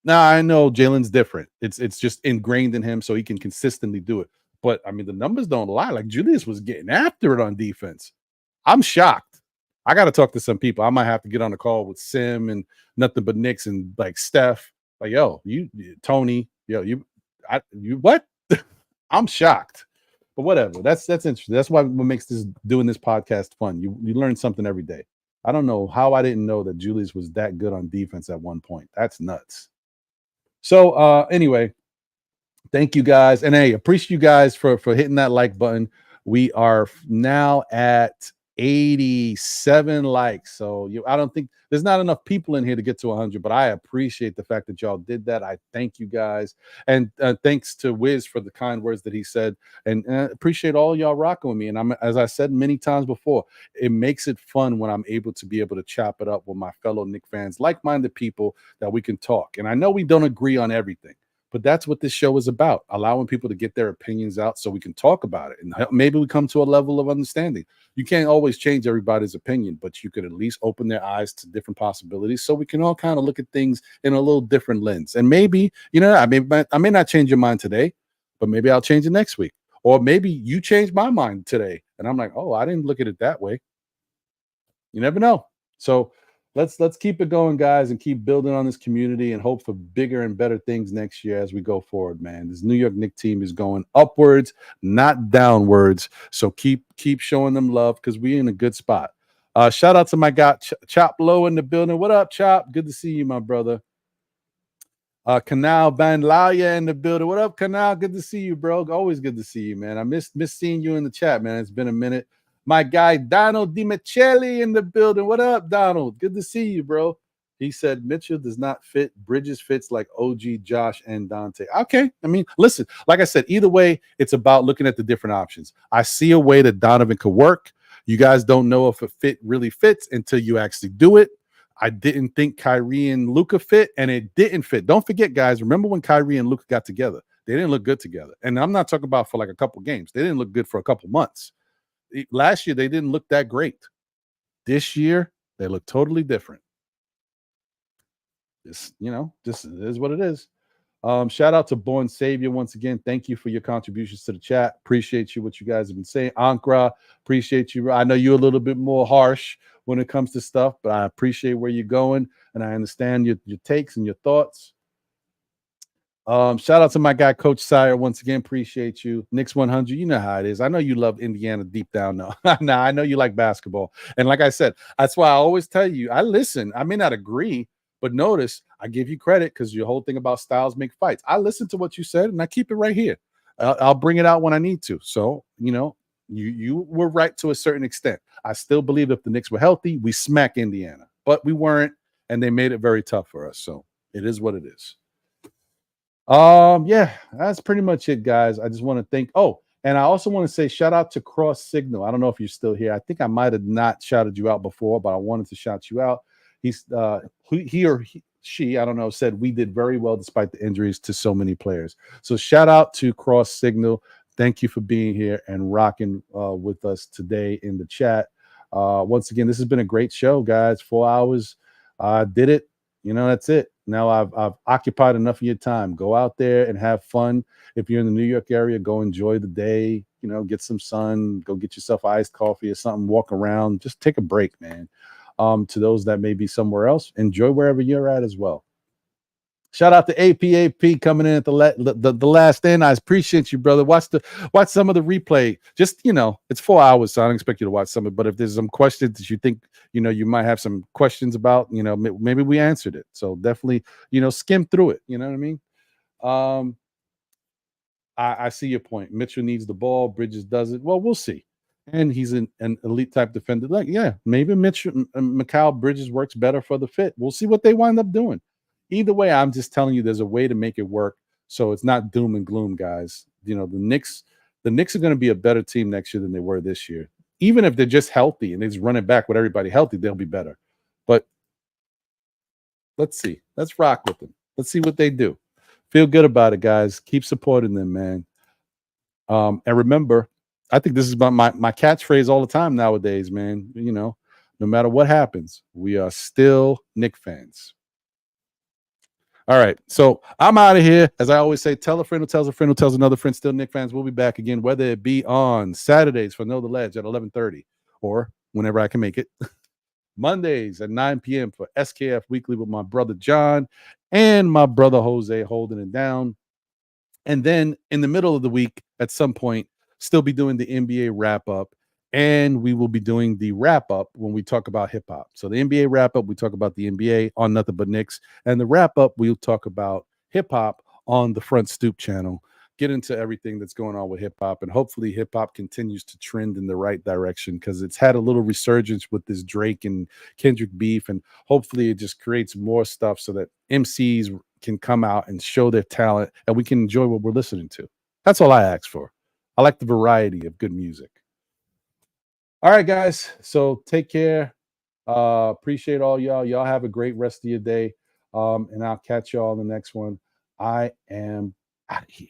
Now, I know Jaylen's different. It's just ingrained in him, so he can consistently do it. But, I mean, the numbers don't lie. Like, Julius was getting after it on defense. I'm shocked. I got to talk to some people. I might have to get on a call with Sim and Nothing But Knicks and, like, Steph. Like, yo, Tony, you what? I'm shocked. But whatever. That's interesting. That's what makes doing this podcast fun. You learn something every day. I don't know how I didn't know that Julius was that good on defense at one point. That's nuts. So anyway, thank you guys. And hey, appreciate you guys for hitting that like button. We are now at 87 likes. So I don't think there's not enough people in here to get to 100, but I appreciate the fact that y'all did that. I thank you guys. And thanks to Wiz for the kind words that he said, and appreciate all y'all rocking with me. And as I said many times before, it makes it fun when I'm able to chop it up with my fellow Knick fans, like-minded people that we can talk. And I know we don't agree on everything, but that's what this show is about, allowing people to get their opinions out so we can talk about it. And maybe we come to a level of understanding. You can't always change everybody's opinion, but you could at least open their eyes to different possibilities so we can all kind of look at things in a little different lens. And maybe, I may not change your mind today, but maybe I'll change it next week. Or maybe you change my mind today. And I'm like, oh, I didn't look at it that way. You never know. So let's keep it going, guys, and keep building on this community and hope for bigger and better things next year as we go forward, man. This New York Knicks team is going upwards, not downwards. So keep showing them love because we're in a good spot. Shout out to my guy Chop Low in the building. What up, Chop? Good to see you, my brother. Canal Bandlaya in the building. What up, Canal? Good to see you, bro. Always good to see you, man. I miss seeing you in the chat, man. It's been a minute. My guy Donald DiMichele in the building. What up, Donald? Good to see you, bro. He said Mitchell does not fit. Bridges fits like OG, Josh, and Dante. Okay. I mean, listen, like I said, either way, it's about looking at the different options. I see a way that Donovan could work. You guys don't know if a fit really fits until you actually do it. I didn't think Kyrie and Luka fit, and it didn't fit. Don't forget, guys, remember when Kyrie and Luka got together? They didn't look good together. And I'm not talking about for like a couple games. They didn't look good for a couple months. Last year, they didn't look that great. This year, they look totally different. This is what it is. Shout out to Born Savior once again. Thank you for your contributions to the chat. Appreciate you, what you guys have been saying. Ankara, appreciate you. I know you're a little bit more harsh when it comes to stuff, but I appreciate where you're going, and I understand your takes and your thoughts. Shout out to my guy, Coach Sire, once again. Appreciate you. Knicks 100, you know how it is. I know you love Indiana deep down, though. Nah, I know you like basketball. And like I said, that's why I always tell you, I listen. I may not agree, but notice I give you credit because your whole thing about styles make fights. I listen to what you said, and I keep it right here. I'll bring it out when I need to. So, you were right to a certain extent. I still believe if the Knicks were healthy, we smack Indiana. But we weren't, and they made it very tough for us. So it is what it is. Yeah, that's pretty much it, guys. I just want to thank. Oh, and I also want to say shout out to Cross Signal. I don't know if you're still here. I think I might have not shouted you out before, but I wanted to shout you out. He's she, I don't know, said we did very well despite the injuries to so many players. So shout out to Cross Signal. Thank you for being here and rocking with us today in the chat. Once again, this has been a great show, guys. 4 hours. Did it. That's it. Now I've occupied enough of your time. Go out there and have fun. If you're in the New York area, go enjoy the day. Get some sun. Go get yourself iced coffee or something. Walk around. Just take a break, man. To those that may be somewhere else, enjoy wherever you're at as well. Shout out to APAP coming in at the last end. I appreciate you, brother. Watch some of the replay. Just it's 4 hours, so I don't expect you to watch some of it. But if there's some questions that you think you might have some questions about, maybe we answered it. So definitely skim through it. You know what I mean? I see your point. Mitchell needs the ball. Bridges doesn't. Well, we'll see. And he's an elite type defender. Like, yeah, maybe Mikal Bridges works better for the fit. We'll see what they wind up doing. Either way, I'm just telling you there's a way to make it work. So it's not doom and gloom, guys. The Knicks are going to be a better team next year than they were this year. Even if they're just healthy and they just run it back with everybody healthy, they'll be better. But let's see. Let's rock with them. Let's see what they do. Feel good about it, guys. Keep supporting them, man. And remember, I think this is my catchphrase all the time nowadays, man. No matter what happens, we are still Knicks fans. All right, so I'm out of here. As I always say, tell a friend who tells a friend who tells another friend. Still Knicks fans. We'll be back again, whether it be on Saturdays for Know the Ledge at 11:30 or whenever I can make it. Mondays at 9 p.m. for SKF Weekly with my brother John and my brother Jose holding it down. And then in the middle of the week, at some point, still be doing the NBA wrap-up. And we will be doing the wrap-up when we talk about hip-hop. So the NBA wrap-up, we talk about the NBA on Nothing But Knicks. And the wrap-up, we'll talk about hip-hop on the Front Stoop channel. Get into everything that's going on with hip-hop. And hopefully hip-hop continues to trend in the right direction because it's had a little resurgence with this Drake and Kendrick beef. And hopefully it just creates more stuff so that MCs can come out and show their talent and we can enjoy what we're listening to. That's all I ask for. I like the variety of good music. All right, guys. So take care. Appreciate all y'all. Y'all have a great rest of your day. And I'll catch y'all on the next one. I am out of here.